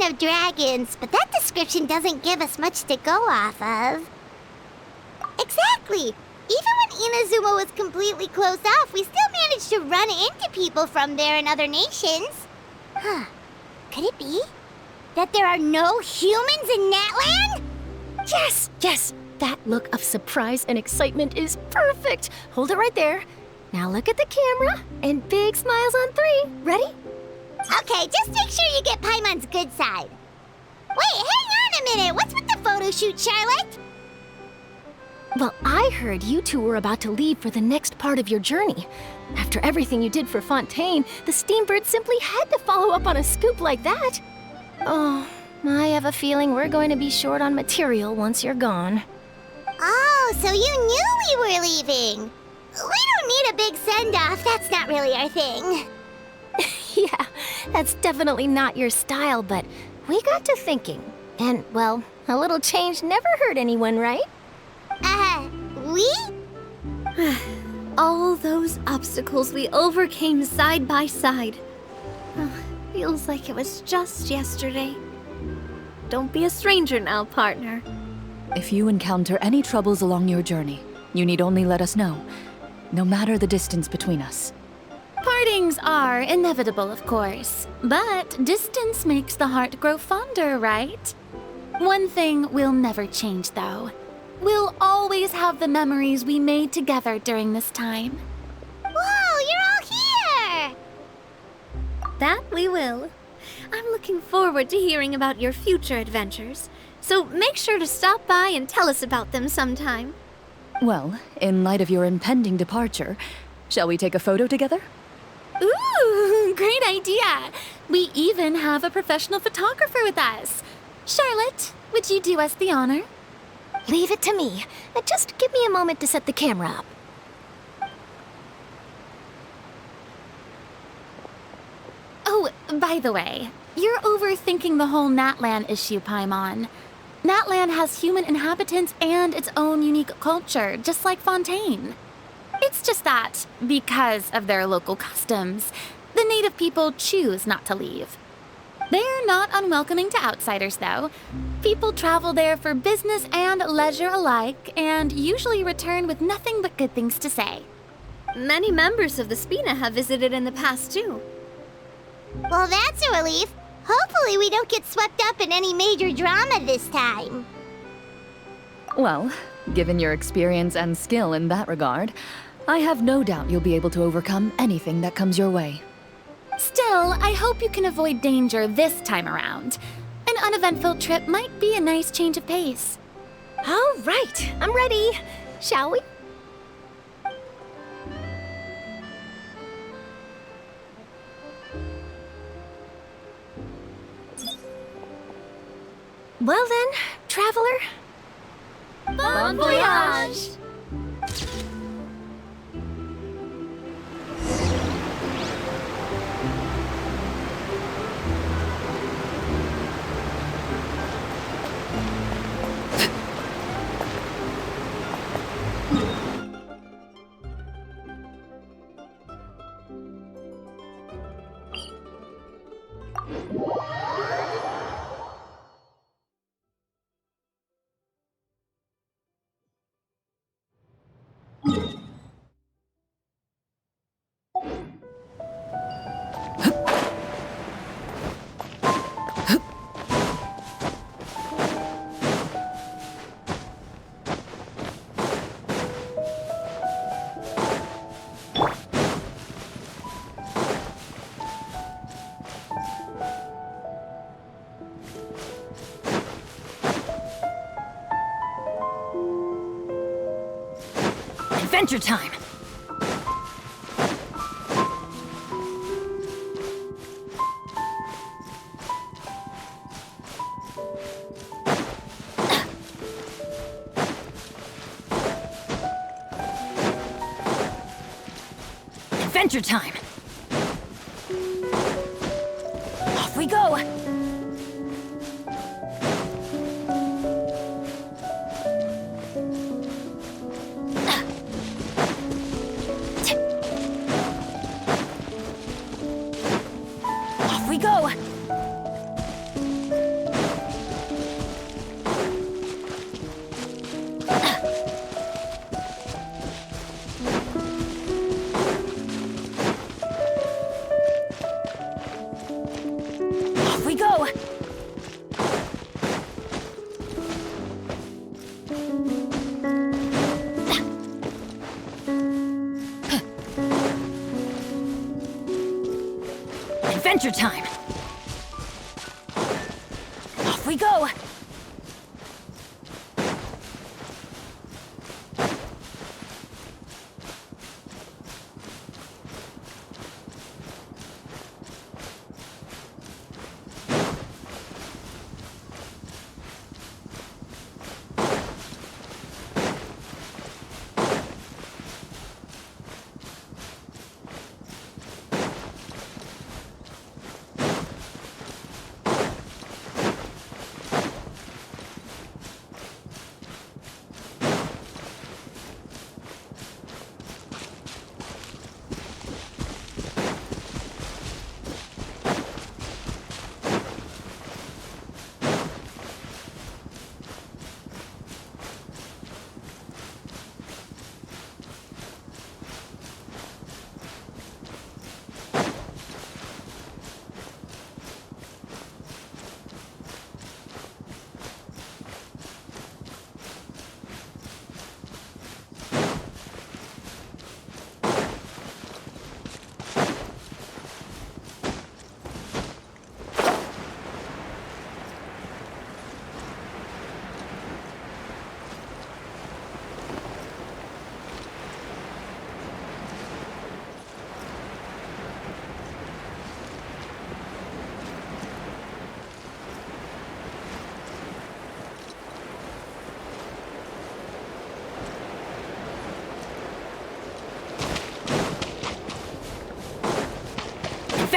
Of dragons, but that description doesn't give us much to go off of. Exactly! Even when Inazuma was completely closed off, we still managed to run into people from there in other nations. Huh. Could it be that there are no humans in Natlan? Yes, yes! That look of surprise and excitement is perfect! Hold it right there. Now look at the camera, and big smiles on 3. Ready? Okay, just make sure you get Paimon's good side. Wait, hang on a minute! What's with the photo shoot, Charlotte? Well, I heard you two were about to leave for the next part of your journey. After everything you did for Fontaine, the Steambird simply had to follow up on a scoop like that. Oh, I have a feeling we're going to be short on material once you're gone. Oh, so you knew we were leaving. We don't need a big send-off. That's not really our thing. Yeah, that's definitely not your style, but we got to thinking. And, well, a little change never hurt anyone, right? We? All those obstacles we overcame side by side. Feels like it was just yesterday. Don't be a stranger now, partner. If you encounter any troubles along your journey, you need only let us know, no matter the distance between us. Partings are inevitable, of course, but distance makes the heart grow fonder, right? One thing will never change, though. We'll always have the memories we made together during this time. Whoa, you're all here! That we will. I'm looking forward to hearing about your future adventures, so make sure to stop by and tell us about them sometime. Well, in light of your impending departure, shall we take a photo together? Ooh, great idea! We even have a professional photographer with us. Charlotte, would you do us the honor? Leave it to me. Just give me a moment to set the camera up. Oh, by the way, you're overthinking the whole Natlan issue, Paimon. Natlan has human inhabitants and its own unique culture, just like Fontaine. It's just that, because of their local customs, the native people choose not to leave. They're not unwelcoming to outsiders, though. People travel there for business and leisure alike, and usually return with nothing but good things to say. Many members of the Spina have visited in the past, too. Well, that's a relief. Hopefully we don't get swept up in any major drama this time. Well, given your experience and skill in that regard, I have no doubt you'll be able to overcome anything that comes your way. Still, I hope you can avoid danger this time around. An uneventful trip might be a nice change of pace. All right, I'm ready. Shall we? Well then, traveler. Bon voyage! Adventure time! Adventure time! Off we go! Off we go! Off we go! Adventure time! Off we go!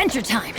Adventure time!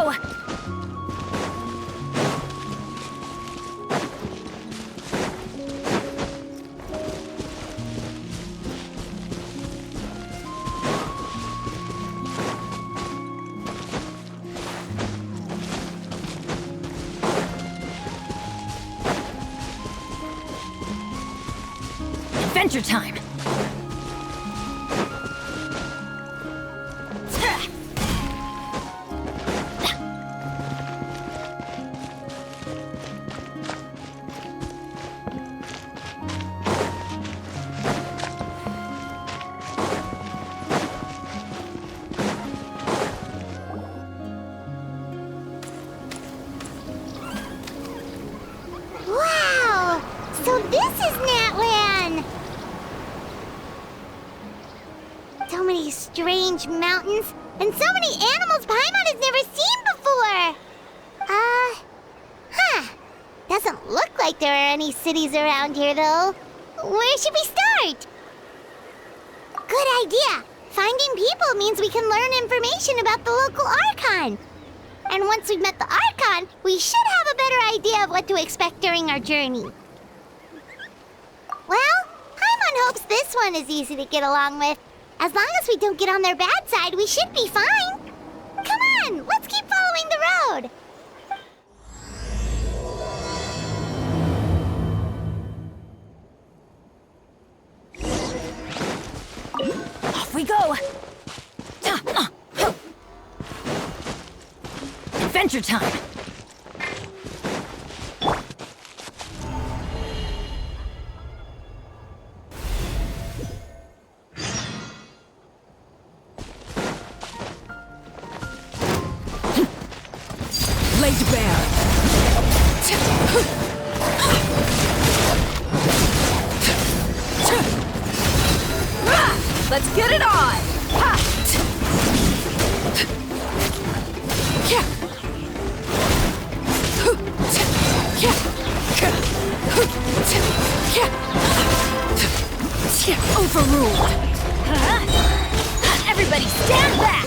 go! Adventure time! Wow! So this is Natlan! So many strange mountains, and so many animals Paimon has never seen before! Doesn't look like there are any cities around here, though. Where should we start? Good idea! Finding people means we can learn information about the local Archon. And once we've met the Archon, we should have a better idea of what to expect during our journey. Well, Paimon hopes this one is easy to get along with. As long as we don't get on their bad side, we should be fine. Come on, let's keep following the road. Off we go! Adventure time! Laid bare! Let's get it on! Ha! Overruled! Everybody stand back!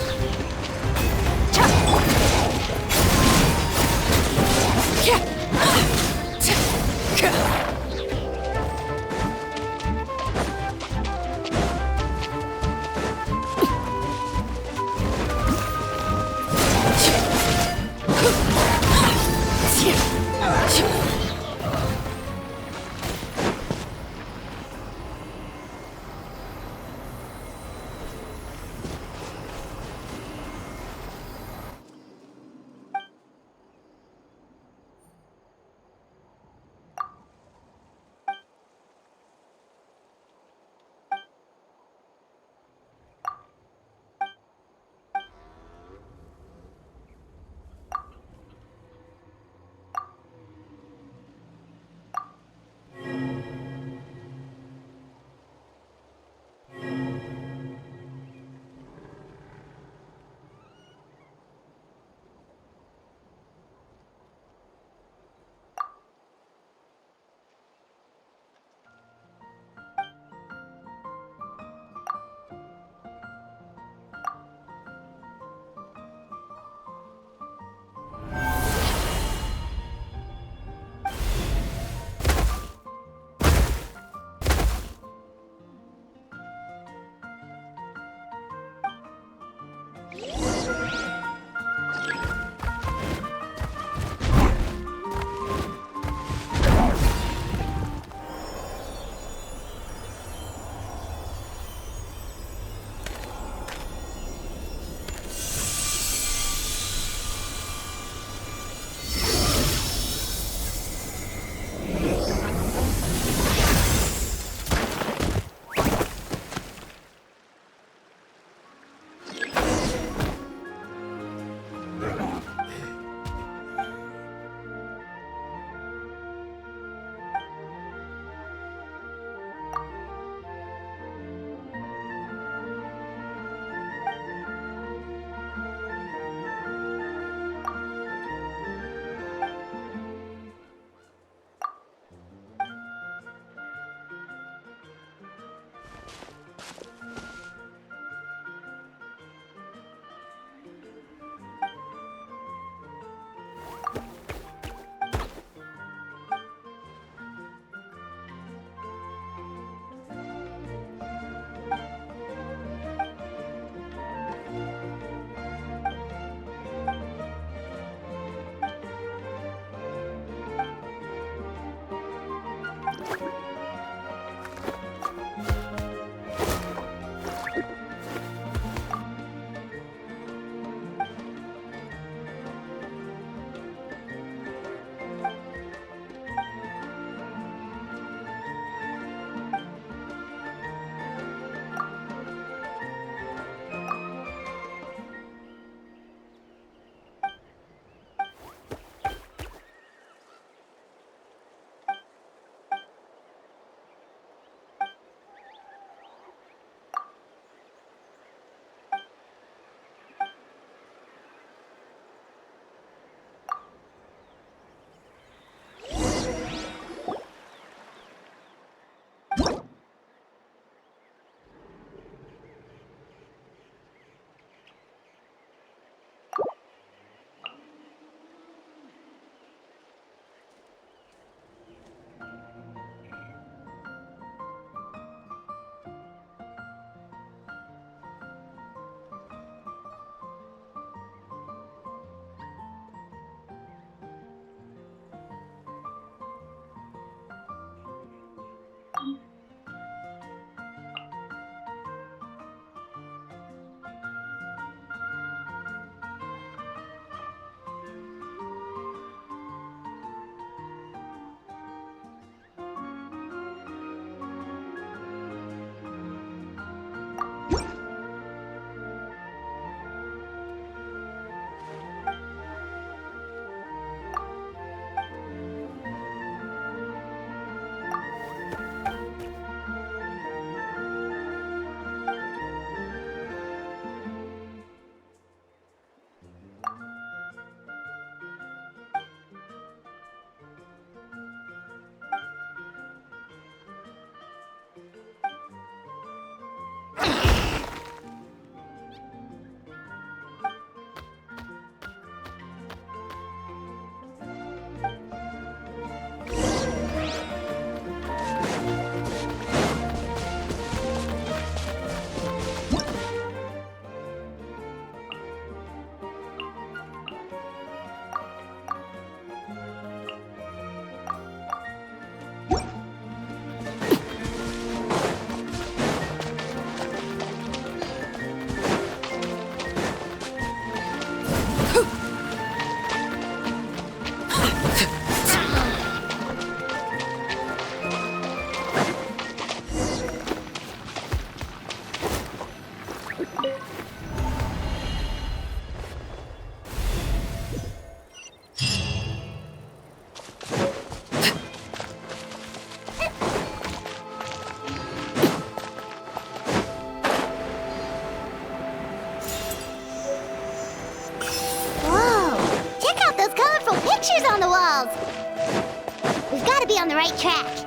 be on the right track.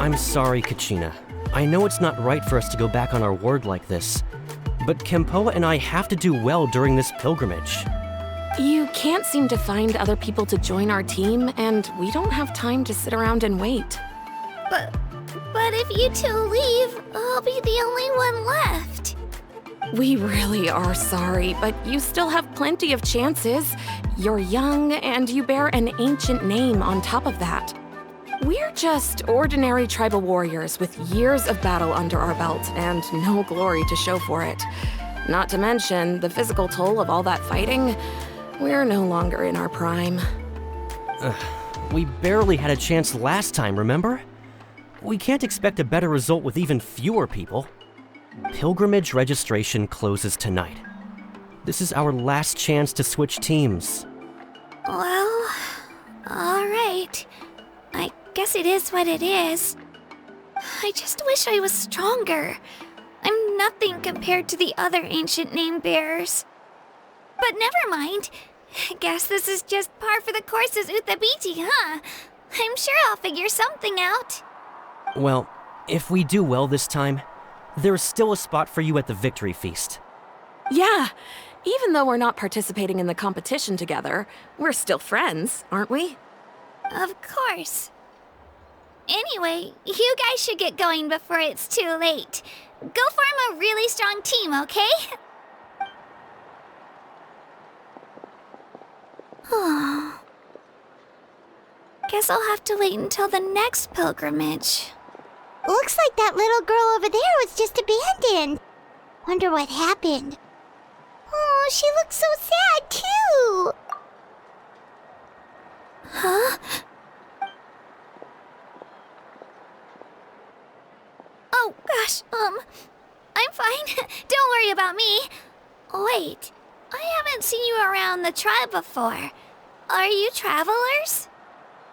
I'm sorry, Kachina. I know it's not right for us to go back on our word like this, but Kempoa and I have to do well during this pilgrimage. You can't seem to find other people to join our team, and we don't have time to sit around and wait. But if you two leave, I'll be the only one left. We really are sorry, but you still have plenty of chances. You're young, and you bear an ancient name on top of that. We're just ordinary tribal warriors with years of battle under our belt and no glory to show for it. Not to mention the physical toll of all that fighting. We're no longer in our prime. We barely had a chance last time, remember? We can't expect a better result with even fewer people. Pilgrimage registration closes tonight. This is our last chance to switch teams. Well, alright. I guess it is what it is. I just wish I was stronger. I'm nothing compared to the other ancient name bearers. But never mind. I guess this is just par for the course as Uthabiti, huh? I'm sure I'll figure something out. Well, if we do well this time, there's still a spot for you at the victory feast. Yeah, even though we're not participating in the competition together, we're still friends, aren't we? Of course. Anyway, you guys should get going before it's too late. Go form a really strong team, okay? Guess I'll have to wait until the next pilgrimage. Looks like that little girl over there was just abandoned. Wonder what happened. Oh, she looks so sad, too. Huh? Oh, gosh, I'm fine. Don't worry about me. Wait, I haven't seen you around the tribe before. Are you travelers?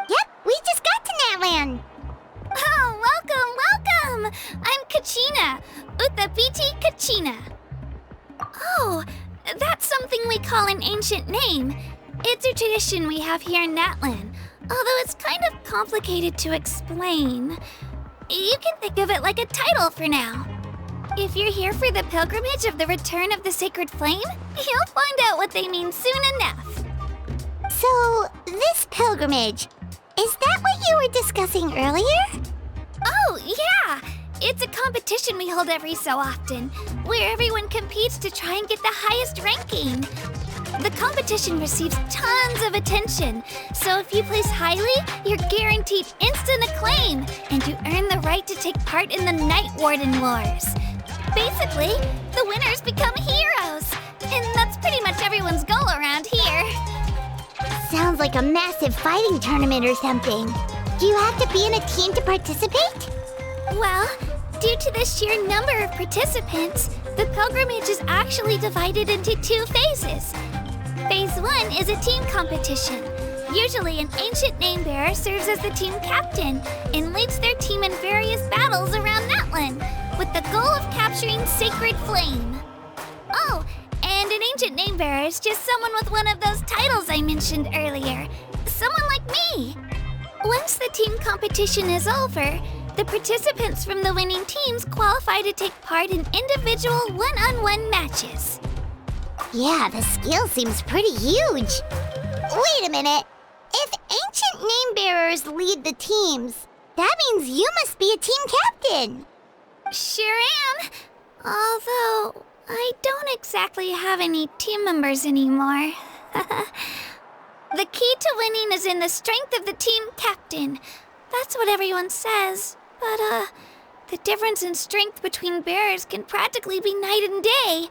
Yep, we just got to Natlan. Oh, welcome! I'm Kachina, Uthabiti Kachina. Oh, that's something we call an ancient name. It's a tradition we have here in Natlan, although it's kind of complicated to explain. You can think of it like a title for now. If you're here for the pilgrimage of the return of the sacred flame, you'll find out what they mean soon enough. So, this pilgrimage, is that what you were discussing earlier? Oh, yeah! It's a competition we hold every so often, where everyone competes to try and get the highest ranking. The competition receives tons of attention, so if you place highly, you're guaranteed instant acclaim, and you earn the right to take part in the Night Warden Wars. Basically, the winners become heroes, and that's pretty much everyone's goal around here. Sounds like a massive fighting tournament or something. Do you have to be in a team to participate? Well, due to the sheer number of participants, the pilgrimage is actually divided into 2 phases. Phase 1 is a team competition. Usually an ancient name bearer serves as the team captain and leads their team in various battles around Natlan, with the goal of capturing Sacred Flame. Oh, and an ancient name bearer is just someone with one of those titles I mentioned earlier. Someone like me. Once the team competition is over, the participants from the winning teams qualify to take part in individual one-on-one matches. Yeah, the skill seems pretty huge. Wait a minute. If ancient name bearers lead the teams, that means you must be a team captain. Sure am. Although, I don't exactly have any team members anymore. The key to winning is in the strength of the team captain. That's what everyone says. But, the difference in strength between bears can practically be night and day.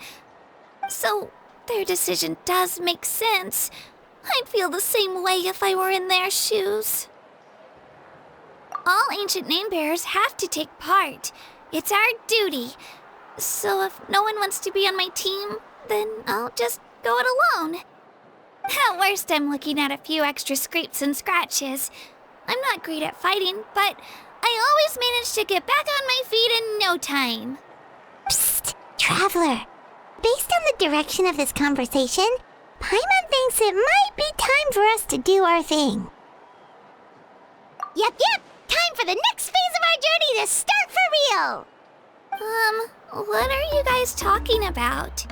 So, their decision does make sense. I'd feel the same way if I were in their shoes. All ancient name bearers have to take part. It's our duty. So if no one wants to be on my team, then I'll just go it alone. At worst, I'm looking at a few extra scrapes and scratches. I'm not great at fighting, but I always manage to get back on my feet in no time. Psst, Traveler. Based on the direction of this conversation, Paimon thinks it might be time for us to do our thing. Yep. Time for the next phase of our journey to start for real. What are you guys talking about?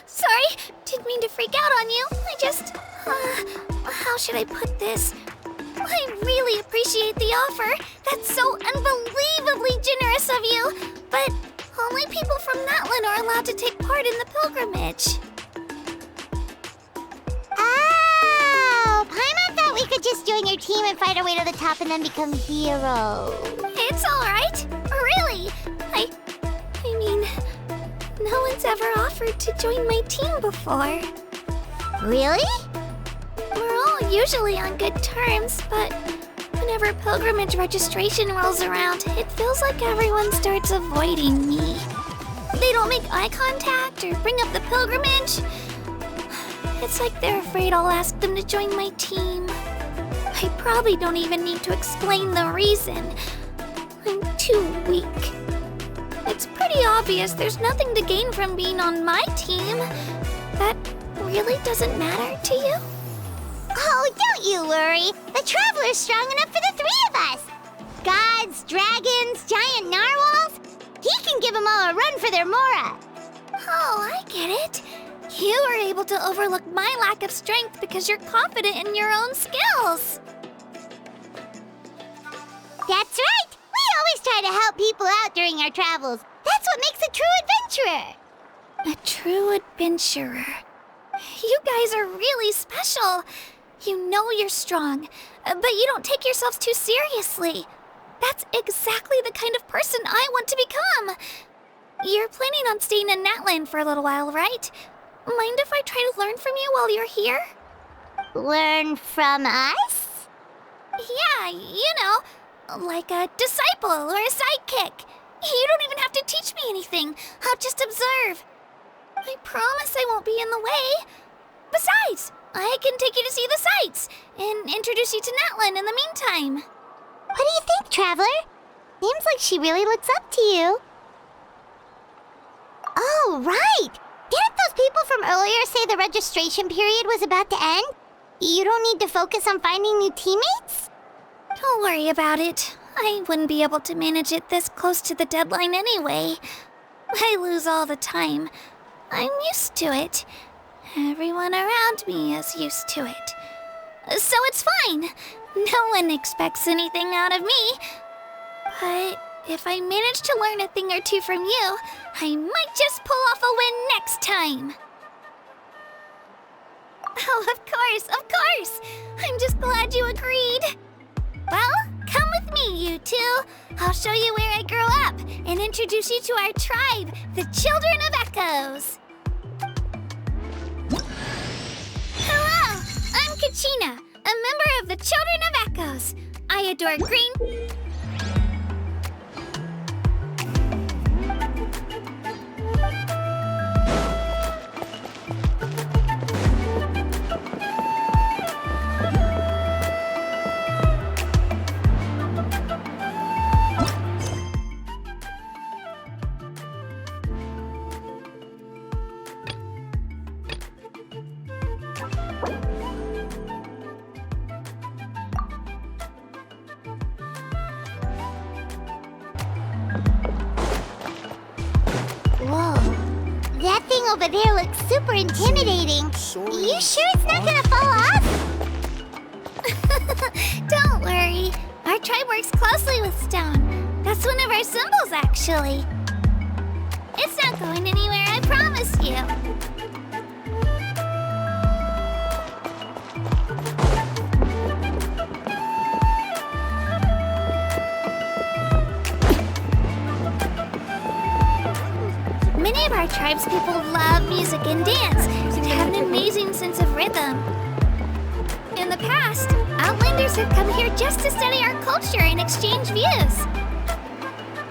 Sorry, didn't mean to freak out on you. How should I put this? I really appreciate the offer. That's so unbelievably generous of you. But only people from Natlan are allowed to take part in the pilgrimage. Oh, Paimon thought we could just join your team and fight our way to the top and then become heroes. It's all right. Really. I mean, no one's ever offered to join my team before. Really? We're all usually on good terms, but whenever pilgrimage registration rolls around, it feels like everyone starts avoiding me. They don't make eye contact or bring up the pilgrimage. It's like they're afraid I'll ask them to join my team. I probably don't even need to explain the reason. I'm too weak. It's pretty obvious there's nothing to gain from being on my team. That really doesn't matter to you? Oh, don't you worry. The Traveler's strong enough for the three of us. Gods, dragons, giant narwhals. He can give them all a run for their Mora. Oh, I get it. You were able to overlook my lack of strength because you're confident in your own skills. That's right. We always try to help people out during our travels. That's what makes a true adventurer. A true adventurer. You guys are really special. You know you're strong, but you don't take yourselves too seriously. That's exactly the kind of person I want to become. You're planning on staying in Natlan for a little while, right? Mind if I try to learn from you while you're here? Learn from us? Yeah, you know, like a disciple or a sidekick. You don't even have to teach me anything. I'll just observe. I promise I won't be in the way. Besides, I can take you to see the sights and introduce you to Natlan in the meantime. What do you think, Traveler? Seems like she really looks up to you. Oh, right! Didn't those people from earlier say the registration period was about to end? You don't need to focus on finding new teammates? Don't worry about it. I wouldn't be able to manage it this close to the deadline anyway. I lose all the time. I'm used to it. Everyone around me is used to it. So it's fine. No one expects anything out of me. But if I manage to learn a thing or two from you, I might just pull off a win next time. Oh, of course. I'm just glad you agreed. Well, come with me, you two. I'll show you where I grew up and introduce you to our tribe, the Children of Echoes. Hello, I'm Kachina, a member of the Children of Echoes. I adore green... over there looks super intimidating. You sure it's not gonna fall off? Don't worry. Our tribe works closely with stone. That's one of our symbols, actually. It's not going anywhere, I promise you. our tribespeople love music and dance and have an amazing sense of rhythm. In the past, Outlanders have come here just to study our culture and exchange views.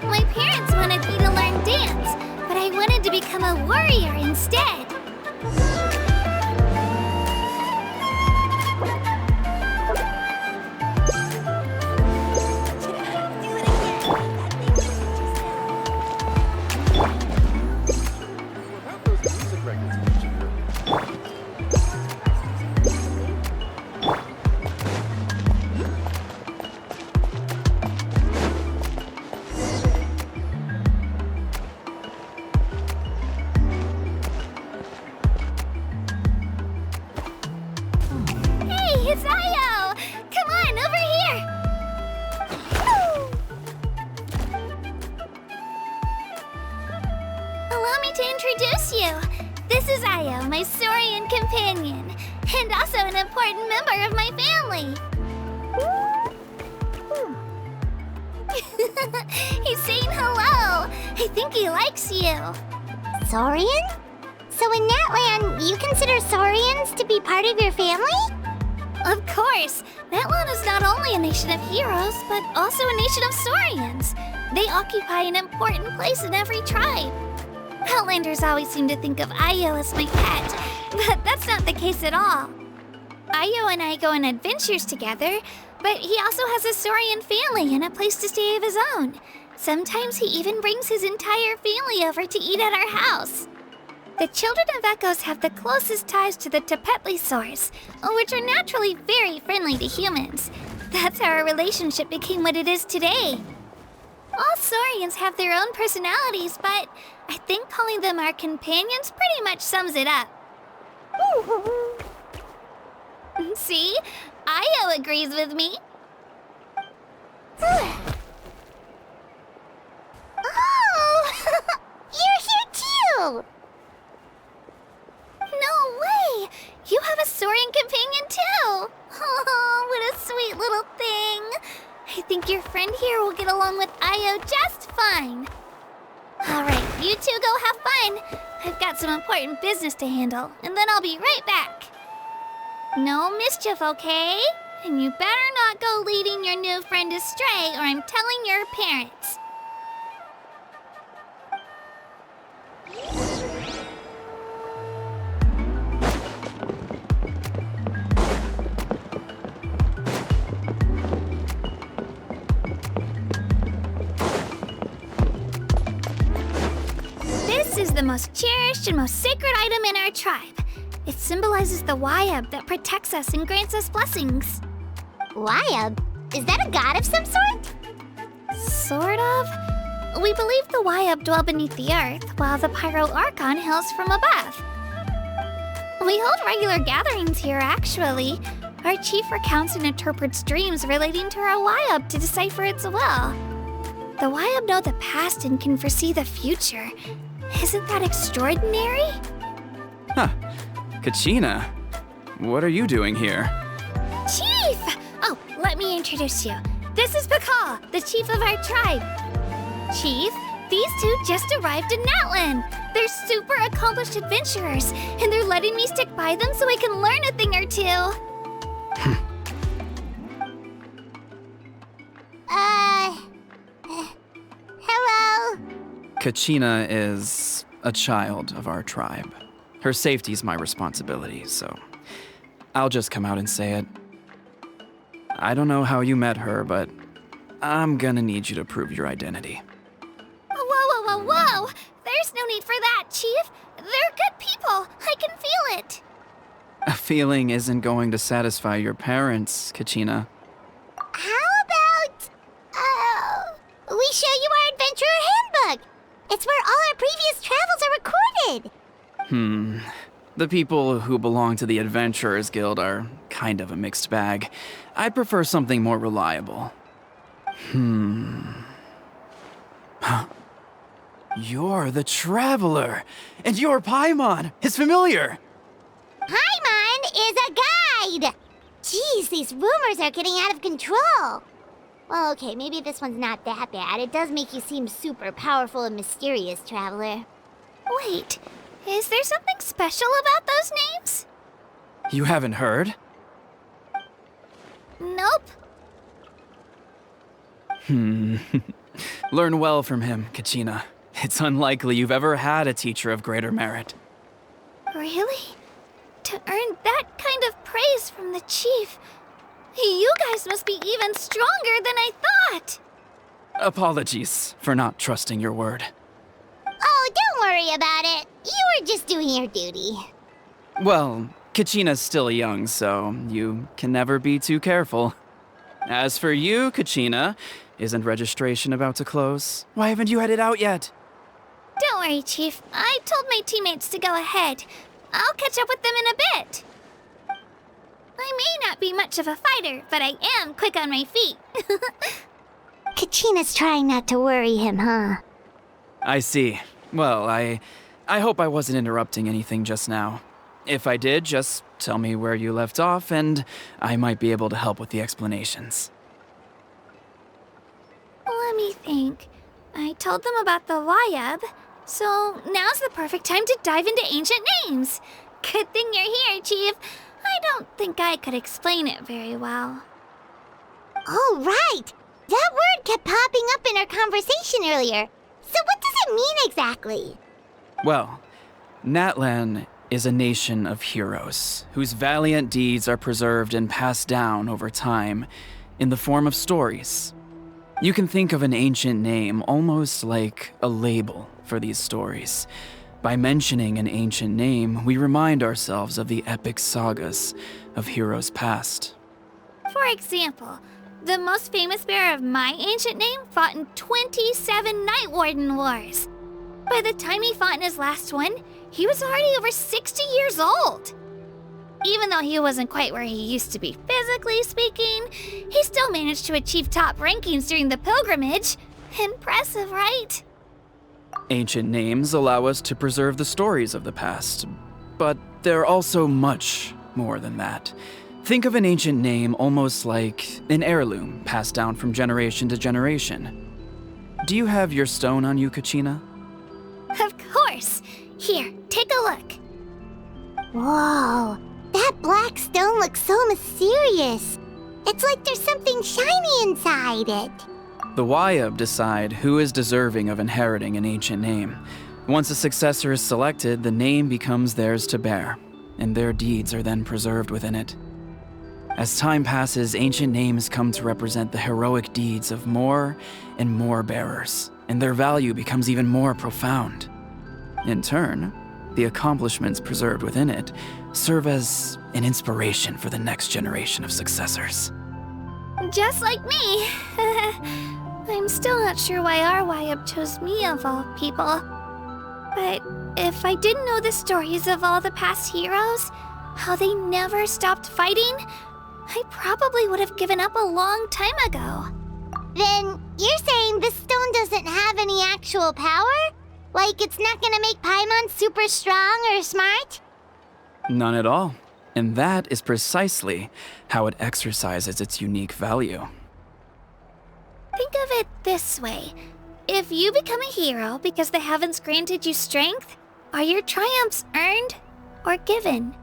My parents wanted me to learn dance, but I wanted to become a warrior instead. It's Io! Come on, over here! Allow me to introduce you. This is Io, my Saurian companion, and also an important member of my family. He's saying hello. I think he likes you. Saurian? So in Natlan, you consider Saurians to be part of your family? Of course! Natlan is not only a nation of heroes, but also a nation of Saurians. They occupy an important place in every tribe. Outlanders always seem to think of Io as my pet, but that's not the case at all. Io and I go on adventures together, but he also has a Saurian family and a place to stay of his own. Sometimes he even brings his entire family over to eat at our house. The children of Echoes have the closest ties to the Tepetlisaurs, which are naturally very friendly to humans. That's how our relationship became what it is today. All Saurians have their own personalities, but I think calling them our companions pretty much sums it up. See? Io agrees with me. Oh! You're here too! No way! You have a Saurian companion too! Oh, what a sweet little thing! I think your friend here will get along with Io just fine. Alright, you two go have fun. I've got some important business to handle, and then I'll be right back. No mischief, okay? And you better not go leading your new friend astray, or I'm telling your parents. This is the most cherished and most sacred item in our tribe. It symbolizes the Wayab that protects us and grants us blessings. Wayab? Is that a god of some sort? Sort of. We believe the Wayab dwell beneath the earth, while the Pyro Archon hails from above. We hold regular gatherings here, actually. Our chief recounts and interprets dreams relating to our Wayab to decipher its will. The Wayab know the past and can foresee the future. Isn't that extraordinary? Huh. Kachina, what are you doing here? Chief! Oh, let me introduce you. This is Pakal, the chief of our tribe. Chief, these two just arrived in Natlan. They're super accomplished adventurers, and they're letting me stick by them so I can learn a thing or two. Hello? Kachina is a child of our tribe. Her safety's my responsibility, so I'll just come out and say it. I don't know how you met her, but I'm gonna need you to prove your identity. Whoa! There's no need for that, Chief. They're good people. I can feel it. A feeling isn't going to satisfy your parents, Kachina. How about, we show you our adventurer handbook? It's where all our previous travels are recorded. The people who belong to the Adventurers Guild are kind of a mixed bag. I'd prefer something more reliable. You're the Traveler, and you're Paimon, his familiar. Paimon is a guide! Jeez, these rumors are getting out of control. Well, okay, maybe this one's not that bad. It does make you seem super powerful and mysterious, Traveler. Wait, is there something special about those names? You haven't heard? Nope. Learn well from him, Kachina. It's unlikely you've ever had a teacher of greater merit. Really? To earn that kind of praise from the chief, you guys must be even stronger than I thought. Apologies for not trusting your word. Oh, don't worry about it. You were just doing your duty. Well, Kachina's still young, so you can never be too careful. As for you, Kachina, isn't registration about to close? Why haven't you headed out yet? Don't worry, Chief. I told my teammates to go ahead. I'll catch up with them in a bit. I may not be much of a fighter, but I am quick on my feet. Kachina's trying not to worry him, huh? I see. Well, I hope I wasn't interrupting anything just now. If I did, just tell me where you left off, and I might be able to help with the explanations. Let me think. I told them about the Wayab, so now's the perfect time to dive into ancient names. Good thing you're here, Chief. I don't think I could explain it very well. Oh, right! That word kept popping up in our conversation earlier. So what does it mean exactly? Well, Natlan is a nation of heroes whose valiant deeds are preserved and passed down over time in the form of stories. You can think of an ancient name almost like a label for these stories. By mentioning an ancient name, we remind ourselves of the epic sagas of heroes past. For example, the most famous bearer of my ancient name fought in 27 Night Warden Wars. By the time he fought in his last one, he was already over 60 years old. Even though he wasn't quite where he used to be physically speaking, he still managed to achieve top rankings during the pilgrimage. Impressive, right? Ancient names allow us to preserve the stories of the past, but they're also much more than that. Think of an ancient name almost like an heirloom passed down from generation to generation. Do you have your stone on you, Kachina? Of course. Here, take a look. Whoa, that black stone looks so mysterious. It's like there's something shiny inside it. The Wayab decide who is deserving of inheriting an ancient name. Once a successor is selected, the name becomes theirs to bear, and their deeds are then preserved within it. As time passes, ancient names come to represent the heroic deeds of more and more bearers, and their value becomes even more profound. In turn, the accomplishments preserved within it serve as an inspiration for the next generation of successors. Just like me. I'm still not sure why our Wayab chose me of all people. But if I didn't know the stories of all the past heroes, how they never stopped fighting, I probably would have given up a long time ago. Then you're saying this stone doesn't have any actual power? Like it's not gonna make Paimon super strong or smart? None at all. And that is precisely how it exercises its unique value. Think of it this way. If you become a hero because the heavens granted you strength, are your triumphs earned or given?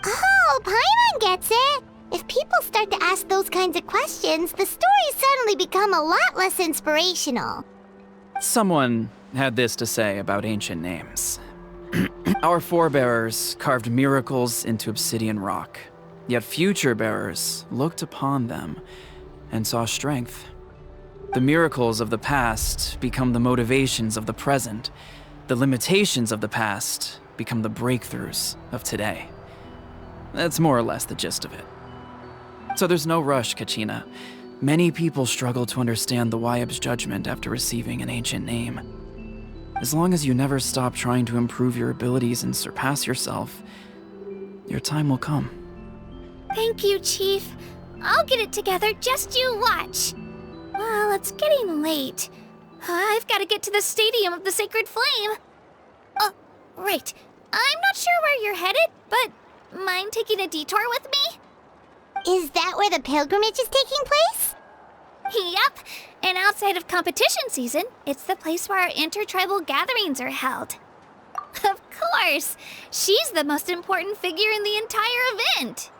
Oh, Paimon gets it! If people start to ask those kinds of questions, the stories suddenly become a lot less inspirational. Someone had this to say about ancient names. Our forebears carved miracles into obsidian rock, yet future bearers looked upon them and saw strength. The miracles of the past become the motivations of the present. The limitations of the past become the breakthroughs of today. That's more or less the gist of it. So there's no rush, Kachina. Many people struggle to understand the Wayab's judgment after receiving an ancient name. As long as you never stop trying to improve your abilities and surpass yourself, your time will come. Thank you, Chief. I'll get it together, just you watch. Well, it's getting late. I've got to get to the Stadium of the Sacred Flame. Oh, right. I'm not sure where you're headed, but mind taking a detour with me? Is that where the pilgrimage is taking place? Yep, and outside of competition season, it's the place where our intertribal gatherings are held. course! She's the most important figure in the entire event!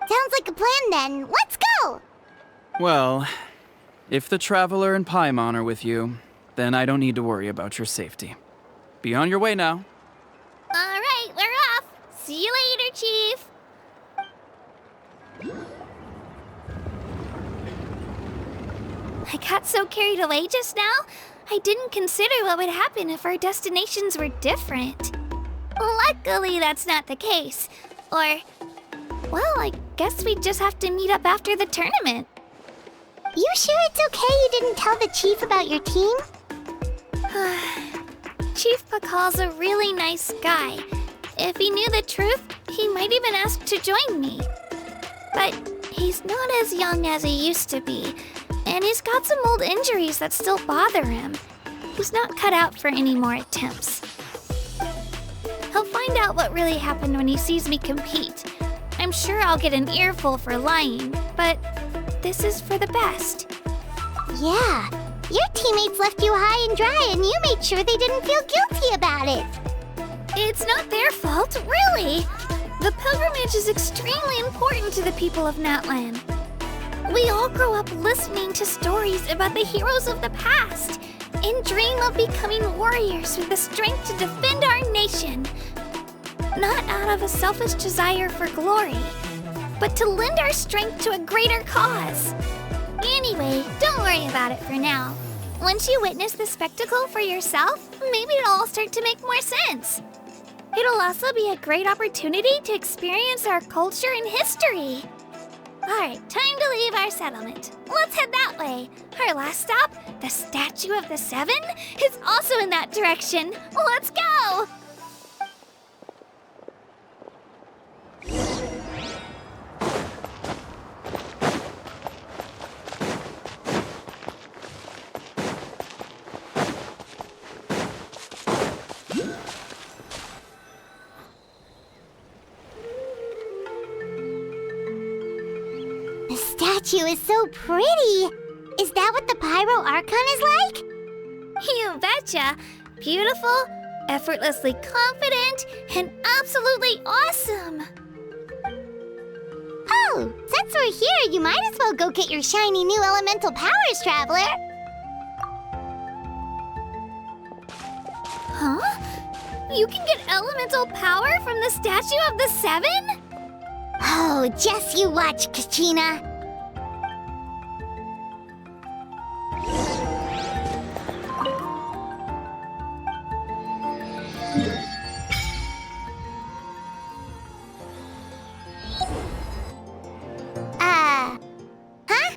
Sounds like a plan then. Let's go! Well, if the Traveler and Paimon are with you, then I don't need to worry about your safety. Be on your way now. Alright, we're off! See you later, Chief! I got so carried away just now, I didn't consider what would happen if our destinations were different. Luckily, that's not the case. Or, well, I guess we just have to meet up after the tournament. You sure it's okay you didn't tell the chief about your team? Chief Pakal's a really nice guy. If he knew the truth, he might even ask to join me. But he's not as young as he used to be, and he's got some old injuries that still bother him. He's not cut out for any more attempts. He'll find out what really happened when he sees me compete. I'm sure I'll get an earful for lying, but this is for the best. Yeah, your teammates left you high and dry and you made sure they didn't feel guilty about it. It's not their fault, really. The pilgrimage is extremely important to the people of Natlan. We all grow up listening to stories about the heroes of the past and dream of becoming warriors with the strength to defend our nation. Not out of a selfish desire for glory, but to lend our strength to a greater cause. Anyway, don't worry about it for now. Once you witness the spectacle for yourself, maybe it'll all start to make more sense. It'll also be a great opportunity to experience our culture and history. Alright, time to leave our settlement. Let's head that way. Our last stop, the Statue of the Seven, is also in that direction. Let's go! The statue is so pretty. Is that what the Pyro Archon is like? You betcha. Beautiful, effortlessly confident, and absolutely awesome. Oh, since we're here, you might as well go get your shiny new elemental powers, Traveler. Huh? You can get elemental power from the Statue of the Seven? Oh, just you watch, Kachina. Huh?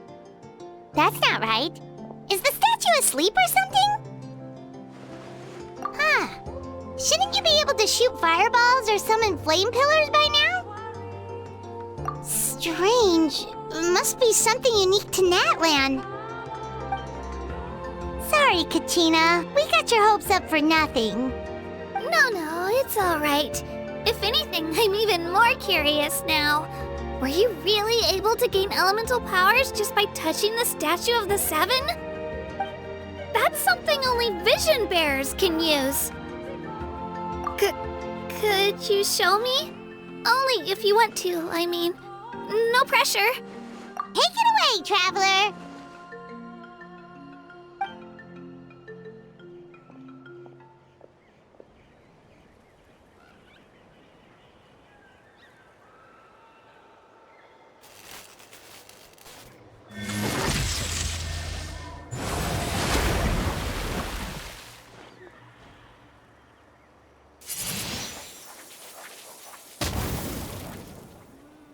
That's not right. Is the statue asleep or something? Huh. Shouldn't you be able to shoot fireballs or summon flame pillars by now? Strange. Must be something unique to Natlan. Sorry, Kachina. We got your hopes up for nothing. No, it's all right. If anything, I'm even more curious now. Were you really able to gain elemental powers just by touching the Statue of the Seven? That's something only vision bearers can use. Could you show me? Only if you want to, I mean. No pressure. Take it away, Traveler!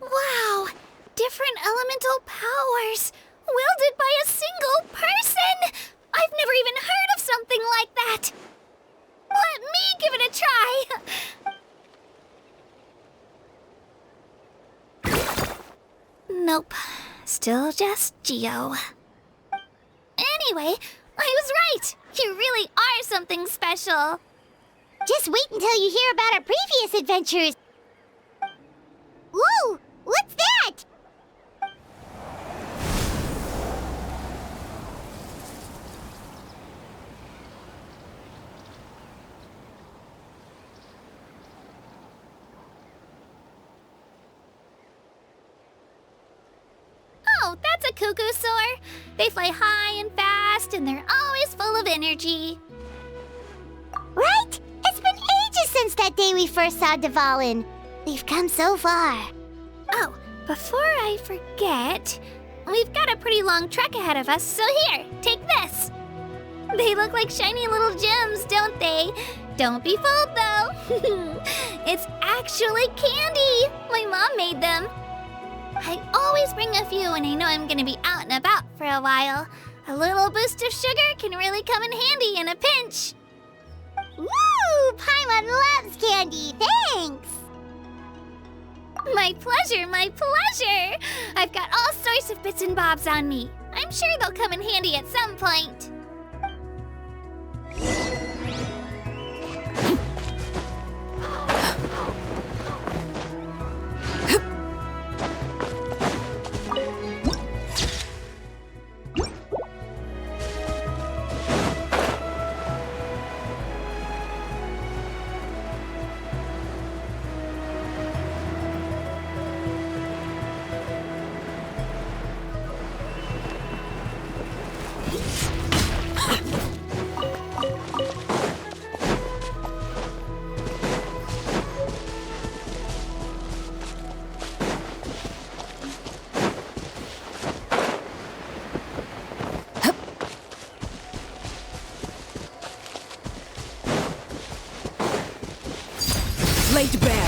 Wow! Different elemental powers! Wielded by a single person! I've never even heard of something like that! Let me give it a try! Nope. Still just Geo. Anyway, I was right! You really are something special! Just wait until you hear about our previous adventures. Whoa! What's that? a cuckoo soar? They fly high and fast, and they're always full of energy. Right? It's been ages since that day we first saw Dvalin. We've come so far. Oh, before I forget, we've got a pretty long trek ahead of us, so here, take this. They look like shiny little gems, don't they? Don't be fooled, though. It's actually candy. My mom made them. I always bring a few when I know I'm gonna be out and about for a while. A little boost of sugar can really come in handy in a pinch. Woo! Paimon loves candy, thanks! My pleasure, my pleasure! I've got all sorts of bits and bobs on me. I'm sure they'll come in handy at some point. Laid bare.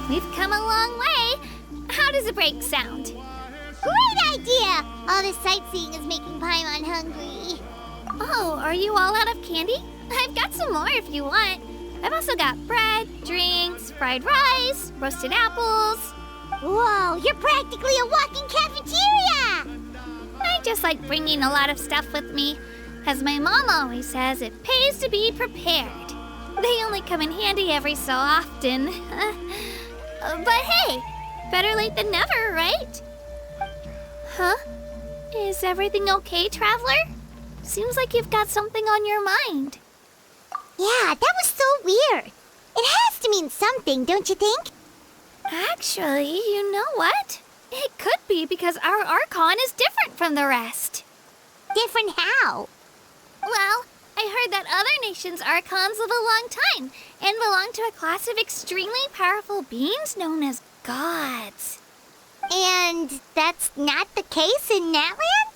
We've come a long way. How does a break sound? Great idea! All this sightseeing is making Paimon hungry. Oh, are you all out of candy? I've got some more if you want. I've also got bread, drinks, fried rice, roasted apples. Whoa, you're practically a walking cafeteria! I just like bringing a lot of stuff with me. As my mom always says, it pays to be prepared. They only come in handy every so often. But hey, better late than never, right? Huh? Is everything okay, Traveler? Seems like you've got something on your mind. Yeah, that was so weird. It has to mean something, don't you think? Actually, you know what? It could be because our Archon is different from the rest. Different how? Well, I heard that other nations' Archons live a long time and belong to a class of extremely powerful beings known as gods. And that's not the case in Natlan?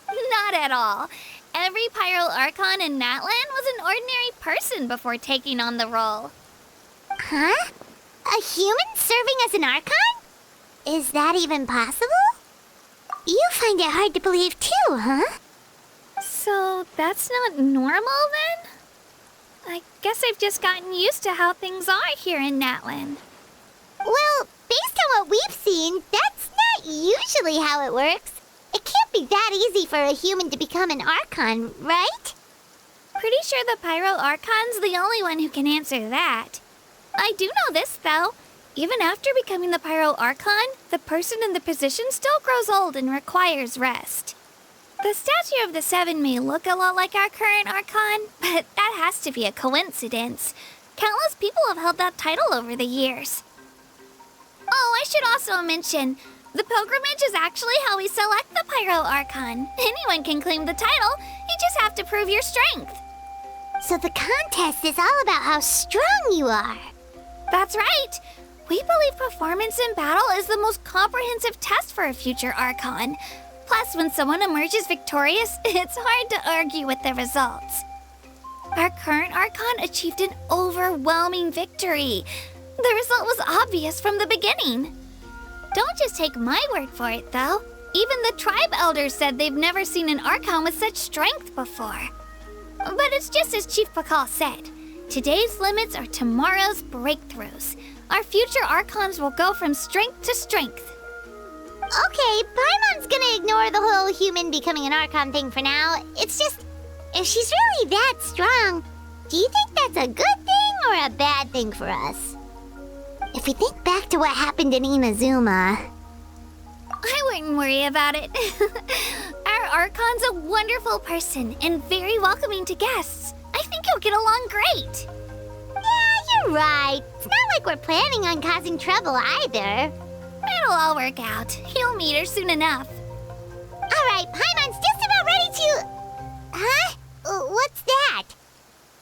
Not at all. Every Pyral Archon in Natlan was an ordinary person before taking on the role. Huh? A human serving as an Archon? Is that even possible? You find it hard to believe too, huh? So that's not normal then? I guess I've just gotten used to how things are here in Natlan. Well, based on what we've seen, that's not usually how it works. It can't be that easy for a human to become an Archon, right? Pretty sure the Pyro Archon's the only one who can answer that. I do know this, though. Even after becoming the Pyro Archon, the person in the position still grows old and requires rest. The statue of the Seven may look a lot like our current Archon, but that has to be a coincidence. Countless people have held that title over the years. Oh, I should also mention, the pilgrimage is actually how we select the Pyro Archon. Anyone can claim the title, you just have to prove your strength. So the contest is all about how strong you are. That's right. We believe performance in battle is the most comprehensive test for a future Archon. Plus, when someone emerges victorious, it's hard to argue with the results. Our current Archon achieved an overwhelming victory. The result was obvious from the beginning. Don't just take my word for it, though. Even the tribe elders said they've never seen an Archon with such strength before. But it's just as Chief Pakal said. Today's limits are tomorrow's breakthroughs. Our future Archons will go from strength to strength. Okay, Paimon's gonna ignore the whole human becoming an Archon thing for now. It's just, if she's really that strong, do you think that's a good thing or a bad thing for us? If we think back to what happened in Inazuma... I wouldn't worry about it. Our Archon's a wonderful person and very welcoming to guests. I think you'll get along great. Yeah, you're right. It's not like we're planning on causing trouble either. It'll all work out. You'll meet her soon enough. Alright, Paimon's just about ready to... Huh? What's that?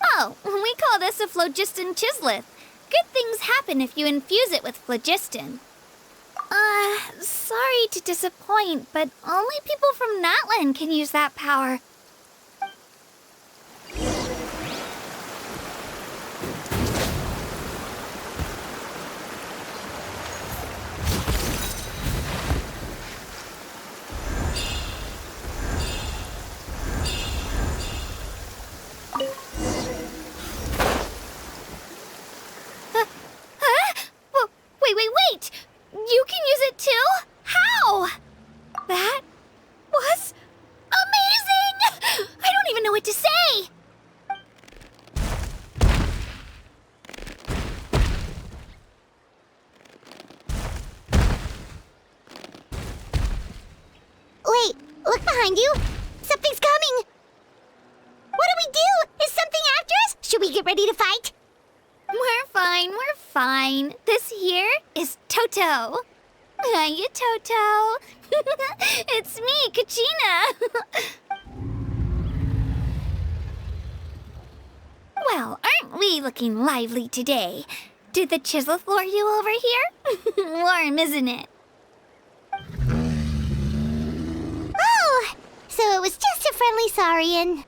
Oh, we call this a phlogiston chisleth. Good things happen if you infuse it with phlogiston. Sorry to disappoint, but only people from Natlan can use that power. Wait! You can use it too? How? That was amazing! I don't even know what to say! Wait, look behind you! Something's coming! What do we do? Is something after us? Should we get ready to fight? We're fine. This here is Toto. Hiya, Toto. It's me, Kachina. Well, aren't we looking lively today? Did the Chisleth lure you over here? Warm, isn't it? Oh, so it was just a friendly Saurian.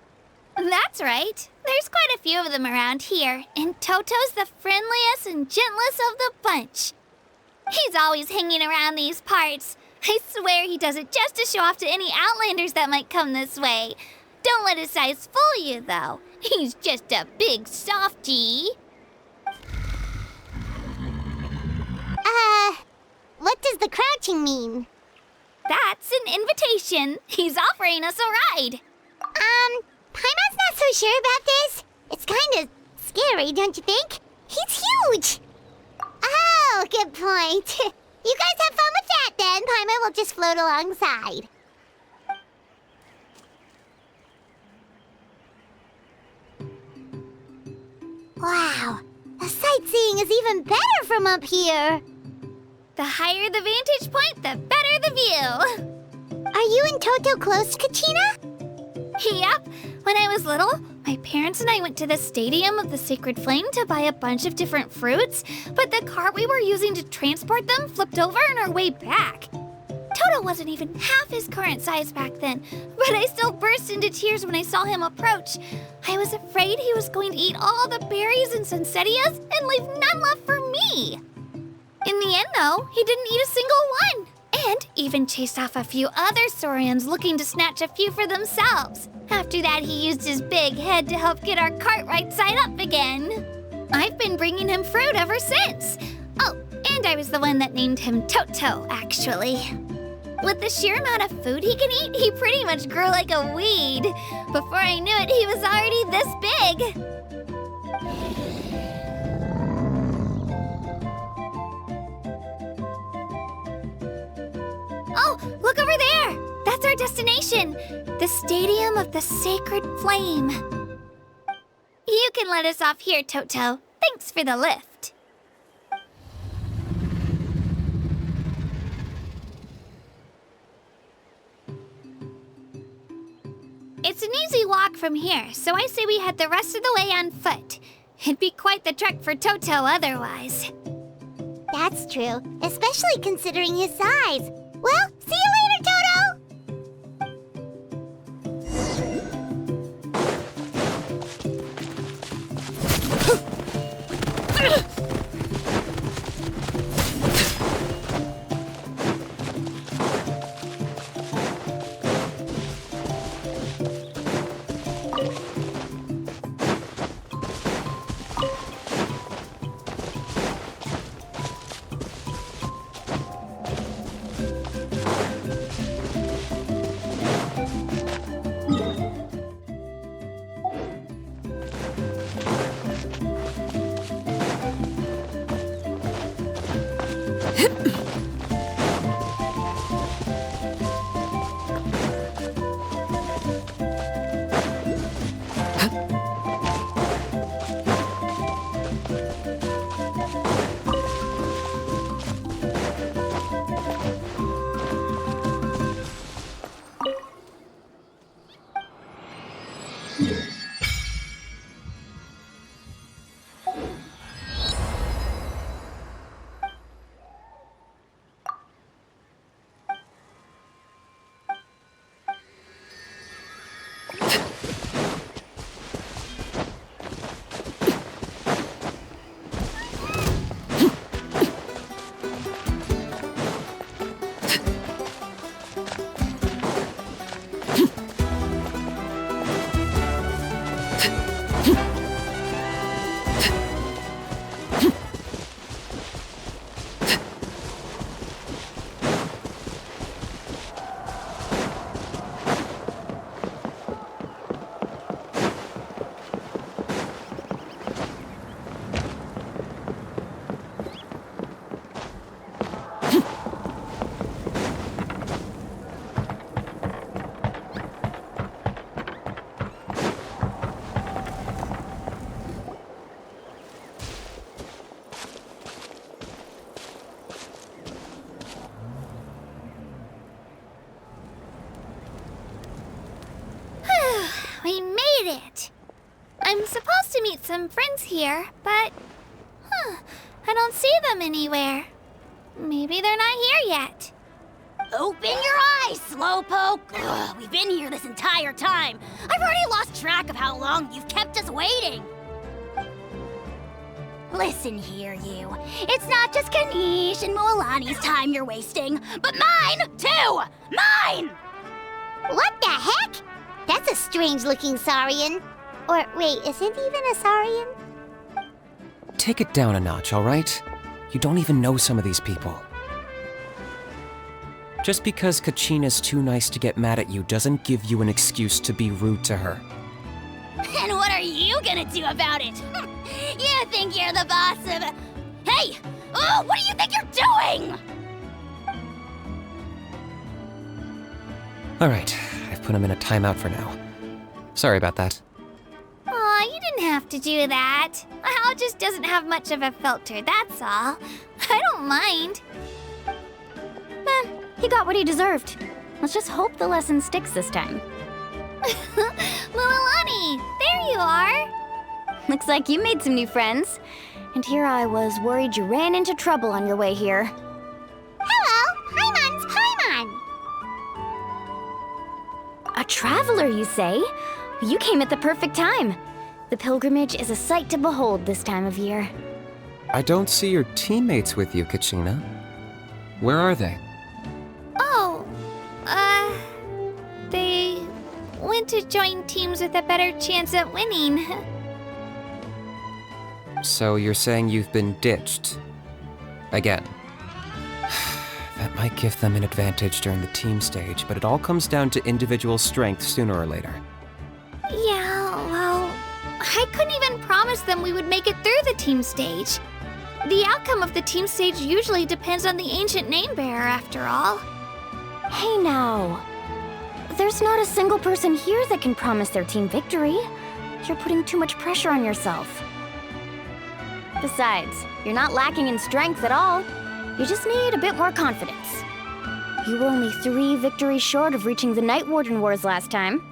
That's right. There's quite a few of them around here, and Toto's the friendliest and gentlest of the bunch. He's always hanging around these parts. I swear he does it just to show off to any Outlanders that might come this way. Don't let his size fool you, though. He's just a big softie. What does the crouching mean? That's an invitation. He's offering us a ride. Paimon's not so sure about this. It's kind of scary, don't you think? He's huge! Oh, good point. You guys have fun with that then. Paimon will just float alongside. Wow, the sightseeing is even better from up here. The higher the vantage point, the better the view. Are you and Toto close, Kachina? Yep. When I was little, my parents and I went to the Stadium of the Sacred Flame to buy a bunch of different fruits, but the cart we were using to transport them flipped over on our way back. Toto wasn't even half his current size back then, but I still burst into tears when I saw him approach. I was afraid he was going to eat all the berries and sunsettias and leave none left for me. In the end, though, he didn't eat a single one, And even chased off a few other Saurians looking to snatch a few for themselves. After that, he used his big head to help get our cart right side up again. I've been bringing him fruit ever since. Oh, and I was the one that named him Toto, actually. With the sheer amount of food he can eat, he pretty much grew like a weed. Before I knew it, he was already this big. Oh, look over there! That's our destination! The Stadium of the Sacred Flame. You can let us off here, Toto. Thanks for the lift. It's an easy walk from here, so I say we head the rest of the way on foot. It'd be quite the trek for Toto otherwise. That's true, especially considering his size. Well, see you later, Toto! We made it! I'm supposed to meet some friends here, but... I don't see them anywhere. Maybe they're not here yet. Open your eyes, Slowpoke! Ugh, we've been here this entire time. I've already lost track of how long you've kept us waiting. Listen here, you. It's not just Kanish and Moalani's time you're wasting, but mine, too! Mine! What the heck? That's a strange-looking Saurian. Or wait, is it even a Saurian? Take it down a notch, alright? You don't even know some of these people. Just because Kachina's too nice to get mad at you doesn't give you an excuse to be rude to her. And what are you gonna do about it? You think you're the boss of... Hey! Oh, what do you think you're doing? Alright, I've put him in a timeout for now. Sorry about that. Aw, you didn't have to do that. Hal just doesn't have much of a filter, that's all. I don't mind. He got what he deserved. Let's just hope the lesson sticks this time. Moalani, there you are. Looks like you made some new friends. And here I was worried you ran into trouble on your way here. Hello, Paimon's Paimon. A traveler, you say? You came at the perfect time. The pilgrimage is a sight to behold this time of year. I don't see your teammates with you, Kachina. Where are they? to join teams with a better chance at winning. So you're saying you've been ditched? Again. That might give them an advantage during the team stage, but it all comes down to individual strength sooner or later. Yeah, well, I couldn't even promise them we would make it through the team stage. The outcome of the team stage usually depends on the ancient name bearer, after all. Hey now. There's not a single person here that can promise their team victory. You're putting too much pressure on yourself. Besides, you're not lacking in strength at all. You just need a bit more confidence. You were only 3 victories short of reaching the Night Warden Wars last time.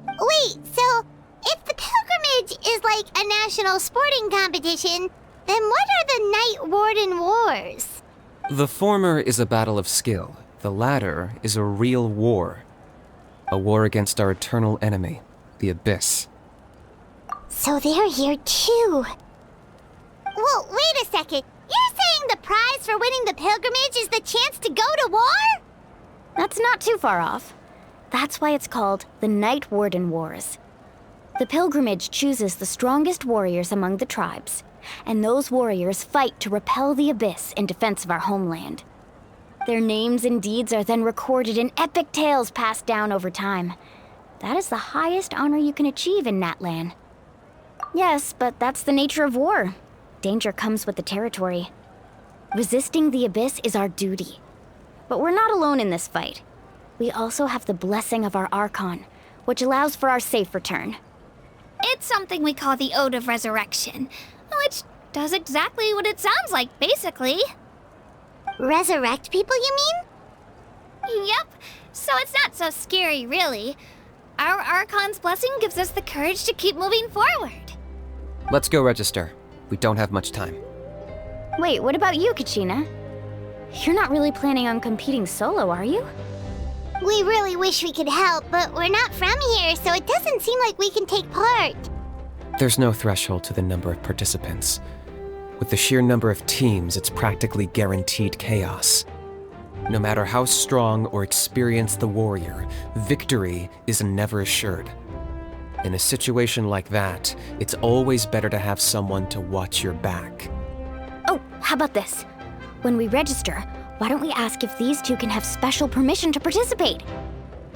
Wait, so if the pilgrimage is like a national sporting competition, then what are the Night Warden Wars? The former is a battle of skill. The latter is a real war. A war against our eternal enemy, the Abyss. So they're here too. Well, wait a second. You're saying the prize for winning the pilgrimage is the chance to go to war? That's not too far off. That's why it's called the Night Warden Wars. The pilgrimage chooses the strongest warriors among the tribes, and those warriors fight to repel the Abyss in defense of our homeland. Their names and deeds are then recorded in epic tales passed down over time. That is the highest honor you can achieve in Natlan. Yes, but that's the nature of war. Danger comes with the territory. Resisting the Abyss is our duty. But we're not alone in this fight. We also have the blessing of our Archon, which allows for our safe return. It's something we call the Ode of Resurrection, which does exactly what it sounds like, basically. Resurrect people, you mean? Yep, so it's not so scary, really. Our Archon's blessing gives us the courage to keep moving forward. Let's go register. We don't have much time. Wait, what about you, Kachina? You're not really planning on competing solo, are you? We really wish we could help, but we're not from here, so it doesn't seem like we can take part. There's no threshold to the number of participants. With the sheer number of teams, it's practically guaranteed chaos. No matter how strong or experienced the warrior, victory is never assured. In a situation like that, it's always better to have someone to watch your back. Oh, how about this? When we register, why don't we ask if these two can have special permission to participate?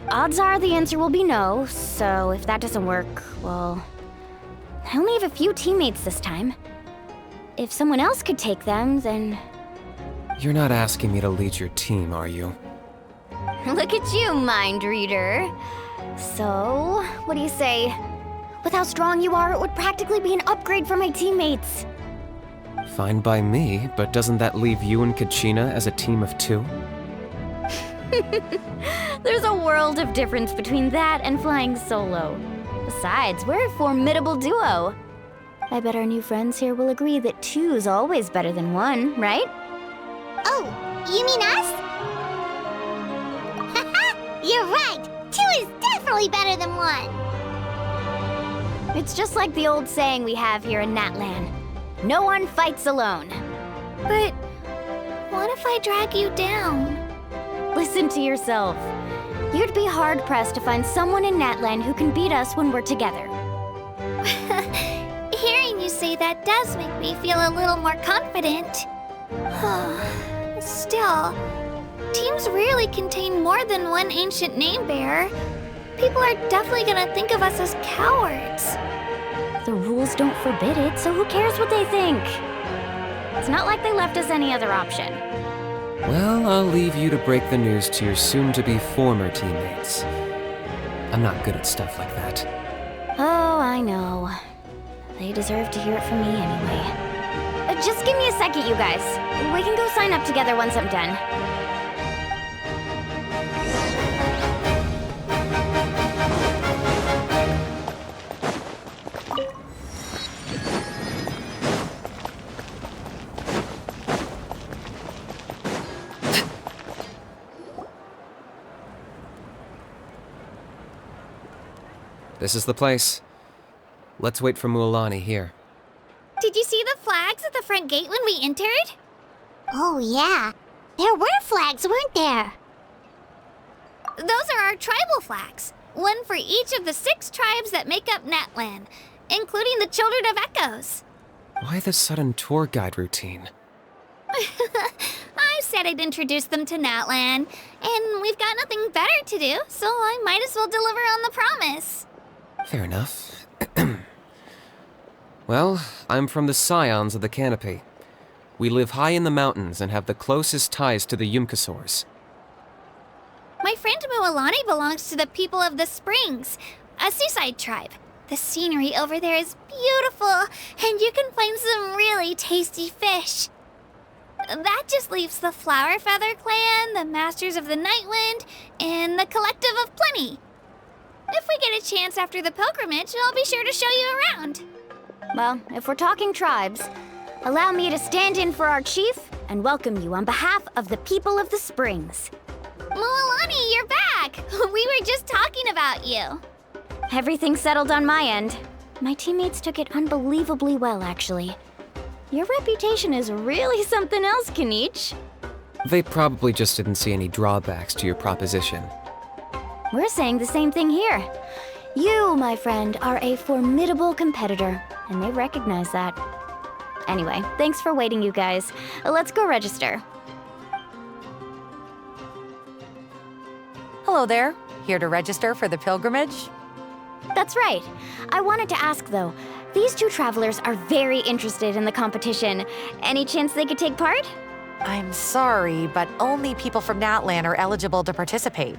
Odds are the answer will be no, so if that doesn't work, well, I only have a few teammates this time. If someone else could take them, then... You're not asking me to lead your team, are you? Look at you, mind reader. So, what do you say? With how strong you are, it would practically be an upgrade for my teammates. Fine by me, but doesn't that leave you and Kachina as a team of 2? There's a world of difference between that and flying solo. Besides, we're a formidable duo. I bet our new friends here will agree that 2's always better than 1, right? Oh, you mean us? Haha, you're right. 2 is definitely better than 1. It's just like the old saying we have here in Natlan. No one fights alone. But what if I drag you down? Listen to yourself. You'd be hard-pressed to find someone in Natlan who can beat us when we're together. Hearing you say that does make me feel a little more confident. Still, teams rarely contain more than one ancient name bearer. People are definitely gonna think of us as cowards. The rules don't forbid it, so who cares what they think? It's not like they left us any other option. Well, I'll leave you to break the news to your soon-to-be former teammates. I'm not good at stuff like that. Oh, I know. They deserve to hear it from me anyway. Just give me a second, you guys. We can go sign up together once I'm done. This is the place. Let's wait for Mualani here. Did you see the flags at the front gate when we entered? Oh, yeah. There were flags, weren't there? Those are our tribal flags. One for each of the 6 tribes that make up Natlan, including the Children of Echoes. Why the sudden tour guide routine? I said I'd introduce them to Natlan, and we've got nothing better to do, so I might as well deliver on the promise. Fair enough. Well, I'm from the Scions of the Canopy. We live high in the mountains and have the closest ties to the Yumkasaurs. My friend Mualani belongs to the people of the Springs, a seaside tribe. The scenery over there is beautiful, and you can find some really tasty fish. That just leaves the Flower Feather Clan, the Masters of the Nightwind, and the Collective of Plenty. If we get a chance after the pilgrimage, I'll be sure to show you around. Well, if we're talking tribes, allow me to stand in for our chief and welcome you on behalf of the people of the Springs. Mualani, you're back! We were just talking about you. Everything's settled on my end. My teammates took it unbelievably well, actually. Your reputation is really something else, Kanich. They probably just didn't see any drawbacks to your proposition. We're saying the same thing here. You, my friend, are a formidable competitor, and they recognize that. Anyway, thanks for waiting, you guys. Let's go register. Hello there. Here to register for the pilgrimage? That's right. I wanted to ask, though. These 2 travelers are very interested in the competition. Any chance they could take part? I'm sorry, but only people from Natlan are eligible to participate.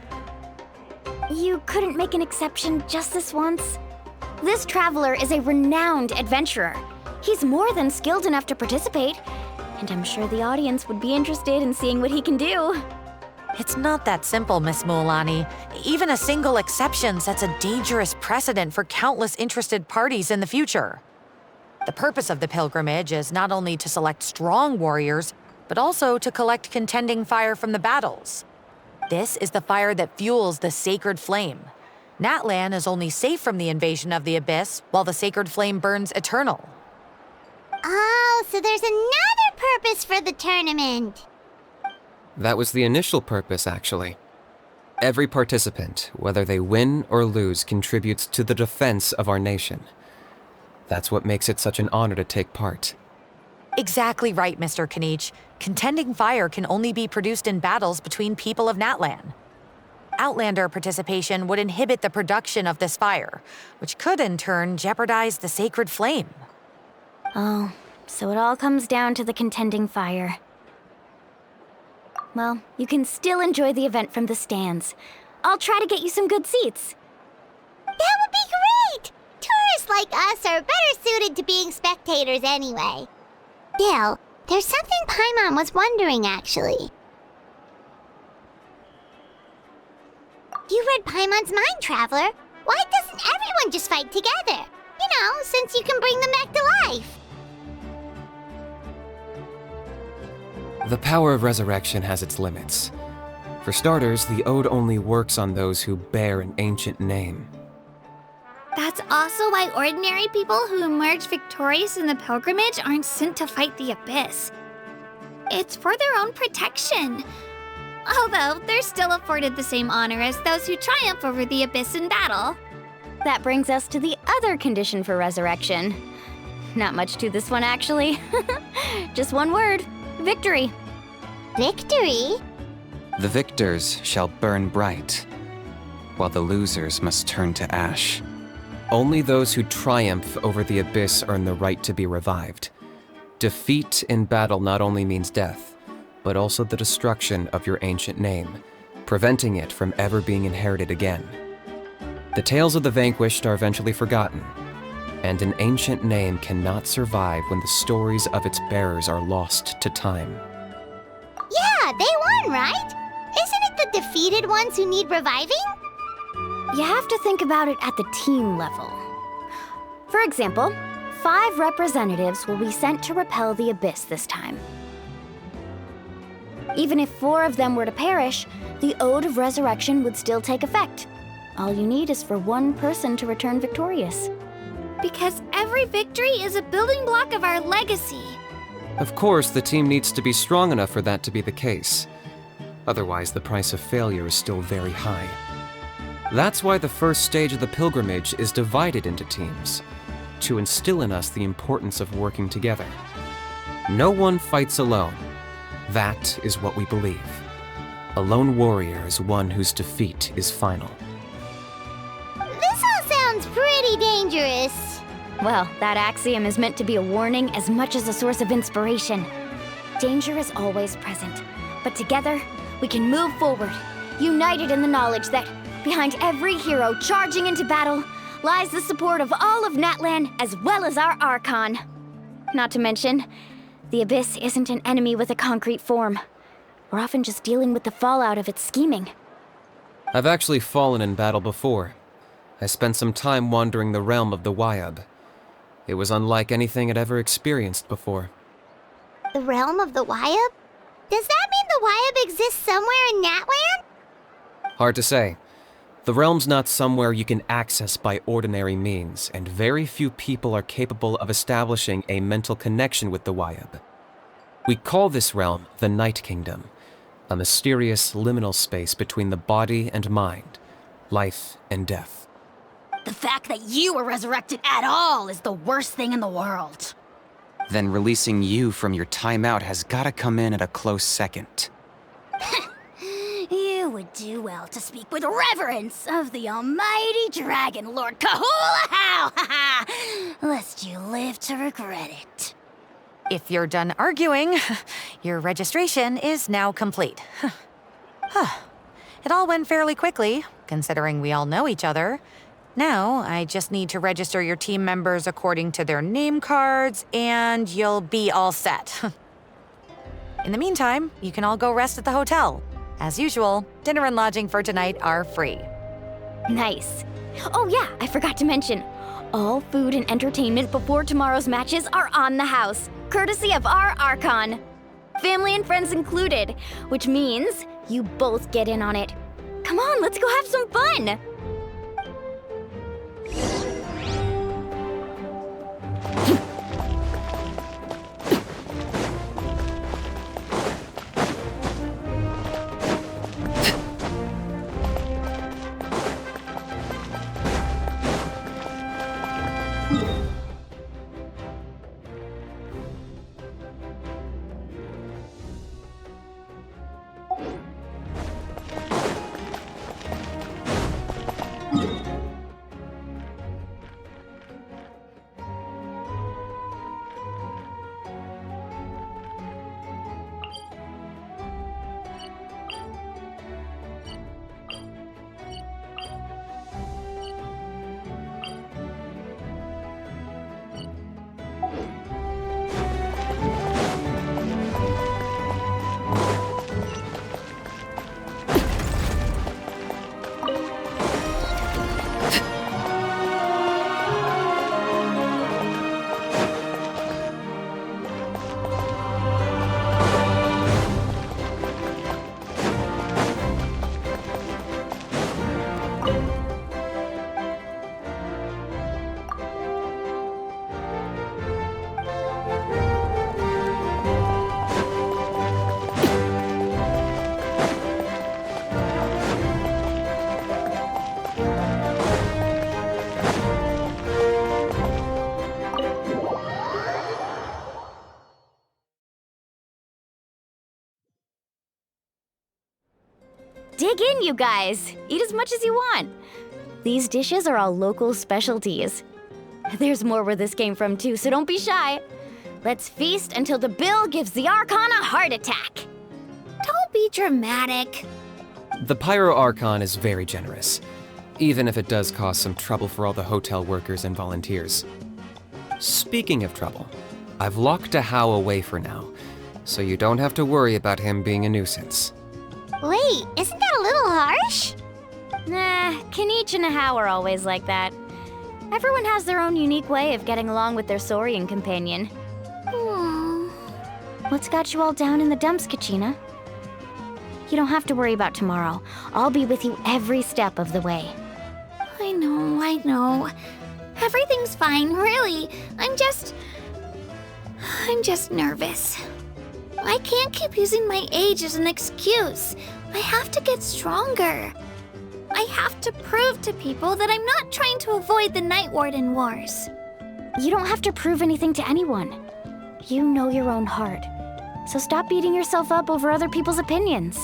You couldn't make an exception just this once? This traveler is a renowned adventurer. He's more than skilled enough to participate, and I'm sure the audience would be interested in seeing what he can do. It's not that simple, Miss Mualani. Even a single exception sets a dangerous precedent for countless interested parties in the future. The purpose of the pilgrimage is not only to select strong warriors, but also to collect contending fire from the battles. This is the fire that fuels the sacred flame. Natlan is only safe from the invasion of the Abyss, while the sacred flame burns eternal. Oh, so there's another purpose for the tournament. That was the initial purpose, actually. Every participant, whether they win or lose, contributes to the defense of our nation. That's what makes it such an honor to take part. Exactly right, Mr. Kanich. Contending fire can only be produced in battles between people of Natlan. Outlander participation would inhibit the production of this fire, which could in turn jeopardize the sacred flame. Oh, so it all comes down to the contending fire. Well, you can still enjoy the event from the stands. I'll try to get you some good seats. That would be great! Tourists like us are better suited to being spectators anyway. Still, there's something Paimon was wondering, actually. You read Paimon's mind, Traveler. Why doesn't everyone just fight together? You know, since you can bring them back to life. The power of resurrection has its limits. For starters, the ode only works on those who bear an ancient name. That's also why ordinary people who emerge victorious in the pilgrimage aren't sent to fight the Abyss. It's for their own protection. Although, they're still afforded the same honor as those who triumph over the Abyss in battle. That brings us to the other condition for resurrection. Not much to this one, actually. Just one word. Victory. Victory? The victors shall burn bright, while the losers must turn to ash. Only those who triumph over the Abyss earn the right to be revived. Defeat in battle not only means death, but also the destruction of your ancient name, preventing it from ever being inherited again. The tales of the vanquished are eventually forgotten, and an ancient name cannot survive when the stories of its bearers are lost to time. Yeah, they won, right? Isn't it the defeated ones who need reviving? You have to think about it at the team level. For example, 5 representatives will be sent to repel the Abyss this time. Even if 4 of them were to perish, the Ode of Resurrection would still take effect. All you need is for 1 person to return victorious. Because every victory is a building block of our legacy. Of course, the team needs to be strong enough for that to be the case. Otherwise, the price of failure is still very high. That's why the first stage of the pilgrimage is divided into teams, to instill in us the importance of working together. No one fights alone. That is what we believe. A lone warrior is one whose defeat is final. This all sounds pretty dangerous. Well, that axiom is meant to be a warning as much as a source of inspiration. Danger is always present, but together, we can move forward, united in the knowledge that behind every hero charging into battle lies the support of all of Natlan as well as our Archon. Not to mention, the Abyss isn't an enemy with a concrete form. We're often just dealing with the fallout of its scheming. I've actually fallen in battle before. I spent some time wandering the realm of the Wyab. It was unlike anything I'd ever experienced before. The realm of the Wyab? Does that mean the Wyab exists somewhere in Natlan? Hard to say. The realm's not somewhere you can access by ordinary means, and very few people are capable of establishing a mental connection with the Wyab. We call this realm the Night Kingdom, a mysterious liminal space between the body and mind, life and death. The fact that you were resurrected at all is the worst thing in the world. Then releasing you from your timeout has gotta come in at a close second. You would do well to speak with reverence of the almighty Dragon Lord Kahula-How, lest you live to regret it. If you're done arguing, your registration is now complete. It all went fairly quickly, considering we all know each other. Now, I just need to register your team members according to their name cards, and you'll be all set. In the meantime, you can all go rest at the hotel. As usual, dinner and lodging for tonight are free. Nice. Oh yeah, I forgot to mention. All food and entertainment before tomorrow's matches are on the house, courtesy of our Archon. Family and friends included, which means you both get in on it. Come on, let's go have some fun! Dig in, you guys! Eat as much as you want! These dishes are all local specialties. There's more where this came from too, so don't be shy. Let's feast until the bill gives the Archon a heart attack! Don't be dramatic. The Pyro Archon is very generous, even if it does cause some trouble for all the hotel workers and volunteers. Speaking of trouble, I've locked a How away for now, so you don't have to worry about him being a nuisance. Wait, isn't that a little harsh? Nah, Kenichi and How are always like that. Everyone has their own unique way of getting along with their Saurian companion. What's got you all down in the dumps, Kachina? You don't have to worry about tomorrow. I'll be with you every step of the way. I know. Everything's fine, really. I'm just nervous. I can't keep using my age as an excuse. I have to get stronger. I have to prove to people that I'm not trying to avoid the Night Warden Wars. You don't have to prove anything to anyone. You know your own heart. So stop beating yourself up over other people's opinions.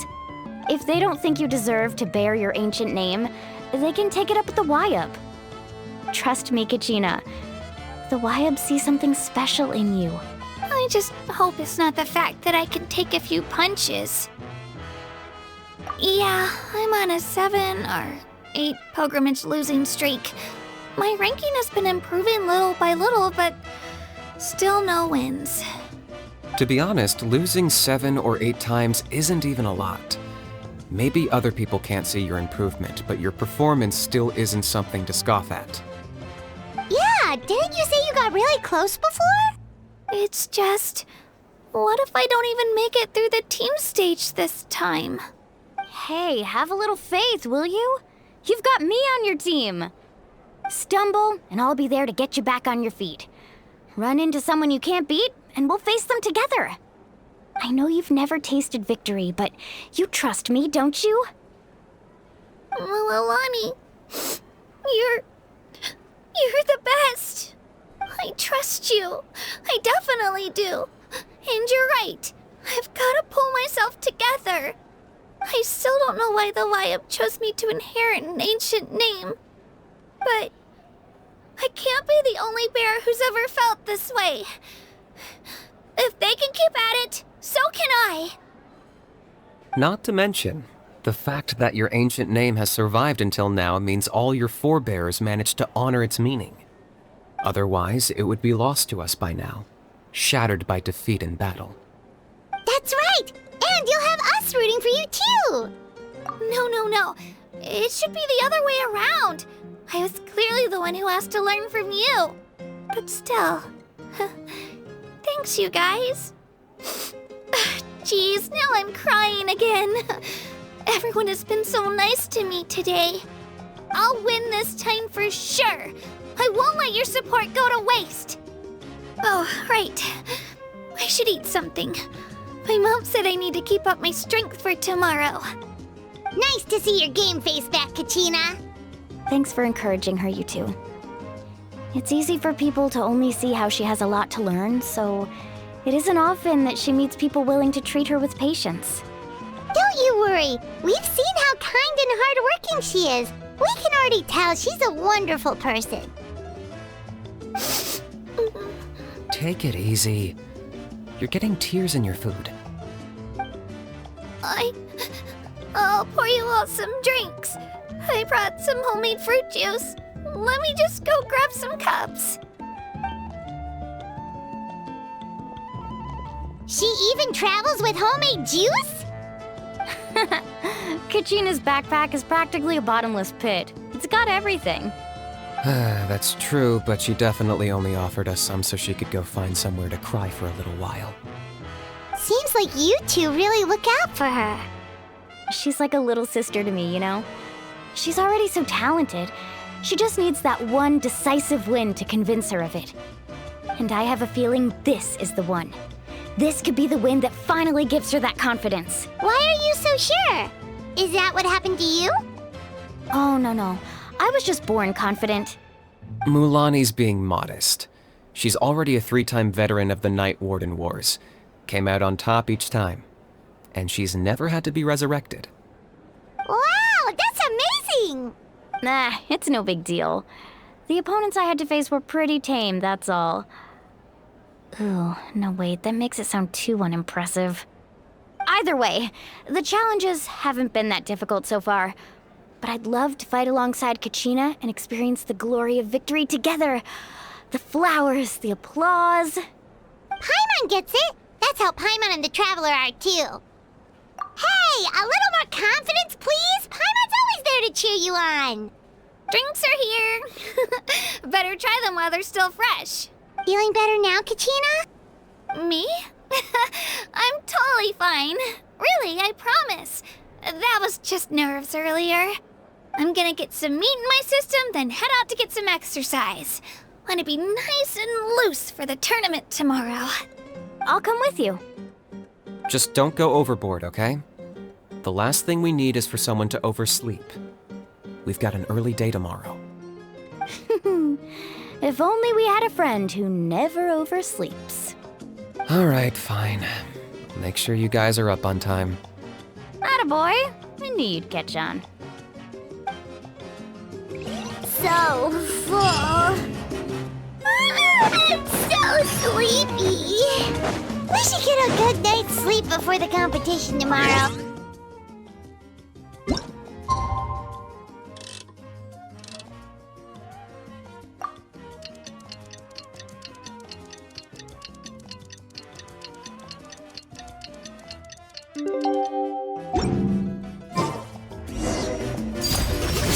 If they don't think you deserve to bear your ancient name, they can take it up with the Wyub. Trust me, Kachina. The Wyub see something special in you. I just hope it's not the fact that I can take a few punches. Yeah, I'm on a 7 or 8 pilgrimage losing streak. My ranking has been improving little by little, but still no wins. To be honest, losing 7 or 8 times isn't even a lot. Maybe other people can't see your improvement, but your performance still isn't something to scoff at. Yeah, didn't you say you got really close before? It's just, what if I don't even make it through the team stage this time? Hey, have a little faith, will you? You've got me on your team. Stumble, and I'll be there to get you back on your feet. Run into someone you can't beat, and we'll face them together. I know you've never tasted victory, but you trust me, don't you? Alani, you're the best. I trust you. I definitely do. And you're right. I've got to pull myself together. I still don't know why the Wyub chose me to inherit an ancient name. But I can't be the only bear who's ever felt this way. If they can keep at it, so can I. Not to mention, the fact that your ancient name has survived until now means all your forebears managed to honor its meaning. Otherwise, it would be lost to us by now, shattered by defeat in battle. That's right! And you'll have us rooting for you too! No. It should be the other way around. I was clearly the one who asked to learn from you. But still, thanks you guys. Geez, now I'm crying again. Everyone has been so nice to me today. I'll win this time for sure. I won't let your support go to waste. Oh, right. I should eat something. My mom said I need to keep up my strength for tomorrow. Nice to see your game face back, Kachina. Thanks for encouraging her, you two. It's easy for people to only see how she has a lot to learn, so it isn't often that she meets people willing to treat her with patience. Don't you worry. We've seen how kind and hardworking she is. We can already tell she's a wonderful person. Take it easy. You're getting tears in your food. I'll pour you all some drinks. I brought some homemade fruit juice. Let me just go grab some cups. She even travels with homemade juice? Kachina's backpack is practically a bottomless pit. It's got everything. That's true, but she definitely only offered us some so she could go find somewhere to cry for a little while. Seems like you two really look out for her. She's like a little sister to me, you know? She's already so talented. She just needs that one decisive win to convince her of it. And I have a feeling this is the one. This could be the win that finally gives her that confidence. Why are you so sure? Is that what happened to you? Oh, no. I was just born confident. Mulani's being modest. She's already a 3-time veteran of the Night Warden Wars. Came out on top each time. And she's never had to be resurrected. Wow, that's amazing! Nah, it's no big deal. The opponents I had to face were pretty tame, that's all. Ooh, no wait, that makes it sound too unimpressive. Either way, the challenges haven't been that difficult so far. But I'd love to fight alongside Kachina and experience the glory of victory together. The flowers, the applause. Paimon gets it! That's how Paimon and the Traveler are too. Hey, a little more confidence, please! Paimon's always there to cheer you on! Drinks are here. Better try them while they're still fresh. Feeling better now, Kachina? Me? I'm totally fine. Really, I promise. That was just nerves earlier. I'm gonna get some meat in my system, then head out to get some exercise. Wanna be nice and loose for the tournament tomorrow. I'll come with you. Just don't go overboard, okay? The last thing we need is for someone to oversleep. We've got an early day tomorrow. If only we had a friend who never oversleeps. All right, fine. Make sure you guys are up on time. Attaboy. I knew you'd catch on. So full. I'm so sleepy. We should get a good night's sleep before the competition tomorrow.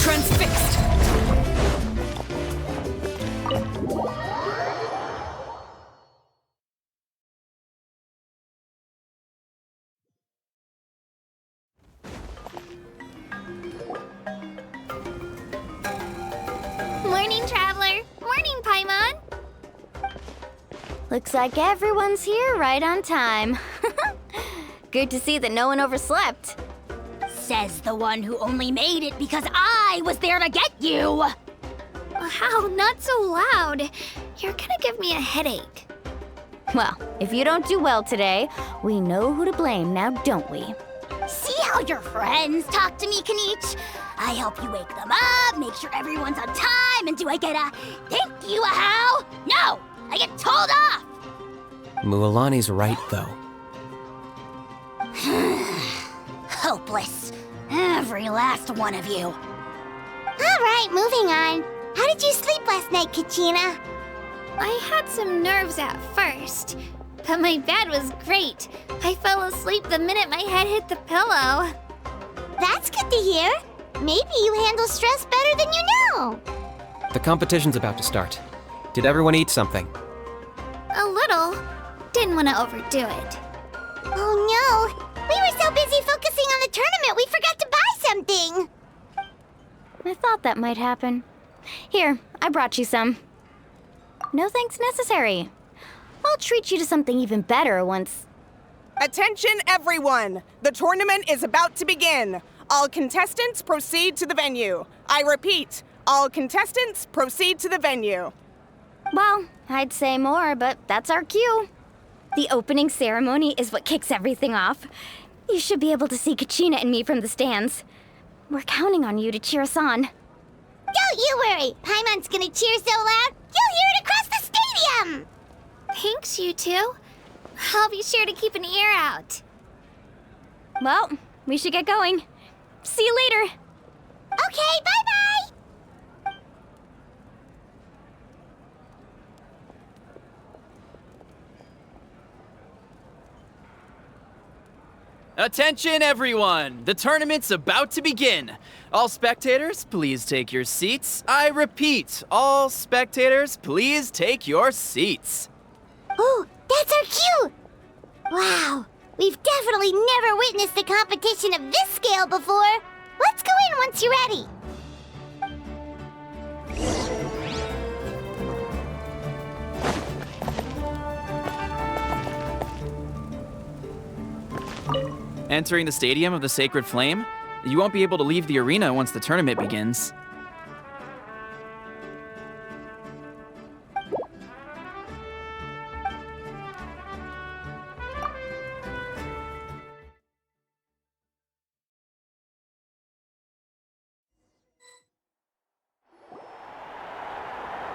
Transfixed! Morning, Traveler. Morning, Paimon. Looks like everyone's here right on time. Good to see that no one overslept. Says the one who only made it because I was there to get you! Wow, not so loud. You're gonna give me a headache. Well, if you don't do well today, we know who to blame now, don't we? See how your friends talk to me, Kanich? I help you wake them up, make sure everyone's on time, and do I get a thank you, a how? No! I get told off! Mualani's right, though. Hopeless. Every last one of you. All right, moving on. How did you sleep last night, Kachina? I had some nerves at first, but my bed was great. I fell asleep the minute my head hit the pillow. That's good to hear. Maybe you handle stress better than you know. The competition's about to start. Did everyone eat something? A little. Didn't want to overdo it. Oh no! We were so busy focusing on the tournament we forgot to buy something! I thought that might happen. Here, I brought you some. No thanks necessary. I'll treat you to something even better once... Attention, everyone! The tournament is about to begin. All contestants proceed to the venue. I repeat, all contestants proceed to the venue. Well, I'd say more, but that's our cue. The opening ceremony is what kicks everything off. You should be able to see Kachina and me from the stands. We're counting on you to cheer us on. Don't you worry! Paimon's gonna cheer so loud, you'll hear it across the stadium! Thanks, you two. I'll be sure to keep an ear out. Well, we should get going. See you later. Okay, bye-bye! Attention, everyone! The tournament's about to begin. All spectators, please take your seats. I repeat, all spectators, please take your seats. Oh, that's our cue! Wow, we've definitely never witnessed a competition of this scale before. Let's go in once you're ready. Entering the Stadium of the Sacred Flame, you won't be able to leave the arena once the tournament begins.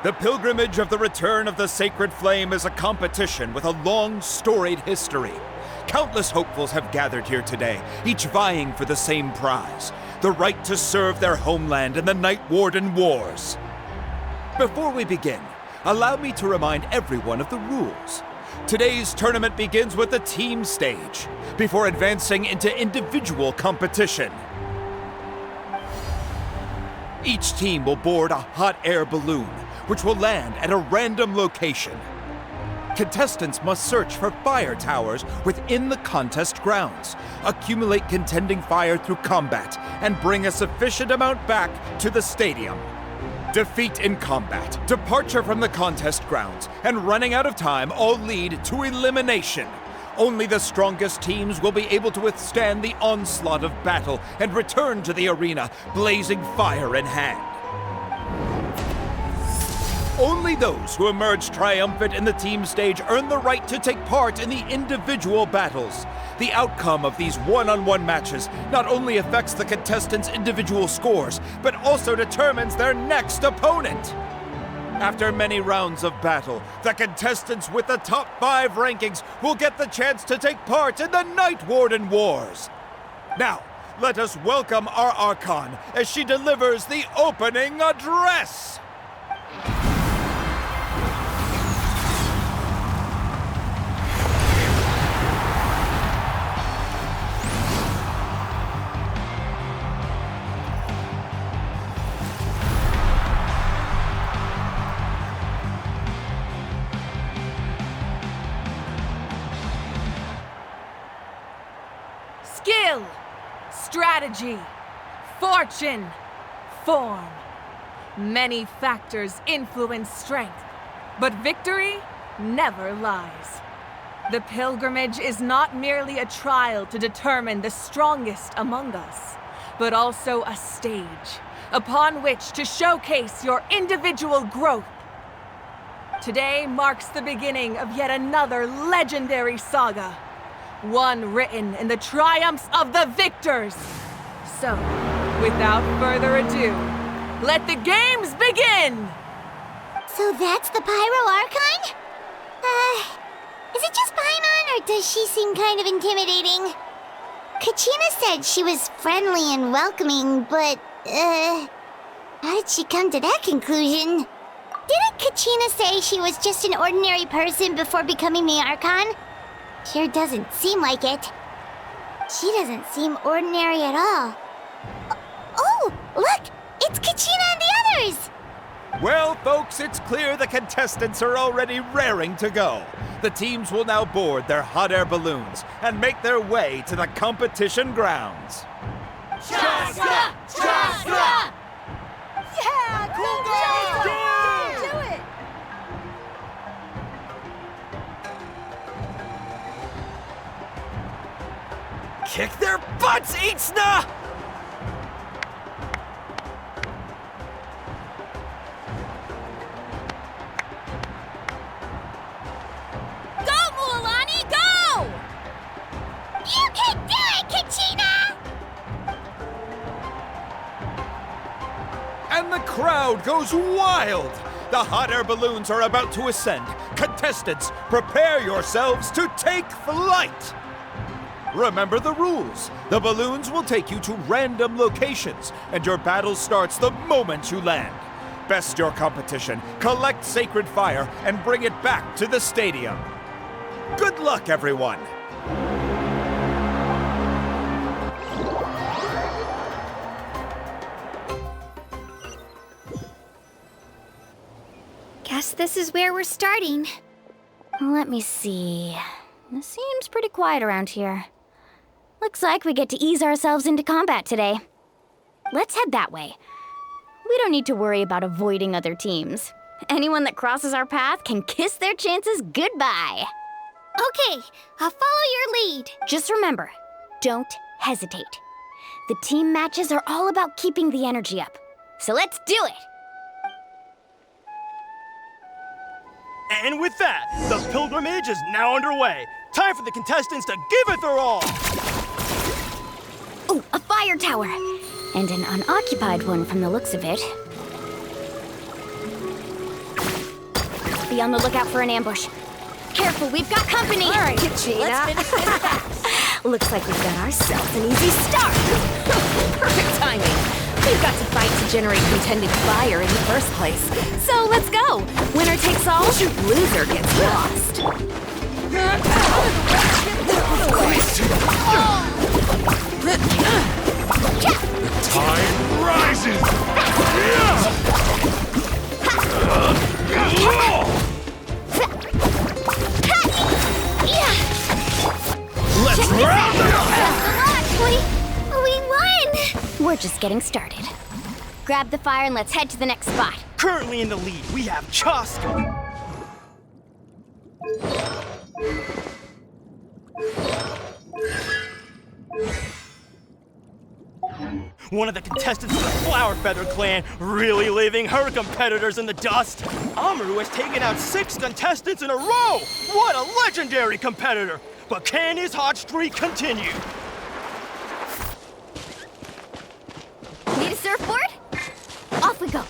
The pilgrimage of the return of the Sacred Flame is a competition with a long, storied history. Countless hopefuls have gathered here today, each vying for the same prize, the right to serve their homeland in the Night Warden Wars. Before we begin, allow me to remind everyone of the rules. Today's tournament begins with the team stage, before advancing into individual competition. Each team will board a hot air balloon, which will land at a random location. Contestants must search for fire towers within the contest grounds, accumulate contending fire through combat, and bring a sufficient amount back to the stadium. Defeat in combat, departure from the contest grounds, and running out of time all lead to elimination. Only the strongest teams will be able to withstand the onslaught of battle and return to the arena, blazing fire in hand. Only those who emerge triumphant in the team stage earn the right to take part in the individual battles. The outcome of these one-on-one matches not only affects the contestants' individual scores, but also determines their next opponent. After many rounds of battle, the contestants with the top 5 rankings will get the chance to take part in the Night Warden Wars. Now, let us welcome our Archon as she delivers the opening address. Skill, strategy, fortune, form. Many factors influence strength, but victory never lies. The pilgrimage is not merely a trial to determine the strongest among us, but also a stage upon which to showcase your individual growth. Today marks the beginning of yet another legendary saga. One written in the triumphs of the victors. So, without further ado, let the games begin! So that's the Pyro Archon? Is it just Paimon, or does she seem kind of intimidating? Kachina said she was friendly and welcoming, but, how did she come to that conclusion? Didn't Kachina say she was just an ordinary person before becoming the Archon? Sure doesn't seem like it. She doesn't seem ordinary at all. Oh, look! It's Kachina and the others! Well, folks, it's clear the contestants are already raring to go. The teams will now board their hot air balloons and make their way to the competition grounds. Chaska! Chaska! Yeah! Cool girl! Do it! Kick their butts, Itzna! Go, Mualani, go! You can do it, Kachina! And the crowd goes wild! The hot air balloons are about to ascend. Contestants, prepare yourselves to take flight! Remember the rules. The balloons will take you to random locations, and your battle starts the moment you land. Best your competition, collect sacred fire, and bring it back to the stadium. Good luck, everyone! Guess this is where we're starting. Let me see. It seems pretty quiet around here. Looks like we get to ease ourselves into combat today. Let's head that way. We don't need to worry about avoiding other teams. Anyone that crosses our path can kiss their chances goodbye. Okay, I'll follow your lead. Just remember, don't hesitate. The team matches are all about keeping the energy up. So let's do it! And with that, the pilgrimage is now underway. Time for the contestants to give it their all! Oh, a fire tower! And an unoccupied one from the looks of it. Be on the lookout for an ambush. Careful, we've got company! All right, Kachina. Let's finish this fast. Looks like we've got ourselves an easy start! Perfect timing. We've got to fight to generate contended fire in the first place. So let's go. Winner takes all, loser gets lost. The tide rises! Let's round them up! We won! We're just getting started. Grab the fire and let's head to the next spot. Currently in the lead, we have Chaska. One of the contestants of the Flower Feather clan really leaving her competitors in the dust. Amaru has taken out 6 contestants in a row! What a legendary competitor! But can his hot streak continue? Need a surfboard? Off we go.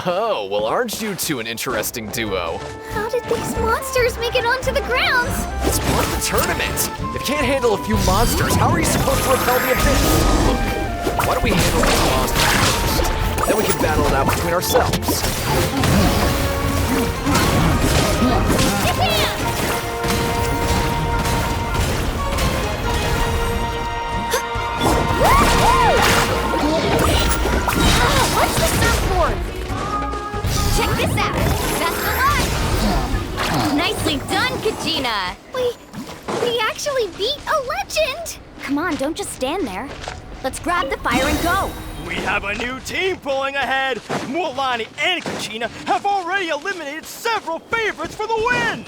Oh, well, aren't you two an interesting duo? How did these monsters make it onto the grounds? It's part of the tournament. If you can't handle a few monsters, how are you supposed to repel the abyss? Look, why don't we handle these monsters first? Then we can battle it out between ourselves. What's the surfboard? Check this out. That's the line. Nicely done, Kachina. We actually beat a legend. Come on, don't just stand there. Let's grab the fire and go. We have a new team pulling ahead. Mualani and Kachina have already eliminated several favorites for the win.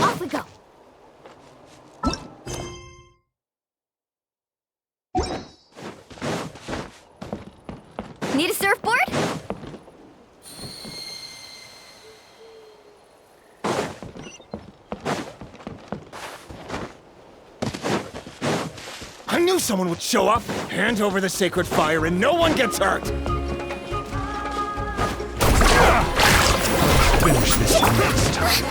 Off we go. Need a surfboard? I knew someone would show up. Hand over the sacred fire and no one gets hurt. Finish this next time.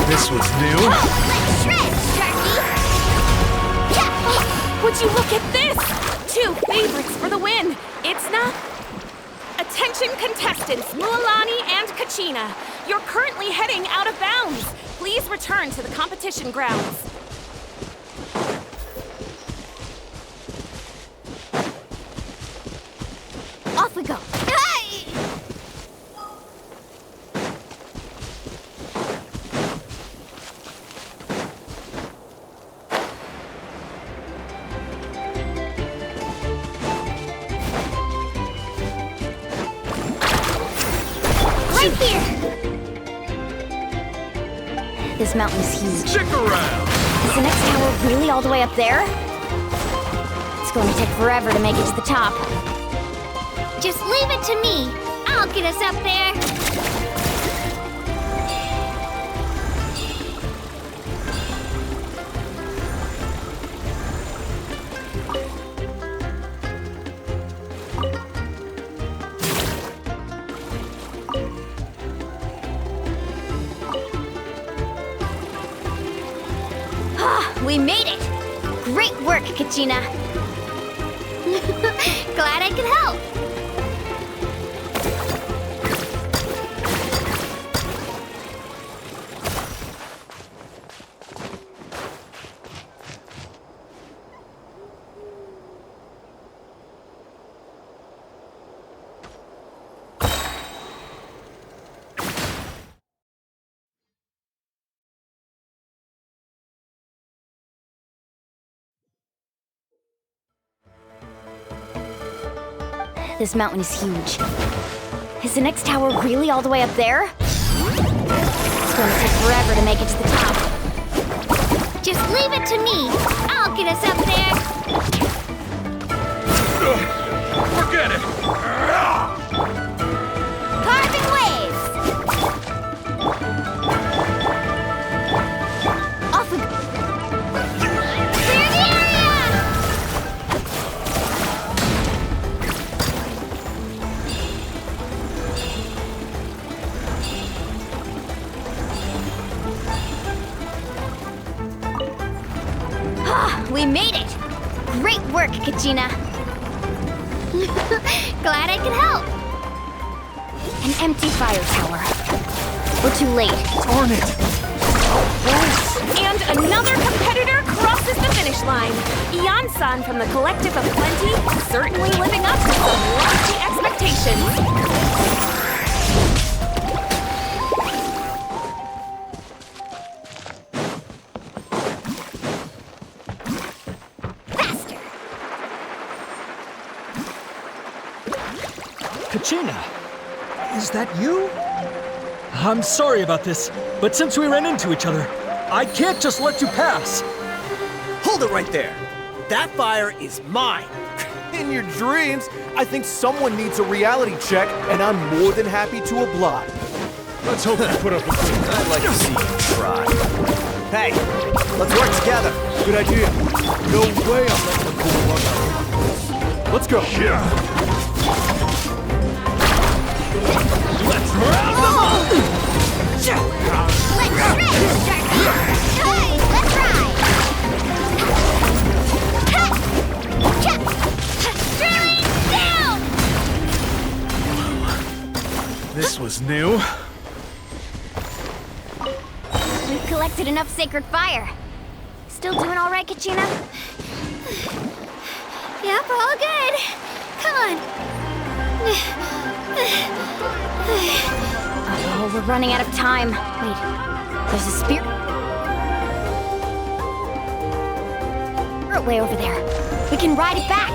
This was new. Would you look at this? 2 favorites for the win. It's not... Attention contestants, Mualani and Kachina. You're currently heading out of bounds. Please return to the competition grounds. Off we go. This mountain's huge. Stick around! Is the next tower really all the way up there? It's going to take forever to make it to the top. Just leave it to me. I'll get us up there. We made it! Great work, Kachina! Glad I could help. This mountain is huge. Is the next tower really all the way up there? It's going to take forever to make it to the top. Just leave it to me. I'll get us up there. Forget it! Carving waves. Off we go. Clear the area! We made it! Great work, Kachina! Glad I could help. An empty fire tower. We're too late. Darn it! And another competitor crosses the finish line. Ian-san from the Collective of Plenty, certainly living up to some lofty expectations. Kachina, is that you? I'm sorry about this, but since we ran into each other, I can't just let you pass. Hold it right there. That fire is mine. In your dreams, I think someone needs a reality check, and I'm more than happy to oblige. Let's hope you put up a good. I'd like to see you try. Hey, let's work together. Good idea. No way I'm letting them pull one out. Let's go. Yeah. Let's round them up! Let's rip, Hey, let's ride! Down! This was new. We've collected enough sacred fire. Still doing all right, Kachina? Yep, all good. Come on. Oh, we're running out of time. Wait, there's a spirit way over there. We can ride it back.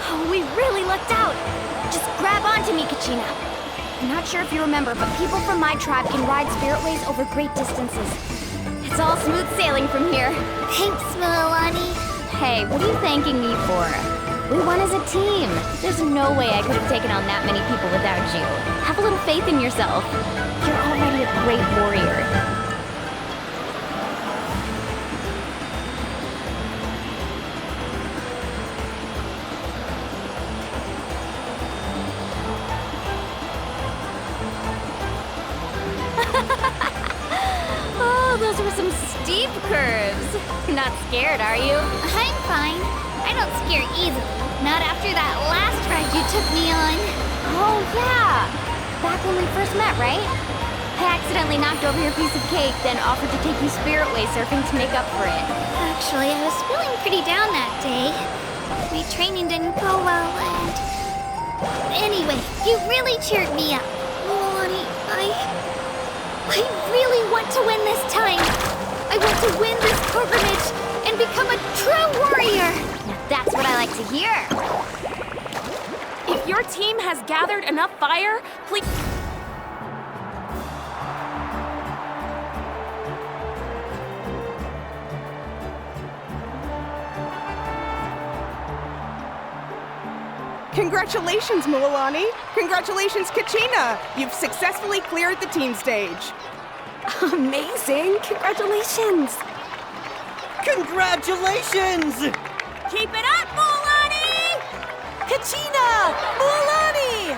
Oh, we really lucked out. Just grab onto me, Kachina. I'm not sure if you remember, but people from my tribe can ride spiritways over great distances. It's all smooth sailing from here. Thanks, Milani. Hey, what are you thanking me for? We won as a team. There's no way I could have taken on that many people without you. Have a little faith in yourself. You're already a great warrior. Oh, those were some steep curves. You're not scared, are you? I'm fine. I don't scare easily. Not after that last ride you took me on. Oh, yeah. Back when we first met, right? I accidentally knocked over your piece of cake, then offered to take you spiritway surfing to make up for it. Actually, I was feeling pretty down that day. My training didn't go well, and... Anyway, you really cheered me up. Milani, I really want to win this time. I want to win this pilgrimage and become a true warrior. Now that's what I like to hear. If your team has gathered enough fire, please... Congratulations, Milani. Congratulations, Kachina. You've successfully cleared the team stage. Amazing. Congratulations. Congratulations! Keep it up, Milani! Kachina! Milani!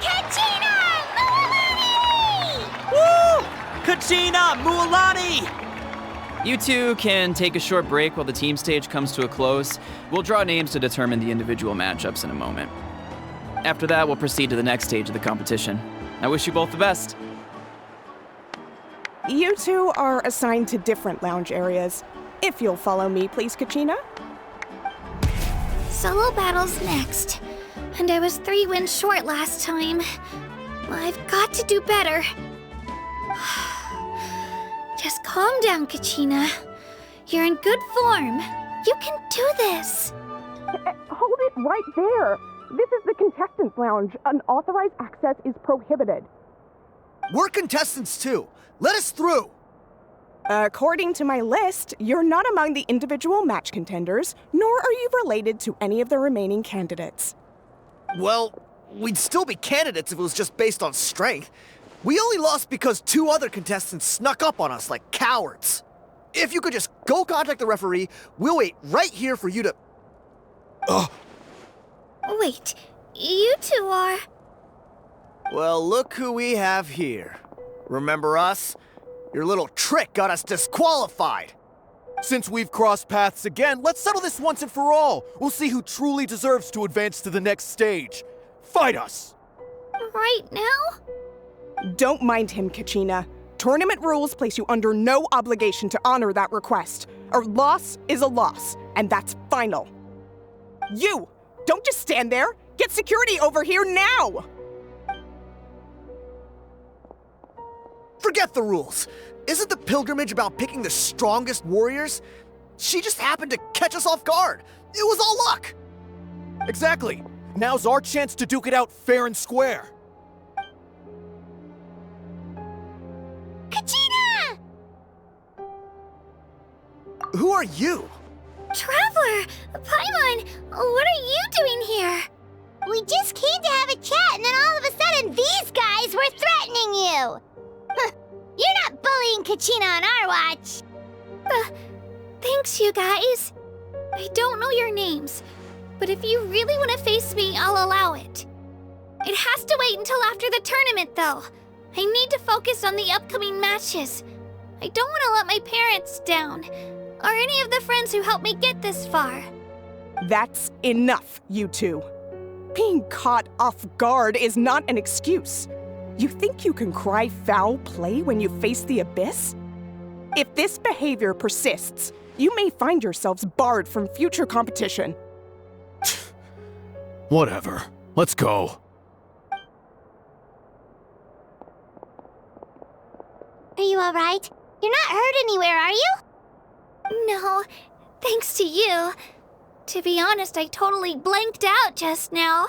Kachina! Milani! Woo! Kachina! Milani! You two can take a short break while the team stage comes to a close. We'll draw names to determine the individual matchups in a moment. After that, we'll proceed to the next stage of the competition. I wish you both the best. You two are assigned to different lounge areas. If you'll follow me, please, Kachina. Solo battle's next. And I was 3 wins short last time. I've got to do better. Just calm down, Kachina. You're in good form. You can do this. Hold it right there. This is the contestants' lounge. Unauthorized access is prohibited. We're contestants too. Let us through. According to my list, you're not among the individual match contenders, nor are you related to any of the remaining candidates. Well, we'd still be candidates if it was just based on strength. We only lost because 2 other contestants snuck up on us like cowards. If you could just go contact the referee, we'll wait right here for you to... Wait, you two are... Well, look who we have here. Remember us? Your little trick got us disqualified. Since we've crossed paths again, let's settle this once and for all. We'll see who truly deserves to advance to the next stage. Fight us! Right now? Don't mind him, Kachina. Tournament rules place you under no obligation to honor that request. A loss is a loss, and that's final. You! Don't just stand there! Get security over here now! Forget the rules. Isn't the pilgrimage about picking the strongest warriors? She just happened to catch us off guard. It was all luck. Exactly. Now's our chance to duke it out fair and square. Kachina! Who are you? Traveler! Paimon, what are you doing here? We just came to have a chat, and then all of a sudden these guys were threatening you! You're not bullying Kachina on our watch! Thanks, you guys. I don't know your names, but if you really want to face me, I'll allow it. It has to wait until after the tournament, though. I need to focus on the upcoming matches. I don't want to let my parents down, or any of the friends who helped me get this far. That's enough, you two. Being caught off guard is not an excuse. You think you can cry foul play when you face the abyss? If this behavior persists, you may find yourselves barred from future competition. Whatever. Let's go. Are you alright? You're not hurt anywhere, are you? No, thanks to you. To be honest, I totally blanked out just now.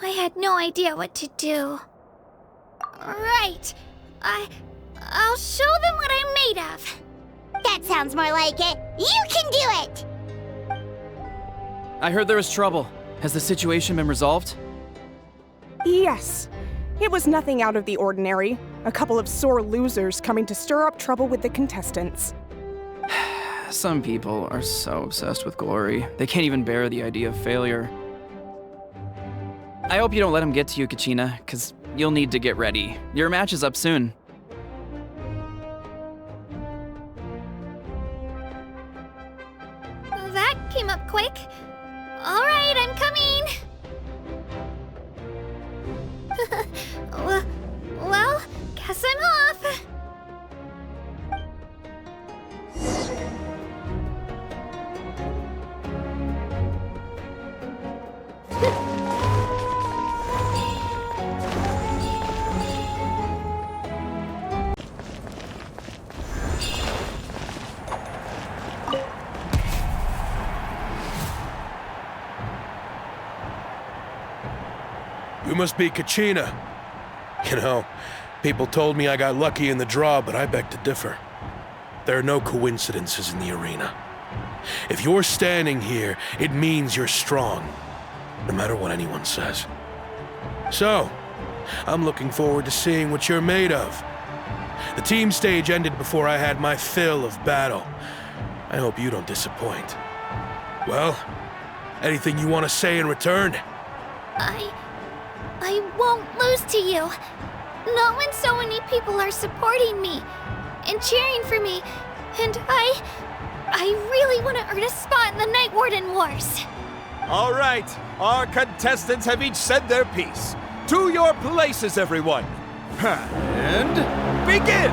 I had no idea what to do. Right. I'll show them what I'm made of. That sounds more like it. You can do it! I heard there was trouble. Has the situation been resolved? Yes. It was nothing out of the ordinary. A couple of sore losers coming to stir up trouble with the contestants. Some people are so obsessed with glory, they can't even bear the idea of failure. I hope you don't let him get to you, Kachina, because you'll need to get ready. Your match is up soon. That came up quick. All right, I'm coming. Well, guess I'm off. You must be Kachina. You know, people told me I got lucky in the draw, but I beg to differ. There are no coincidences in the arena. If you're standing here, it means you're strong, no matter what anyone says. So, I'm looking forward to seeing what you're made of. The team stage ended before I had my fill of battle. I hope you don't disappoint. Well, anything you want to say in return? I won't lose to you. Not when so many people are supporting me and cheering for me. And I really want to earn a spot in the Night Warden Wars. All right, our contestants have each said their piece. To your places, everyone. And begin!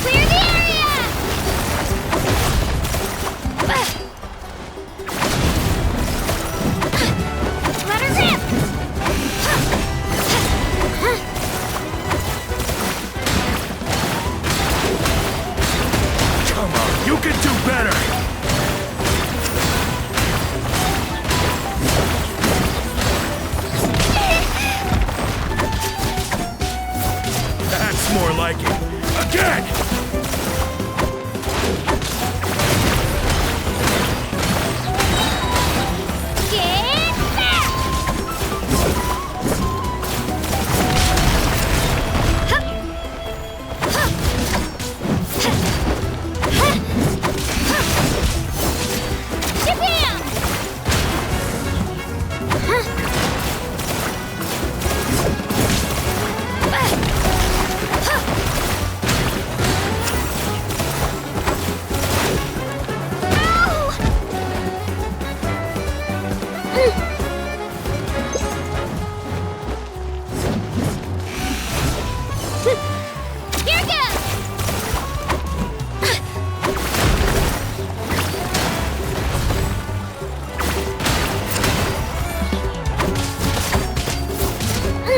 Clear the area! Let her rip! Come on, you can do better! That's more like it. Again!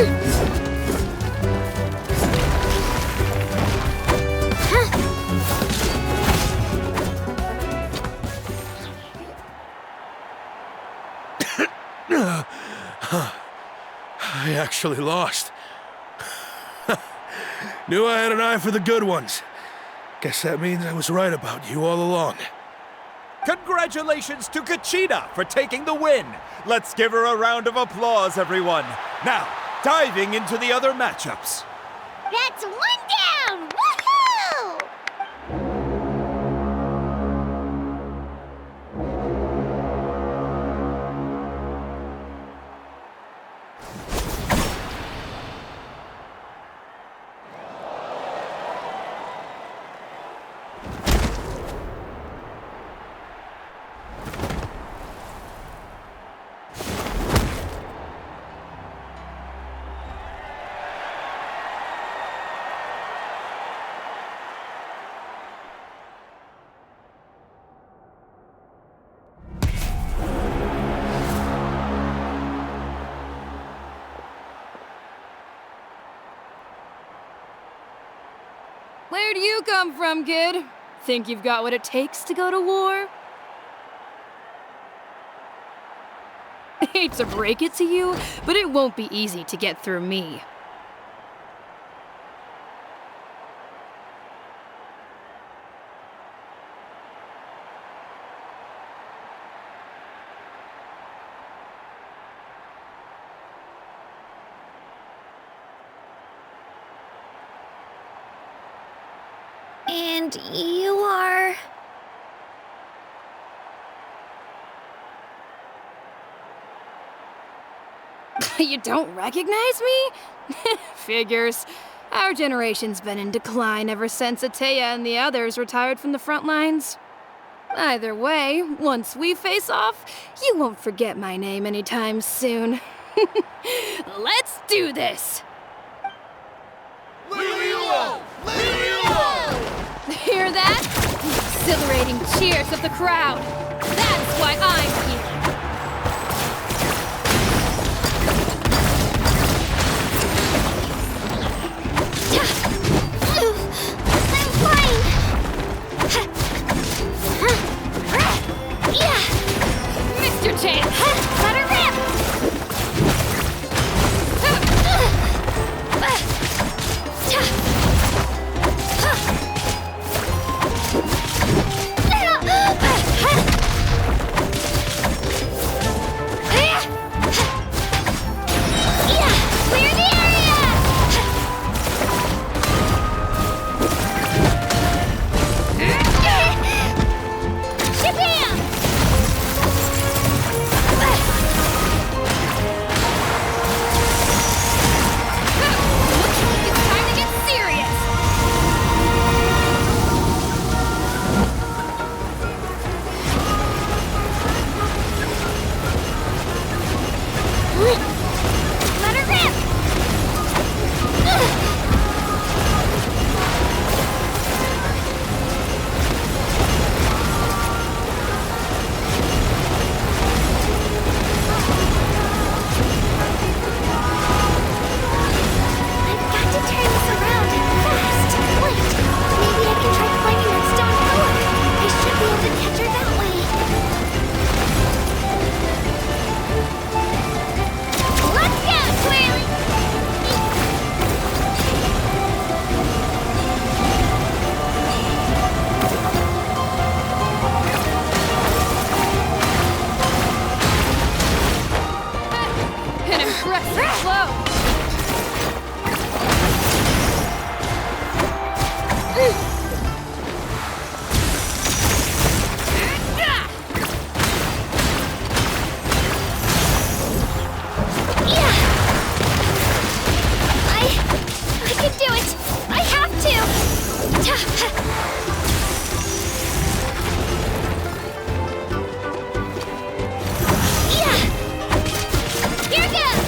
I actually lost. Knew I had an eye for the good ones. Guess that means I was right about you all along. Congratulations to Kachina for taking the win. Let's give her a round of applause, everyone. Now, diving into the other matchups. That's one down! Woohoo! Where do you come from, kid? Think you've got what it takes to go to war? I hate to break it to you, but it won't be easy to get through me. And you are... You don't recognize me? Figures. Our generation's been in decline ever since Ateya and the others retired from the front lines. Either way, once we face off, you won't forget my name anytime soon. Let's do this! Hear that? The exhilarating cheers of the crowd. That's why I'm here. I'm flying! Missed your chance! Let her rip! Clear the area! Shabam! It's time to get serious! Let her rip! I've got to turn this around fast. Wait, maybe I can try climbing that stone tower. I should be able to catch her that way. Let's go, Twirly! An impressive flow! I can do it! I have to! Here goes!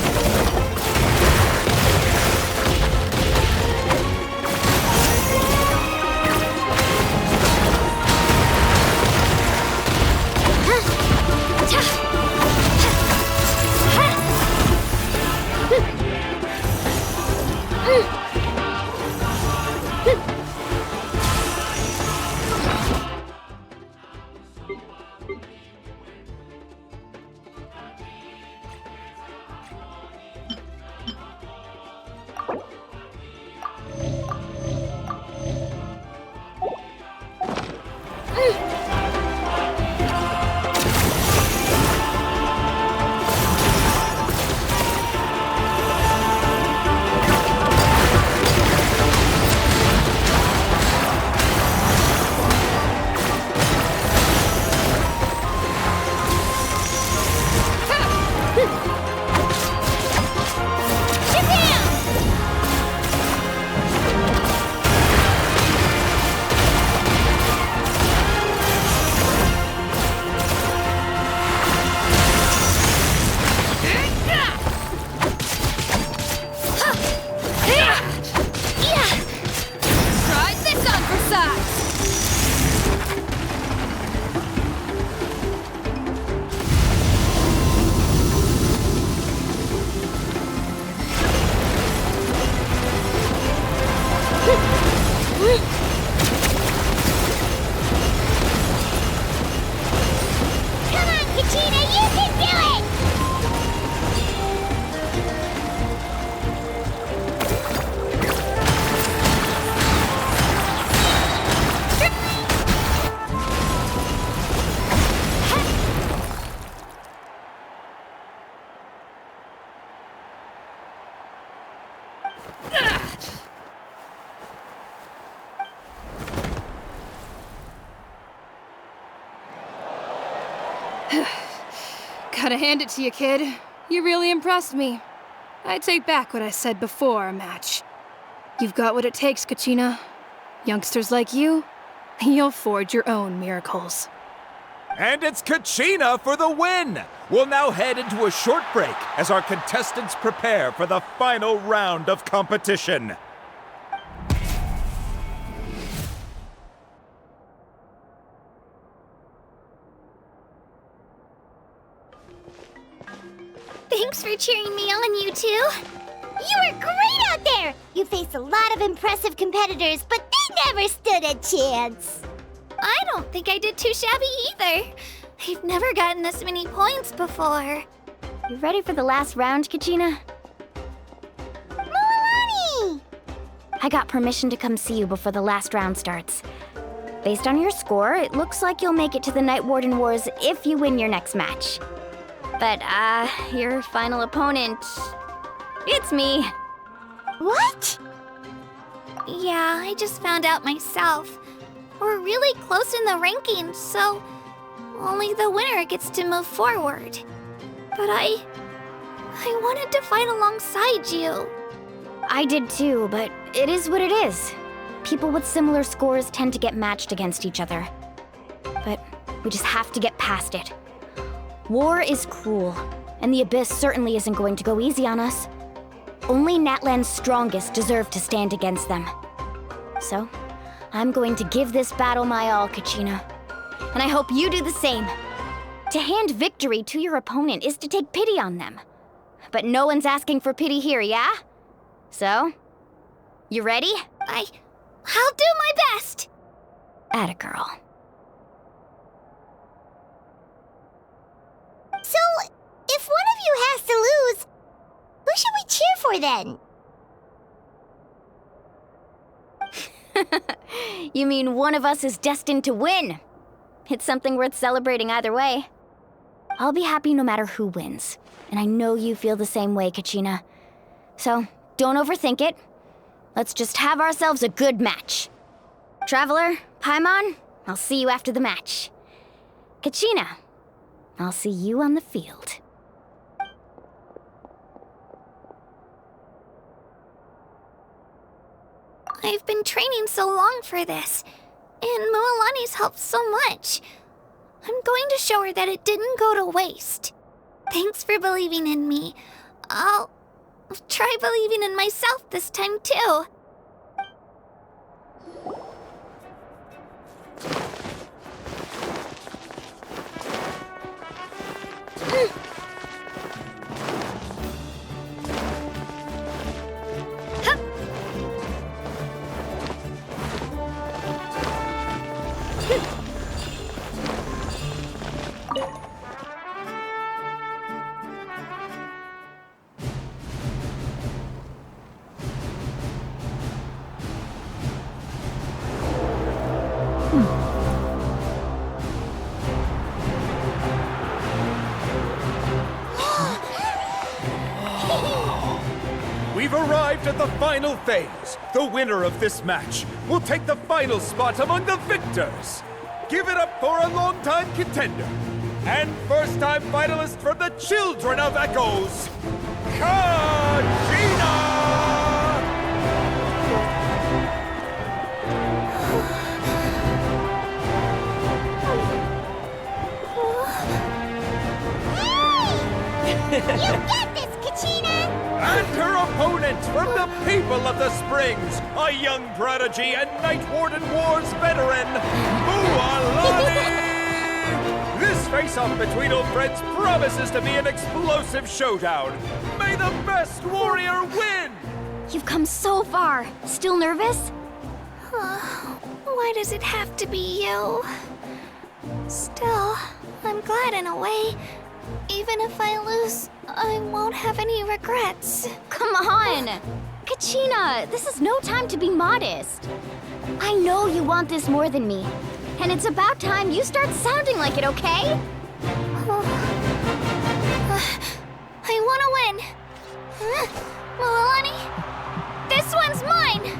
Gotta hand it to you, kid. You really impressed me. I take back what I said before our match. You've got what it takes, Kachina. Youngsters like you, you'll forge your own miracles. And it's Kachina for the win! We'll now head into a short break as our contestants prepare for the final round of competition. Thanks for cheering me on, you two. You were great out there! You faced a lot of impressive competitors, but they never stood a chance. I don't think I did too shabby either. I've never gotten this many points before. You ready for the last round, Kachina? Mualani! I got permission to come see you before the last round starts. Based on your score, it looks like you'll make it to the Night Warden Wars if you win your next match. But, your final opponent... it's me. What? Yeah, I just found out myself. We're really close in the rankings, so only the winner gets to move forward. But I wanted to fight alongside you. I did too, but it is what it is. People with similar scores tend to get matched against each other. But we just have to get past it. War is cruel, and the Abyss certainly isn't going to go easy on us. Only Natlan's strongest deserve to stand against them. So, I'm going to give this battle my all, Kachina. And I hope you do the same. To hand victory to your opponent is to take pity on them. But no one's asking for pity here, yeah? So, you ready? I'll do my best! Atta girl. So, if one of you has to lose, who should we cheer for then? You mean one of us is destined to win? It's something worth celebrating either way. I'll be happy no matter who wins. And I know you feel the same way, Kachina. So, don't overthink it. Let's just have ourselves a good match. Traveler, Paimon, I'll see you after the match. Kachina, I'll see you on the field. I've been training so long for this, and Mualani's helped so much. I'm going to show her that it didn't go to waste. Thanks for believing in me. I'll try believing in myself this time too. We've arrived at the final phase. The winner of this match will take the final spot among the victors. Give it up for a longtime contender and first-time finalist from the Children of Echoes, Kachina! You get this, Kachina! And her opponent from the people of the Springs, a young prodigy and Night Warden Wars veteran, Mualani! This face-off between old friends promises to be an explosive showdown. May the best warrior win! You've come so far. Still nervous? Why does it have to be you? Still, I'm glad in a way. Even if I lose, I won't have any regrets. Come on! Kachina, this is no time to be modest. I know you want this more than me. And it's about time you start sounding like it, okay? I want to win. Mualani, This one's mine!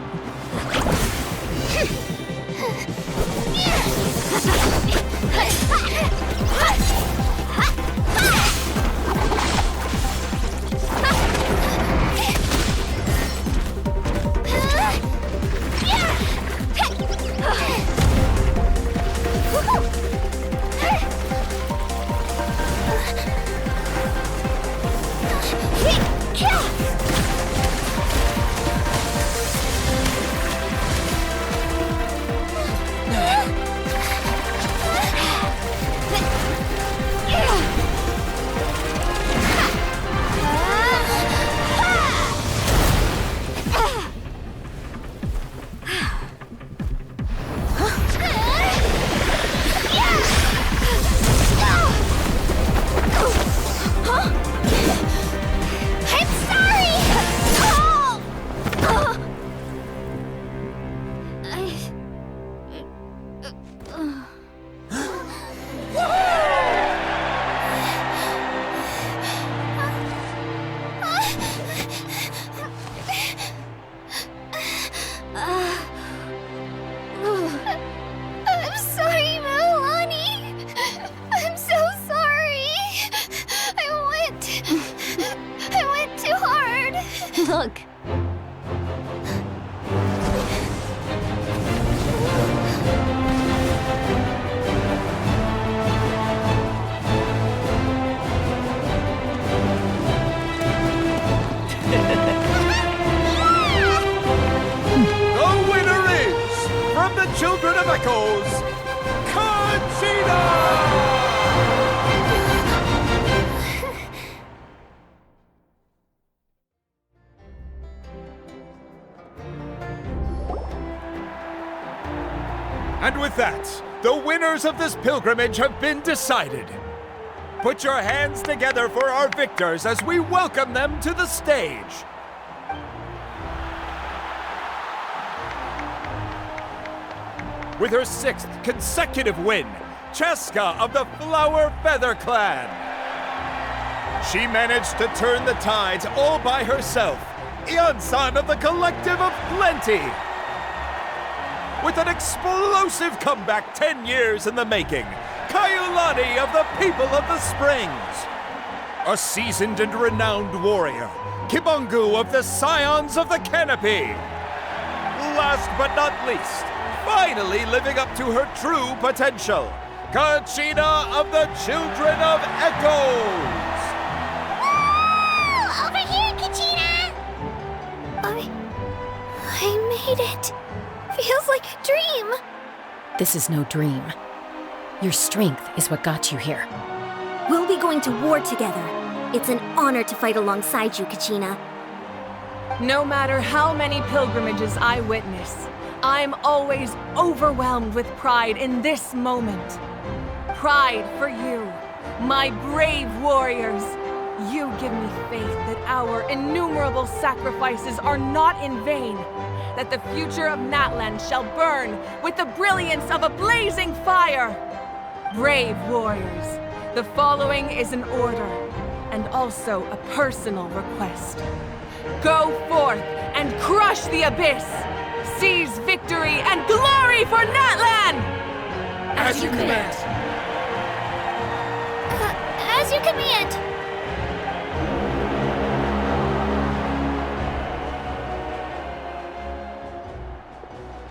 Look. The winner is, from the Children of Echoes, Conchita! And with that, the winners of this pilgrimage have been decided. Put your hands together for our victors as we welcome them to the stage. With her 6th consecutive win, Cheska of the Flower Feather Clan. She managed to turn the tides all by herself. Iansan of the Collective of Plenty. With an explosive comeback 10 years in the making, Kaiulani of the People of the Springs. A seasoned and renowned warrior, Kibungu of the Scions of the Canopy. Last but not least, finally living up to her true potential, Kachina of the Children of Echoes! Woo! Over here, Kachina! I made it. Feels like a dream. This is no dream. Your strength is what got you here. We'll be going to war together. It's an honor to fight alongside you, Kachina. No matter how many pilgrimages I witness, I'm always overwhelmed with pride in this moment. Pride for you, my brave warriors. You give me faith that our innumerable sacrifices are not in vain, that the future of Natlan shall burn with the brilliance of a blazing fire. Brave warriors, the following is an order, and also a personal request. Go forth and crush the abyss! Seize victory and glory for Natlan! As you command. As you command.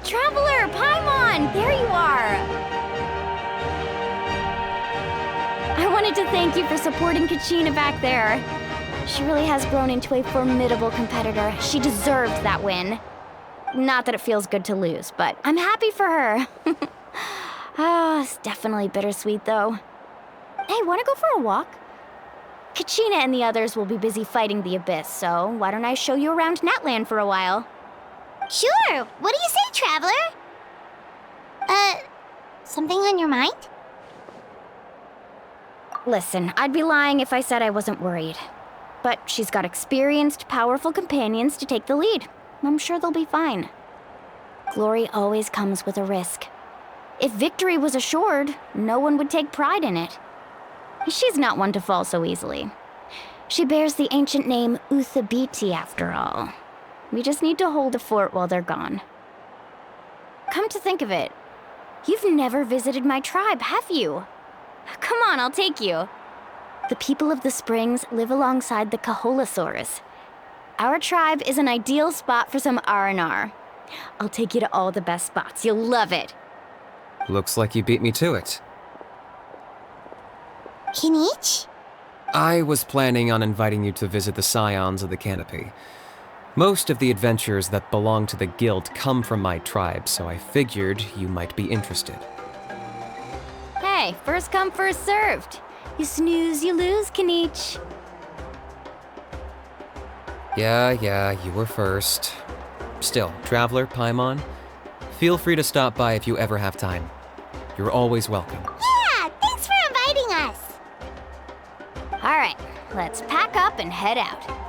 Traveler, Paimon, there you are! I wanted to thank you for supporting Kachina back there. She really has grown into a formidable competitor. She deserved that win. Not that it feels good to lose, but I'm happy for her. It's definitely bittersweet, though. Hey, wanna go for a walk? Kachina and the others will be busy fighting the Abyss, so why don't I show you around Natlan for a while? Sure. What do you say, Traveler? Something on your mind? Listen, I'd be lying if I said I wasn't worried. But she's got experienced, powerful companions to take the lead. I'm sure they'll be fine. Glory always comes with a risk. If victory was assured, no one would take pride in it. She's not one to fall so easily. She bears the ancient name Uthabiti, after all. We just need to hold a fort while they're gone. Come to think of it, you've never visited my tribe, have you? Come on, I'll take you. The people of the springs live alongside the Kaholasaurus. Our tribe is an ideal spot for some R&R. I'll take you to all the best spots. You'll love it. Looks like you beat me to it. Kinich? I was planning on inviting you to visit the Scions of the Canopy. Most of the adventurers that belong to the guild come from my tribe, so I figured you might be interested. Hey, first come, first served. You snooze, you lose, Kinich. Yeah, you were first. Still, Traveler, Paimon, feel free to stop by if you ever have time. You're always welcome. Yeah, thanks for inviting us. All right, let's pack up and head out.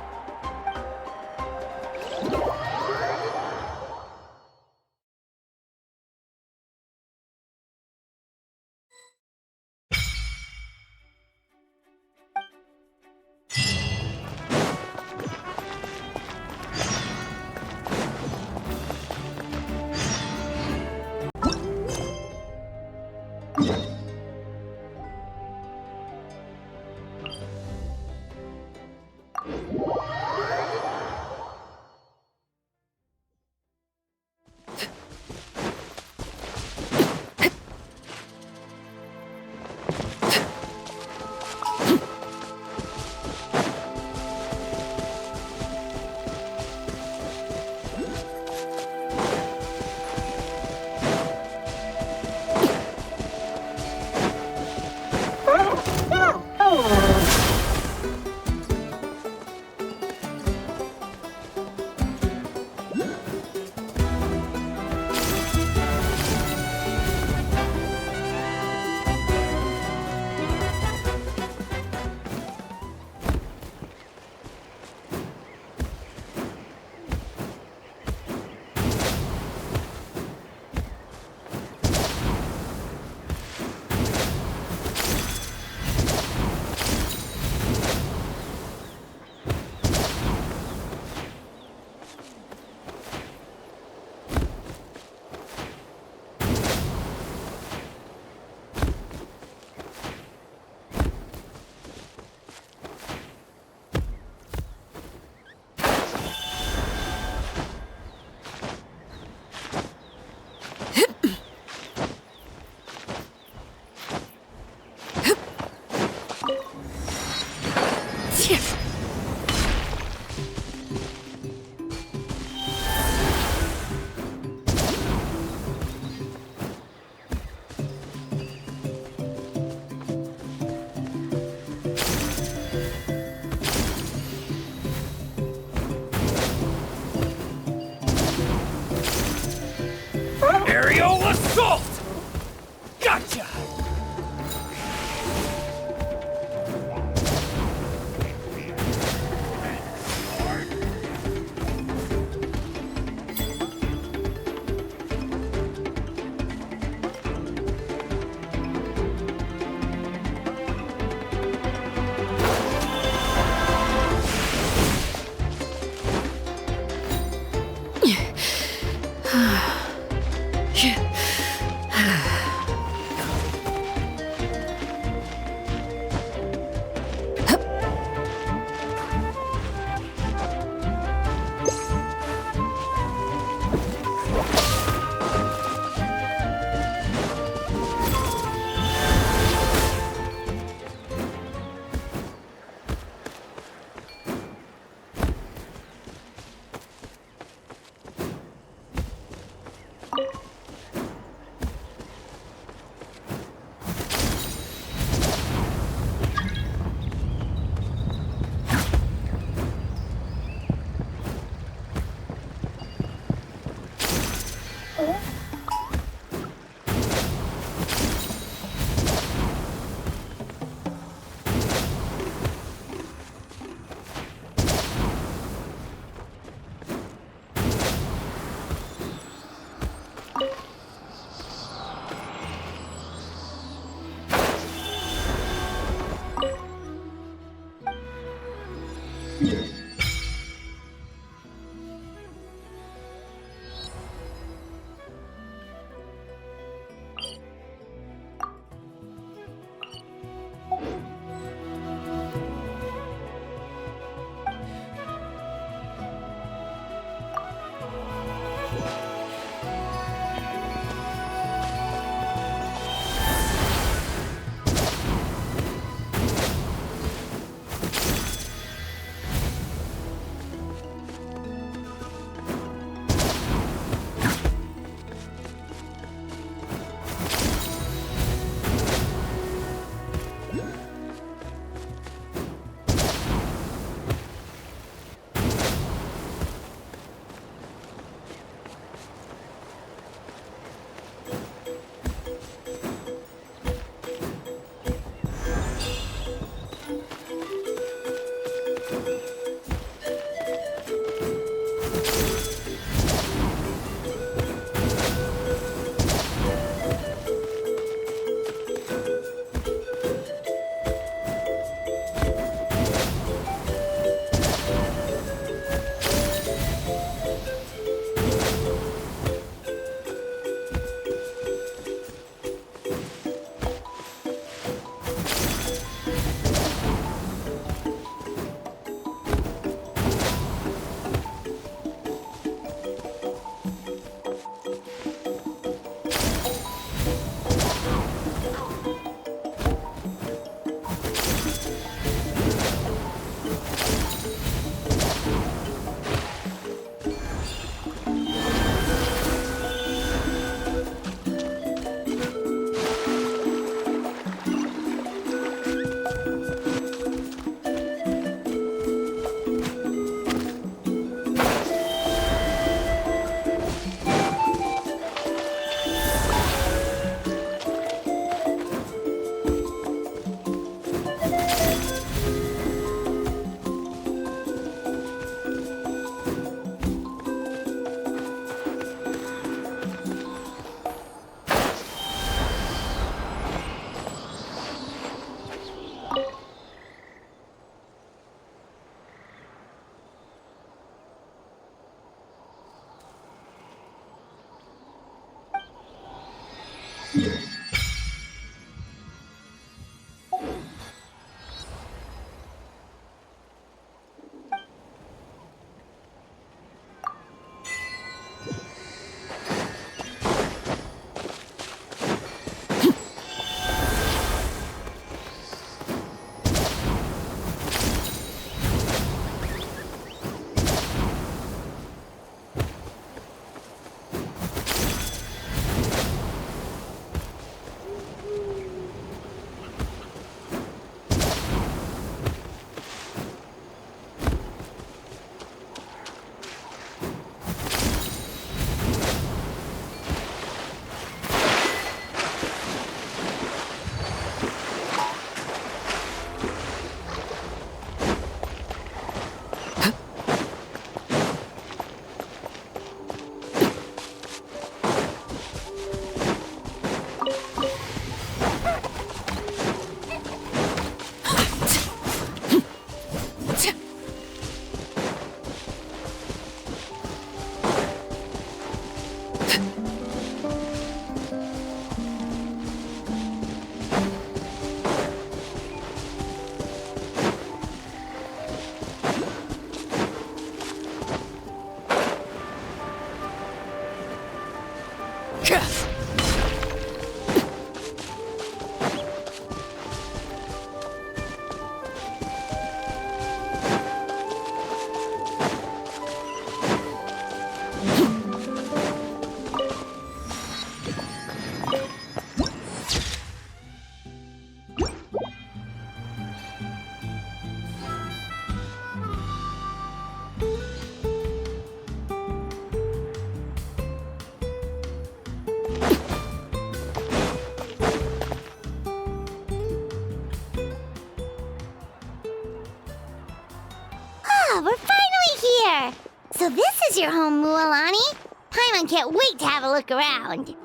We're finally here! So this is your home, Mualani? Paimon can't wait to have a look around.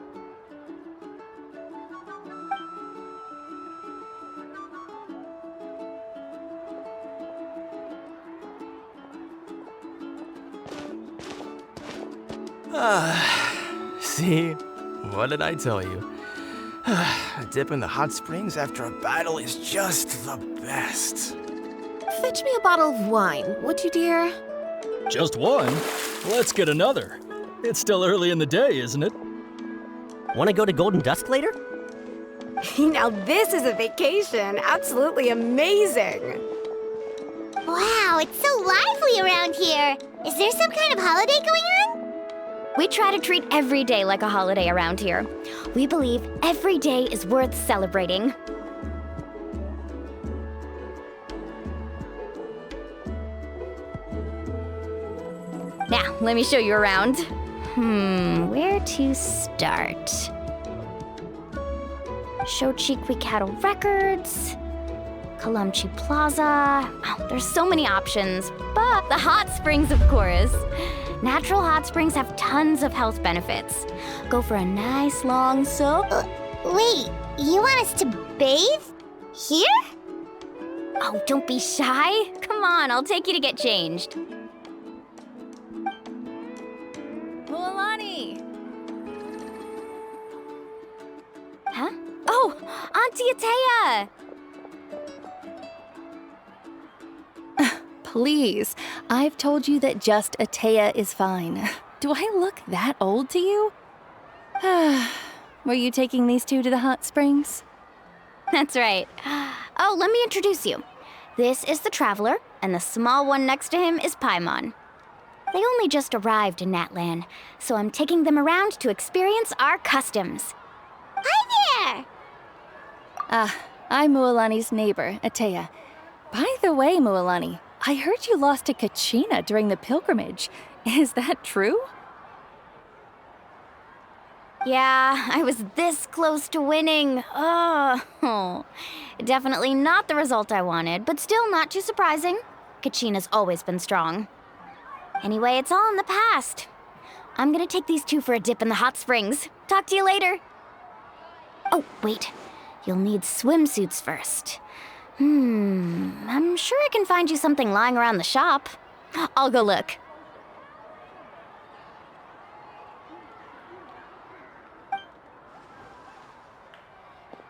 See? What did I tell you? A dip in the hot springs after a battle is just the best. Fetch me a bottle of wine, would you, dear? Just one? Let's get another. It's still early in the day, isn't it? Want to go to Golden Dusk later? Now this is a vacation. Absolutely amazing. Wow, it's so lively around here. Is there some kind of holiday going on? We try to treat every day like a holiday around here. We believe every day is worth celebrating. Now, let me show you around. Where to start? Shochiqui Cattle Records, Kalamchi Plaza. Oh, there's so many options, but the hot springs, of course. Natural hot springs have tons of health benefits. Go for a nice long soak. Wait, you want us to bathe? Here? Oh, don't be shy. Come on, I'll take you to get changed. Mualani! Huh? Oh, Auntie Atea! Please, I've told you that just Atea is fine. Do I look that old to you? Were you taking these two to the hot springs? That's right. Oh, let me introduce you. This is the Traveler, and the small one next to him is Paimon. They only just arrived in Natlan, so I'm taking them around to experience our customs. Hi there! I'm Mualani's neighbor, Atea. By the way, Mualani, I heard you lost to Kachina during the pilgrimage. Is that true? Yeah, I was this close to winning. Oh, definitely not the result I wanted, but still not too surprising. Kachina's always been strong. Anyway, it's all in the past. I'm gonna take these two for a dip in the hot springs. Talk to you later. Oh, wait. You'll need swimsuits first. I'm sure I can find you something lying around the shop. I'll go look.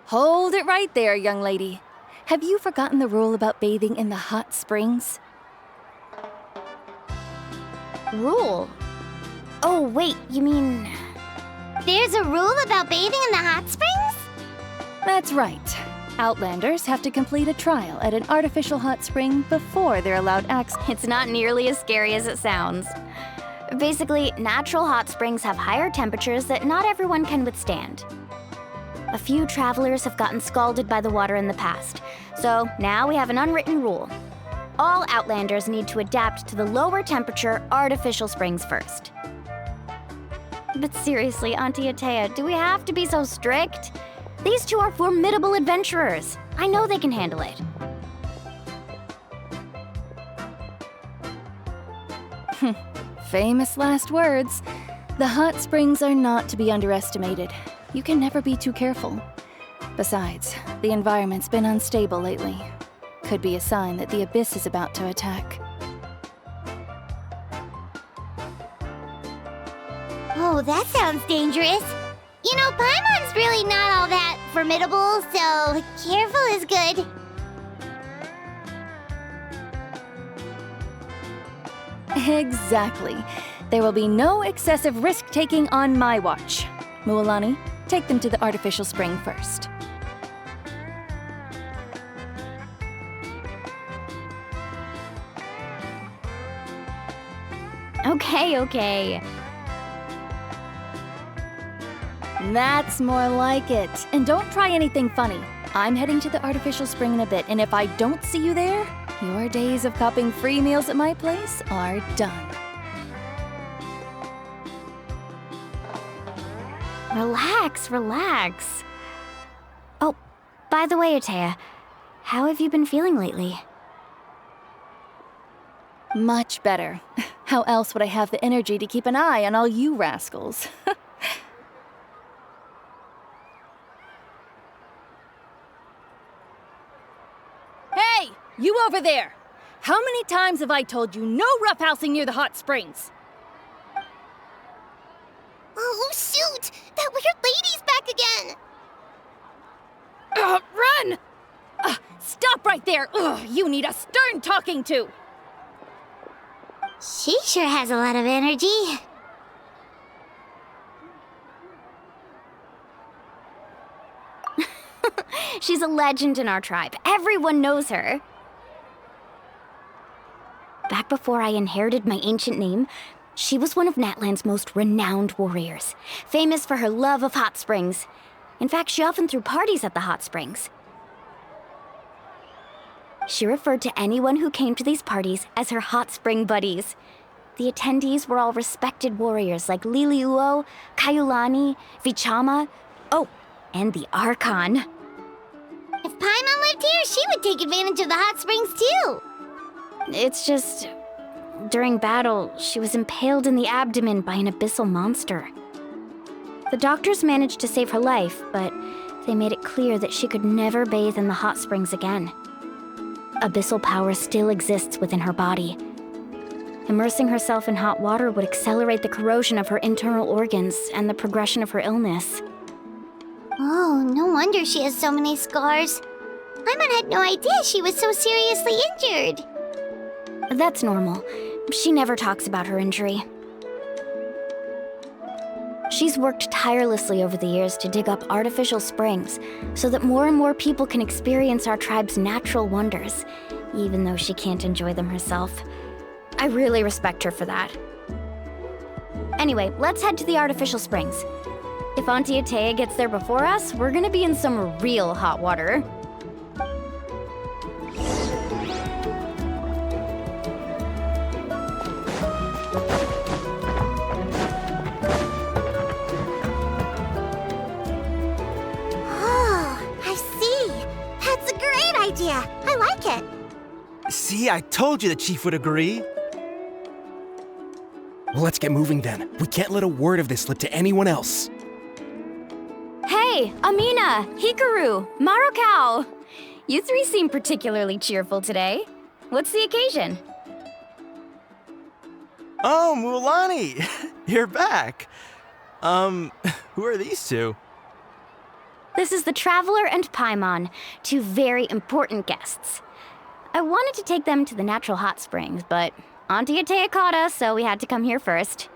Hold it right there, young lady. Have you forgotten the rule about bathing in the hot springs? Rule? Oh, wait, you mean... There's a rule about bathing in the hot springs? That's right. Outlanders have to complete a trial at an artificial hot spring before they're allowed access. It's not nearly as scary as it sounds. Basically, natural hot springs have higher temperatures that not everyone can withstand. A few travelers have gotten scalded by the water in the past, so now we have an unwritten rule. All Outlanders need to adapt to the lower temperature artificial springs first. But seriously, Auntie Atea, do we have to be so strict? These two are formidable adventurers. I know they can handle it. Famous last words. The hot springs are not to be underestimated. You can never be too careful. Besides, the environment's been unstable lately. Could be a sign that the abyss is about to attack. Oh, that sounds dangerous. You know, Paimon's really not all that formidable, so careful is good. Exactly. There will be no excessive risk-taking on my watch. Mualani, take them to the artificial spring first. Okay. That's more like it. And don't try anything funny. I'm heading to the artificial spring in a bit, and if I don't see you there, your days of copping free meals at my place are done. Relax. Oh, by the way, Atea, how have you been feeling lately? Much better. How else would I have the energy to keep an eye on all you rascals? Hey, you over there! How many times have I told you no roughhousing near the hot springs? Oh, shoot! That weird lady's back again! Run! Stop right there! You need a stern talking to! She sure has a lot of energy. She's a legend in our tribe. Everyone knows her. Back before I inherited my ancient name, she was one of Natlan's most renowned warriors, famous for her love of hot springs. In fact, she often threw parties at the hot springs. She referred to anyone who came to these parties as her hot spring buddies. The attendees were all respected warriors like Liliuo, Kaiulani, Vichama, and the Archon. If Paimon lived here, she would take advantage of the hot springs too. It's just... during battle, she was impaled in the abdomen by an abyssal monster. The doctors managed to save her life, but they made it clear that she could never bathe in the hot springs again. Abyssal power still exists within her body. Immersing herself in hot water would accelerate the corrosion of her internal organs and the progression of her illness. Oh, no wonder she has so many scars. Paimon had no idea she was so seriously injured. That's normal. She never talks about her injury. She's worked tirelessly over the years to dig up artificial springs so that more and more people can experience our tribe's natural wonders, even though she can't enjoy them herself. I really respect her for that. Anyway, let's head to the artificial springs. If Auntie Atea gets there before us, we're gonna be in some real hot water. Idea. I like it. See, I told you the chief would agree. Well, let's get moving then. We can't let a word of this slip to anyone else. Hey, Amina, Hikaru, Marukao. You three seem particularly cheerful today. What's the occasion? Oh, Mualani, you're back. Who are these two? This is the Traveler and Paimon, two very important guests. I wanted to take them to the natural hot springs, but Auntie Atea caught us, so we had to come here first.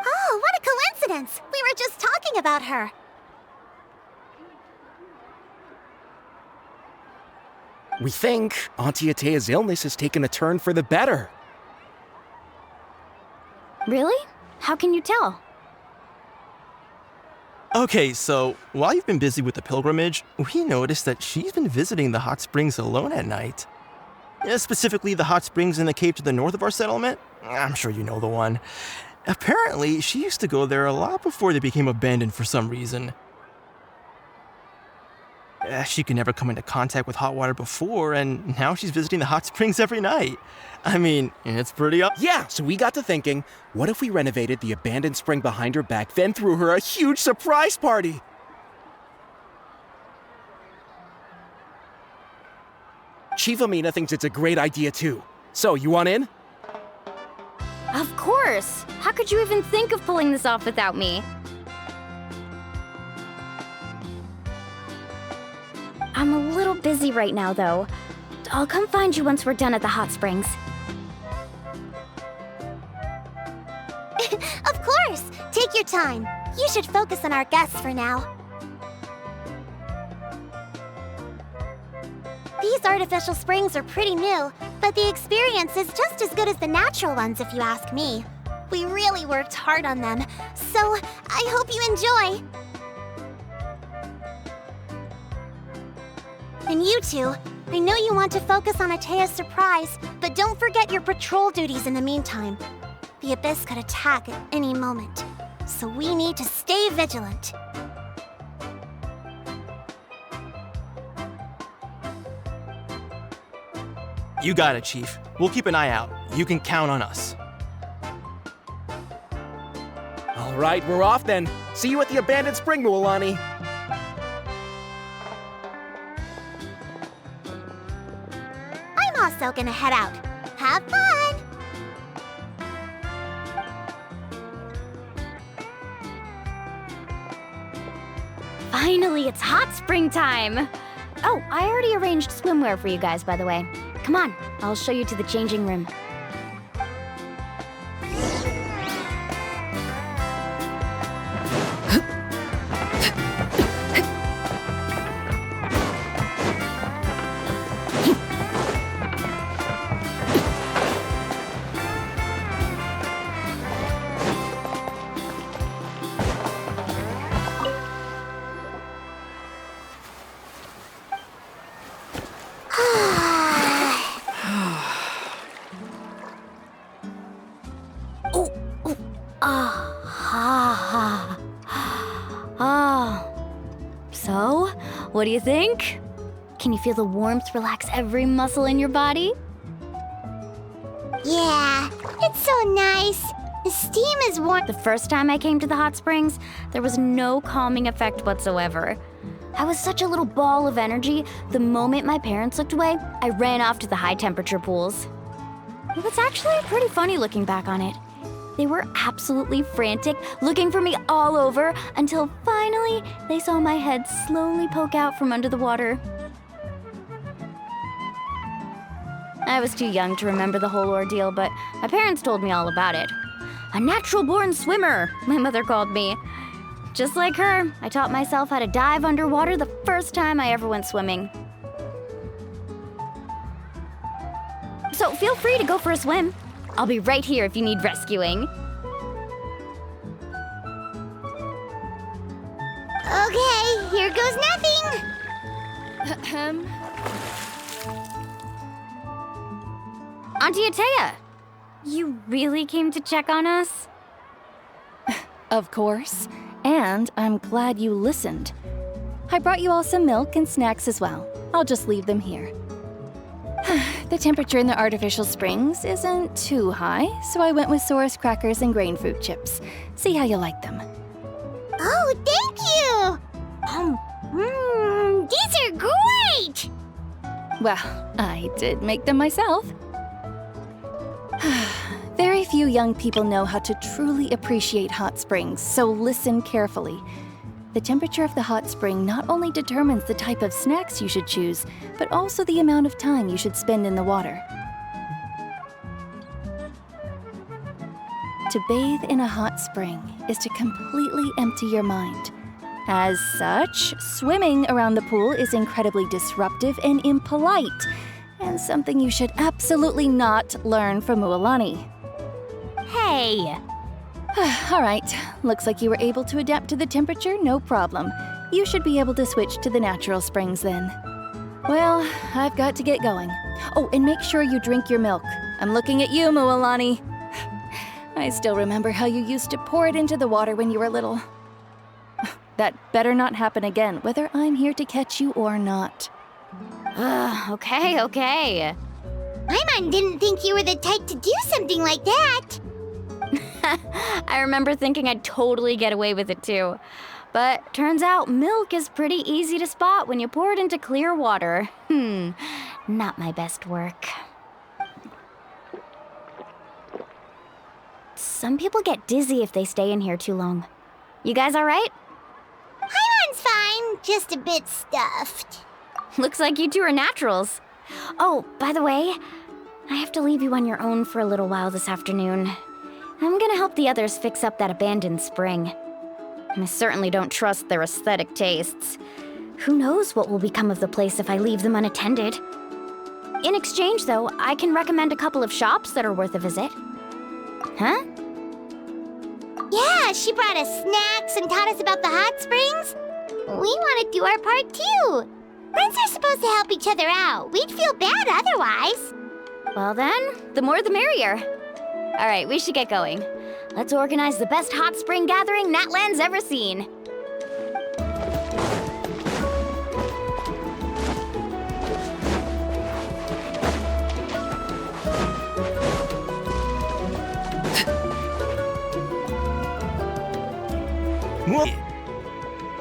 Oh, what a coincidence! We were just talking about her. We think Auntie Atea's illness has taken a turn for the better. Really? How can you tell? Okay, so while you've been busy with the pilgrimage, we noticed that she's been visiting the hot springs alone at night. Specifically, the hot springs in the cave to the north of our settlement. I'm sure you know the one. Apparently, she used to go there a lot before they became abandoned for some reason. She could never come into contact with hot water before, and now she's visiting the hot springs every night. I mean, it's pretty up. Yeah, so we got to thinking, what if we renovated the abandoned spring behind her back, then threw her a huge surprise party? Chief Amina thinks it's a great idea too. So, you want in? Of course! How could you even think of pulling this off without me? I'm a little busy right now, though. I'll come find you once we're done at the hot springs. Of course! Take your time. You should focus on our guests for now. These artificial springs are pretty new, but the experience is just as good as the natural ones if you ask me. We really worked hard on them, so I hope you enjoy. And you two, I know you want to focus on Atea's surprise, but don't forget your patrol duties in the meantime. The Abyss could attack at any moment, so we need to stay vigilant. You got it, Chief. We'll keep an eye out. You can count on us. All right, we're off then. See you at the abandoned spring, Mualani. I'm also gonna head out. Have fun! Finally, it's hot spring time! Oh, I already arranged swimwear for you guys, by the way. Come on, I'll show you to the changing room. So, what do you think? Can you feel the warmth relax every muscle in your body? Yeah, it's so nice. The steam is warm. The first time I came to the hot springs, there was no calming effect whatsoever. I was such a little ball of energy, the moment my parents looked away, I ran off to the high temperature pools. It was actually pretty funny looking back on it. They were absolutely frantic, looking for me all over, until finally they saw my head slowly poke out from under the water. I was too young to remember the whole ordeal, but my parents told me all about it. A natural-born swimmer, my mother called me. Just like her, I taught myself how to dive underwater the first time I ever went swimming. So feel free to go for a swim. I'll be right here if you need rescuing. Okay, here goes nothing! Auntie Atea, you really came to check on us? Of course. And I'm glad you listened. I brought you all some milk and snacks as well. I'll just leave them here. The temperature in the artificial springs isn't too high, so I went with Saurus crackers and grain fruit chips. See how you like them. Oh, thank you! These are great! Well, I did make them myself. Very few young people know how to truly appreciate hot springs, so listen carefully. The temperature of the hot spring not only determines the type of snacks you should choose, but also the amount of time you should spend in the water. To bathe in a hot spring is to completely empty your mind. As such, swimming around the pool is incredibly disruptive and impolite, and something you should absolutely not learn from Mualani. Hey! All right, looks like you were able to adapt to the temperature, no problem. You should be able to switch to the natural springs then. Well, I've got to get going. Oh, and make sure you drink your milk. I'm looking at you, Mualani. I still remember how you used to pour it into the water when you were little. That better not happen again, whether I'm here to catch you or not. Okay. Paimon didn't think you were the type to do something like that. I remember thinking I'd totally get away with it too. But turns out milk is pretty easy to spot when you pour it into clear water. Not my best work. Some people get dizzy if they stay in here too long. You guys all right? Paimon's fine, just a bit stuffed. Looks like you two are naturals. Oh, by the way, I have to leave you on your own for a little while this afternoon. I'm gonna help the others fix up that abandoned spring. I certainly don't trust their aesthetic tastes. Who knows what will become of the place if I leave them unattended? In exchange, though, I can recommend a couple of shops that are worth a visit. Huh? Yeah, she brought us snacks and taught us about the hot springs. We want to do our part too. Friends are supposed to help each other out. We'd feel bad otherwise. Well then, the more the merrier. All right, we should get going. Let's organize the best hot spring gathering Natlan's ever seen.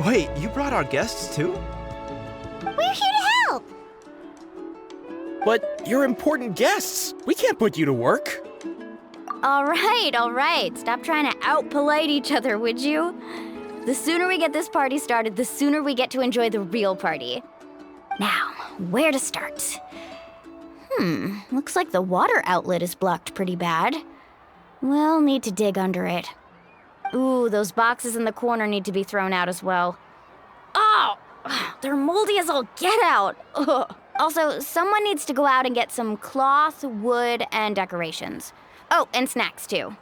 Wait, you brought our guests too? We're here to help. But you're important guests. We can't put you to work. All right. Stop trying to out-polite each other, would you? The sooner we get this party started, the sooner we get to enjoy the real party. Now, where to start? Looks like the water outlet is blocked pretty bad. We'll need to dig under it. Ooh, those boxes in the corner need to be thrown out as well. Oh, they're moldy as all get out. Ugh. Also, someone needs to go out and get some cloth, wood, and decorations. Oh, and snacks too.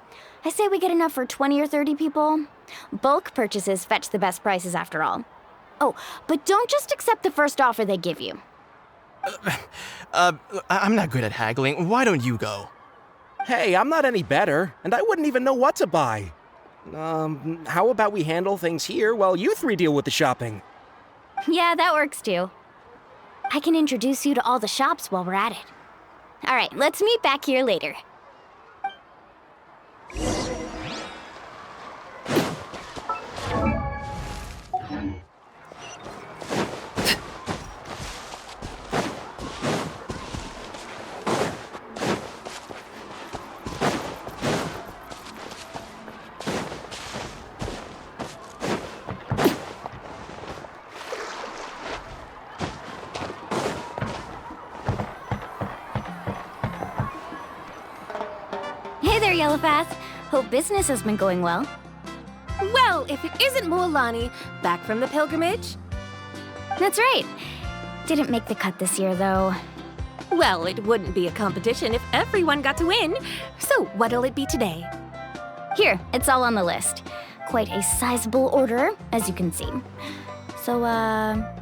I say we get enough for 20 or 30 people. Bulk purchases fetch the best prices after all. Oh, but don't just accept the first offer they give you. I'm not good at haggling. Why don't you go? Hey, I'm not any better, and I wouldn't even know what to buy. How about we handle things here while you three deal with the shopping? Yeah, that works too. I can introduce you to all the shops while we're at it. All right, let's meet back here later. Hey there, Yellowpath. Hope business has been going well. Well, if it isn't Mualani, back from the pilgrimage? That's right. Didn't make the cut this year, though. Well, it wouldn't be a competition if everyone got to win. So what'll it be today? Here, it's all on the list. Quite a sizable order, as you can see. So,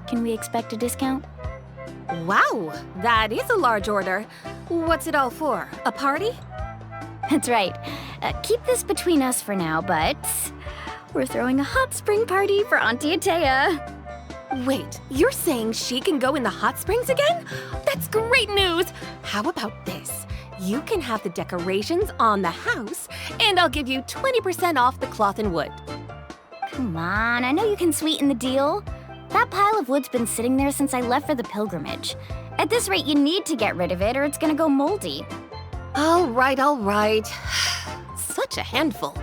can we expect a discount? Wow, that is a large order. What's it all for? A party? That's right. Keep this between us for now, but we're throwing a hot spring party for Auntie Atea. Wait, you're saying she can go in the hot springs again? That's great news! How about this? You can have the decorations on the house, and I'll give you 20% off the cloth and wood. Come on, I know you can sweeten the deal. That pile of wood's been sitting there since I left for the pilgrimage. At this rate, you need to get rid of it or it's gonna go moldy. All right. such a handful.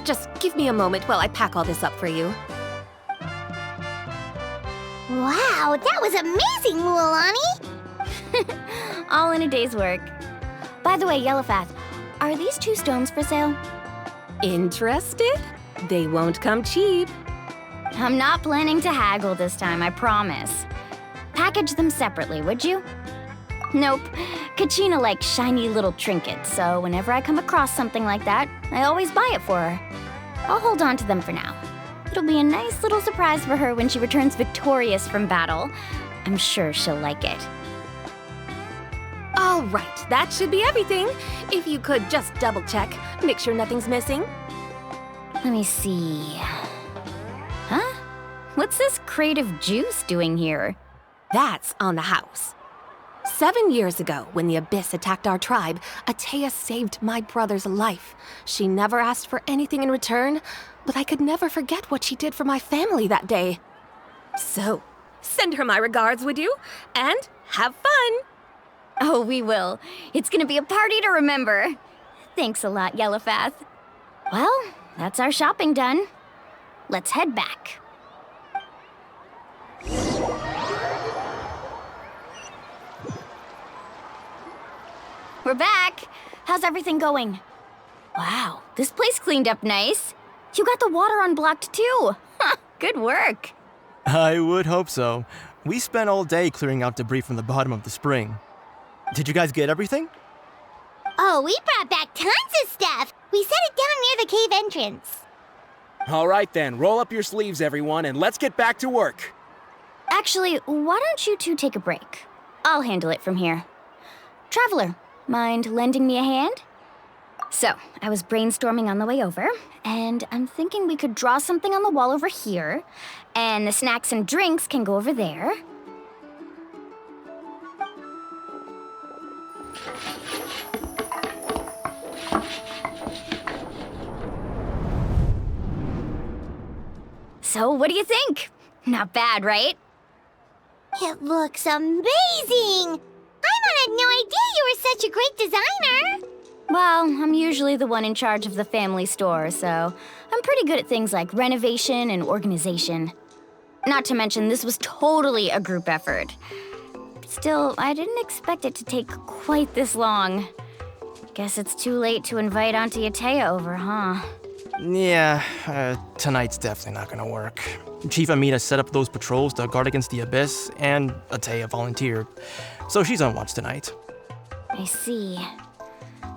Just give me a moment while I pack all this up for you. Wow, that was amazing, Mualani! All in a day's work. By the way, Yellowfath, are these 2 stones for sale? Interested? They won't come cheap. I'm not planning to haggle this time, I promise. Package them separately, would you? Nope. Kachina likes shiny little trinkets, so whenever I come across something like that, I always buy it for her. I'll hold on to them for now. It'll be a nice little surprise for her when she returns victorious from battle. I'm sure she'll like it. All right, that should be everything. If you could just double check, make sure nothing's missing. Let me see. Huh? What's this crate of juice doing here? That's on the house. 7 years ago, when the Abyss attacked our tribe, Atea saved my brother's life. She never asked for anything in return, but I could never forget what she did for my family that day. So, send her my regards, would you? And have fun! Oh, we will. It's gonna be a party to remember. Thanks a lot, Yellowfath. Well, that's our shopping done. Let's head back. We're back. How's everything going? Wow, this place cleaned up nice. You got the water unblocked too. Good work. I would hope so. We spent all day clearing out debris from the bottom of the spring. Did you guys get everything? Oh, we brought back tons of stuff! We set it down near the cave entrance. All right then, roll up your sleeves, everyone, and let's get back to work. Actually, why don't you two take a break? I'll handle it from here. Traveler, mind lending me a hand? So, I was brainstorming on the way over, and I'm thinking we could draw something on the wall over here, and the snacks and drinks can go over there. So, what do you think? Not bad, right? It looks amazing! Paimon had no idea you were such a great designer! Well, I'm usually the one in charge of the family store, so I'm pretty good at things like renovation and organization. Not to mention, this was totally a group effort. Still, I didn't expect it to take quite this long. Guess it's too late to invite Auntie Atea over, huh? Yeah, tonight's definitely not gonna work. Chief Amita set up those patrols to guard against the Abyss, and Atea volunteered, so she's on watch tonight. I see.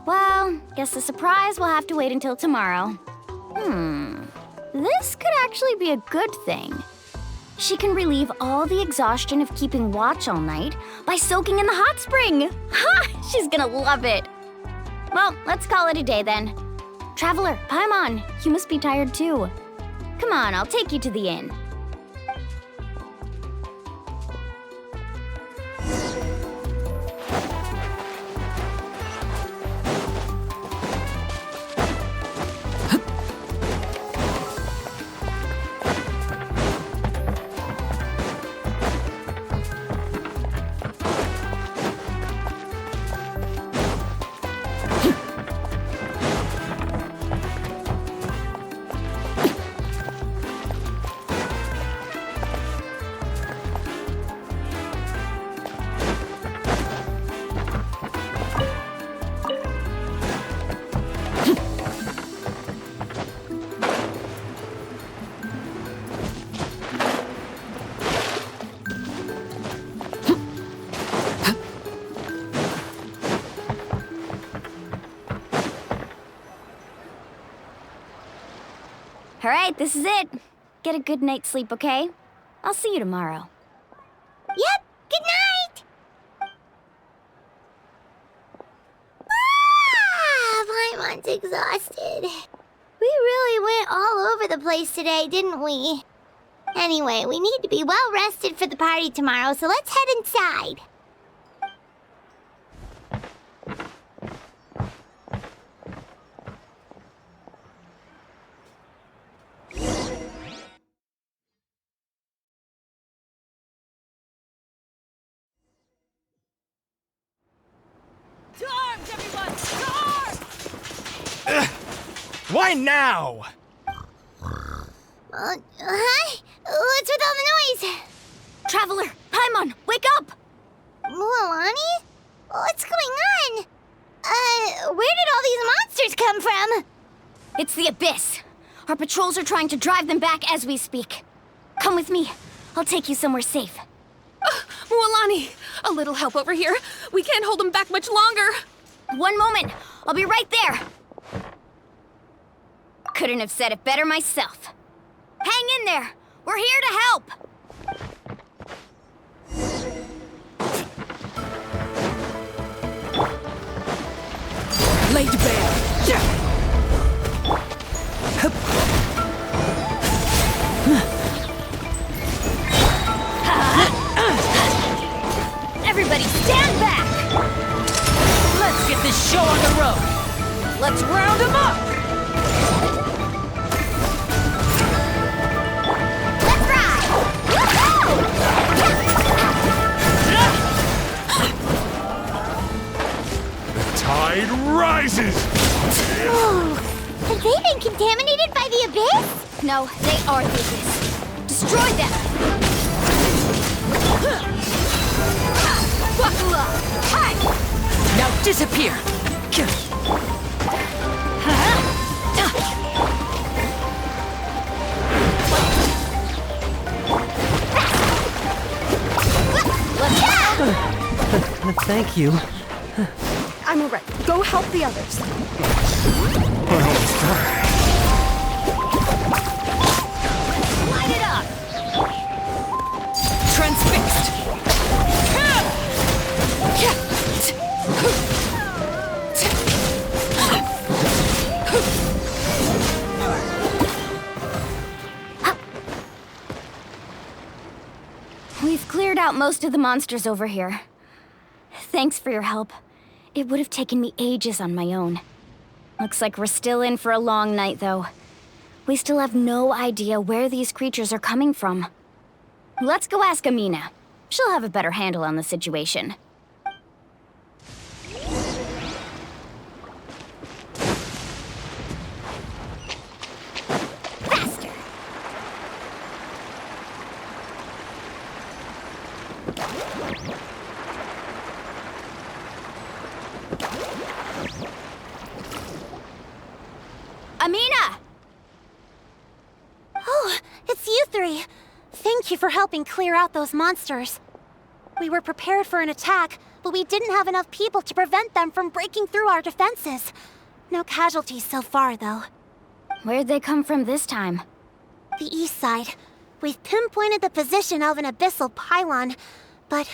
Well, guess the surprise will have to wait until tomorrow. This could actually be a good thing. She can relieve all the exhaustion of keeping watch all night by soaking in the hot spring. Ha! She's gonna love it. Well, let's call it a day then. Traveler, Paimon, you must be tired too. Come on, I'll take you to the inn. All right, this is it. Get a good night's sleep, okay? I'll see you tomorrow. Yep, good night! Paimon's exhausted. We really went all over the place today, didn't we? Anyway, we need to be well rested for the party tomorrow, so let's head inside. To arms, everyone! To arms! Why now? Huh? What's with all the noise? Traveler, Paimon, wake up! Mualani? What's going on? Where did all these monsters come from? It's the Abyss. Our patrols are trying to drive them back as we speak. Come with me. I'll take you somewhere safe. Mualani, a little help over here. We can't hold them back much longer. One moment. I'll be right there. Couldn't have said it better myself. Hang in there. We're here to help. Laid bare. Everybody stand back! Let's get this show on the road. Let's round them up. Let's ride! The tide rises! Whoa! Have they been contaminated by the Abyss? No, they are the Abyss. Destroy them! Buckle up! Hi! Now disappear. Thank you. I'm alright. Go help the others. Light it up. Transfixed. We've cleared out most of the monsters over here. Thanks for your help. It would have taken me ages on my own. Looks like we're still in for a long night, though. We still have no idea where these creatures are coming from. Let's go ask Amina. She'll have a better handle on the situation. Faster! Amina! Oh, it's you three. Thank you for helping clear out those monsters. We were prepared for an attack, but we didn't have enough people to prevent them from breaking through our defenses. No casualties so far, though. Where'd they come from this time? The east side. We've pinpointed the position of an abyssal pylon, but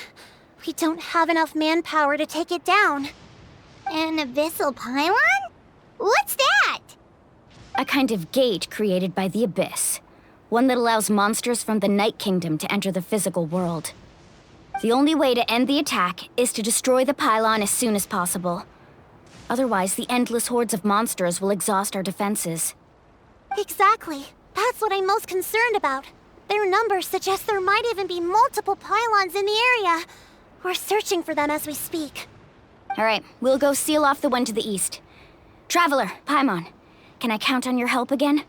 we don't have enough manpower to take it down. An abyssal pylon? What's that? A kind of gate created by the Abyss. One that allows monsters from the Night Kingdom to enter the physical world. The only way to end the attack is to destroy the pylon as soon as possible. Otherwise, the endless hordes of monsters will exhaust our defenses. Exactly. That's what I'm most concerned about. Their numbers suggest there might even be multiple pylons in the area. We're searching for them as we speak. All right, we'll go seal off the one to the east. Traveler, Paimon, can I count on your help again?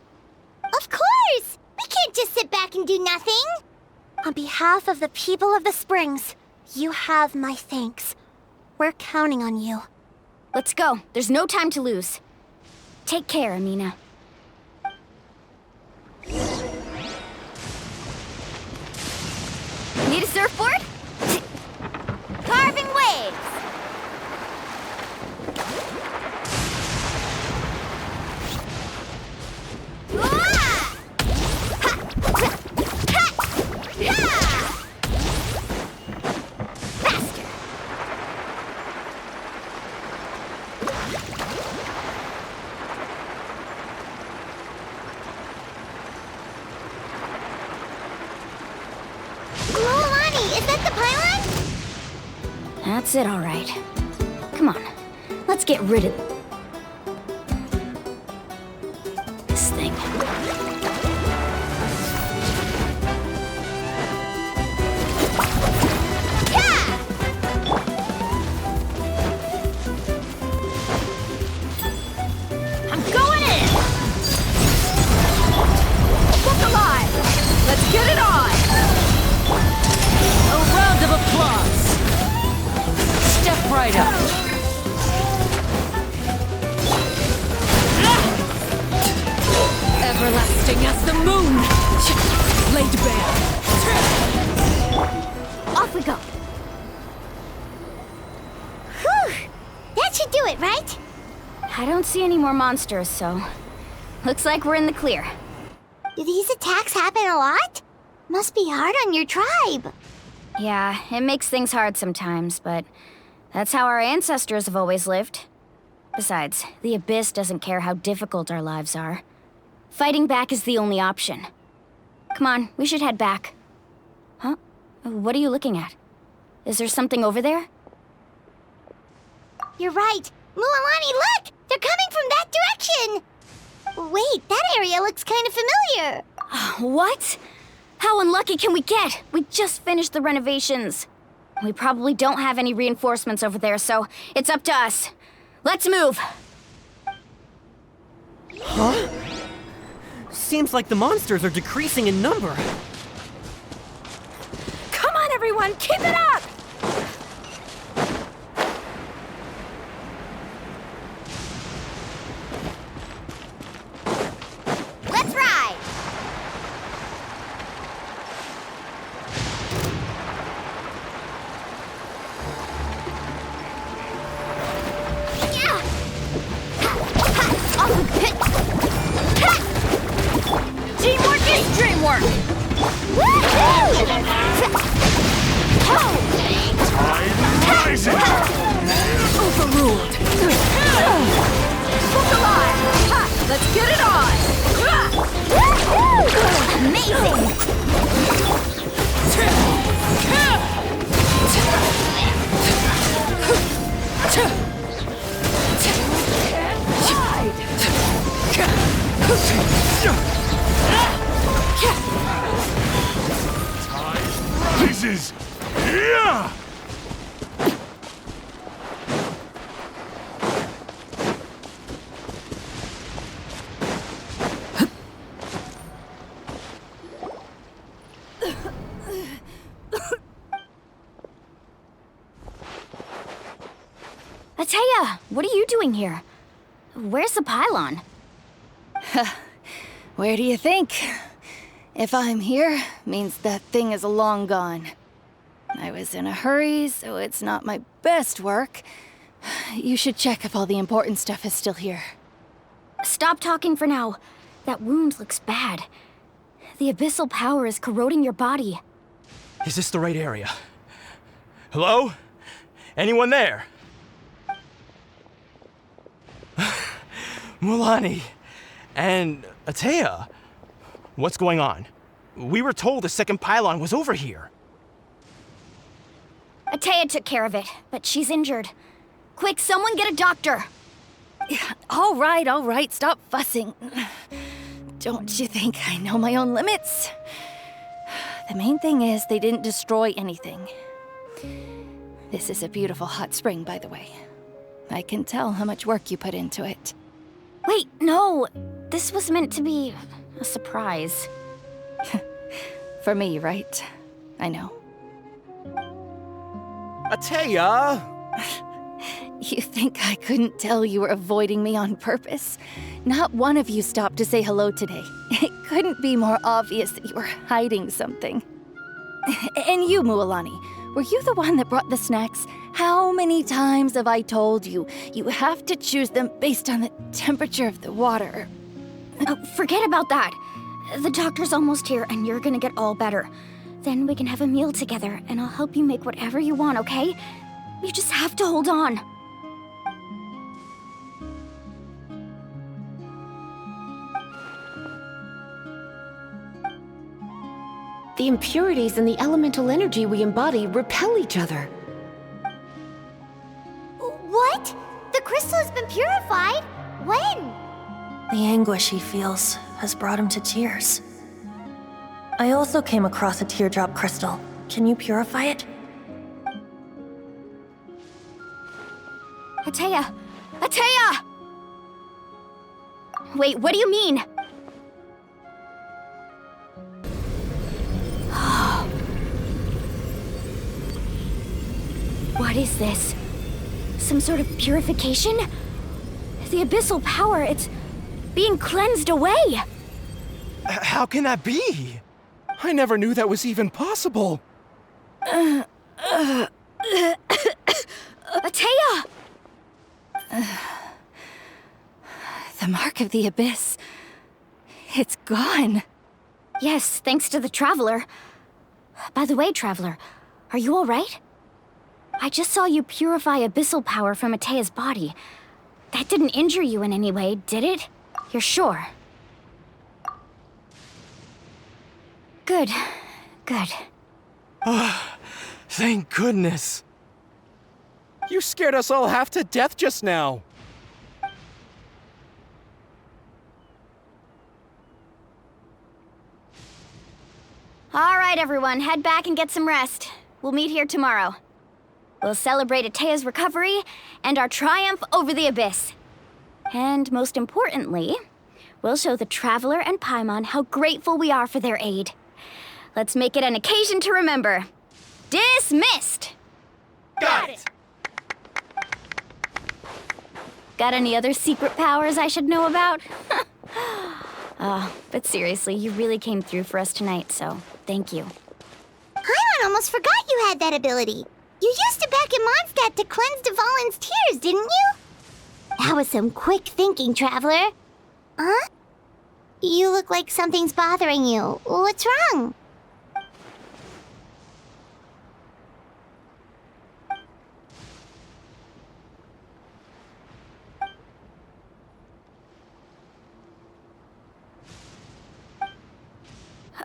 Of course! We can't just sit back and do nothing! On behalf of the people of the Springs, you have my thanks. We're counting on you. Let's go. There's no time to lose. Take care, Amina. Need a surfboard? Carving waves! That's it, all right. Come on, let's get rid of this thing. I'm going in! bam! Off we go. Whew! That should do it, right? I don't see any more monsters, so looks like we're in the clear. Do these attacks happen a lot? Must be hard on your tribe. Yeah, it makes things hard sometimes, but that's how our ancestors have always lived. Besides, the Abyss doesn't care how difficult our lives are. Fighting back is the only option. Come on, we should head back. Huh? What are you looking at? Is there something over there? You're right. Mualani, look! They're coming from that direction! Wait, that area looks kind of familiar. What? How unlucky can we get? We just finished the renovations. We probably don't have any reinforcements over there, so it's up to us. Let's move! Huh? Seems like the monsters are decreasing in number. Come on, everyone, keep it up! Let's ride! Teamwork is dreamwork! Overruled! Look alive! Let's get it on! Amazing! Rises! Yeah! Ateya, what are you doing here? Where's the pylon? Where do you think? If I'm here, means that thing is long gone. I was in a hurry, so it's not my best work. You should check if all the important stuff is still here. Stop talking for now. That wound looks bad. The abyssal power is corroding your body. Is this the right area? Hello? Anyone there? Mualani and Ateya. What's going on? We were told the second pylon was over here. Ateya took care of it, but she's injured. Quick, someone get a doctor! All right, stop fussing. Don't you think I know my own limits? The main thing is they didn't destroy anything. This is a beautiful hot spring, by the way. I can tell how much work you put into it. Wait, no! This was meant to be a surprise. For me, right? I know. Ateya! You think I couldn't tell you were avoiding me on purpose? Not one of you stopped to say hello today. It couldn't be more obvious that you were hiding something. And you, Mualani, were you the one that brought the snacks? How many times have I told you, you have to choose them based on the temperature of the water? Oh, forget about that. The doctor's almost here, and you're gonna get all better. Then we can have a meal together, and I'll help you make whatever you want, okay? You just have to hold on. The impurities and the elemental energy we embody repel each other. What? The crystal has been purified? When? The anguish he feels has brought him to tears. I also came across a teardrop crystal. Can you purify it? Ateya! Ateya! Wait, what do you mean? What is this? Some sort of purification? The abyssal power, it's being cleansed away! How can that be? I never knew that was even possible. Atea! The mark of the abyss. It's gone. Yes, thanks to the Traveler. By the way, Traveler, are you alright? I just saw you purify abyssal power from Atea's body. That didn't injure you in any way, did it? You're sure? Good. Good. Thank goodness. You scared us all half to death just now. All right, everyone, head back and get some rest. We'll meet here tomorrow. We'll celebrate Atea's recovery and our triumph over the Abyss. And most importantly, we'll show the Traveler and Paimon how grateful we are for their aid. Let's make it an occasion to remember. Dismissed! Got it! Got any other secret powers I should know about? But seriously, you really came through for us tonight, so thank you. Paimon almost forgot you had that ability. You used it back in Mondstadt to cleanse Dvalin's tears, didn't you? That was some quick thinking, Traveler. Huh? You look like something's bothering you. What's wrong?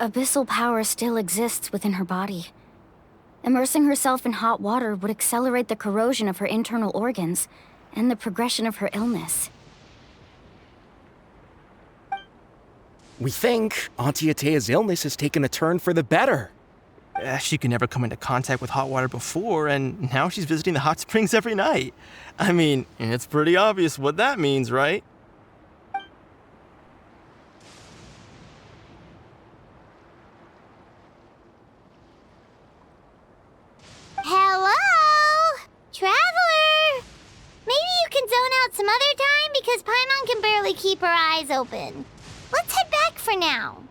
Abyssal power still exists within her body. Immersing herself in hot water would accelerate the corrosion of her internal organs and the progression of her illness. We think Auntie Atea's illness has taken a turn for the better. She could never come into contact with hot water before, and now she's visiting the hot springs every night. I mean, it's pretty obvious what that means, right? Hello? Traveler? Maybe you can zone out some other time because Paimon can barely keep her eyes open. Let's head back for now.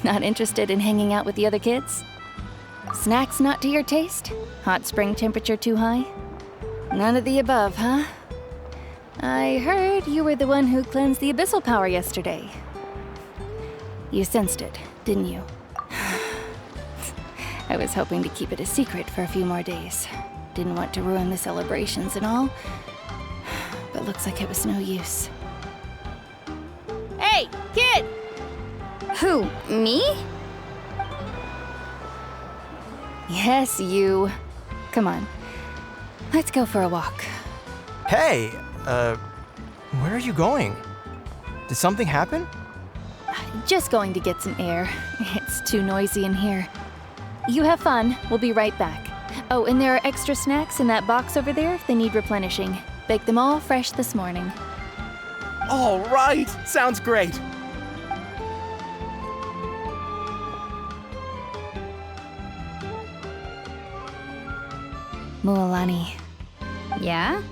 Not interested in hanging out with the other kids? Snacks not to your taste? Hot spring temperature too high? None of the above, huh? I heard you were the one who cleansed the abyssal power yesterday. You sensed it, didn't you? I was hoping to keep it a secret for a few more days. Didn't want to ruin the celebrations and all, but looks like it was no use. Hey, kid! Who, me? Yes, you. Come on. Let's go for a walk. Hey, where are you going? Did something happen? Just going to get some air. It's too noisy in here. You have fun. We'll be right back. Oh, and there are extra snacks in that box over there if they need replenishing. Baked them all fresh this morning. All right, sounds great. Mualani. Yeah?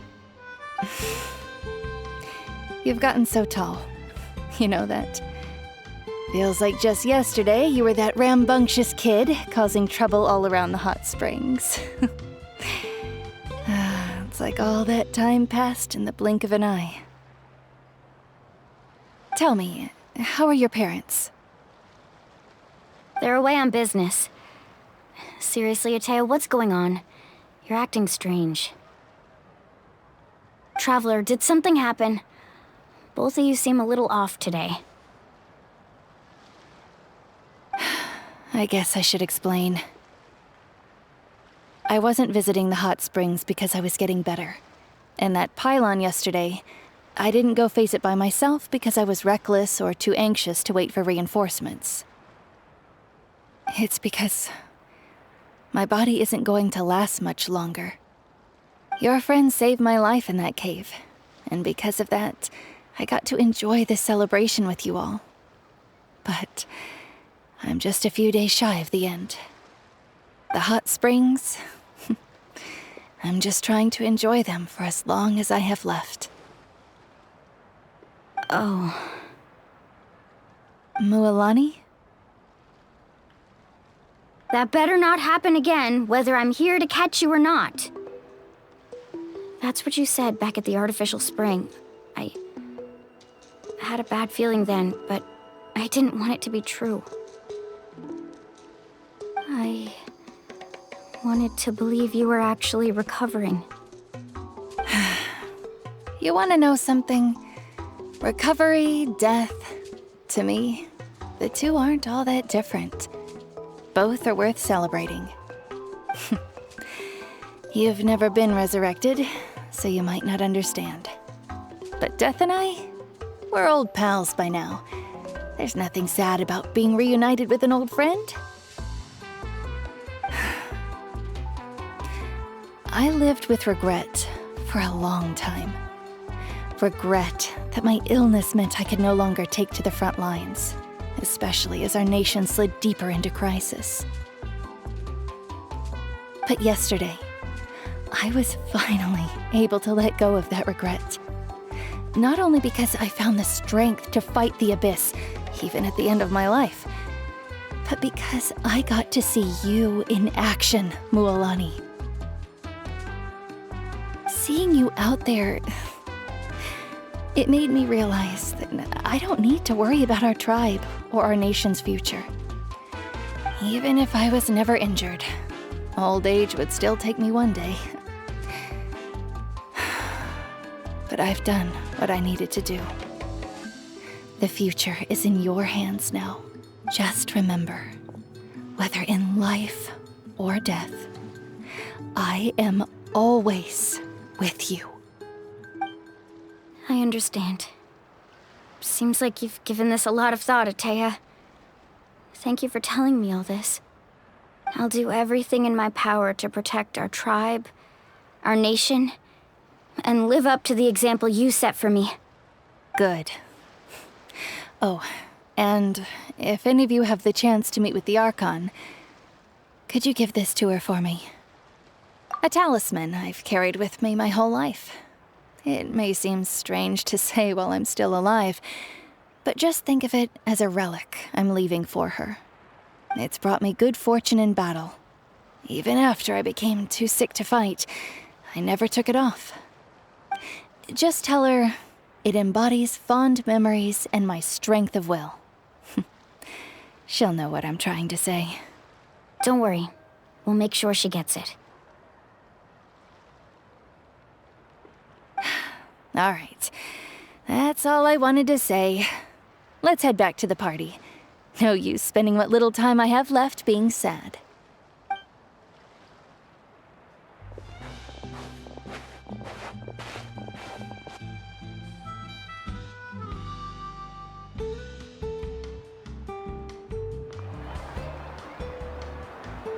You've gotten so tall. You know that. Feels like just yesterday you were that rambunctious kid causing trouble all around the hot springs. It's Feels like all that time passed in the blink of an eye. Tell me, how are your parents? They're away on business. Seriously, Atea, what's going on? You're acting strange. Traveler, did something happen? Both of you seem a little off today. I guess I should explain. I wasn't visiting the hot springs because I was getting better. And that pylon yesterday, I didn't go face it by myself because I was reckless or too anxious to wait for reinforcements. It's because my body isn't going to last much longer. Your friend saved my life in that cave, and because of that, I got to enjoy this celebration with you all. But I'm just a few days shy of the end. The hot springs, I'm just trying to enjoy them for as long as I have left. Oh. Mualani? That better not happen again, whether I'm here to catch you or not. That's what you said back at the artificial spring. I had a bad feeling then, but I didn't want it to be true. I wanted to believe you were actually recovering. You want to know something? Recovery, death, to me, the two aren't all that different. Both are worth celebrating. You've never been resurrected, so you might not understand. But Death and I, we're old pals by now. There's nothing sad about being reunited with an old friend. I lived with regret for a long time. Regret that my illness meant I could no longer take to the front lines, especially as our nation slid deeper into crisis. But yesterday, I was finally able to let go of that regret. Not only because I found the strength to fight the abyss, even at the end of my life, but because I got to see you in action, Mualani. Seeing you out there, it made me realize that I don't need to worry about our tribe or our nation's future. Even if I was never injured, old age would still take me one day. But I've done what I needed to do. The future is in your hands now. Just remember, whether in life or death, I am always with you. I understand. Seems like you've given this a lot of thought, Atea. Thank you for telling me all this. I'll do everything in my power to protect our tribe, our nation, and live up to the example you set for me. Good. Oh, and if any of you have the chance to meet with the Archon, could you give this to her for me? A talisman I've carried with me my whole life. It may seem strange to say while I'm still alive, but just think of it as a relic I'm leaving for her. It's brought me good fortune in battle. Even after I became too sick to fight, I never took it off. Just tell her it embodies fond memories and my strength of will. She'll know what I'm trying to say. Don't worry. We'll make sure she gets it. All right. That's all I wanted to say. Let's head back to the party. No use spending what little time I have left being sad.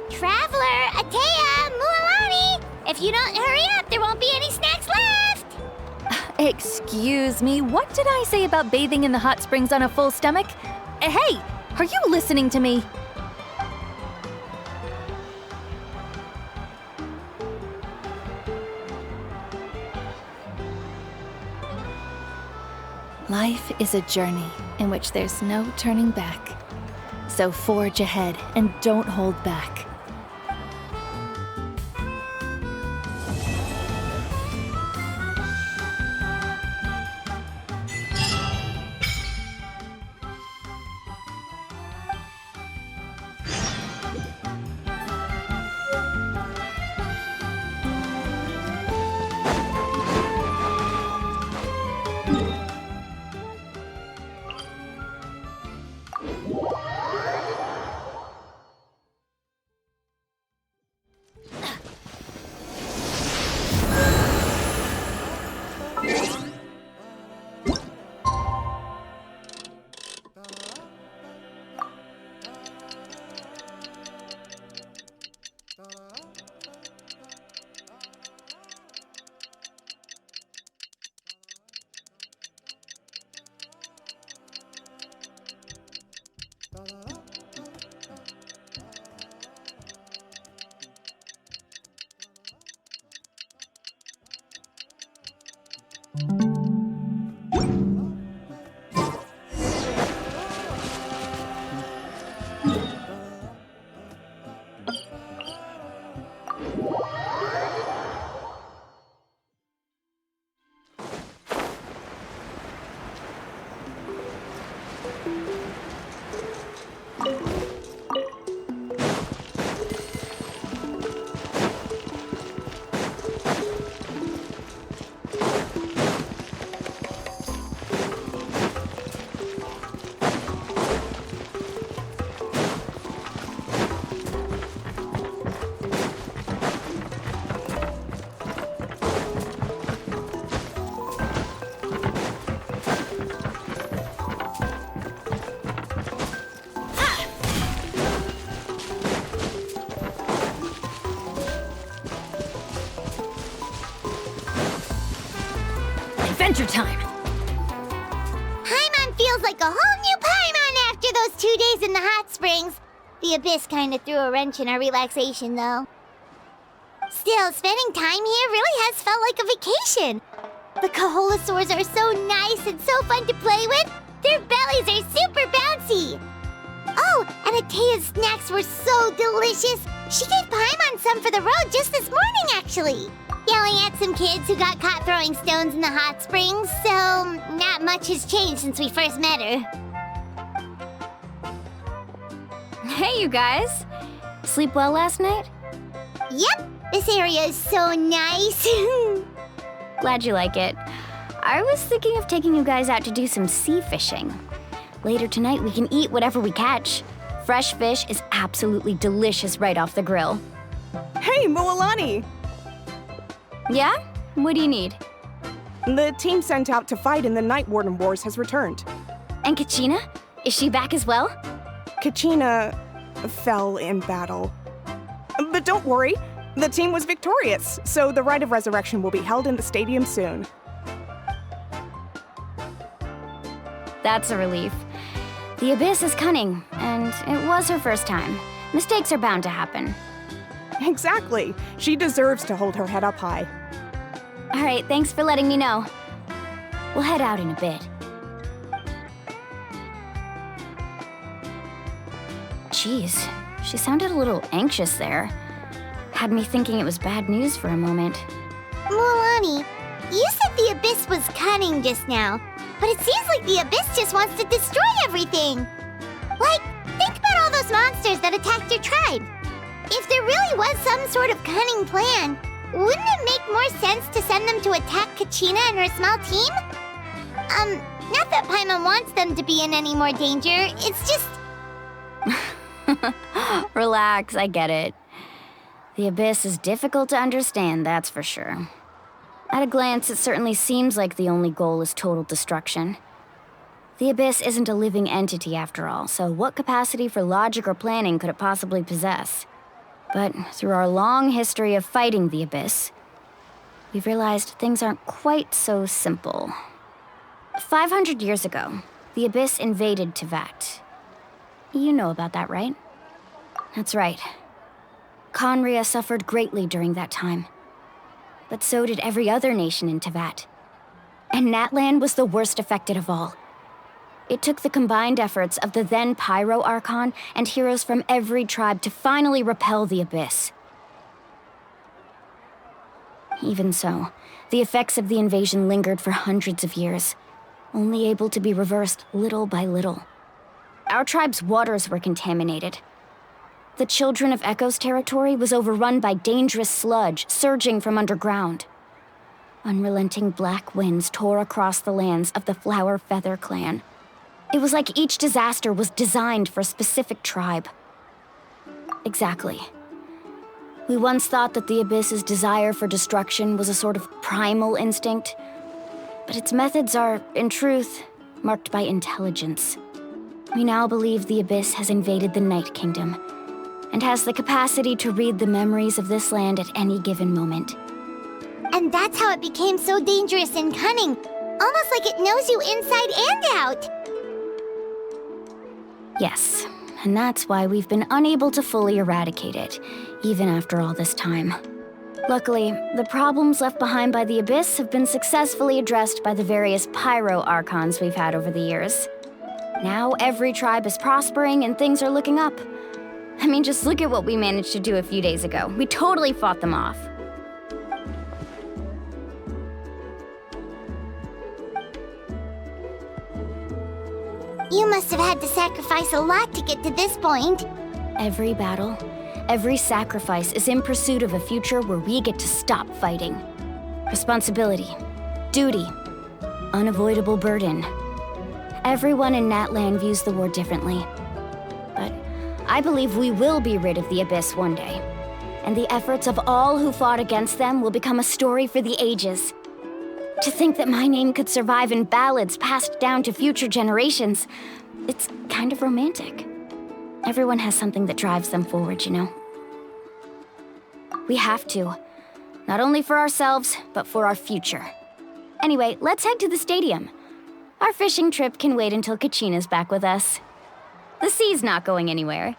Traveler, Atea, Mualani! If you don't hurry up, there won't be any snacks left! Excuse me, what did I say about bathing in the hot springs on a full stomach? Hey, are you listening to me? Life is a journey in which there's no turning back. So forge ahead and don't hold back. Adventure time! Paimon feels like a whole new Paimon after those 2 days in the hot springs. The Abyss kind of threw a wrench in our relaxation, though. Still, spending time here really has felt like a vacation. The Kaholasaurs are so nice and so fun to play with. Their bellies are super bouncy. Oh, and Atea's snacks were so delicious. She gave Paimon some for the road just this morning, actually. Yelling at some kids who got caught throwing stones in the hot springs, so not much has changed since we first met her. Hey, you guys. Sleep well last night? Yep, this area is so nice. Glad you like it. I was thinking of taking you guys out to do some sea fishing. Later tonight, we can eat whatever we catch. Fresh fish is absolutely delicious right off the grill. Hey, Mualani! Yeah? What do you need? The team sent out to fight in the Night Warden Wars has returned. And Kachina? Is she back as well? Kachina fell in battle. But don't worry, the team was victorious, so the Rite of Resurrection will be held in the stadium soon. That's a relief. The Abyss is cunning, and it was her first time. Mistakes are bound to happen. Exactly. She deserves to hold her head up high. All right, thanks for letting me know. We'll head out in a bit. Jeez, she sounded a little anxious there. Had me thinking it was bad news for a moment. Mualani, you said the Abyss was cunning just now, but it seems like the Abyss just wants to destroy everything. Like, think about all those monsters that attacked your tribe. If there really was some sort of cunning plan, wouldn't it make more sense to send them to attack Kachina and her small team? Not that Paimon wants them to be in any more danger, it's just... Relax, I get it. The Abyss is difficult to understand, that's for sure. At a glance, it certainly seems like the only goal is total destruction. The Abyss isn't a living entity after all, so what capacity for logic or planning could it possibly possess? But through our long history of fighting the Abyss, we've realized things aren't quite so simple. 500 years ago, the Abyss invaded Teyvat. You know about that, right? That's right. Conria suffered greatly during that time. But so did every other nation in Teyvat. And Natlan was the worst affected of all. It took the combined efforts of the then Pyro Archon and heroes from every tribe to finally repel the Abyss. Even so, the effects of the invasion lingered for hundreds of years, only able to be reversed little by little. Our tribe's waters were contaminated. The Children of Echo's territory was overrun by dangerous sludge surging from underground. Unrelenting black winds tore across the lands of the Flower Feather clan. It was like each disaster was designed for a specific tribe. Exactly. We once thought that the Abyss's desire for destruction was a sort of primal instinct, but its methods are, in truth, marked by intelligence. We now believe the Abyss has invaded the Night Kingdom, and has the capacity to read the memories of this land at any given moment. And that's how it became so dangerous and cunning. Almost like it knows you inside and out. Yes, and that's why we've been unable to fully eradicate it, even after all this time. Luckily, the problems left behind by the Abyss have been successfully addressed by the various pyro-archons we've had over the years. Now every tribe is prospering and things are looking up. I mean, just look at what we managed to do a few days ago. We totally fought them off. You must have had to sacrifice a lot to get to this point. Every battle, every sacrifice is in pursuit of a future where we get to stop fighting. Responsibility, duty, unavoidable burden. Everyone in Natlan views the war differently. But I believe we will be rid of the Abyss one day. And the efforts of all who fought against them will become a story for the ages. To think that my name could survive in ballads passed down to future generations, it's kind of romantic. Everyone has something that drives them forward, you know? We have to. Not only for ourselves, but for our future. Anyway, let's head to the stadium. Our fishing trip can wait until Kachina's back with us. The sea's not going anywhere.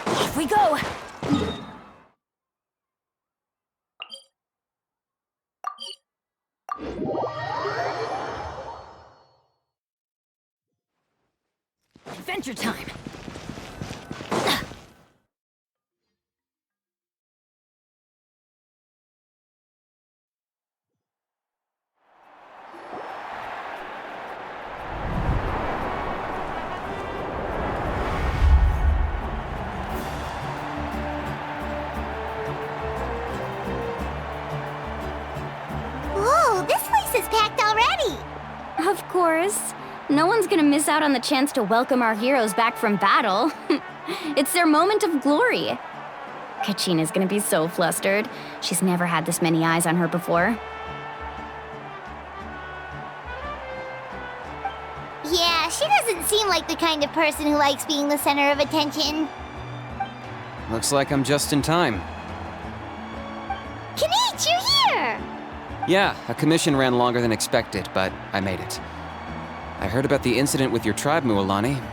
Off we go! Adventure time! Whoa, this place is packed already! Of course. No one's gonna miss out on the chance to welcome our heroes back from battle. It's their moment of glory. Kachina's gonna be so flustered. She's never had this many eyes on her before. Yeah, she doesn't seem like the kind of person who likes being the center of attention. Looks like I'm just in time. Kanich, you're here! Yeah, a commission ran longer than expected, but I made it. I heard about the incident with your tribe, Mualani.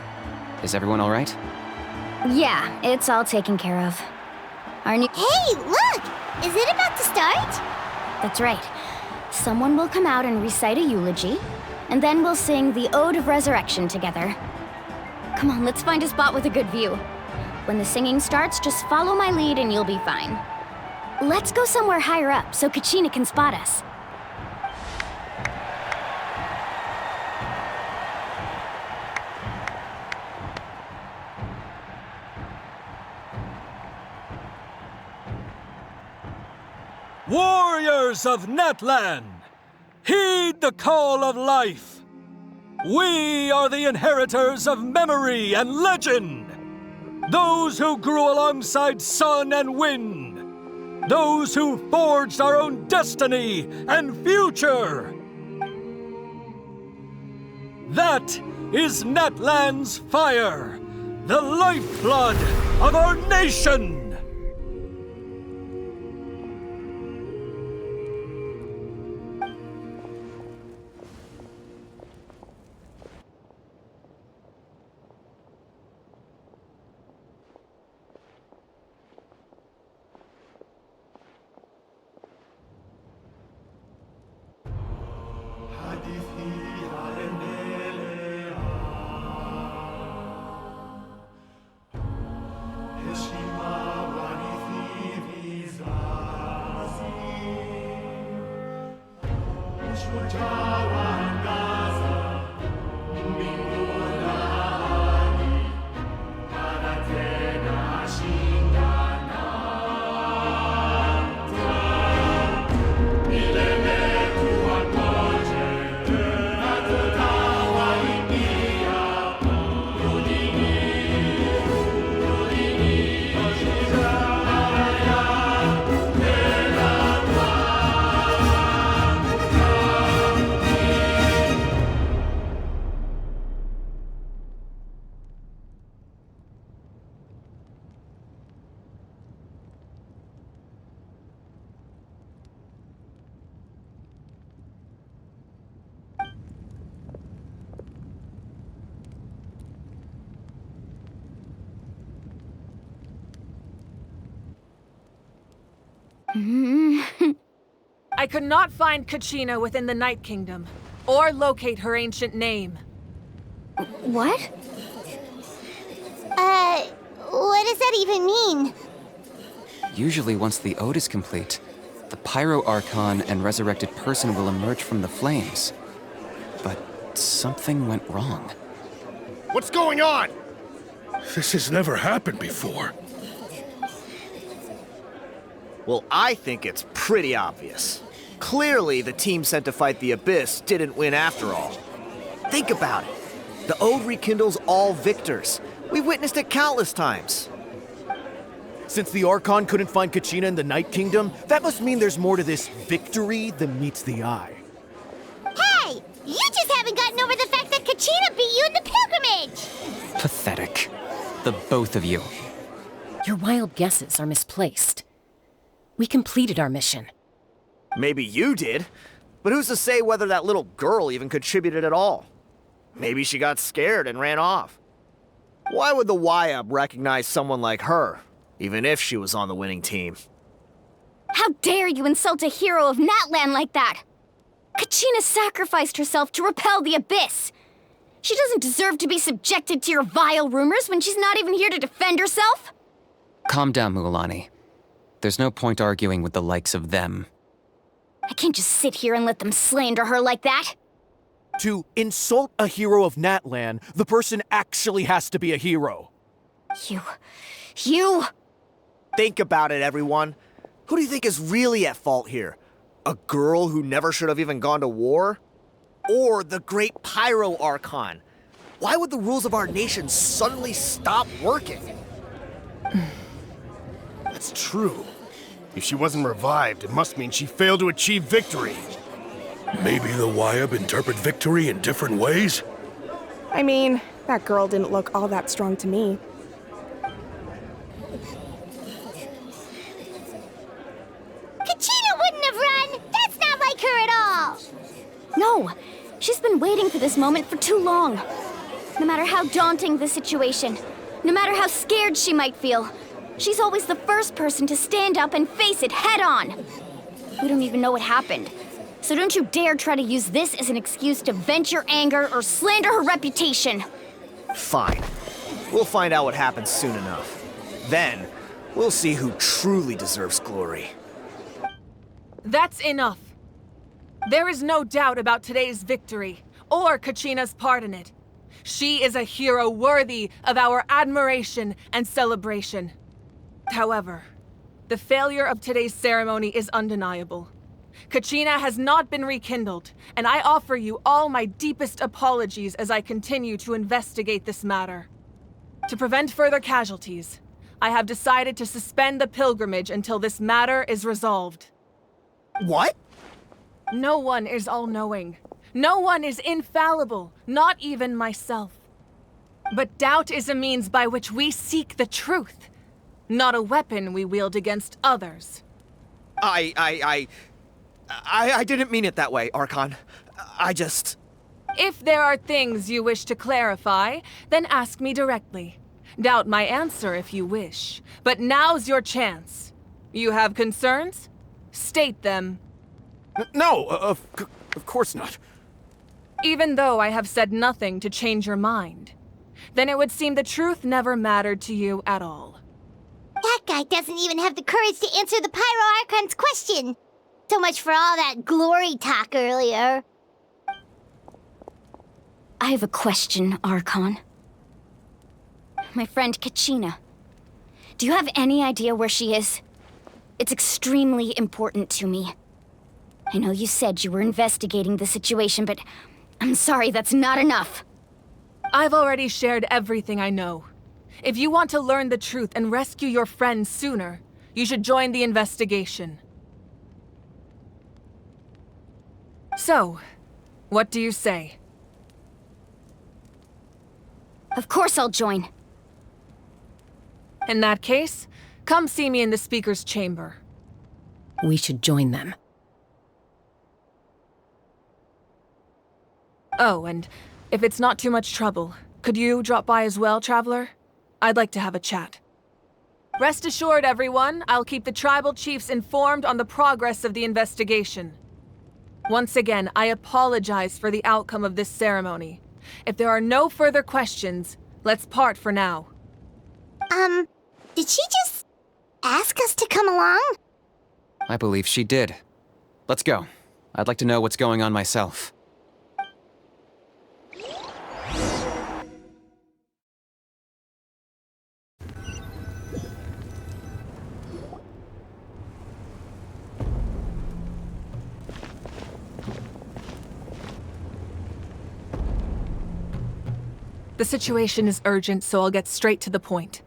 Is everyone all right? Yeah, it's all taken care of. Our new— Hey, look! Is it about to start? That's right. Someone will come out and recite a eulogy, and then we'll sing the Ode of Resurrection together. Come on, let's find a spot with a good view. When the singing starts, just follow my lead and you'll be fine. Let's go somewhere higher up so Kachina can spot us. Warriors of Natlan, heed the call of life. We are the inheritors of memory and legend. Those who grew alongside sun and wind. Those who forged our own destiny and future. That is Natlan's fire, the lifeblood of our nation. Heshima I could not find Kachina within the Night Kingdom, or locate her ancient name. What? What does that even mean? Usually once the ode is complete, the Pyro Archon and resurrected person will emerge from the flames. But something went wrong. What's going on? This has never happened before. Well, I think it's pretty obvious. Clearly, the team sent to fight the Abyss didn't win after all. Think about it. The Ode rekindles all victors. We've witnessed it countless times. Since the Archon couldn't find Kachina in the Night Kingdom, that must mean there's more to this victory than meets the eye. Hey! You just haven't gotten over the fact that Kachina beat you in the pilgrimage! Pathetic. The both of you. Your wild guesses are misplaced. We completed our mission. Maybe you did, but who's to say whether that little girl even contributed at all? Maybe she got scared and ran off. Why would the YUB recognize someone like her, even if she was on the winning team? How dare you insult a hero of Natlan like that? Kachina sacrificed herself to repel the Abyss. She doesn't deserve to be subjected to your vile rumors when she's not even here to defend herself. Calm down, Mualani. There's no point arguing with the likes of them. I can't just sit here and let them slander her like that. To insult a hero of Natlan, the person actually has to be a hero. You... Think about it, everyone. Who do you think is really at fault here? A girl who never should have even gone to war? Or the great Pyro Archon? Why would the rules of our nation suddenly stop working? That's true. If she wasn't revived, it must mean she failed to achieve victory. Maybe the YUB interpret victory in different ways? I mean, that girl didn't look all that strong to me. Kachina wouldn't have run! That's not like her at all! No, she's been waiting for this moment for too long. No matter how daunting the situation, no matter how scared she might feel, she's always the first person to stand up and face it head on. We don't even know what happened, so don't you dare try to use this as an excuse to vent your anger or slander her reputation. Fine. We'll find out what happens soon enough. Then, we'll see who truly deserves glory. That's enough. There is no doubt about today's victory, or Kachina's part in it. She is a hero worthy of our admiration and celebration. However, the failure of today's ceremony is undeniable. Kachina has not been rekindled, and I offer you all my deepest apologies as I continue to investigate this matter. To prevent further casualties, I have decided to suspend the pilgrimage until this matter is resolved. What? No one is all-knowing. No one is infallible, not even myself. But doubt is a means by which we seek the truth, not a weapon we wield against others. I didn't mean it that way, Archon. If there are things you wish to clarify, then ask me directly. Doubt my answer if you wish, but now's your chance. You have concerns? State them. No, of course not. Even though I have said nothing to change your mind, then it would seem the truth never mattered to you at all. That guy doesn't even have the courage to answer the Pyro Archon's question. So much for all that glory talk earlier. I have a question, Archon. My friend Kachina. Do you have any idea where she is? It's extremely important to me. I know you said you were investigating the situation, but I'm sorry, that's not enough. I've already shared everything I know. If you want to learn the truth and rescue your friend sooner, you should join the investigation. So, what do you say? Of course I'll join. In that case, come see me in the speaker's chamber. We should join them. Oh, and if it's not too much trouble, could you drop by as well, Traveler? I'd like to have a chat. Rest assured, everyone, I'll keep the tribal chiefs informed on the progress of the investigation. Once again, I apologize for the outcome of this ceremony. If there are no further questions, let's part for now. Did she just ask us to come along? I believe she did. Let's go. I'd like to know what's going on myself. The situation is urgent, so I'll get straight to the point.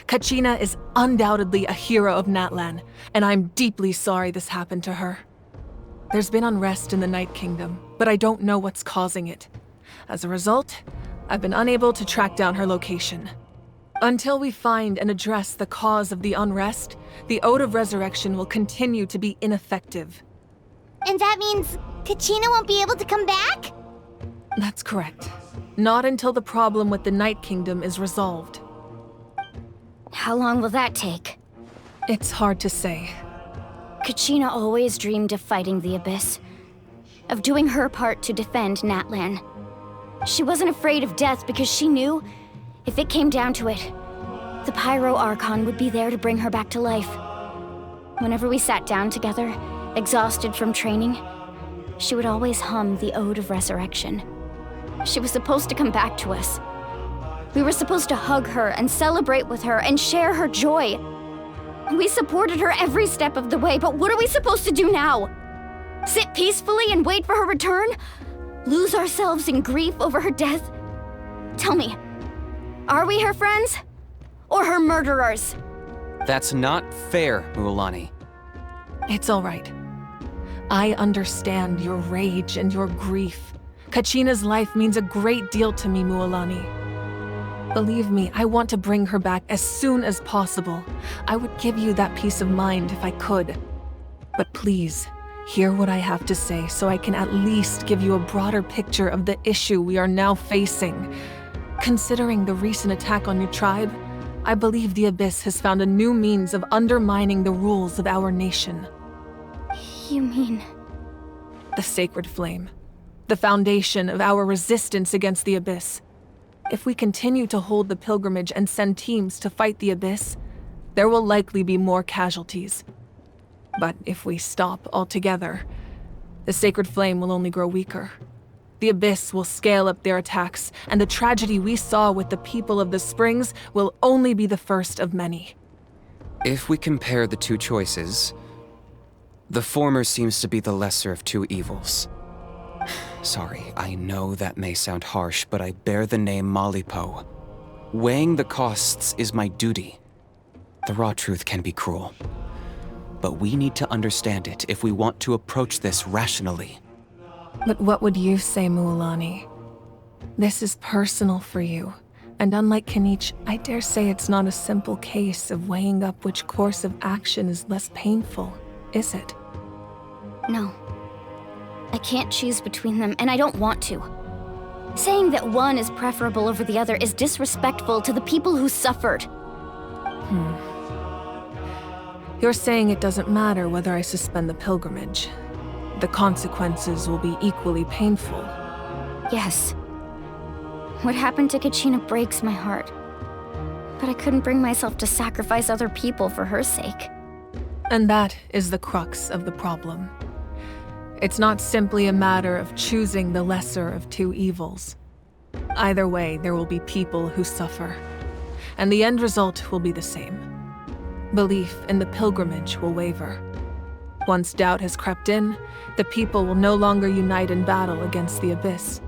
Kachina is undoubtedly a hero of Natlan, and I'm deeply sorry this happened to her. There's been unrest in the Night Kingdom, but I don't know what's causing it. As a result, I've been unable to track down her location. Until we find and address the cause of the unrest, the Ode of Resurrection will continue to be ineffective. And that means Kachina won't be able to come back? That's correct. Not until the problem with the Night Kingdom is resolved. How long will that take? It's hard to say. Kachina always dreamed of fighting the Abyss, of doing her part to defend Natlan. She wasn't afraid of death because she knew, if it came down to it, the Pyro Archon would be there to bring her back to life. Whenever we sat down together, exhausted from training, she would always hum the Ode of Resurrection. She was supposed to come back to us. We were supposed to hug her and celebrate with her and share her joy. We supported her every step of the way, but what are we supposed to do now? Sit peacefully and wait for her return? Lose ourselves in grief over her death? Tell me, are we her friends? Or her murderers? That's not fair, Mualani. It's all right. I understand your rage and your grief. Kachina's life means a great deal to me, Mualani. Believe me, I want to bring her back as soon as possible. I would give you that peace of mind if I could. But please, hear what I have to say so I can at least give you a broader picture of the issue we are now facing. Considering the recent attack on your tribe, I believe the Abyss has found a new means of undermining the rules of our nation. You mean? The Sacred Flame. The foundation of our resistance against the Abyss. If we continue to hold the pilgrimage and send teams to fight the Abyss, there will likely be more casualties. But if we stop altogether, the Sacred Flame will only grow weaker. The Abyss will scale up their attacks, and the tragedy we saw with the people of the Springs will only be the first of many. If we compare the two choices, the former seems to be the lesser of two evils. Sorry, I know that may sound harsh, but I bear the name Malipo. Weighing the costs is my duty. The raw truth can be cruel, but we need to understand it if we want to approach this rationally. But what would you say, Mualani? This is personal for you, and unlike Kinich, I dare say it's not a simple case of weighing up which course of action is less painful, is it? No. I can't choose between them, and I don't want to. Saying that one is preferable over the other is disrespectful to the people who suffered. You're saying it doesn't matter whether I suspend the pilgrimage. The consequences will be equally painful. Yes. What happened to Kachina breaks my heart. But I couldn't bring myself to sacrifice other people for her sake. And that is the crux of the problem. It's not simply a matter of choosing the lesser of two evils. Either way, there will be people who suffer, and the end result will be the same. Belief in the pilgrimage will waver. Once doubt has crept in, the people will no longer unite in battle against the Abyss.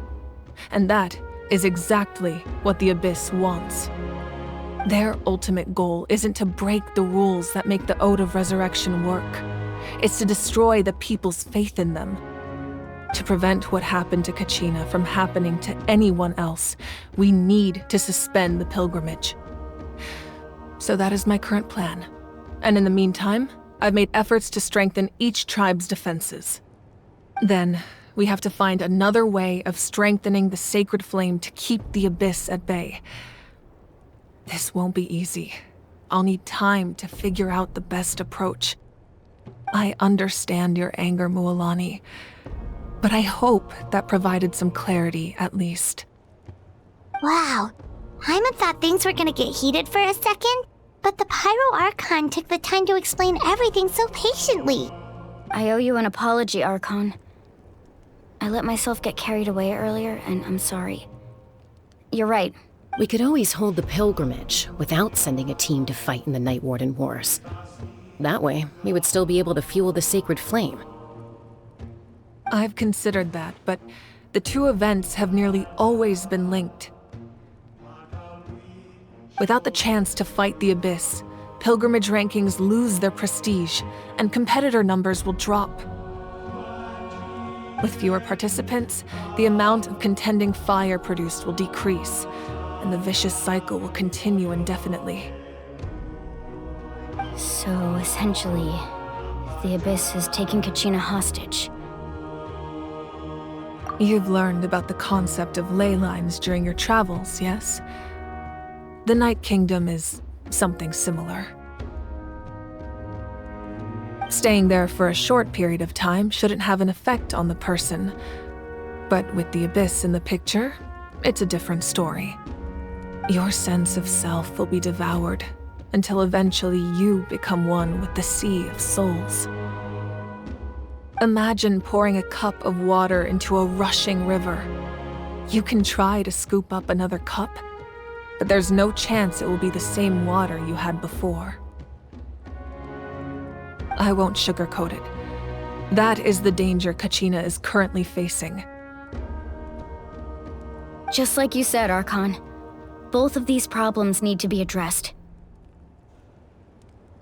And that is exactly what the Abyss wants. Their ultimate goal isn't to break the rules that make the Ode of Resurrection work. It's to destroy the people's faith in them. To prevent what happened to Kachina from happening to anyone else, we need to suspend the pilgrimage. So that is my current plan. And in the meantime, I've made efforts to strengthen each tribe's defenses. Then, we have to find another way of strengthening the Sacred Flame to keep the Abyss at bay. This won't be easy, I'll need time to figure out the best approach. I understand your anger, Mualani, but I hope that provided some clarity at least. Wow. Hyman thought things were gonna get heated for a second, but the Pyro Archon took the time to explain everything so patiently. I owe you an apology, Archon. I let myself get carried away earlier, and I'm sorry. You're right. We could always hold the pilgrimage without sending a team to fight in the Night Warden Wars. That way, we would still be able to fuel the sacred flame. I've considered that, but the two events have nearly always been linked. Without the chance to fight the Abyss, pilgrimage rankings lose their prestige, and competitor numbers will drop. With fewer participants, the amount of contending fire produced will decrease, and the vicious cycle will continue indefinitely. So, essentially, the Abyss is taking Kachina hostage. You've learned about the concept of ley lines during your travels, yes? The Night Kingdom is something similar. Staying there for a short period of time shouldn't have an effect on the person. But with the Abyss in the picture, it's a different story. Your sense of self will be devoured until eventually you become one with the Sea of Souls. Imagine pouring a cup of water into a rushing river. You can try to scoop up another cup, but there's no chance it will be the same water you had before. I won't sugarcoat it. That is the danger Kachina is currently facing. Just like you said, Archon. Both of these problems need to be addressed.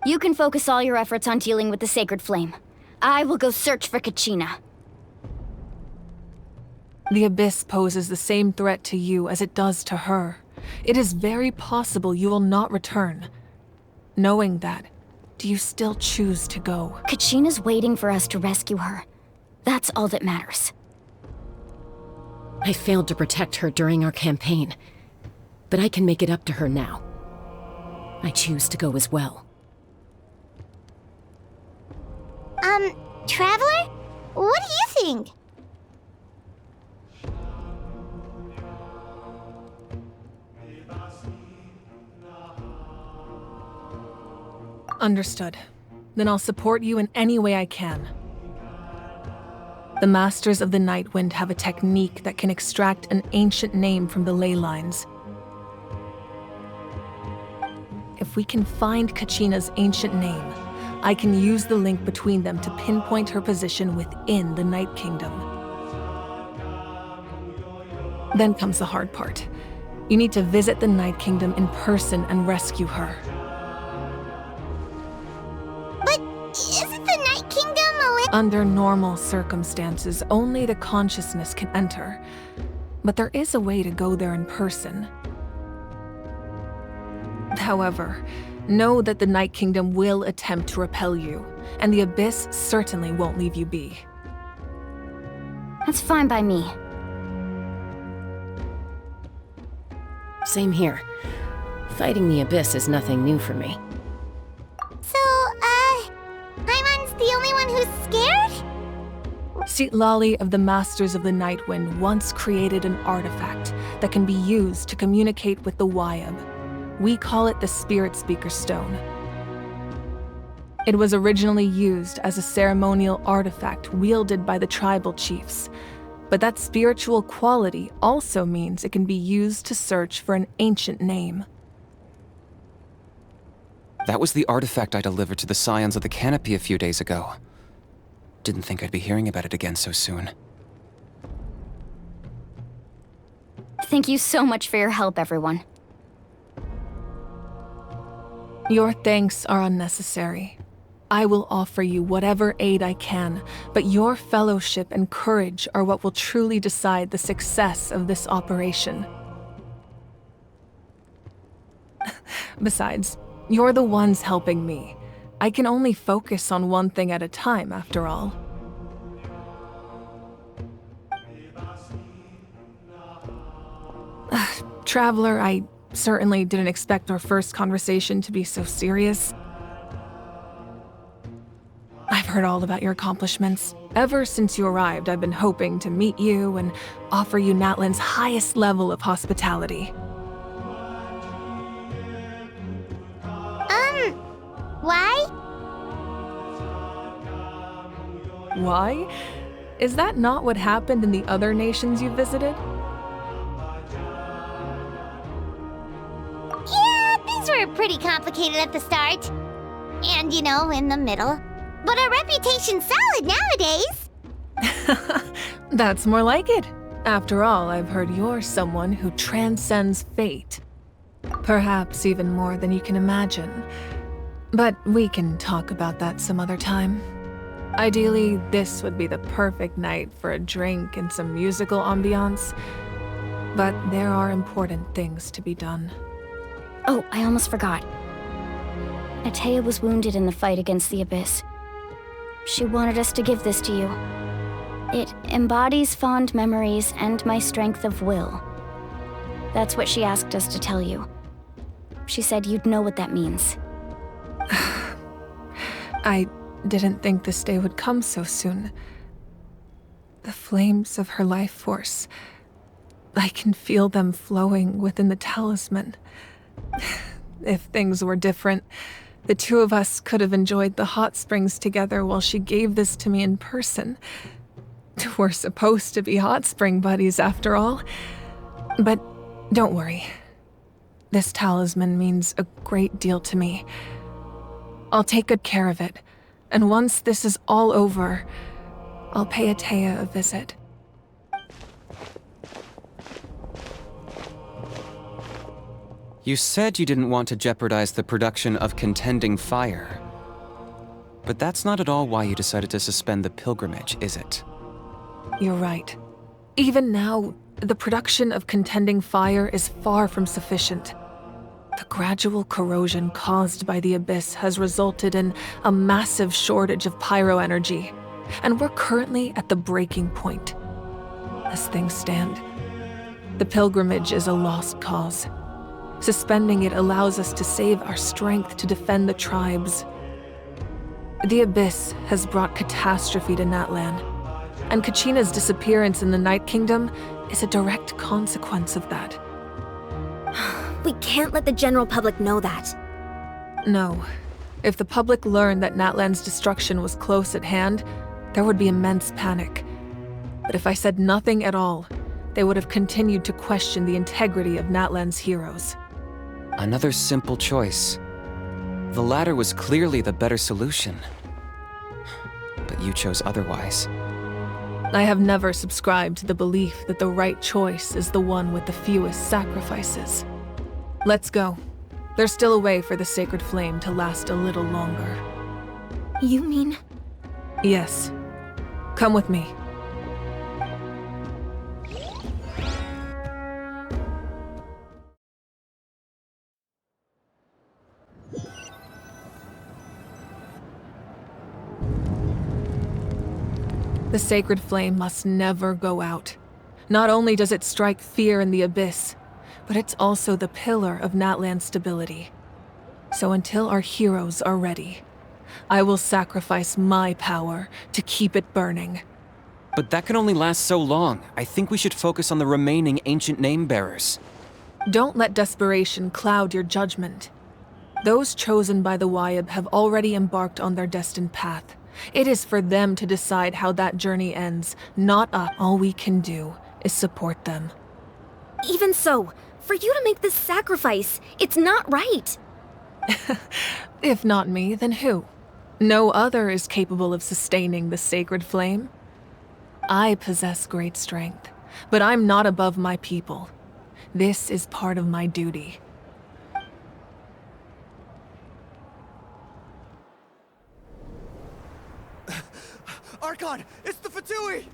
You can focus all your efforts on dealing with the Sacred Flame. I will go search for Kachina. The Abyss poses the same threat to you as it does to her. It is very possible you will not return. Knowing that, do you still choose to go? Kachina's waiting for us to rescue her. That's all that matters. I failed to protect her during our campaign, but I can make it up to her now. I choose to go as well. Traveler? What do you think? Understood. Then I'll support you in any way I can. The Masters of the Nightwind have a technique that can extract an ancient name from the ley lines. If we can find Kachina's ancient name, I can use the link between them to pinpoint her position within the Night Kingdom. Then comes the hard part. You need to visit the Night Kingdom in person and rescue her. Isn't the Night Kingdom a little... Under normal circumstances, only the consciousness can enter. But there is a way to go there in person. However, know that the Night Kingdom will attempt to repel you, and the Abyss certainly won't leave you be. That's fine by me. Same here. Fighting the Abyss is nothing new for me. So, Paimon's the only one who's scared? Citlali of the Masters of the Nightwind once created an artifact that can be used to communicate with the Wyab. We call it the Spirit Speaker Stone. It was originally used as a ceremonial artifact wielded by the tribal chiefs, but that spiritual quality also means it can be used to search for an ancient name. That was the artifact I delivered to the Scions of the Canopy a few days ago. Didn't think I'd be hearing about it again so soon. Thank you so much for your help, everyone. Your thanks are unnecessary. I will offer you whatever aid I can, but your fellowship and courage are what will truly decide the success of this operation. Besides, you're the ones helping me. I can only focus on one thing at a time, after all. Traveler, I certainly didn't expect our first conversation to be so serious. I've heard all about your accomplishments. Ever since you arrived, I've been hoping to meet you and offer you Natlan's highest level of hospitality. Why? Why? Is that not what happened in the other nations you visited? Yeah, things were pretty complicated at the start. And, in the middle. But our reputation's solid nowadays. That's more like it. After all, I've heard you're someone who transcends fate. Perhaps even more than you can imagine. But we can talk about that some other time. Ideally, this would be the perfect night for a drink and some musical ambiance. But there are important things to be done. Oh, I almost forgot. Atea was wounded in the fight against the Abyss. She wanted us to give this to you. It embodies fond memories and my strength of will. That's what she asked us to tell you. She said you'd know what that means. I didn't think this day would come so soon. The flames of her life force. I can feel them flowing within the talisman. If things were different, the two of us could have enjoyed the hot springs together while she gave this to me in person. We're supposed to be hot spring buddies after all. But don't worry. This talisman means a great deal to me. I'll take good care of it, and once this is all over, I'll pay Atea a visit. You said you didn't want to jeopardize the production of Contending Fire. But that's not at all why you decided to suspend the pilgrimage, is it? You're right. Even now, the production of Contending Fire is far from sufficient. The gradual corrosion caused by the Abyss has resulted in a massive shortage of pyro energy, and we're currently at the breaking point. As things stand, the pilgrimage is a lost cause. Suspending it allows us to save our strength to defend the tribes. The Abyss has brought catastrophe to Natlan, and Kachina's disappearance in the Night Kingdom is a direct consequence of that. We can't let the general public know that. No. If the public learned that Natlan's destruction was close at hand, there would be immense panic. But if I said nothing at all, they would have continued to question the integrity of Natlan's heroes. Another simple choice. The latter was clearly the better solution. But you chose otherwise. I have never subscribed to the belief that the right choice is the one with the fewest sacrifices. Let's go. There's still a way for the sacred flame to last a little longer. You mean? Yes. Come with me. The sacred flame must never go out. Not only does it strike fear in the Abyss, but it's also the pillar of Natlan's stability. So until our heroes are ready, I will sacrifice my power to keep it burning. But that can only last so long. I think we should focus on the remaining ancient name-bearers. Don't let desperation cloud your judgment. Those chosen by the Wyeb have already embarked on their destined path. It is for them to decide how that journey ends, not us. All we can do is support them. Even so, for you to make this sacrifice, it's not right. If not me, then who? No other is capable of sustaining the sacred flame. I possess great strength, but I'm not above my people. This is part of my duty. Archon, it's the Fatui!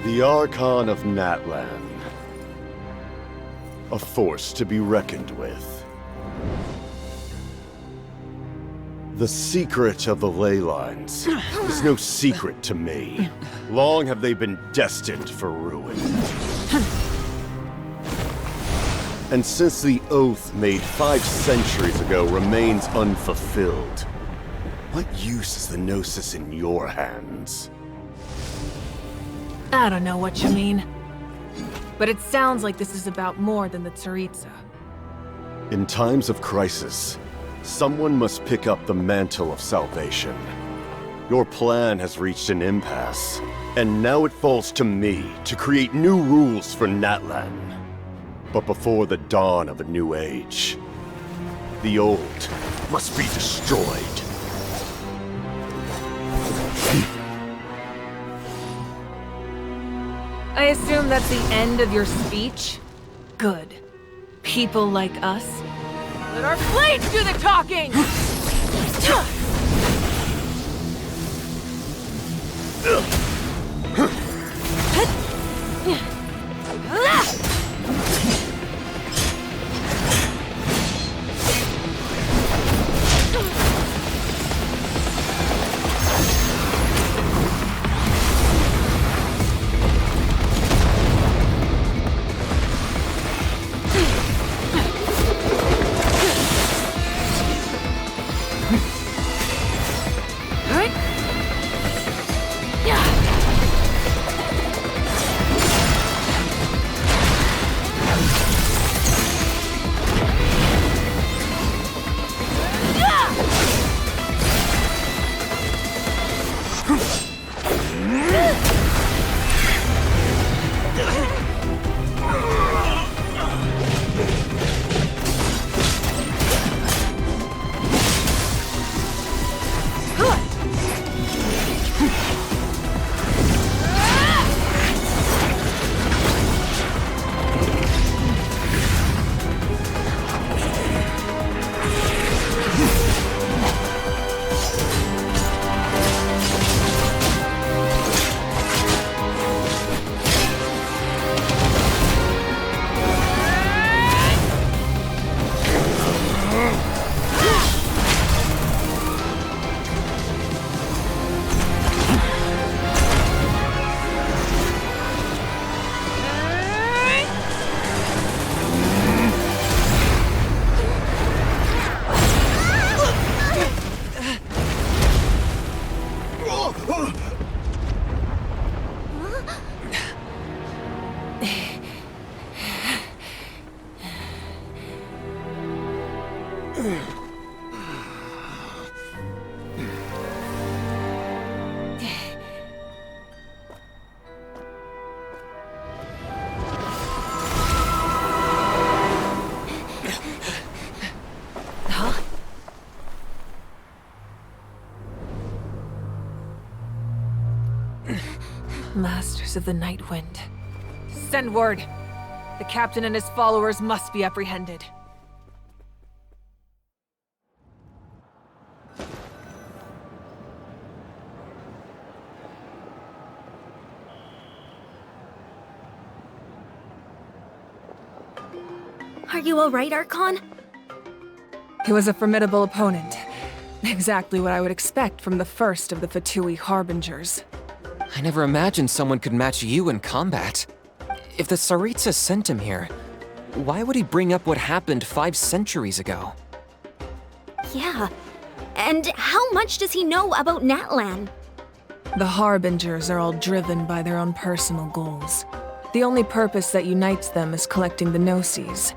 The Archon of Natlan. A force to be reckoned with. The secret of the ley lines is no secret to me. Long have they been destined for ruin. And since the oath made 5 centuries ago remains unfulfilled, what use is the Gnosis in your hands? I don't know what you mean. But it sounds like this is about more than the Tsaritsa. In times of crisis, someone must pick up the mantle of salvation. Your plan has reached an impasse, and now it falls to me to create new rules for Natlan. But before the dawn of a new age, the old must be destroyed. I assume that's the end of your speech? Good. People like us. Let our blades do the talking! Masters of the Night Wind. Send word. The captain and his followers must be apprehended. Are you alright, Archon? He was a formidable opponent. Exactly what I would expect from the first of the Fatui Harbingers. I never imagined someone could match you in combat. If the Tsaritsa sent him here, why would he bring up what happened 5 centuries ago? Yeah. And how much does he know about Natlan? The Harbingers are all driven by their own personal goals. The only purpose that unites them is collecting the Gnosis.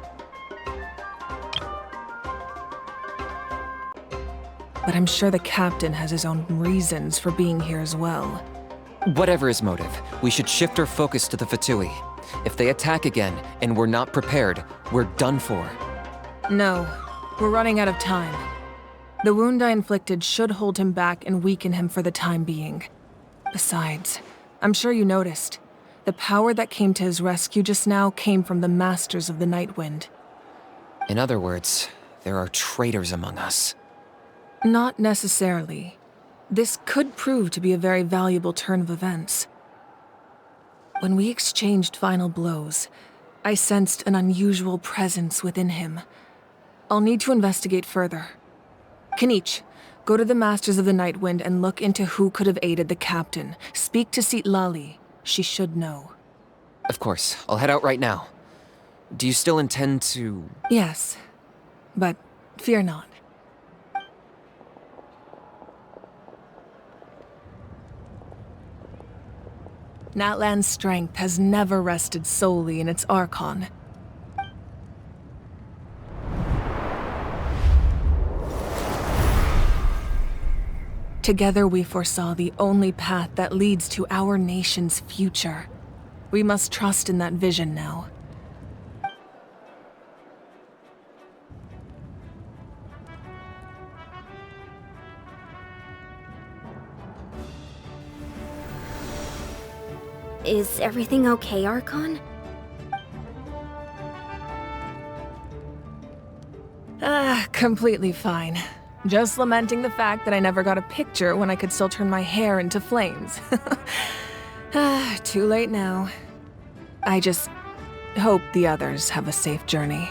But I'm sure the captain has his own reasons for being here as well. Whatever his motive, we should shift our focus to the Fatui. If they attack again, and we're not prepared, we're done for. No, we're running out of time. The wound I inflicted should hold him back and weaken him for the time being. Besides, I'm sure you noticed, the power that came to his rescue just now came from the Masters of the Night Wind. In other words, there are traitors among us. Not necessarily. This could prove to be a very valuable turn of events. When we exchanged final blows, I sensed an unusual presence within him. I'll need to investigate further. Kenichi, Go to the Masters of the Night Wind and look into who could have aided the captain. Speak to Lali. She should know. Of course. I'll head out right now. Do you still intend to... Yes, but fear not. Natlan's strength has never rested solely in its Archon. Together we foresaw the only path that leads to our nation's future. We must trust in that vision now. Is everything okay, Archon? Completely fine. Just lamenting the fact that I never got a picture when I could still turn my hair into flames. Too late now. I just hope the others have a safe journey.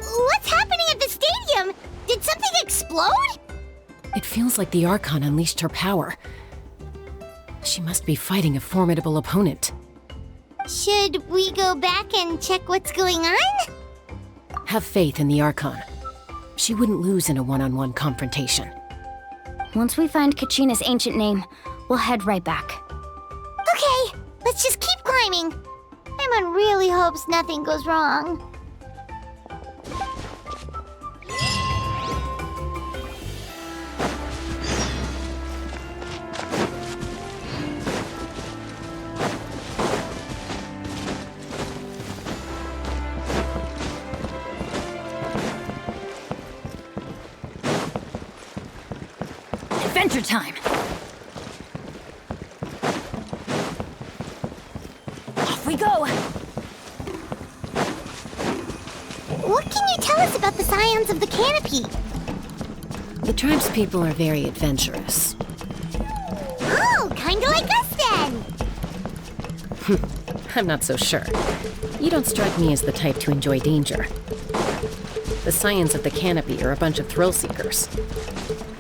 What's happening at the stadium? Did something explode? It feels like the Archon unleashed her power. She must be fighting a formidable opponent. Should we go back and check what's going on? Have faith in the Archon. She wouldn't lose in a one-on-one confrontation. Once we find Kachina's ancient name, we'll head right back. Okay, let's just keep climbing. Paimon really hopes nothing goes wrong. Adventure time! Off we go! What can you tell us about the scions of the canopy? The tribe's people are very adventurous. Oh, kinda like us then! I'm not so sure. You don't strike me as the type to enjoy danger. The scions of the canopy are a bunch of thrill-seekers.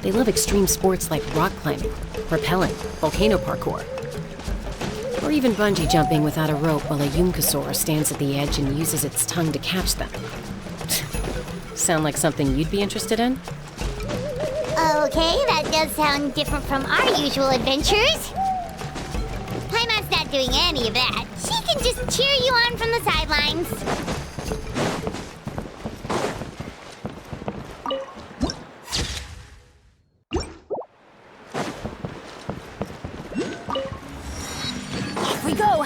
They love extreme sports like rock climbing, rappelling, volcano parkour, or even bungee jumping without a rope while a Yunkasaur stands at the edge and uses its tongue to catch them. Sound like something you'd be interested in? Okay, that does sound different from our usual adventures. Paimon's not doing any of that. She can just cheer you on from the sidelines. Off we go!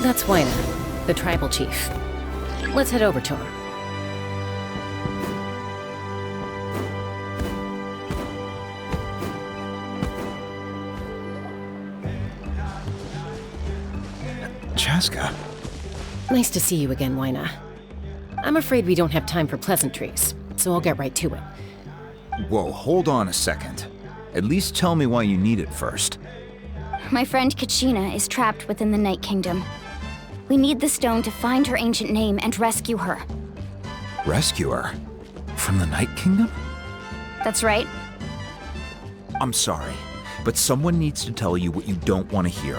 That's Waina, the tribal chief. Let's head over to him. Chaska. Nice to see you again, Waina. I'm afraid we don't have time for pleasantries, so I'll get right to it. Whoa, hold on a second. At least tell me why you need it first. My friend Kachina is trapped within the Night Kingdom. We need the stone to find her ancient name and rescue her. Rescue her? From the Night Kingdom? That's right. I'm sorry, but someone needs to tell you what you don't want to hear.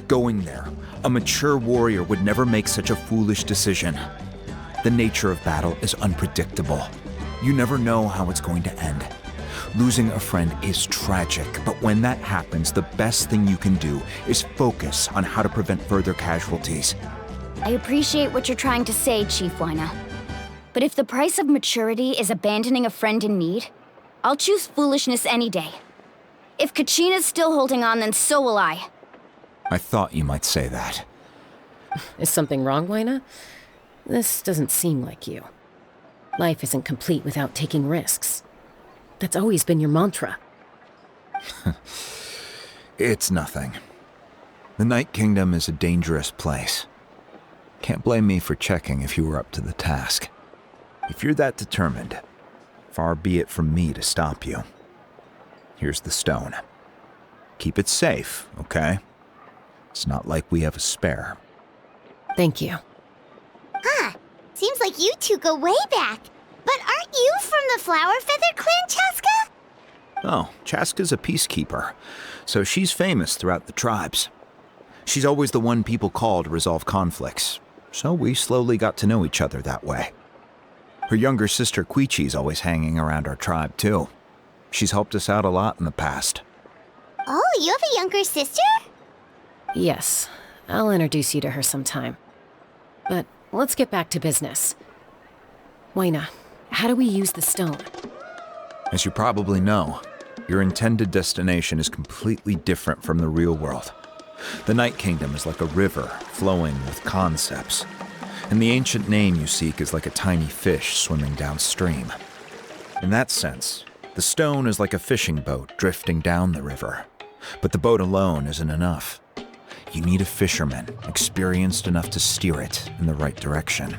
Going there, a mature warrior would never make such a foolish decision. The nature of battle is unpredictable. You never know how it's going to end. Losing a friend is tragic, but when that happens, the best thing you can do is focus on how to prevent further casualties. I appreciate what you're trying to say, Chief Waina. But if the price of maturity is abandoning a friend in need, I'll choose foolishness any day. If Kachina's still holding on, then so will I. I thought you might say that. Is something wrong, Wyna? This doesn't seem like you. Life isn't complete without taking risks. That's always been your mantra. It's nothing. The Night Kingdom is a dangerous place. Can't blame me for checking if you were up to the task. If you're that determined, far be it from me to stop you. Here's the stone. Keep it safe, okay? It's not like we have a spare. Thank you. Huh. Seems like you two go way back. But aren't you from the Flower Feather Clan, Chaska? Oh, Chaska's a peacekeeper, so she's famous throughout the tribes. She's always the one people call to resolve conflicts, so we slowly got to know each other that way. Her younger sister Quichi's always hanging around our tribe, too. She's helped us out a lot in the past. Oh, you have a younger sister? Yes, I'll introduce you to her sometime. But let's get back to business. Wyna, how do we use the stone? As you probably know, your intended destination is completely different from the real world. The Night Kingdom is like a river flowing with concepts, and the ancient name you seek is like a tiny fish swimming downstream. In that sense, the stone is like a fishing boat drifting down the river, but the boat alone isn't enough. You need a fisherman experienced enough to steer it in the right direction.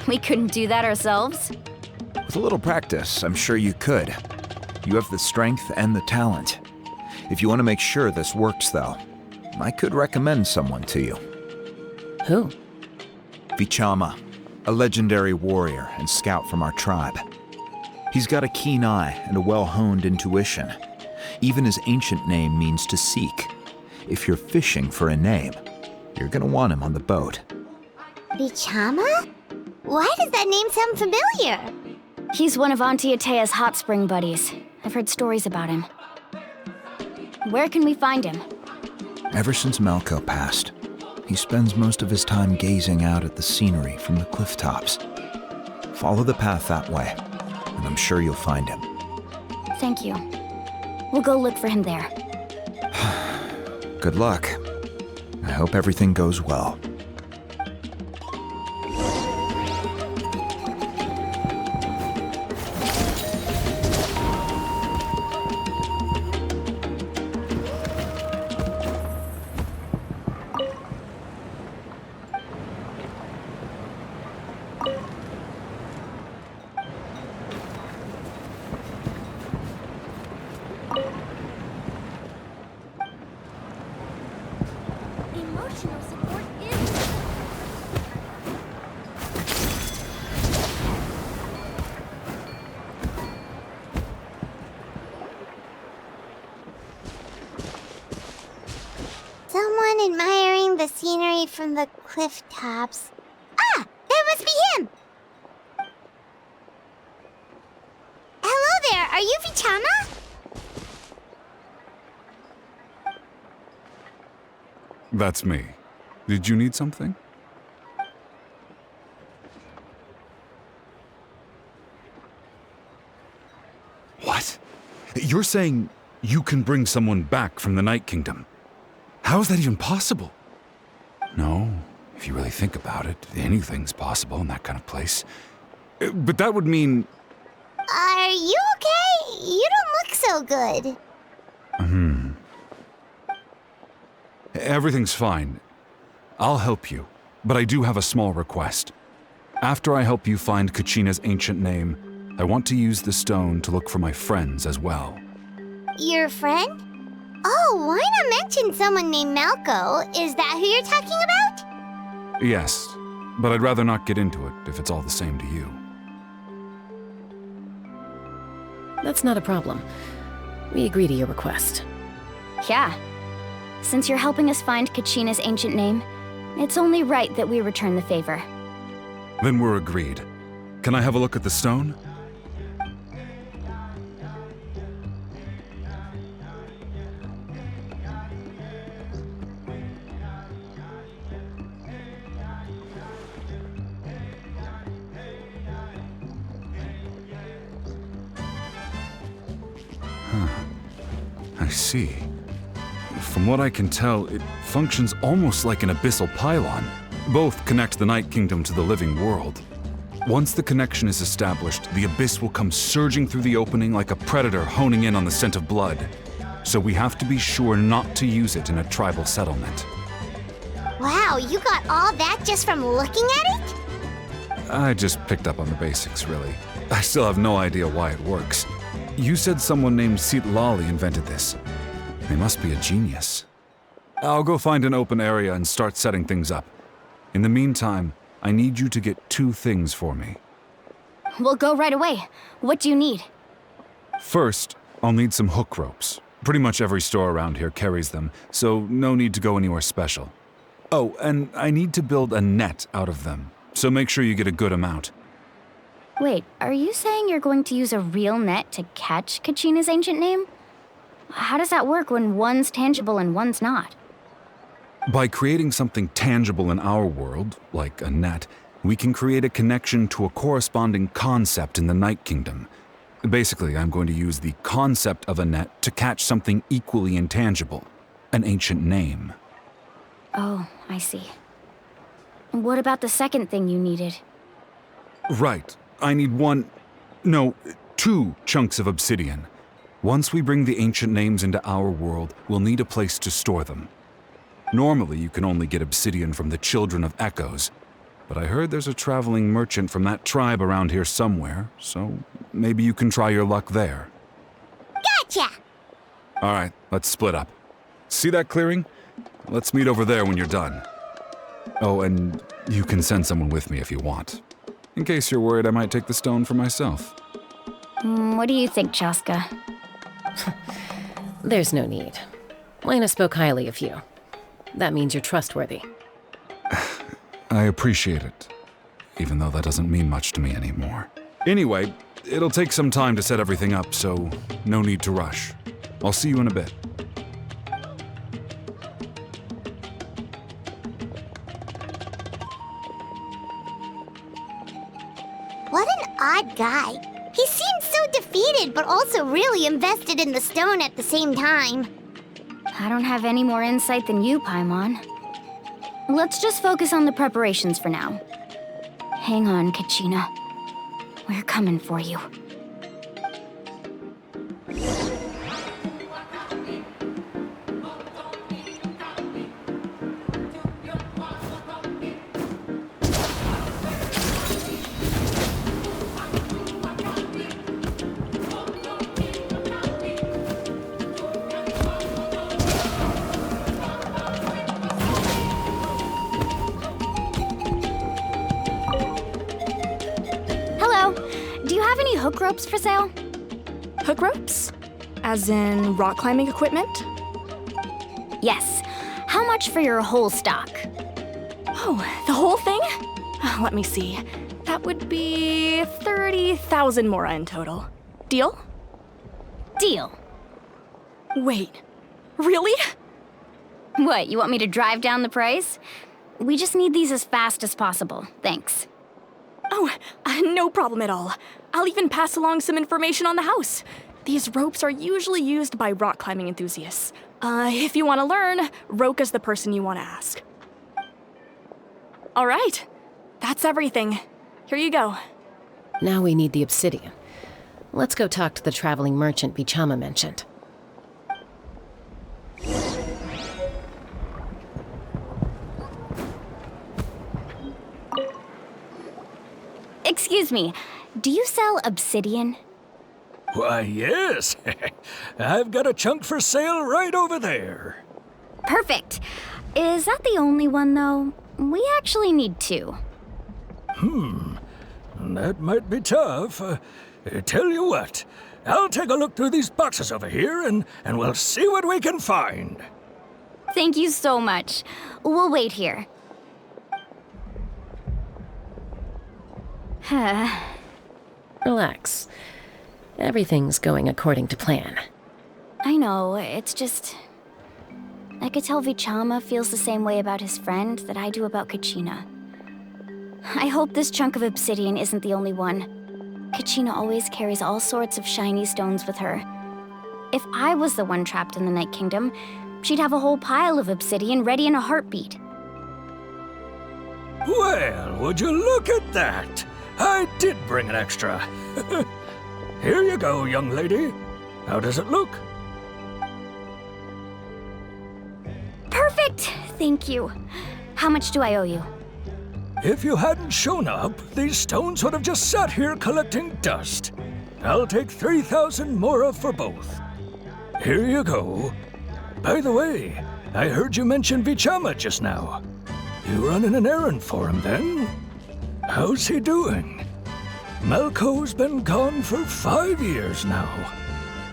We couldn't do that ourselves? With a little practice, I'm sure you could. You have the strength and the talent. If you want to make sure this works, though, I could recommend someone to you. Who? Vichama, a legendary warrior and scout from our tribe. He's got a keen eye and a well-honed intuition. Even his ancient name means to seek. If you're fishing for a name, you're gonna want him on the boat. Vichama? Why does that name sound familiar? He's one of Auntie Atea's hot spring buddies. I've heard stories about him. Where can we find him? Ever since Malco passed, he spends most of his time gazing out at the scenery from the cliff tops. Follow the path that way, and I'm sure you'll find him. Thank you. We'll go look for him there. Good luck. I hope everything goes well. Emotional support is... Someone admiring the scenery from the cliff tops. Ah! That must be him! Hello there, are you Vichama? That's me. Did you need something? What? You're saying you can bring someone back from the Night Kingdom? How is that even possible? No, if you really think about it, anything's possible in that kind of place. But that would mean... Are you okay? You don't look so good. Everything's fine. I'll help you, but I do have a small request. After I help you find Kachina's ancient name, I want to use the stone to look for my friends as well. Your friend? Oh, why not mention someone named Malco? Is that who you're talking about? Yes, but I'd rather not get into it if it's all the same to you. That's not a problem. We agree to your request. Yeah. Since you're helping us find Kachina's ancient name, it's only right that we return the favor. Then we're agreed. Can I have a look at the stone? I see. From what I can tell, it functions almost like an abyssal pylon. Both connect the Night Kingdom to the living world. Once the connection is established, the abyss will come surging through the opening like a predator honing in on the scent of blood. So we have to be sure not to use it in a tribal settlement. Wow, you got all that just from looking at it? I just picked up on the basics, really. I still have no idea why it works. You said someone named Lali invented this. They must be a genius. I'll go find an open area and start setting things up. In the meantime, I need you to get 2 things for me. We'll go right away. What do you need? First, I'll need some hook ropes. Pretty much every store around here carries them, so no need to go anywhere special. Oh, and I need to build a net out of them, so make sure you get a good amount. Wait, are you saying you're going to use a real net to catch Kachina's ancient name? How does that work when one's tangible and one's not? By creating something tangible in our world, like a net, we can create a connection to a corresponding concept in the Night Kingdom. Basically, I'm going to use the concept of a net to catch something equally intangible, an ancient name. Oh, I see. What about the second thing you needed? Right. I need 2 chunks of obsidian. Once we bring the ancient names into our world, we'll need a place to store them. Normally, you can only get obsidian from the Children of Echoes, but I heard there's a traveling merchant from that tribe around here somewhere, so maybe you can try your luck there. Gotcha! All right, let's split up. See that clearing? Let's meet over there when you're done. Oh, and you can send someone with me if you want. In case you're worried I might take the stone for myself. What do you think, Chaska? There's no need. Lena spoke highly of you. That means you're trustworthy. I appreciate it, even though that doesn't mean much to me anymore. Anyway, it'll take some time to set everything up, so no need to rush. I'll see you in a bit. What an odd guy. He seemed so defeated, but also really invested in the stone at the same time. I don't have any more insight than you, Paimon. Let's just focus on the preparations for now. Hang on, Kachina. We're coming for you. Hook ropes for sale? Hook ropes? As in rock climbing equipment? Yes. How much for your whole stock? Oh, the whole thing? Let me see. That would be 30,000 mora in total. Deal? Deal. Wait, really? What, you want me to drive down the price? We just need these as fast as possible. Thanks. Oh, no problem at all. I'll even pass along some information on the house. These ropes are usually used by rock climbing enthusiasts. If you want to learn, Roka's the person you want to ask. All right, that's everything. Here you go. Now we need the obsidian. Let's go talk to the traveling merchant Bichama mentioned. Excuse me, do you sell obsidian? Why, yes. I've got a chunk for sale right over there. Perfect. Is that the only one, though? We actually need 2. That might be tough. Tell you what, I'll take a look through these boxes over here and we'll see what we can find. Thank you so much. We'll wait here. Relax. Everything's going according to plan. I know, it's just... I could tell Bichama feels the same way about his friend that I do about Kachina. I hope this chunk of obsidian isn't the only one. Kachina always carries all sorts of shiny stones with her. If I was the one trapped in the Night Kingdom, she'd have a whole pile of obsidian ready in a heartbeat. Well, would you look at that? I did bring an extra. Here you go, young lady. How does it look? Perfect! Thank you. How much do I owe you? If you hadn't shown up, these stones would have just sat here collecting dust. I'll take 3,000 mora for both. Here you go. By the way, I heard you mention Vichama just now. You running an errand for him, then? How's he doing? Malco's been gone for 5 years now.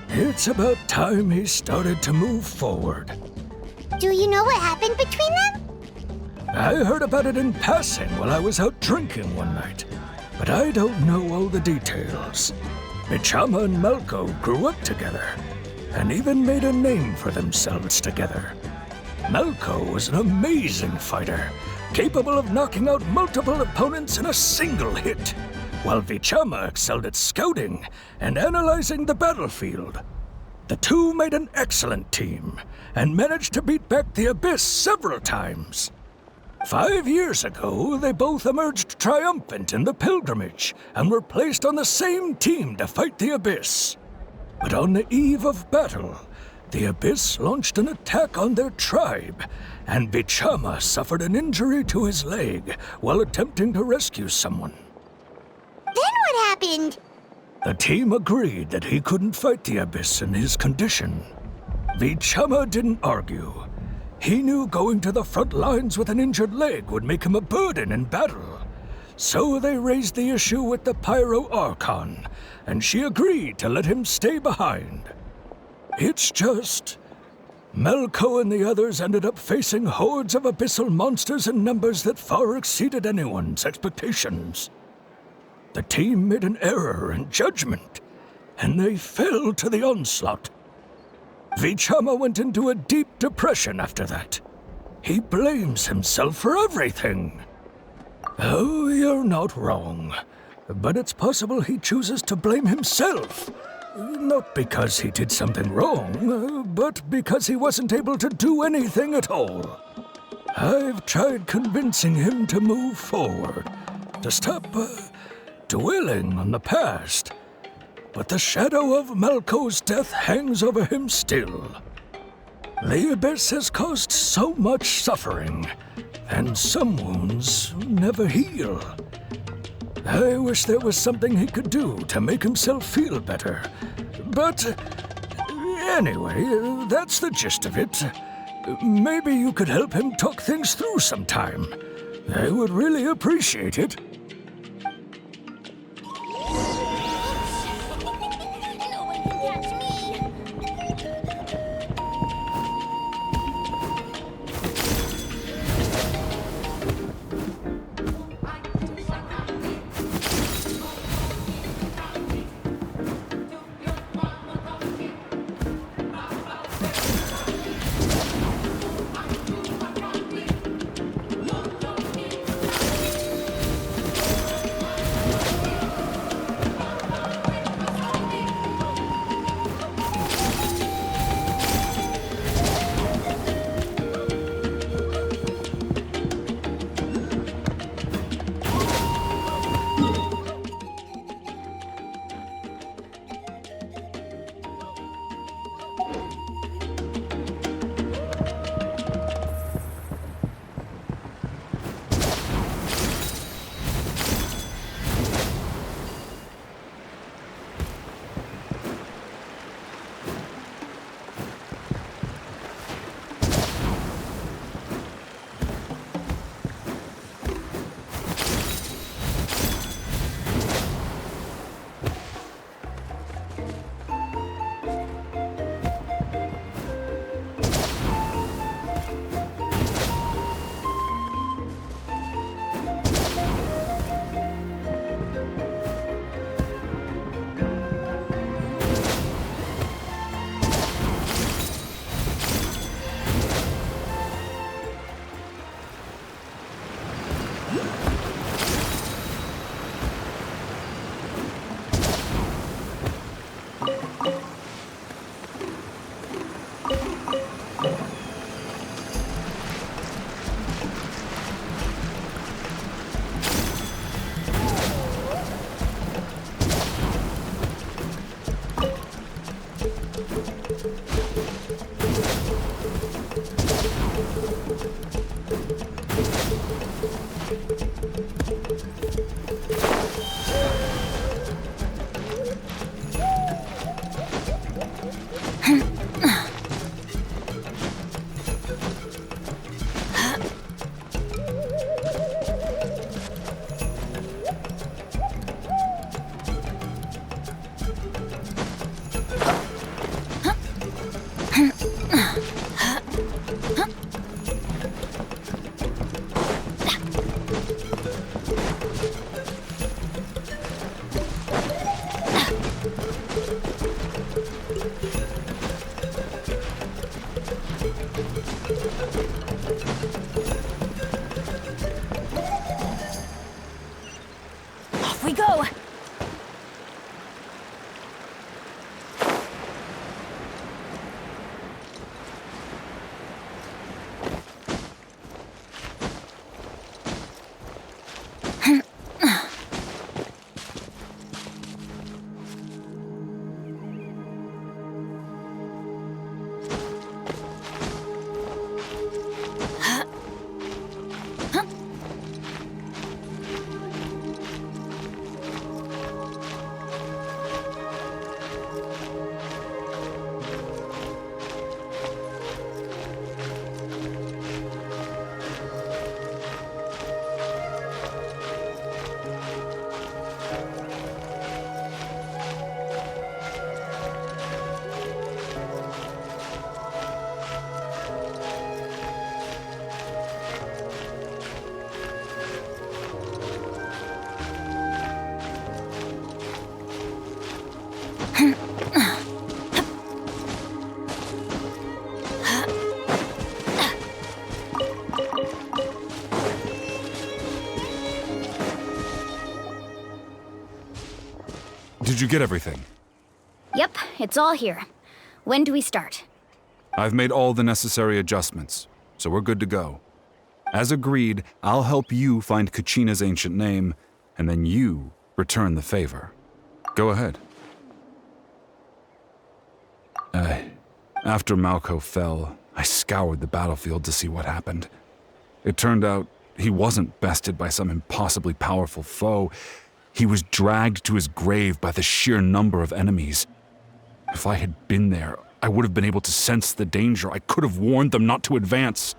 It's about time he started to move forward. Do you know what happened between them? I heard about it in passing while I was out drinking one night, but I don't know all the details. Vichama and Malco grew up together, and even made a name for themselves together. Malco was an amazing fighter, capable of knocking out multiple opponents in a single hit, while Vichama excelled at scouting and analyzing the battlefield. The two made an excellent team, and managed to beat back the Abyss several times. 5 years ago, they both emerged triumphant in the pilgrimage, and were placed on the same team to fight the Abyss. But on the eve of battle, the Abyss launched an attack on their tribe, and Vichama suffered an injury to his leg while attempting to rescue someone. Then what happened? The team agreed that he couldn't fight the Abyss in his condition. Vichama didn't argue. He knew going to the front lines with an injured leg would make him a burden in battle. So they raised the issue with the Pyro Archon, and she agreed to let him stay behind. It's just, Malco and the others ended up facing hordes of abyssal monsters in numbers that far exceeded anyone's expectations. The team made an error in judgment, and they fell to the onslaught. Vichama went into a deep depression after that. He blames himself for everything. Oh, you're not wrong. But it's possible he chooses to blame himself. Not because he did something wrong, but because he wasn't able to do anything at all. I've tried convincing him to move forward, to stop dwelling on the past. But the shadow of Malco's death hangs over him still. The Abyss has caused so much suffering, and some wounds never heal. I wish there was something he could do to make himself feel better. But anyway, that's the gist of it. Maybe you could help him talk things through sometime. I would really appreciate it. Off we go! Did you get everything? Yep, it's all here. When do we start? I've made all the necessary adjustments, so we're good to go. As agreed, I'll help you find Kachina's ancient name, and then you return the favor. Go ahead. After Malko fell, I scoured the battlefield to see what happened. It turned out he wasn't bested by some impossibly powerful foe. He was dragged to his grave by the sheer number of enemies. If I had been there, I would have been able to sense the danger. I could have warned them not to advance.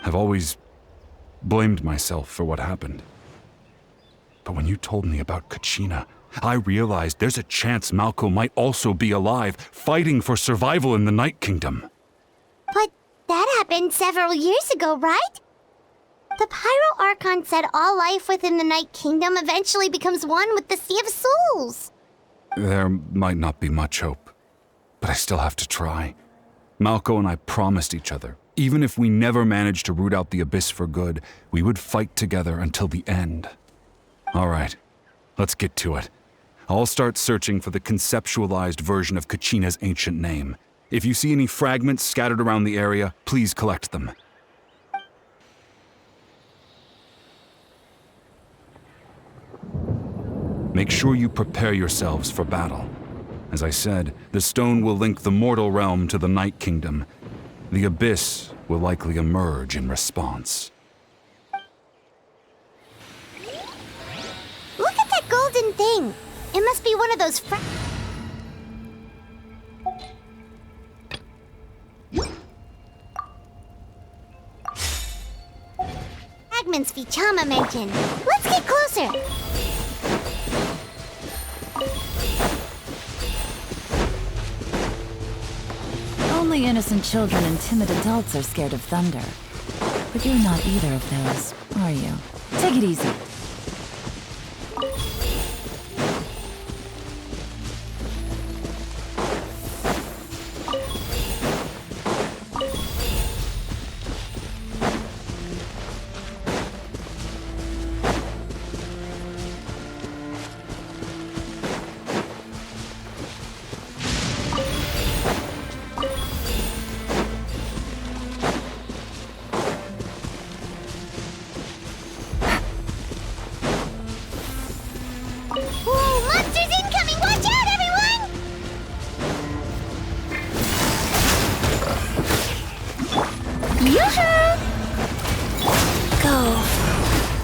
I've always blamed myself for what happened. But when you told me about Kachina, I realized there's a chance Malko might also be alive, fighting for survival in the Night Kingdom. But that happened several years ago, right? The Pyro Archon said all life within the Night Kingdom eventually becomes one with the Sea of Souls. There might not be much hope, but I still have to try. Malko and I promised each other, even if we never managed to root out the Abyss for good, we would fight together until the end. All right, let's get to it. I'll start searching for the conceptualized version of Kachina's ancient name. If you see any fragments scattered around the area, please collect them. Make sure you prepare yourselves for battle. As I said, the stone will link the mortal realm to the Night Kingdom. The Abyss will likely emerge in response. Look at that golden thing. It must be one of those fragments Vichama mentioned. Let's get closer. Only innocent children and timid adults are scared of thunder. But you're not either of those, are you? Take it easy.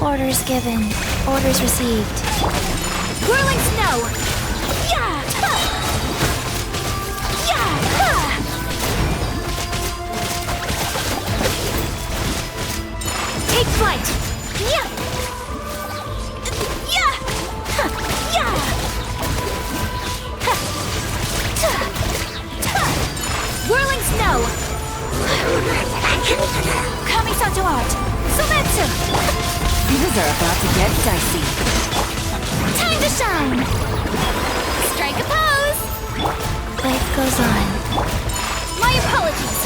Orders given. Orders received. Whirling snow! Yeah! Yeah! Take flight! Yeah! Yeah! Yeah! Whirling snow! Kamisato art! Sometsu! These are about to get dicey. Time to shine! Strike a pose! Life goes on. My apologies!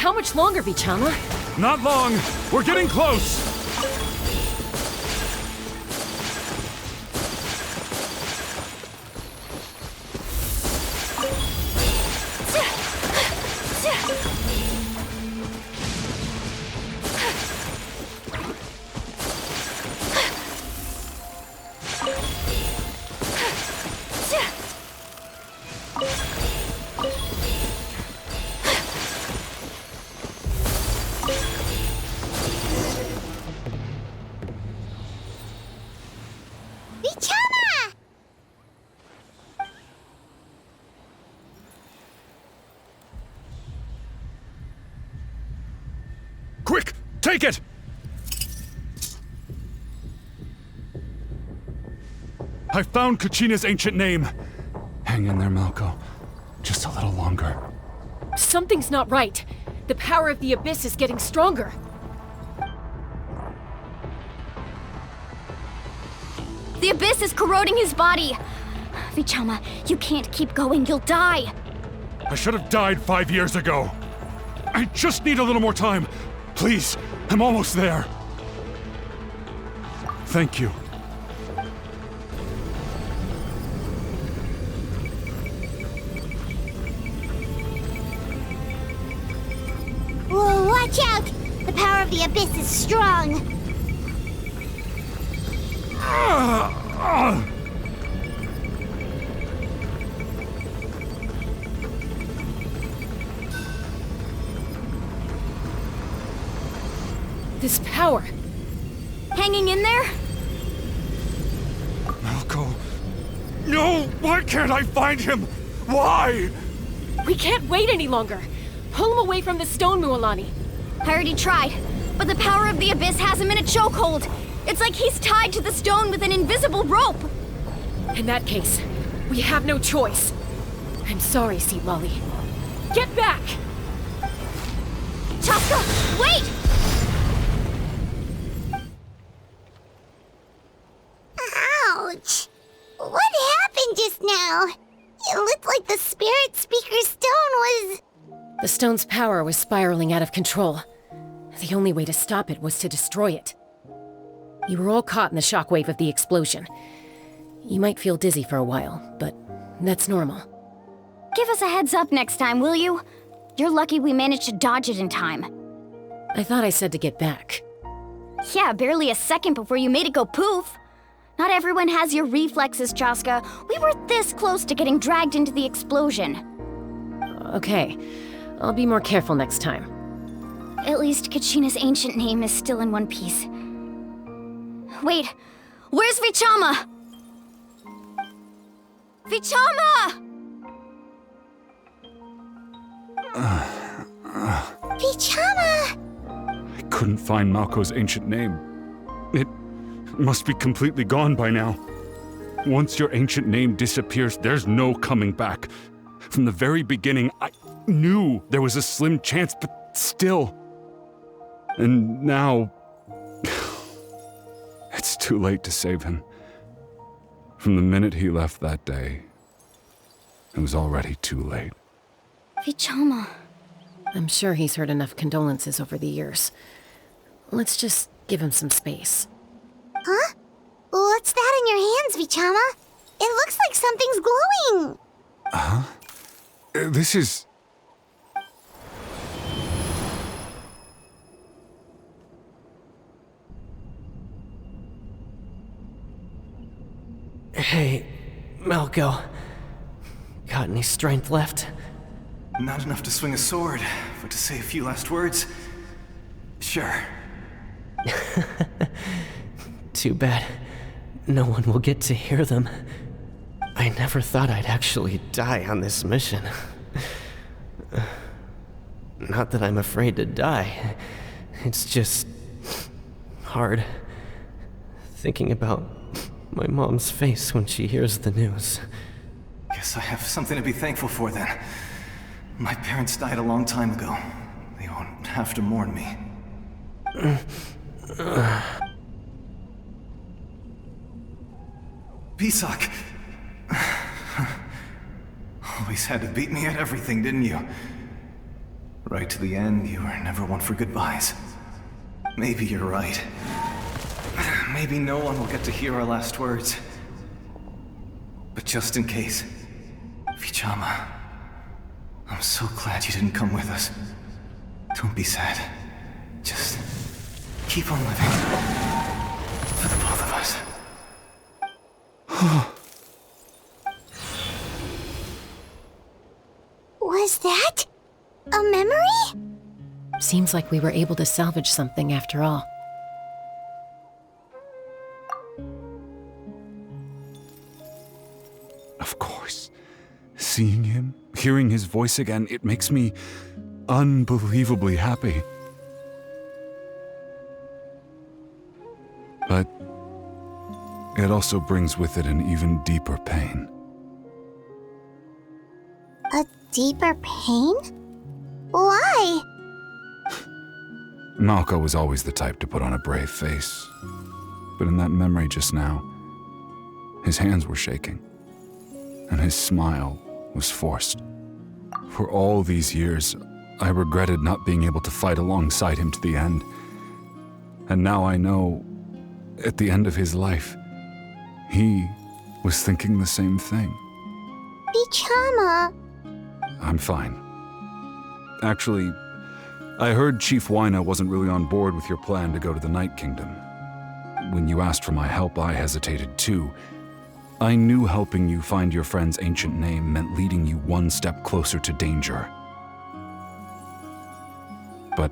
How much longer, Vichama? Not long. We're getting close. Vichama! Quick! Take it! I found Kachina's ancient name. Hang in there, Malko. Just a little longer. Something's not right. The power of the Abyss is getting stronger. The Abyss is corroding his body. Vichama, you can't keep going. You'll die. I should have died 5 years ago. I just need a little more time. Please, I'm almost there. Thank you. Whoa, watch out! The power of the Abyss is strong. This power. Hanging in there? Malko. No! Why can't I find him? Why? We can't wait any longer. Pull him away from the stone, Mualani. I already tried, but the power of the Abyss has him in a chokehold. It's like he's tied to the stone with an invisible rope. In that case, we have no choice. I'm sorry, Seat Lolly. Get back! Chaska, wait! Ouch! What happened just now? It looked like the Spirit Speaker's stone was... The stone's power was spiraling out of control. The only way to stop it was to destroy it. You were all caught in the shockwave of the explosion. You might feel dizzy for a while, but that's normal. Give us a heads up next time, will you? You're lucky we managed to dodge it in time. I thought I said to get back. Yeah, barely a second before you made it go poof. Not everyone has your reflexes, Chaska. We were this close to getting dragged into the explosion. Okay, I'll be more careful next time. At least Kachina's ancient name is still in one piece. Wait, where's Vichama? Vichama! Vichama! I couldn't find Malko's ancient name. It must be completely gone by now. Once your ancient name disappears, there's no coming back. From the very beginning, I knew there was a slim chance, but still. And now... it's too late to save him. From the minute he left that day, it was already too late. Vichama. I'm sure he's heard enough condolences over the years. Let's just give him some space. Huh? What's that in your hands, Vichama? It looks like something's glowing. Huh? This is... Hey, Malko. Got any strength left? Not enough to swing a sword, but to say a few last words? Sure. Too bad. No one will get to hear them. I never thought I'd actually die on this mission. Not that I'm afraid to die. It's just... hard. Thinking about my mom's face when she hears the news. Guess I have something to be thankful for then. My parents died a long time ago. They won't have to mourn me. Pisak! Always had to beat me at everything, didn't you? Right to the end, you were never one for goodbyes. Maybe you're right. Maybe no one will get to hear our last words. But just in case, Vichama, I'm so glad you didn't come with us. Don't be sad. Just keep on living. For the both of us. Was that a memory? Seems like we were able to salvage something after all. Of course. Seeing him, hearing his voice again, it makes me unbelievably happy. But it also brings with it an even deeper pain. A deeper pain? Why? Malko was always the type to put on a brave face. But in that memory just now, his hands were shaking, and his smile was forced. For all these years, I regretted not being able to fight alongside him to the end. And now I know, at the end of his life, he was thinking the same thing. Vichama. I'm fine. Actually, I heard Chief Wyna wasn't really on board with your plan to go to the Night Kingdom. When you asked for my help, I hesitated too. I knew helping you find your friend's ancient name meant leading you one step closer to danger. But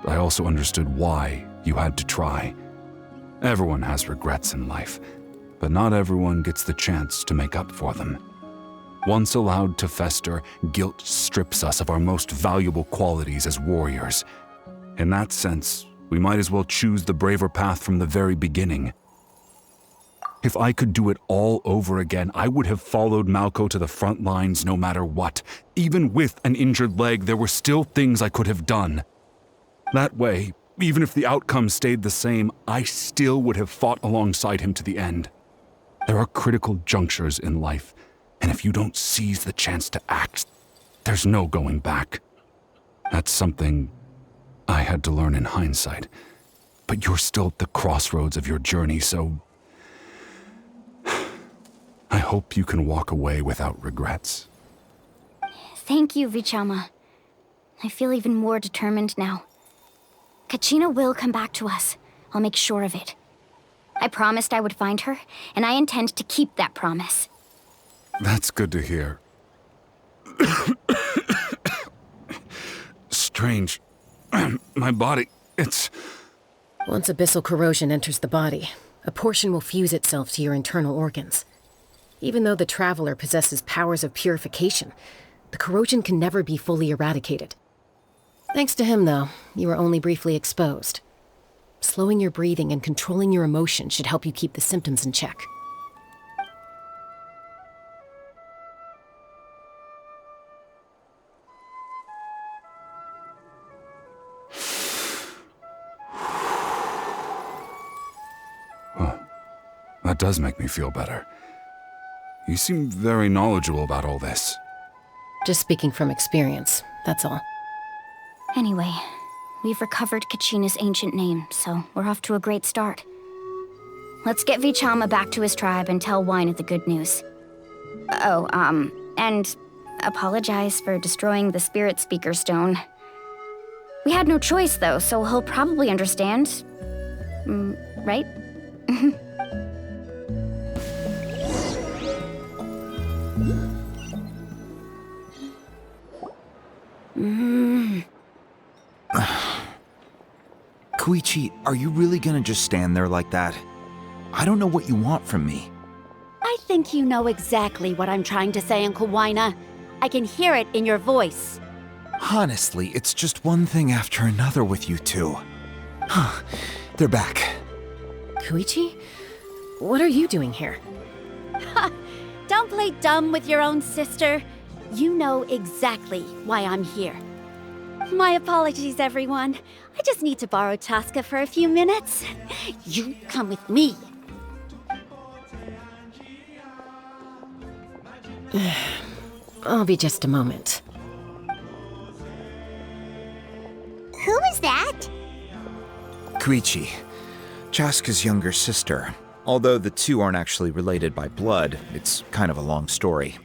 I also understood why you had to try. Everyone has regrets in life, but not everyone gets the chance to make up for them. Once allowed to fester, guilt strips us of our most valuable qualities as warriors. In that sense, we might as well choose the braver path from the very beginning. If I could do it all over again, I would have followed Malko to the front lines no matter what. Even with an injured leg, there were still things I could have done. That way, even if the outcome stayed the same, I still would have fought alongside him to the end. There are critical junctures in life, and if you don't seize the chance to act, there's no going back. That's something I had to learn in hindsight. But you're still at the crossroads of your journey, so I hope you can walk away without regrets. Thank you, Vichama. I feel even more determined now. Kachina will come back to us. I'll make sure of it. I promised I would find her, and I intend to keep that promise. That's good to hear. Strange. My body, it's... Once abyssal corrosion enters the body, a portion will fuse itself to your internal organs. Even though the Traveler possesses powers of purification, the corrosion can never be fully eradicated. Thanks to him, though, you are only briefly exposed. Slowing your breathing and controlling your emotions should help you keep the symptoms in check. That does make me feel better. You seem very knowledgeable about all this. Just speaking from experience, that's all. Anyway, we've recovered Kachina's ancient name, so we're off to a great start. Let's get Vichama back to his tribe and tell Wyna the good news. Oh, and apologize for destroying the Spirit Speaker Stone. We had no choice, though, so he'll probably understand. Right? Koichi, are you really gonna just stand there like that? I don't know what you want from me. I think you know exactly what I'm trying to say, Uncle Wyna. I can hear it in your voice. Honestly, it's just one thing after another with you two. They're back. Koichi? What are you doing here? Don't play dumb with your own sister. You know exactly why I'm here. My apologies, everyone. I just need to borrow Tosca for a few minutes. You come with me. I'll be just a moment. Who was that? Koichi, Chaska's younger sister. Although the two aren't actually related by blood, it's kind of a long story.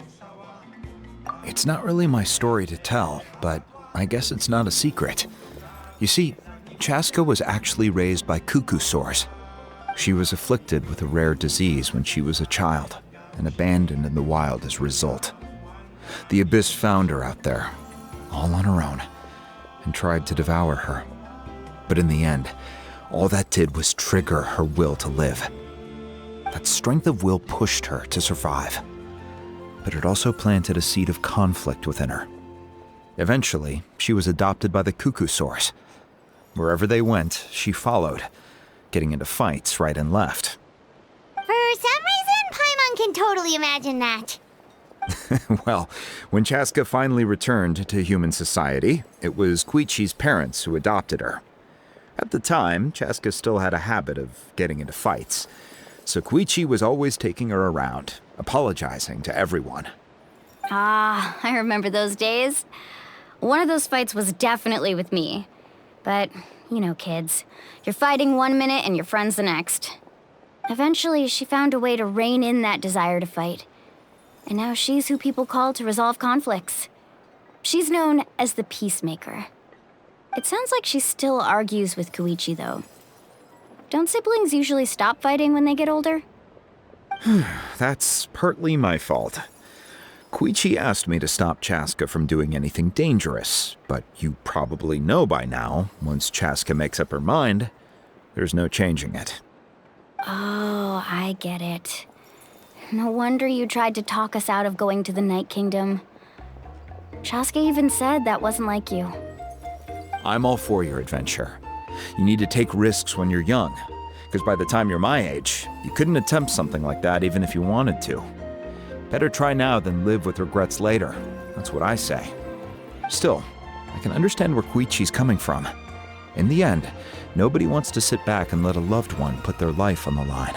It's not really my story to tell, but I guess it's not a secret. You see, Chaska was actually raised by cuckoo sores. She was afflicted with a rare disease when she was a child, and abandoned in the wild as a result. The Abyss found her out there, all on her own, and tried to devour her. But in the end, all that did was trigger her will to live. That strength of will pushed her to survive, but it also planted a seed of conflict within her. Eventually, she was adopted by the cuckoo sores. Wherever they went, she followed, getting into fights right and left. For some reason, Paimon can totally imagine that. Well, when Chaska finally returned to human society, it was Koichi's parents who adopted her. At the time, Chaska still had a habit of getting into fights, so Koichi was always taking her around, apologizing to everyone. Ah, I remember those days. One of those fights was definitely with me. But, you know, kids. You're fighting one minute and your friend's the next. Eventually, she found a way to rein in that desire to fight. And now she's who people call to resolve conflicts. She's known as the Peacemaker. It sounds like she still argues with Koichi, though. Don't siblings usually stop fighting when they get older? That's partly my fault. Koichi asked me to stop Chaska from doing anything dangerous, but you probably know by now, once Chaska makes up her mind, there's no changing it. Oh, I get it. No wonder you tried to talk us out of going to the Night Kingdom. Chaska even said that wasn't like you. I'm all for your adventure. You need to take risks when you're young, because by the time you're my age, you couldn't attempt something like that even if you wanted to. Better try now than live with regrets later. That's what I say. Still, I can understand where Koichi's coming from. In the end, nobody wants to sit back and let a loved one put their life on the line.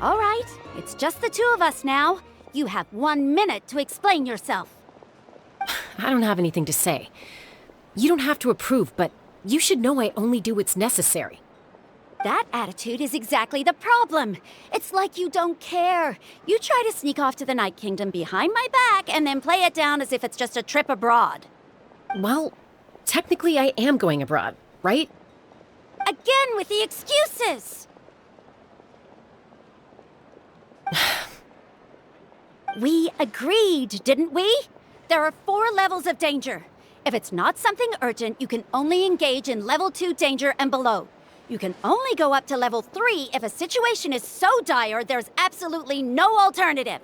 All right, it's just the two of us now. You have 1 minute to explain yourself. I don't have anything to say. You don't have to approve, but you should know I only do what's necessary. That attitude is exactly the problem. It's like you don't care. You try to sneak off to the Night Kingdom behind my back and then play it down as if it's just a trip abroad. Well, technically I am going abroad, right? Again with the excuses! We agreed, didn't we? There are 4 levels of danger. If it's not something urgent, you can only engage in level 2 danger and below. You can only go up to level 3 if a situation is so dire there's absolutely no alternative.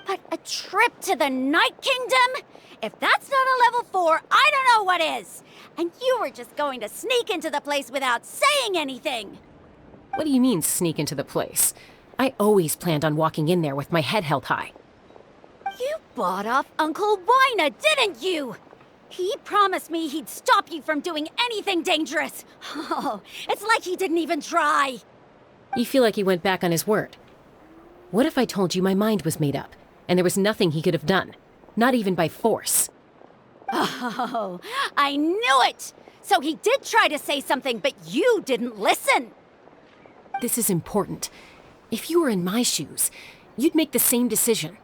But a trip to the Night Kingdom? If that's not a level 4, I don't know what is. And you were just going to sneak into the place without saying anything. What do you mean, sneak into the place? I always planned on walking in there with my head held high. You bought off Uncle Wina, didn't you? He promised me he'd stop you from doing anything dangerous. Oh, it's like he didn't even try. You feel like he went back on his word. What if I told you my mind was made up, and there was nothing he could have done? Not even by force. Oh, I knew it! So he did try to say something, but you didn't listen. This is important. If you were in my shoes, you'd make the same decision.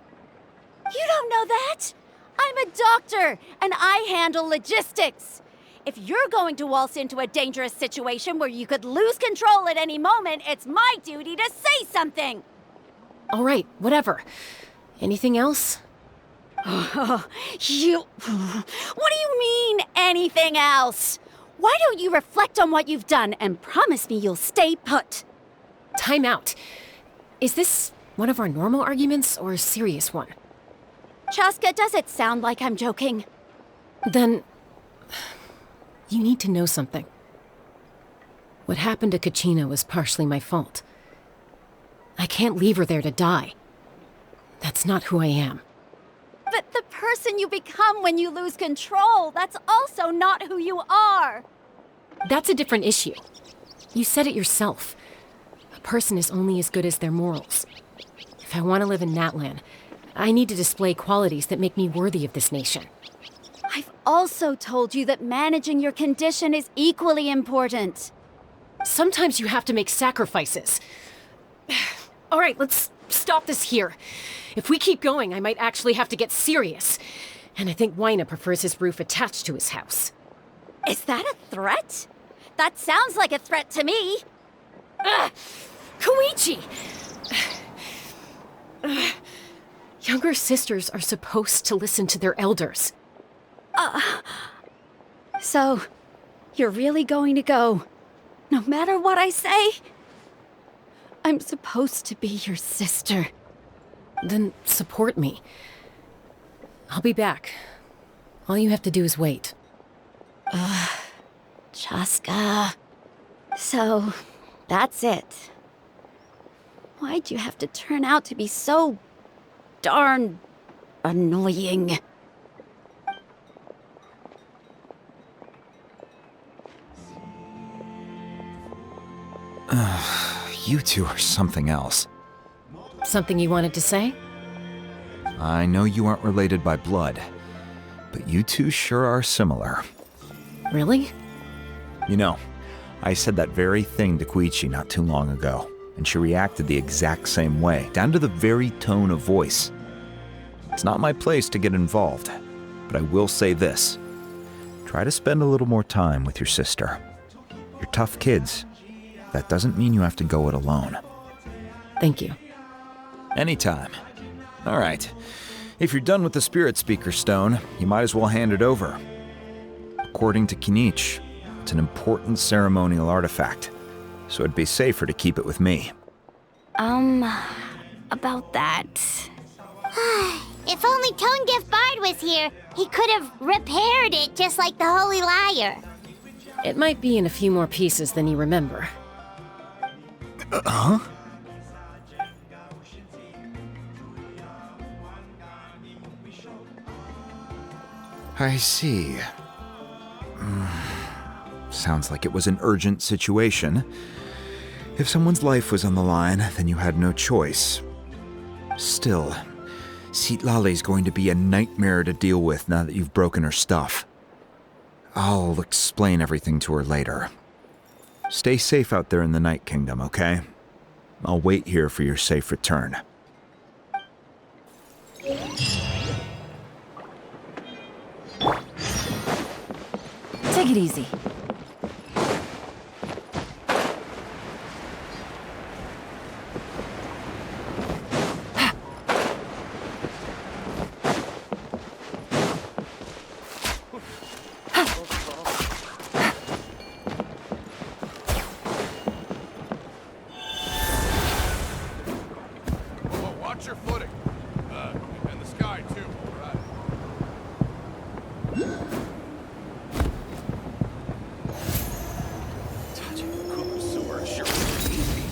You don't know that? I'm a doctor, and I handle logistics. If you're going to waltz into a dangerous situation where you could lose control at any moment, it's my duty to say something. All right, whatever. Anything else? What do you mean, anything else? Why don't you reflect on what you've done and promise me you'll stay put? Time out. Is this one of our normal arguments or a serious one? Chaska, does it sound like I'm joking? Then, you need to know something. What happened to Kachina was partially my fault. I can't leave her there to die. That's not who I am. But the person you become when you lose control, that's also not who you are. That's a different issue. You said it yourself. A person is only as good as their morals. If I want to live in Natlan, I need to display qualities that make me worthy of this nation. I've also told you that managing your condition is equally important. Sometimes you have to make sacrifices. All right, let's stop this here. If we keep going, I might actually have to get serious. And I think Wyna prefers his roof attached to his house. Is that a threat? That sounds like a threat to me. Koichi! Younger sisters are supposed to listen to their elders. So, you're really going to go, no matter what I say? I'm supposed to be your sister. Then support me. I'll be back. All you have to do is wait. Chaska. So, that's it. Why'd you have to turn out to be so darn annoying? You two are something else. Something you wanted to say? I know you aren't related by blood, but you two sure are similar. Really? You know, I said that very thing to Koichi not too long ago, and she reacted the exact same way, down to the very tone of voice. It's not my place to get involved, but I will say this. Try to spend a little more time with your sister. You're tough kids. That doesn't mean you have to go it alone. Thank you. Anytime. All right. If you're done with the Spirit Speaker Stone, you might as well hand it over. According to Kinich, it's an important ceremonial artifact, so it'd be safer to keep it with me. About that. If only Tonegif Bard was here, he could have repaired it just like the Holy Liar. It might be in a few more pieces than you remember. Huh? I see. Sounds like it was an urgent situation. If someone's life was on the line, then you had no choice. Still, Citlali's going to be a nightmare to deal with now that you've broken her stuff. I'll explain everything to her later. Stay safe out there in the Night Kingdom, okay? I'll wait here for your safe return. Take it easy. Watch your footing. And the sky, too, all right? Touching the cool sewer sure is easy.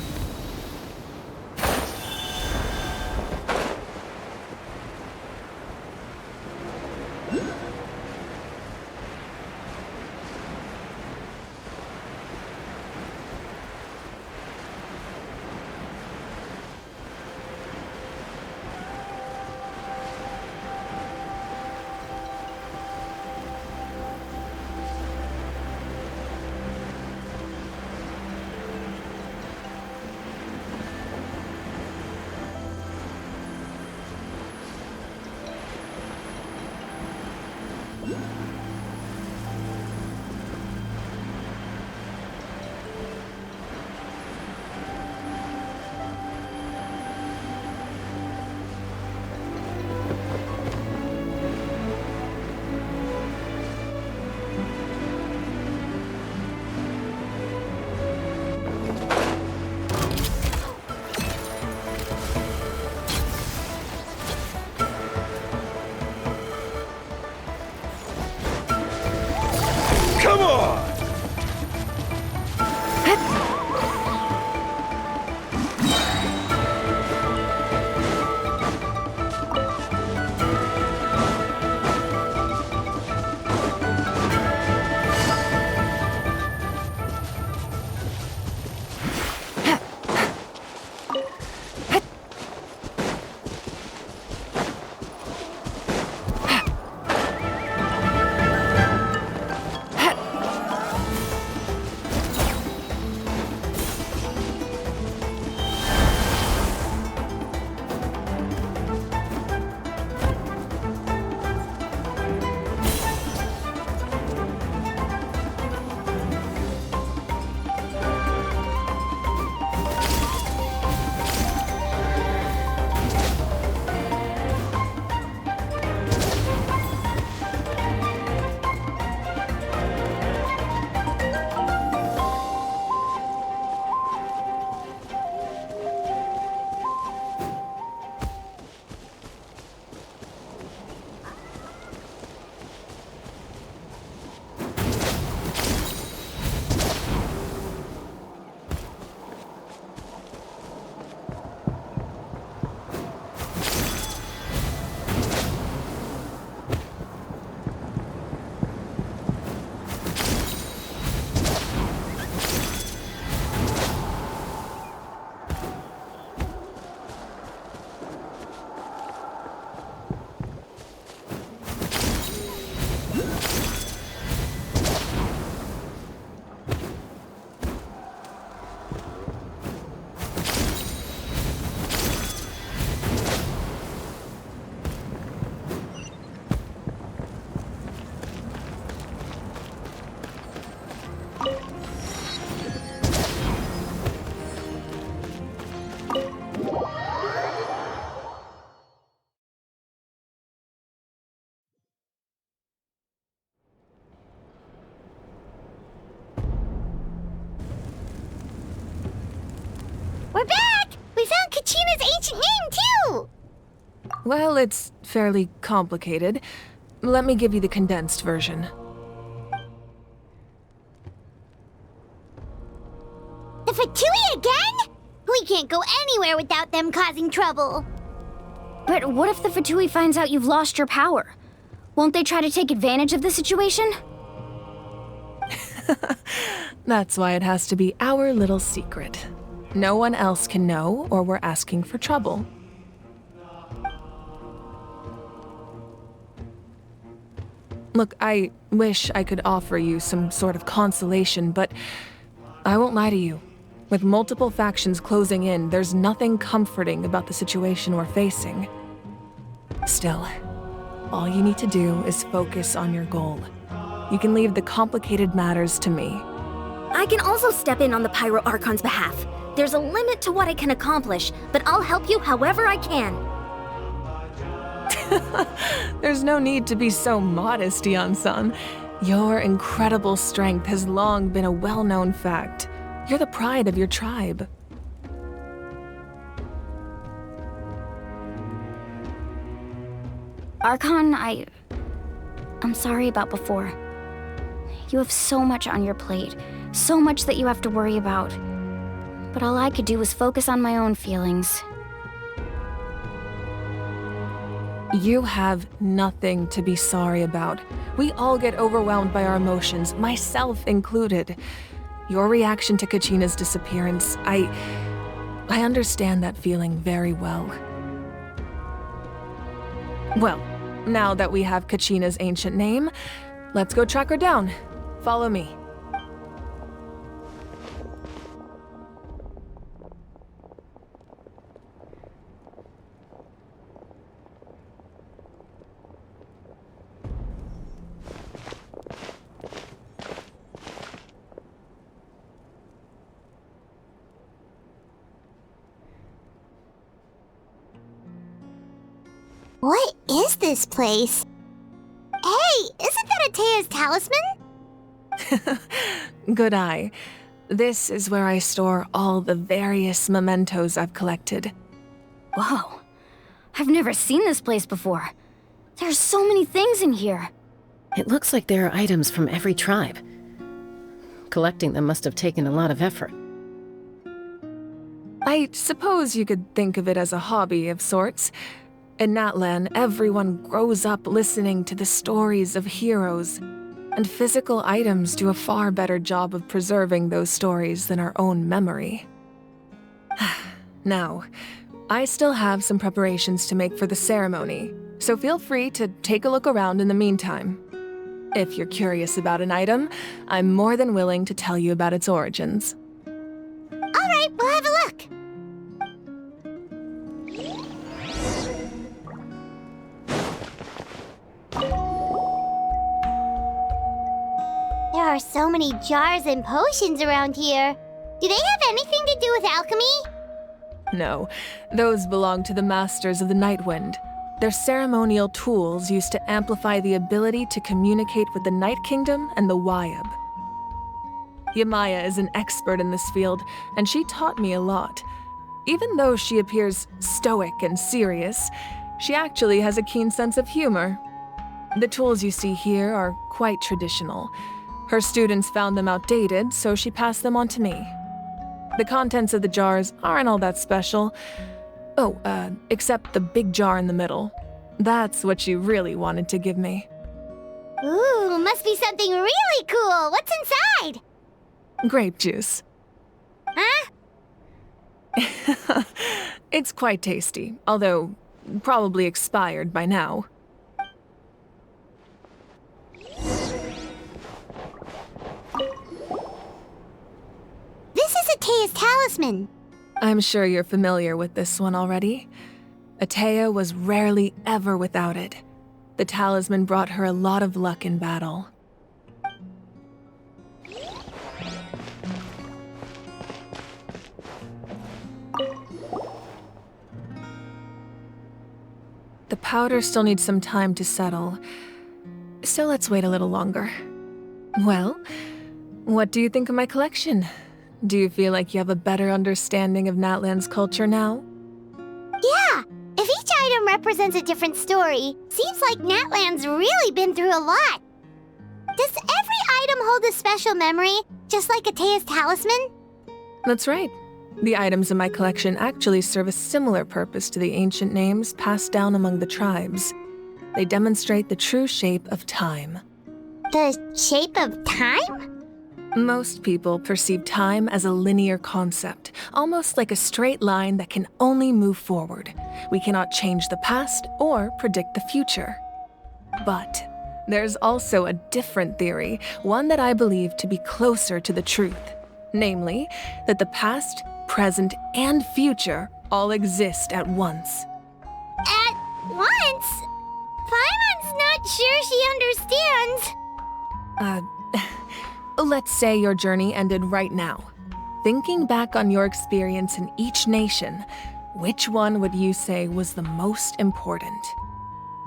We're back! We found Kachina's ancient name, too! Well, it's fairly complicated. Let me give you the condensed version. The Fatui again? We can't go anywhere without them causing trouble. But what if the Fatui finds out you've lost your power? Won't they try to take advantage of the situation? That's why it has to be our little secret. No one else can know, or we're asking for trouble. Look, I wish I could offer you some sort of consolation, but I won't lie to you. With multiple factions closing in, there's nothing comforting about the situation we're facing. Still, all you need to do is focus on your goal. You can leave the complicated matters to me. I can also step in on the Pyro Archon's behalf. There's a limit to what I can accomplish, but I'll help you however I can. There's no need to be so modest, Yan-san. Your incredible strength has long been a well-known fact. You're the pride of your tribe. Archon, I'm sorry about before. You have so much on your plate, so much that you have to worry about. But all I could do was focus on my own feelings. You have nothing to be sorry about. We all get overwhelmed by our emotions, myself included. Your reaction to Kachina's disappearance, I understand that feeling very well. Well, now that we have Kachina's ancient name, let's go track her down. Follow me. What is this place? Hey, isn't that Atea's talisman? Good eye. This is where I store all the various mementos I've collected. Whoa. I've never seen this place before. There's so many things in here. It looks like there are items from every tribe. Collecting them must have taken a lot of effort. I suppose you could think of it as a hobby of sorts. In Natlan, everyone grows up listening to the stories of heroes, and physical items do a far better job of preserving those stories than our own memory. Now, I still have some preparations to make for the ceremony, so feel free to take a look around in the meantime. If you're curious about an item, I'm more than willing to tell you about its origins. All right, we'll have a look. There are so many jars and potions around here. Do they have anything to do with alchemy? No, those belong to the Masters of the Nightwind. They're ceremonial tools used to amplify the ability to communicate with the Night Kingdom and the Wyab. Yamaya is an expert in this field, and she taught me a lot. Even though she appears stoic and serious, she actually has a keen sense of humor. The tools you see here are quite traditional. Her students found them outdated, so she passed them on to me. The contents of the jars aren't all that special. Oh, except the big jar in the middle. That's what she really wanted to give me. Ooh, must be something really cool. What's inside? Grape juice. Huh? It's quite tasty, although probably expired by now. This is Atea's talisman. I'm sure you're familiar with this one already. Atea was rarely ever without it. The talisman brought her a lot of luck in battle. The powder still needs some time to settle, so let's wait a little longer. Well, what do you think of my collection? Do you feel like you have a better understanding of Natlan's culture now? Yeah, if each item represents a different story, seems like Natlan's really been through a lot. Does every item hold a special memory, just like Atea's talisman? That's right. The items in my collection actually serve a similar purpose to the ancient names passed down among the tribes. They demonstrate the true shape of time. The shape of time? Most people perceive time as a linear concept, almost like a straight line that can only move forward. We cannot change the past or predict the future. But there's also a different theory, one that I believe to be closer to the truth. Namely, that the past, present, and future all exist at once. At once? Paimon's not sure she understands. Let's say your journey ended right now. Thinking back on your experience in each nation, which one would you say was the most important?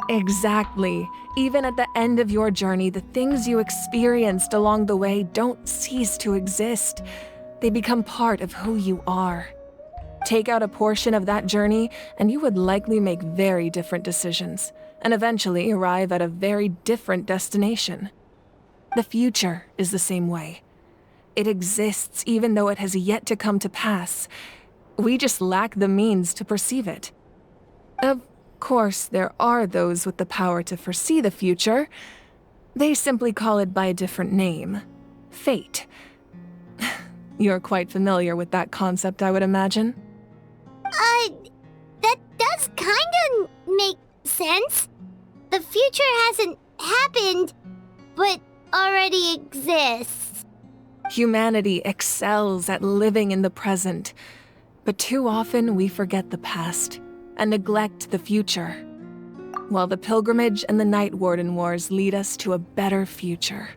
Exactly. Even at the end of your journey, the things you experienced along the way don't cease to exist. They become part of who you are. Take out a portion of that journey, and you would likely make very different decisions, and eventually arrive at a very different destination. The future is the same way. It exists even though it has yet to come to pass. We just lack the means to perceive it. Of course, there are those with the power to foresee the future. They simply call it by a different name. Fate. You're quite familiar with that concept, I would imagine. That does kinda make sense. The future hasn't happened, but already exists. Humanity excels at living in the present, but too often we forget the past and neglect the future, while the pilgrimage and the Night Warden Wars lead us to a better future.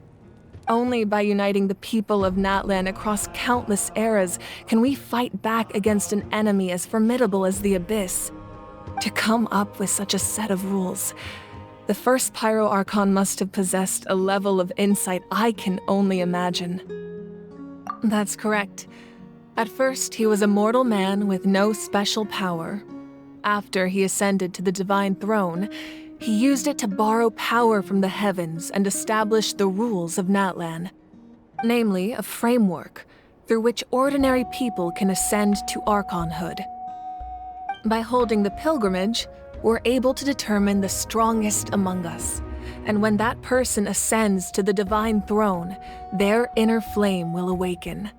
Only by uniting the people of Natlan across countless eras can we fight back against an enemy as formidable as the Abyss. To come up with such a set of rules, the first Pyro Archon must have possessed a level of insight I can only imagine. That's correct. At first, he was a mortal man with no special power. After he ascended to the Divine Throne, he used it to borrow power from the heavens and establish the rules of Natlan. Namely, a framework through which ordinary people can ascend to Archonhood. By holding the pilgrimage, we're able to determine the strongest among us, and when that person ascends to the Divine Throne, their inner flame will awaken.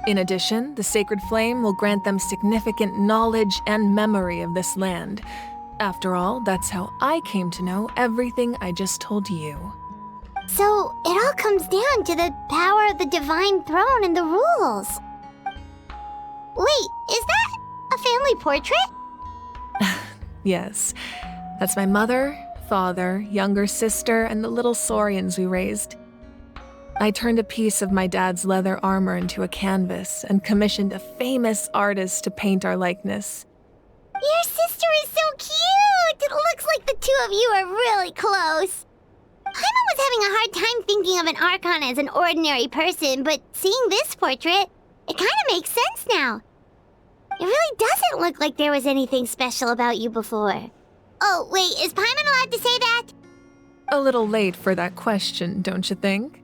In addition, the sacred flame will grant them significant knowledge and memory of this land. After all, that's how I came to know everything I just told you. So, it all comes down to the power of the Divine Throne and the rules. Wait, is that a family portrait? Yes, that's my mother, father, younger sister, and the little saurians we raised. I turned a piece of my dad's leather armor into a canvas and commissioned a famous artist to paint our likeness. Your sister is so cute! It looks like the two of you are really close. Paimon was having a hard time thinking of an Archon as an ordinary person, but seeing this portrait, it kinda makes sense now. It really doesn't look like there was anything special about you before. Oh, wait, is Paimon allowed to say that? A little late for that question, don't you think?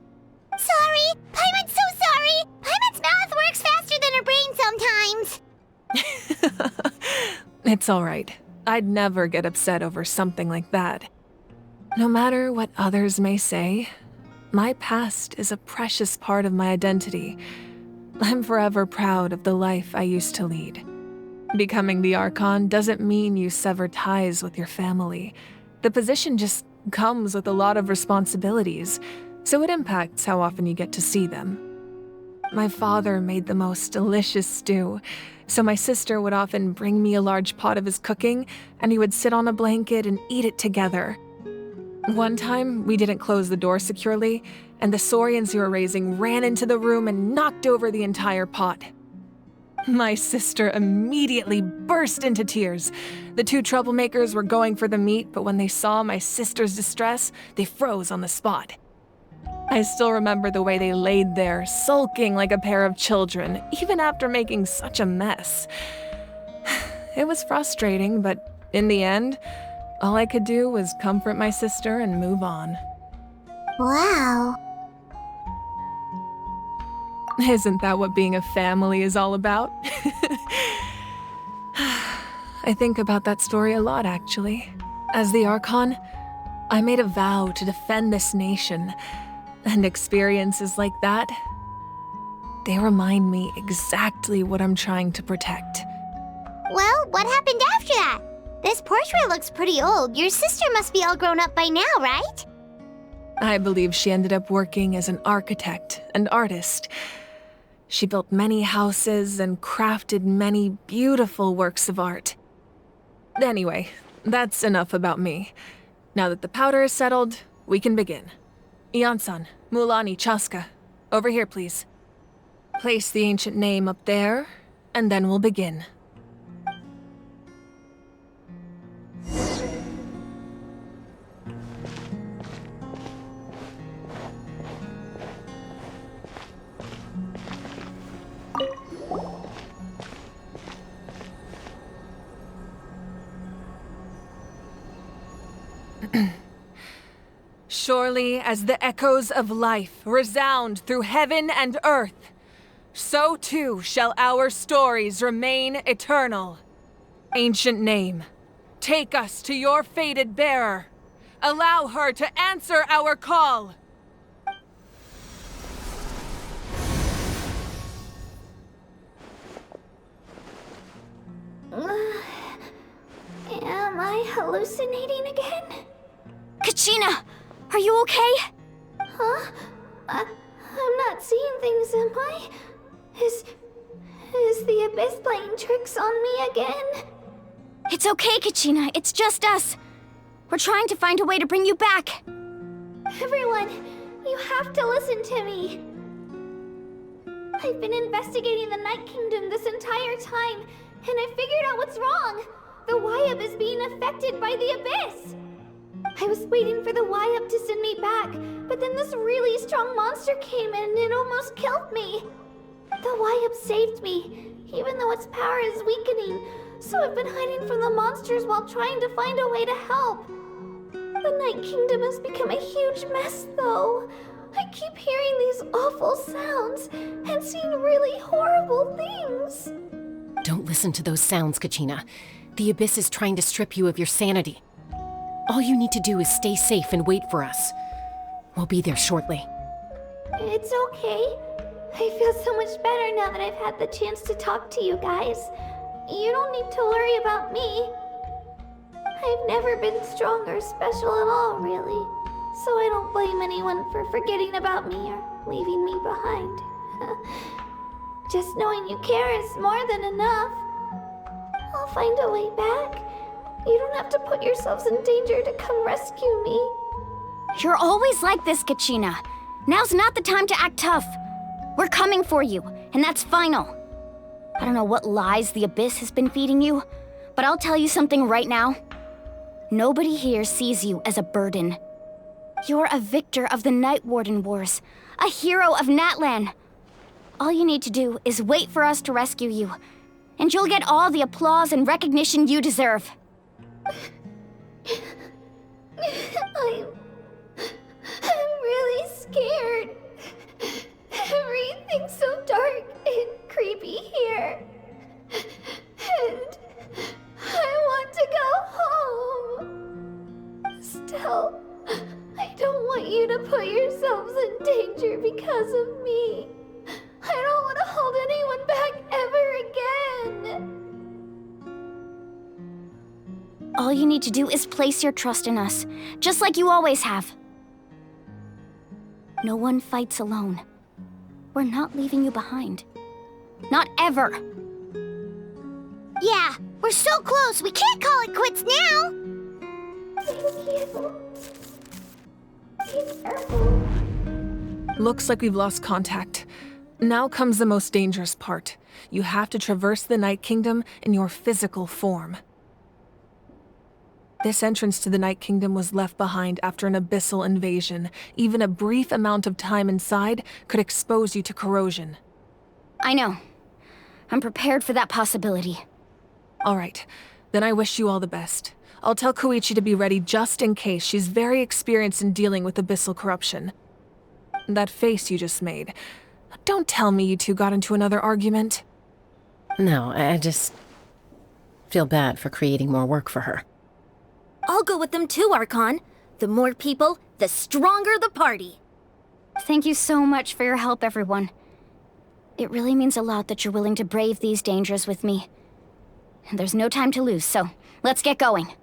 Sorry! Paimon's so sorry! Paimon's mouth works faster than her brain sometimes! It's all right. I'd never get upset over something like that. No matter what others may say, my past is a precious part of my identity. I'm forever proud of the life I used to lead. Becoming the Archon doesn't mean you sever ties with your family. The position just comes with a lot of responsibilities, so it impacts how often you get to see them. My father made the most delicious stew, so my sister would often bring me a large pot of his cooking, and he would sit on a blanket and eat it together. One time, we didn't close the door securely, and the saurians we were raising ran into the room and knocked over the entire pot. My sister immediately burst into tears. The two troublemakers were going for the meat, but when they saw my sister's distress, they froze on the spot. I still remember the way they laid there, sulking like a pair of children, even after making such a mess. It was frustrating, but in the end, all I could do was comfort my sister and move on. Wow. Isn't that what being a family is all about? I think about that story a lot, actually. As the Archon, I made a vow to defend this nation, and experiences like that, they remind me exactly what I'm trying to protect. Well, what happened after that? This portrait looks pretty old. Your sister must be all grown up by now, right? I believe she ended up working as an architect and artist. She built many houses and crafted many beautiful works of art. Anyway, that's enough about me. Now that the powder is settled, we can begin. Ian-san, Mulani, Chaska, over here, please. Place the ancient name up there, and then we'll begin. Surely as the echoes of life resound through heaven and earth, so too shall our stories remain eternal. Ancient name, take us to your fated bearer. Allow her to answer our call. Am I hallucinating again? Kachina, are you okay? Huh? I'm not seeing things, am I? Is the Abyss playing tricks on me again? It's okay, Kachina. It's just us. We're trying to find a way to bring you back. Everyone, you have to listen to me. I've been investigating the Night Kingdom this entire time, and I figured out what's wrong. The Y-Up is being affected by the Abyss. I was waiting for the Y-Up to send me back, but then this really strong monster came in and it almost killed me. The Y-Up saved me, even though its power is weakening, so I've been hiding from the monsters while trying to find a way to help. The Night Kingdom has become a huge mess, though. I keep hearing these awful sounds and seeing really horrible things. Don't listen to those sounds, Kachina. The Abyss is trying to strip you of your sanity. All you need to do is stay safe and wait for us. We'll be there shortly. It's okay. I feel so much better now that I've had the chance to talk to you guys. You don't need to worry about me. I've never been strong or special at all, really. So I don't blame anyone for forgetting about me or leaving me behind. Just knowing you care is more than enough. I'll find a way back. You don't have to put yourselves in danger to come rescue me. You're always like this, Kachina. Now's not the time to act tough. We're coming for you, and that's final. I don't know what lies the Abyss has been feeding you, but I'll tell you something right now. Nobody here sees you as a burden. You're a victor of the Night Warden Wars, a hero of Natlan. All you need to do is wait for us to rescue you, and you'll get all the applause and recognition you deserve. I'm really scared. Everything's so dark and creepy here. And I want to go home. Still, I don't want you to put yourselves in danger because of me. I don't want to hold anyone back ever again. All you need to do is place your trust in us, just like you always have. No one fights alone. We're not leaving you behind. Not ever. Yeah, we're so close. We can't call it quits now. Be careful. Looks like we've lost contact. Now comes the most dangerous part. You have to traverse the Night Kingdom in your physical form. This entrance to the Night Kingdom was left behind after an abyssal invasion. Even a brief amount of time inside could expose you to corrosion. I know. I'm prepared for that possibility. All right, then I wish you all the best. I'll tell Koichi to be ready just in case. She's very experienced in dealing with abyssal corruption. That face you just made. Don't tell me you two got into another argument. No, I just feel bad for creating more work for her. I'll go with them too, Archon. The more people, the stronger the party. Thank you so much for your help, everyone. It really means a lot that you're willing to brave these dangers with me. And there's no time to lose, so let's get going.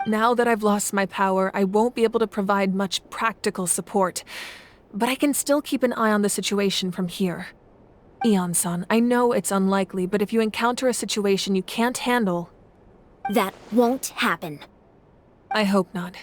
Now that I've lost my power, I won't be able to provide much practical support. But I can still keep an eye on the situation from here. Eon-san, I know it's unlikely, but if you encounter a situation you can't handle... That won't happen. I hope not.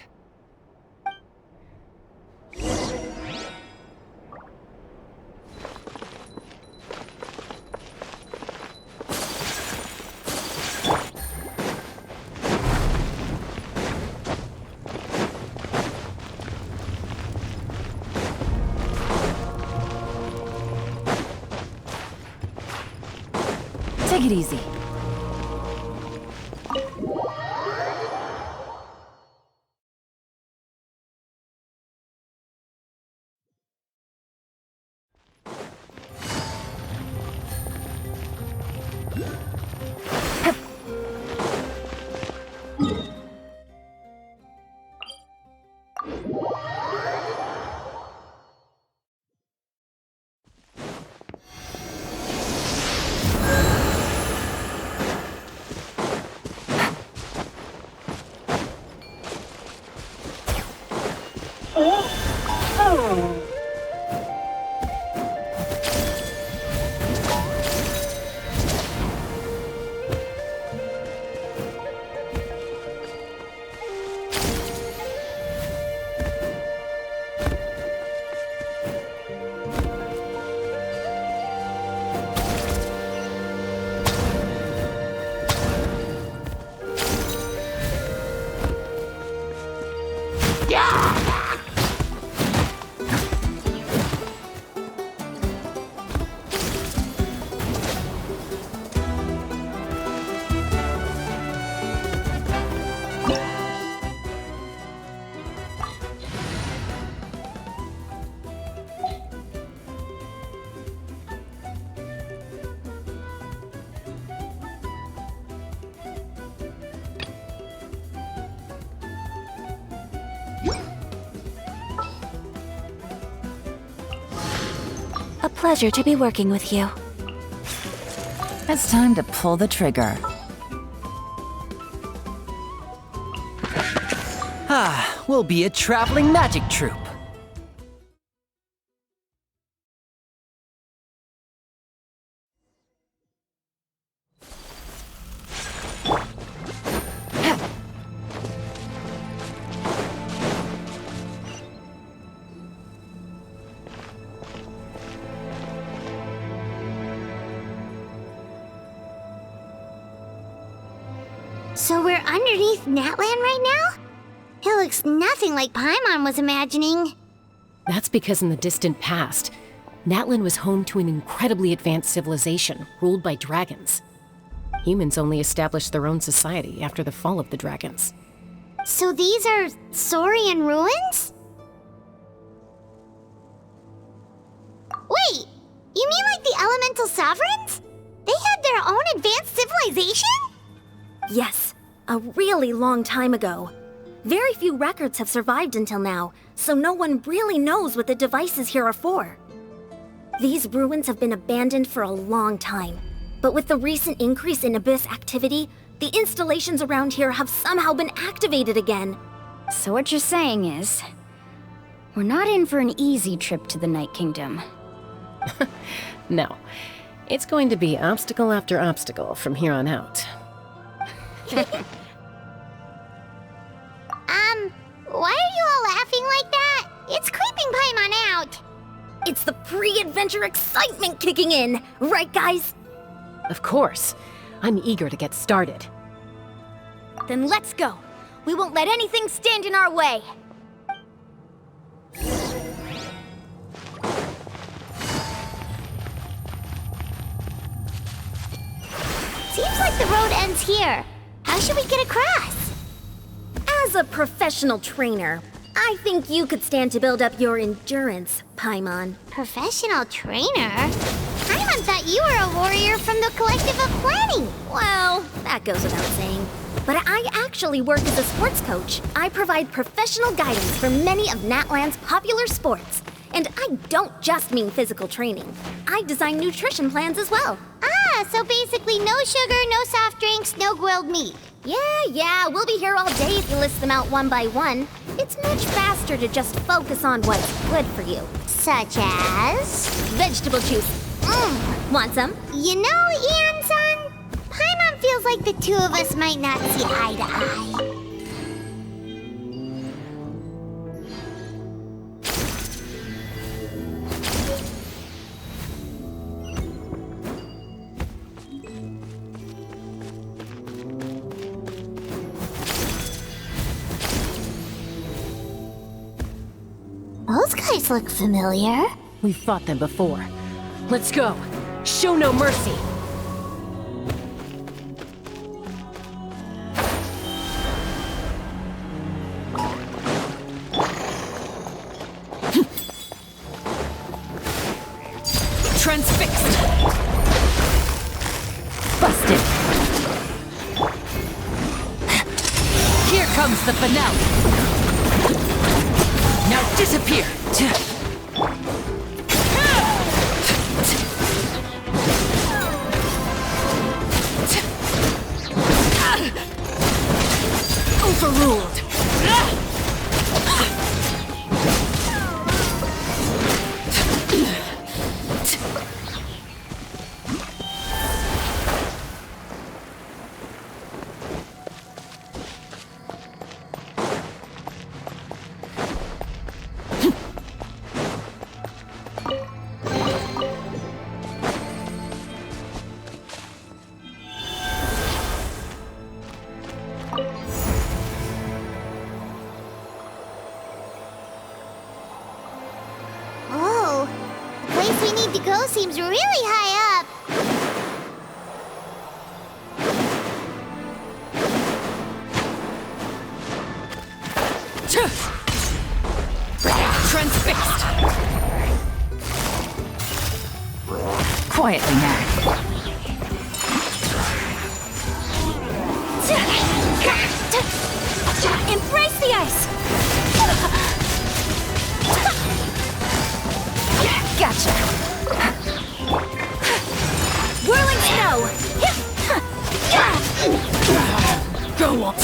Take it easy. A pleasure to be working with you. It's time to pull the trigger. We'll be a traveling magic troupe. So we're underneath Natlan right now? It looks nothing like Paimon was imagining. That's because in the distant past, Natlan was home to an incredibly advanced civilization ruled by dragons. Humans only established their own society after the fall of the dragons. So these are Saurian ruins? Wait, you mean like the elemental sovereigns? They had their own advanced civilization? Yes, a really long time ago. Very few records have survived until now, so no one really knows what the devices here are for. These ruins have been abandoned for a long time, but with the recent increase in Abyss activity, the installations around here have somehow been activated again. So what you're saying is, we're not in for an easy trip to the Night Kingdom. No, it's going to be obstacle after obstacle from here on out. Why are you all laughing like that? It's creeping Paimon out. It's the pre-adventure excitement kicking in, right guys? Of course. I'm eager to get started. Then let's go. We won't let anything stand in our way. Seems like the road ends here. How should we get across? As a professional trainer, I think you could stand to build up your endurance, Paimon. Professional trainer? Paimon thought you were a warrior from the Collective of Planning. Well, that goes without saying. But I actually work as a sports coach. I provide professional guidance for many of Natlan's popular sports. And I don't just mean physical training. I design nutrition plans as well. Ah, so basically no sugar, no soft drinks, no grilled meat. Yeah, we'll be here all day if you list them out one by one. It's much faster to just focus on what's good for you. Such as? Vegetable juice. Want some? You know, Ian-san, Paimon feels like the two of us might not see eye to eye. Those guys look familiar. We've fought them before. Let's go. Show no mercy. Transfixed. Busted. Here comes the finale. Now disappear! Overruled! Seems really high up. Transfixed. Quietly now. Embrace the ice. Gotcha. Whirling snow! Go on!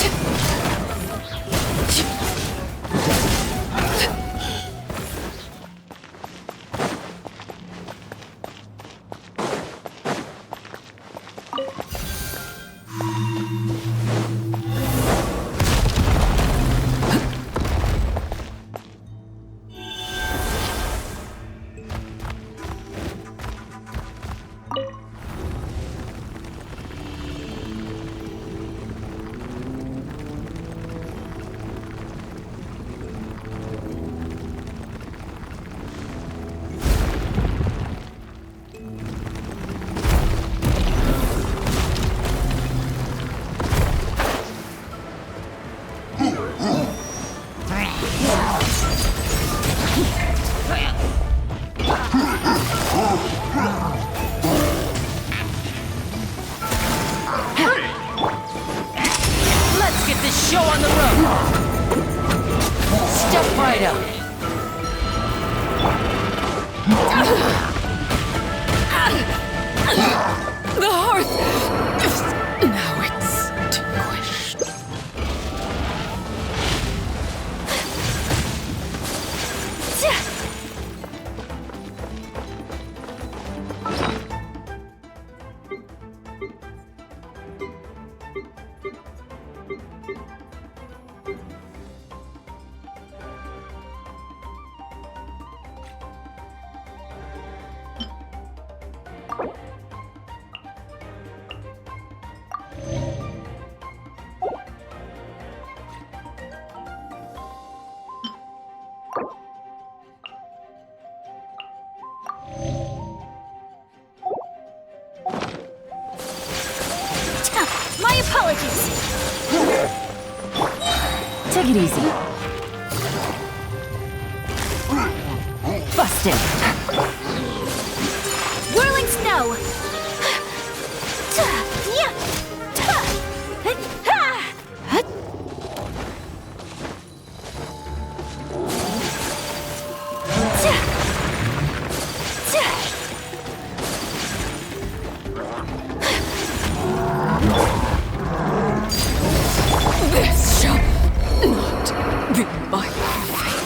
Show on the road! Step right up! The hearth! Now it's extinguished. Busted! Whirling snow! This shall not be my fight.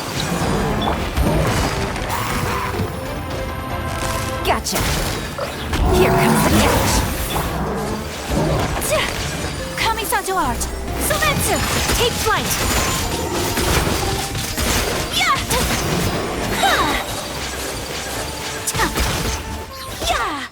Gotcha. Here comes the catch. Kamisato art! Sumetsu! Take flight! Yeah! Yeah!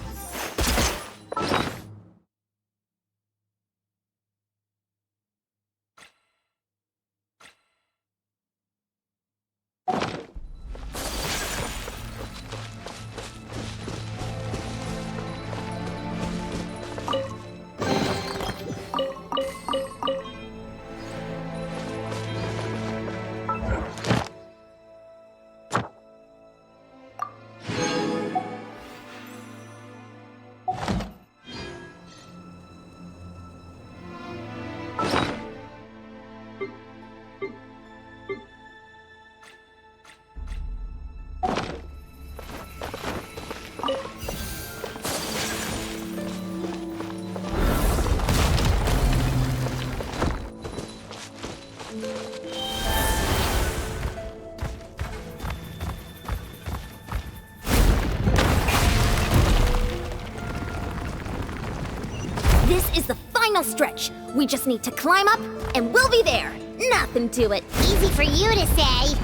This is the final stretch. We just need to climb up, and we'll be there. Nothing to it. Easy for you to say.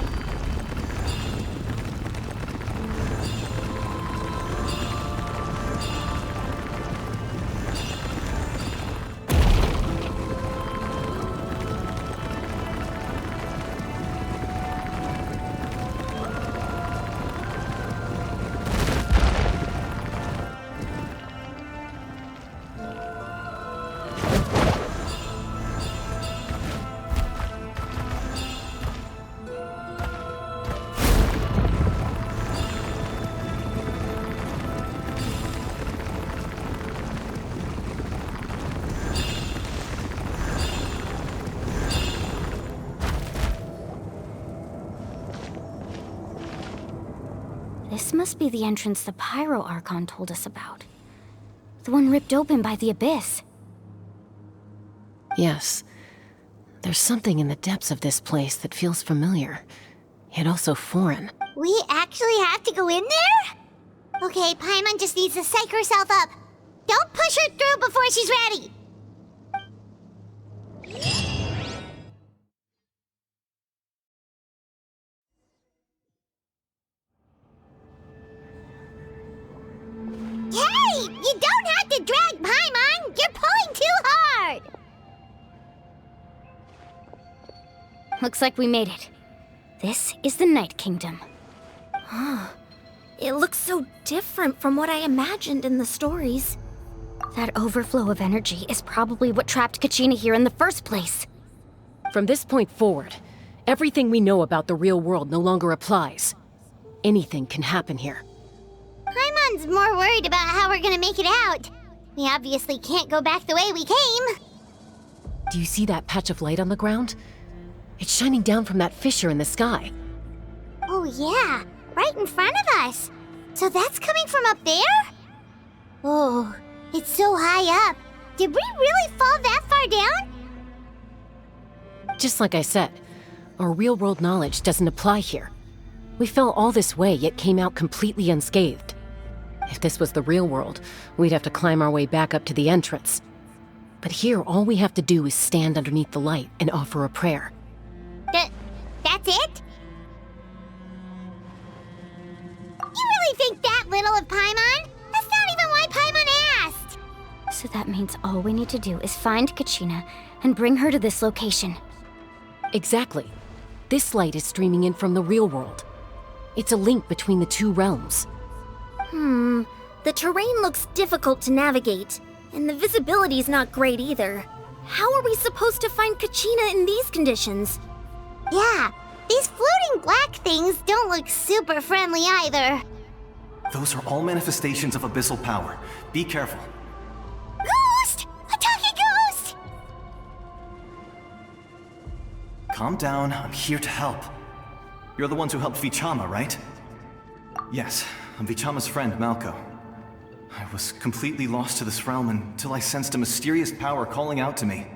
This must be the entrance the Pyro Archon told us about. The one ripped open by the Abyss. Yes. There's something in the depths of this place that feels familiar, yet also foreign. We actually have to go in there? Okay, Paimon just needs to psych herself up. Don't push her through before she's ready. Hey! You don't have to drag Paimon! You're pulling too hard! Looks like we made it. This is the Night Kingdom. It looks so different from what I imagined in the stories. That overflow of energy is probably what trapped Kachina here in the first place. From this point forward, everything we know about the real world no longer applies. Anything can happen here. Paimon's more worried about how we're gonna make it out. We obviously can't go back the way we came. Do you see that patch of light on the ground? It's shining down from that fissure in the sky. Oh yeah, right in front of us. So that's coming from up there? Oh, it's so high up. Did we really fall that far down? Just like I said, our real-world knowledge doesn't apply here. We fell all this way, yet came out completely unscathed. If this was the real world, we'd have to climb our way back up to the entrance. But here, all we have to do is stand underneath the light and offer a prayer. That's it? You really think that little of Paimon? That's not even why Paimon asked! So that means all we need to do is find Kachina and bring her to this location. Exactly. This light is streaming in from the real world. It's a link between the two realms. The terrain looks difficult to navigate, and the visibility's not great either. How are we supposed to find Kachina in these conditions? Yeah, these floating black black things don't look super friendly either. Those are all manifestations of abyssal power. Be careful. Ghost! A talking ghost! Calm down, I'm here to help. You're the ones who helped Vichama, right? Yes, I'm Vichama's friend, Malko. I was completely lost to this realm until I sensed a mysterious power calling out to me.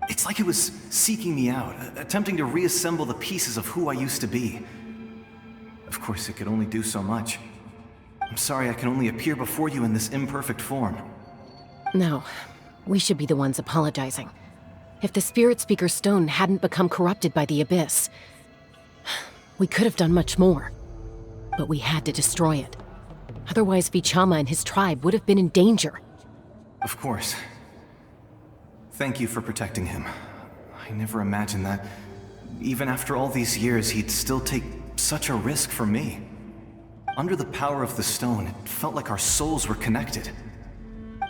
It's like it was seeking me out, attempting to reassemble the pieces of who I used to be. Of course, it could only do so much. I'm sorry I can only appear before you in this imperfect form. No, we should be the ones apologizing. If the Spirit Speaker's stone hadn't become corrupted by the Abyss, we could have done much more. But we had to destroy it. Otherwise, Vichama and his tribe would have been in danger. Of course. Thank you for protecting him. I never imagined that, even after all these years, he'd still take such a risk for me. Under the power of the stone, it felt like our souls were connected.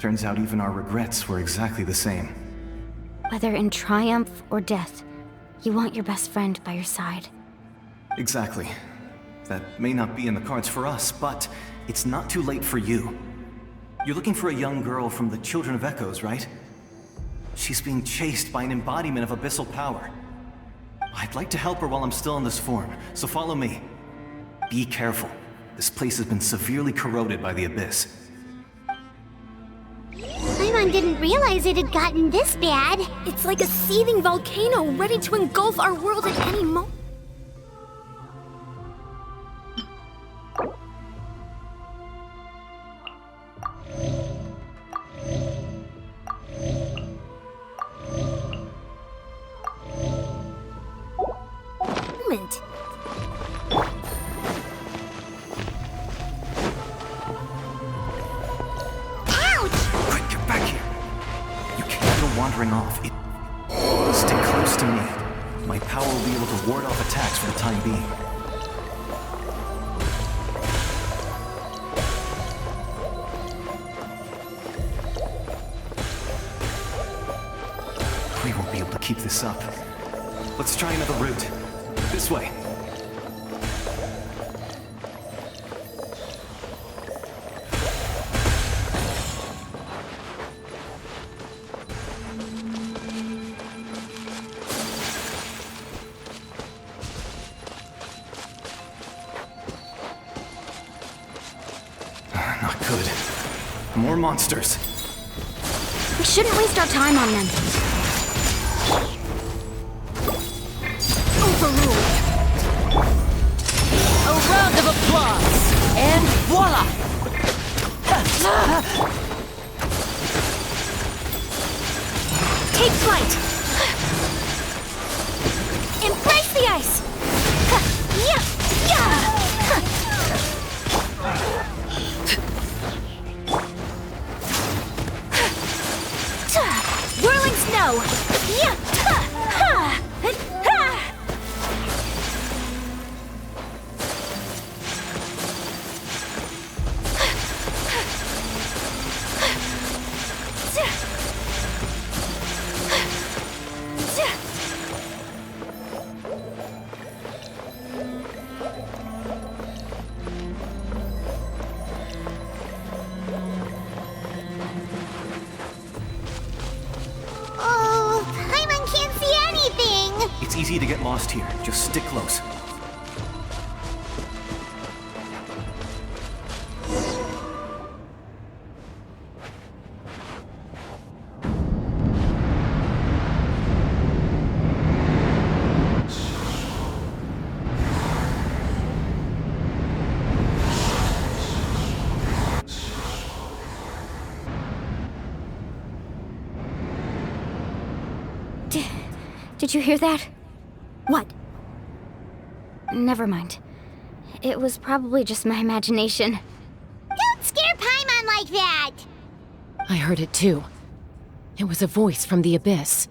Turns out even our regrets were exactly the same. Whether in triumph or death, you want your best friend by your side. Exactly. That may not be in the cards for us, but it's not too late for you. You're looking for a young girl from the Children of Echoes, right? She's being chased by an embodiment of abyssal power. I'd like to help her while I'm still in this form, so follow me. Be careful. This place has been severely corroded by the Abyss. Paimon didn't realize it had gotten this bad. It's like a seething volcano ready to engulf our world at any moment. Wandering off. Stick close to me. My power will be able to ward off attacks for the time being. We won't be able to keep this up. Let's try another route. This way. More monsters. We shouldn't waste our time on them. Overruled. A round of applause, and voila! Take flight. Embrace the ice. Whirling snow! It's easy to get lost here. Just stick close. Did you hear that? What? Never mind. It was probably just my imagination. Don't scare Paimon like that! I heard it too. It was a voice from the Abyss.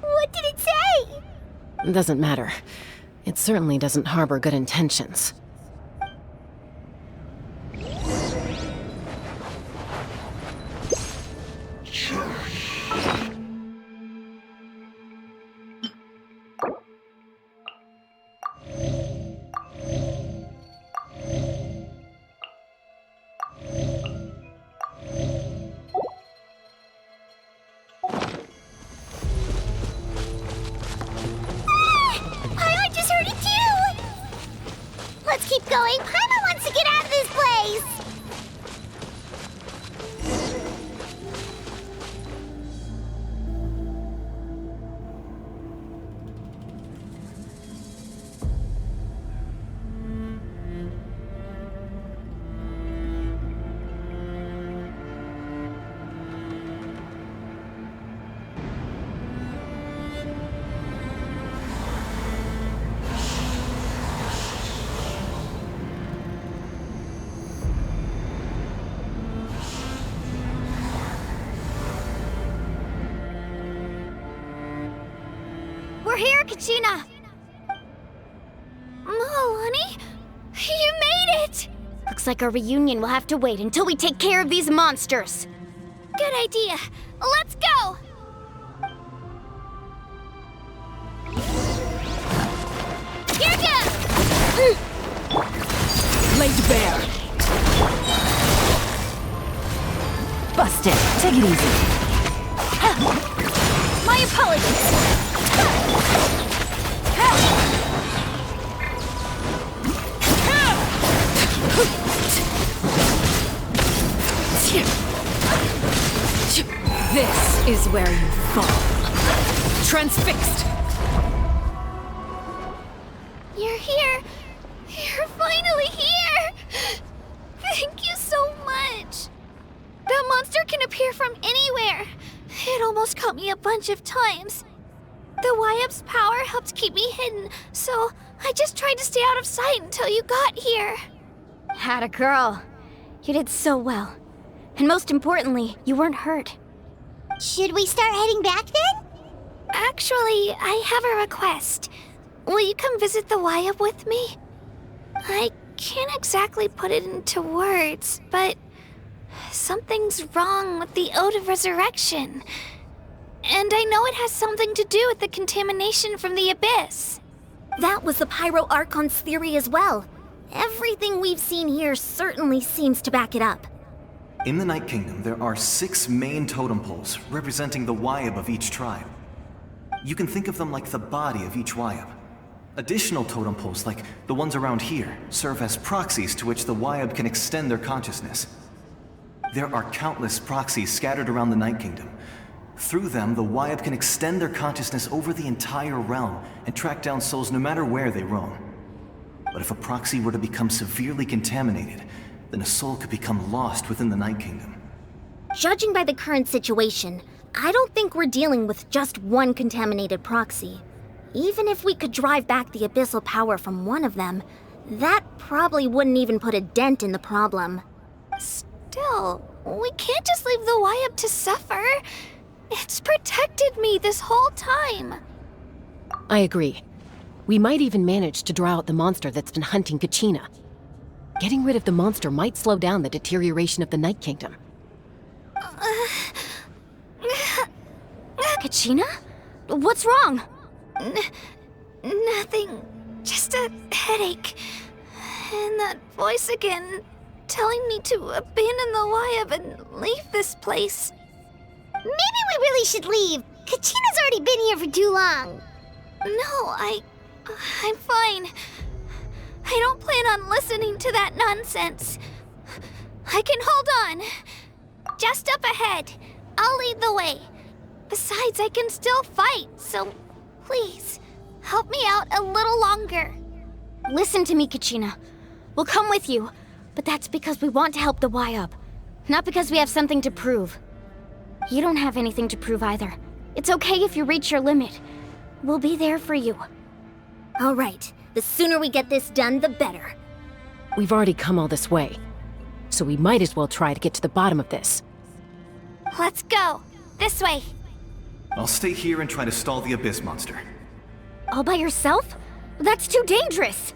What did it say? Doesn't matter. It certainly doesn't harbor good intentions. going. Paimon wants to get out of this place. We're here, Kachina! Alani? You made it! Looks like our reunion will have to wait until we take care of these monsters. Good idea. Let's go! Here goes! Laid bare. Busted. Take it easy. My apologies. This is where you fall. Transfixed. You're here. You're finally here. Thank you so much. That monster can appear from anywhere. It almost caught me a bunch of times. The Wyab's power helped keep me hidden, so I just tried to stay out of sight until you got here. Atta girl. You did so well. And most importantly, you weren't hurt. Should we start heading back then? Actually, I have a request. Will you come visit the Wyab with me? I can't exactly put it into words, but something's wrong with the Ode of Resurrection. And I know it has something to do with the contamination from the Abyss. That was the Pyro Archon's theory as well. Everything we've seen here certainly seems to back it up. In the Night Kingdom, there are 6 main totem poles representing the Wyab of each tribe. You can think of them like the body of each Wyab. Additional totem poles, like the ones around here, serve as proxies to which the Wyab can extend their consciousness. There are countless proxies scattered around the Night Kingdom. Through them, the Wyab can extend their consciousness over the entire realm and track down souls no matter where they roam. But if a proxy were to become severely contaminated, then a soul could become lost within the Night Kingdom. Judging by the current situation, I don't think we're dealing with just one contaminated proxy. Even if we could drive back the abyssal power from one of them, that probably wouldn't even put a dent in the problem. Still, we can't just leave the Wyab to suffer. It's protected me this whole time. I agree. We might even manage to draw out the monster that's been hunting Kachina. Getting rid of the monster might slow down the deterioration of the Night Kingdom. Kachina? What's wrong? Nothing. Just a headache. And that voice again, telling me to abandon the Wyab and leave this place. Maybe we really should leave. Kachina's already been here for too long. No, I'm fine. I don't plan on listening to that nonsense. I can hold on. Just up ahead. I'll lead the way. Besides, I can still fight, so please, help me out a little longer. Listen to me, Kachina. We'll come with you, but that's because we want to help the Wyab, not because we have something to prove. You don't have anything to prove either. It's okay if you reach your limit. We'll be there for you. All right, the sooner we get this done, the better. We've already come all this way, so we might as well try to get to the bottom of this. Let's go. This way. I'll stay here and try to stall the Abyss monster. All by yourself? That's too dangerous.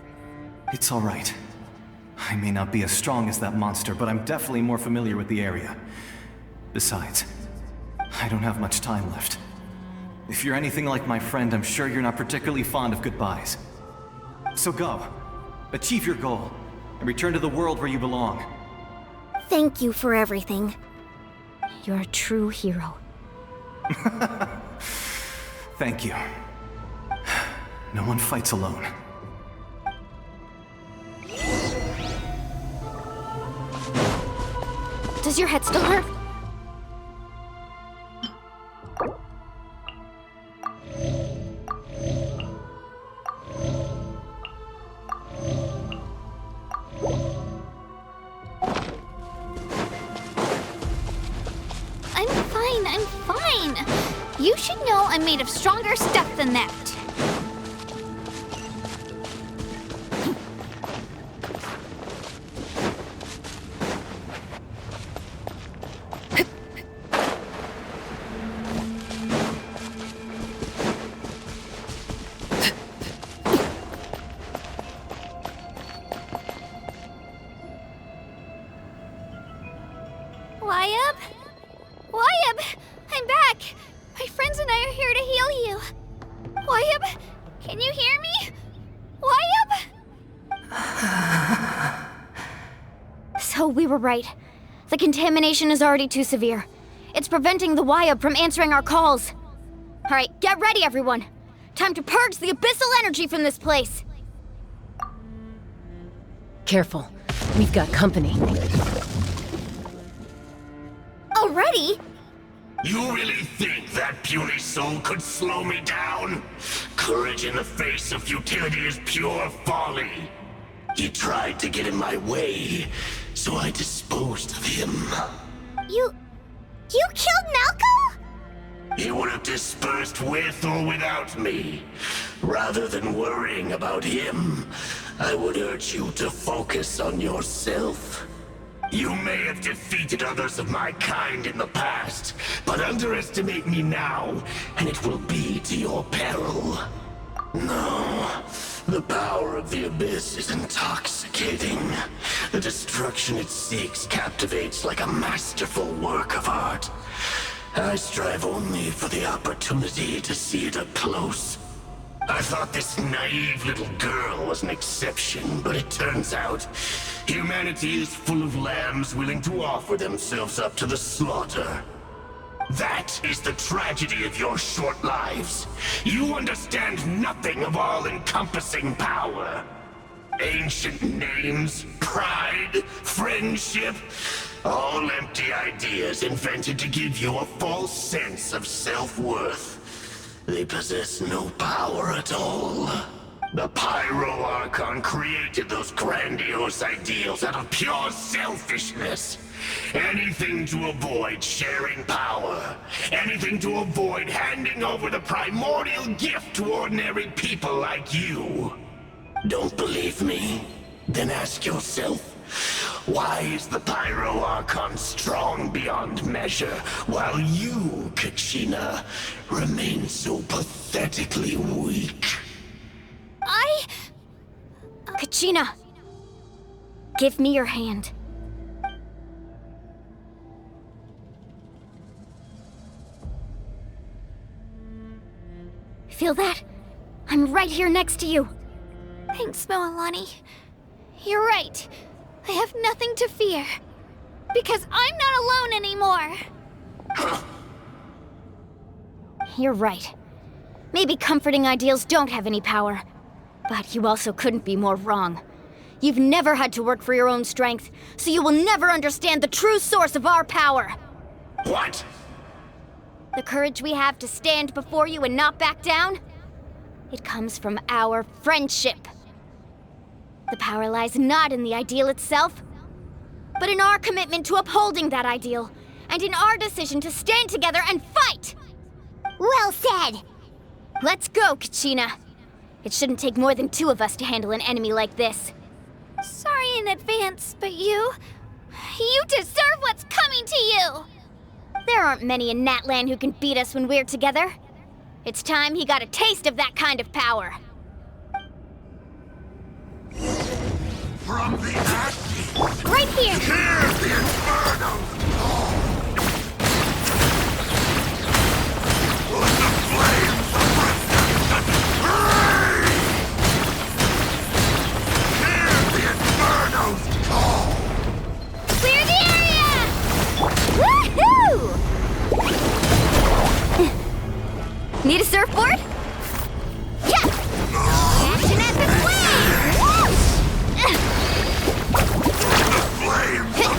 It's all right. I may not be as strong as that monster, but I'm definitely more familiar with the area. Besides, I don't have much time left. If you're anything like my friend, I'm sure you're not particularly fond of goodbyes. So go. Achieve your goal, and return to the world where you belong. Thank you for everything. You're a true hero. Thank you. No one fights alone. Does your head still hurt? I'm fine. You should know I'm made of stronger stuff than that. Wyabb, I'm back. My friends and I are here to heal you. Wyabb, can you hear me? Wyabb? So we were right. The contamination is already too severe. It's preventing the Wyabb from answering our calls. All right, get ready, everyone. Time to purge the abyssal energy from this place. Careful. We've got company. Already? You really think that puny soul could slow me down? Courage in the face of futility is pure folly. He tried to get in my way, so I disposed of him. You killed Malco? He would have dispersed with or without me. Rather than worrying about him, I would urge you to focus on yourself. You may have defeated others of my kind in the past, but underestimate me now, and it will be to your peril. No, the power of the Abyss is intoxicating. The destruction it seeks captivates like a masterful work of art. I strive only for the opportunity to see it up close. I thought this naive little girl was an exception, but it turns out humanity is full of lambs willing to offer themselves up to the slaughter. That is the tragedy of your short lives. You understand nothing of all-encompassing power. Ancient names, pride, friendship, all empty ideas invented to give you a false sense of self-worth. They possess no power at all. The Pyro Archon created those grandiose ideals out of pure selfishness. Anything to avoid sharing power. Anything to avoid handing over the primordial gift to ordinary people like you. Don't believe me? Then ask yourself, why is the Pyro Archon strong beyond measure, while you, Kachina, remain so pathetically weak? Kachina, give me your hand. Feel that? I'm right here next to you. Thanks, Moalani. You're right. I have nothing to fear. Because I'm not alone anymore. You're right. Maybe comforting ideals don't have any power. But you also couldn't be more wrong. You've never had to work for your own strength, so you will never understand the true source of our power. What? The courage we have to stand before you and not back down? It comes from our friendship. The power lies not in the ideal itself, but in our commitment to upholding that ideal, and in our decision to stand together and fight! Well said! Let's go, Kachina. It shouldn't take more than two of us to handle an enemy like this. Sorry in advance, but you deserve what's coming to you! There aren't many in Natlan who can beat us when we're together. It's time he got a taste of that kind of power. From the ashes! Right here! Hear the inferno! Let the flames of resistance rage! Hear the inferno's call! Clear the area! Woohoo! Need a surfboard? Yeah! Action at the flame! The flames of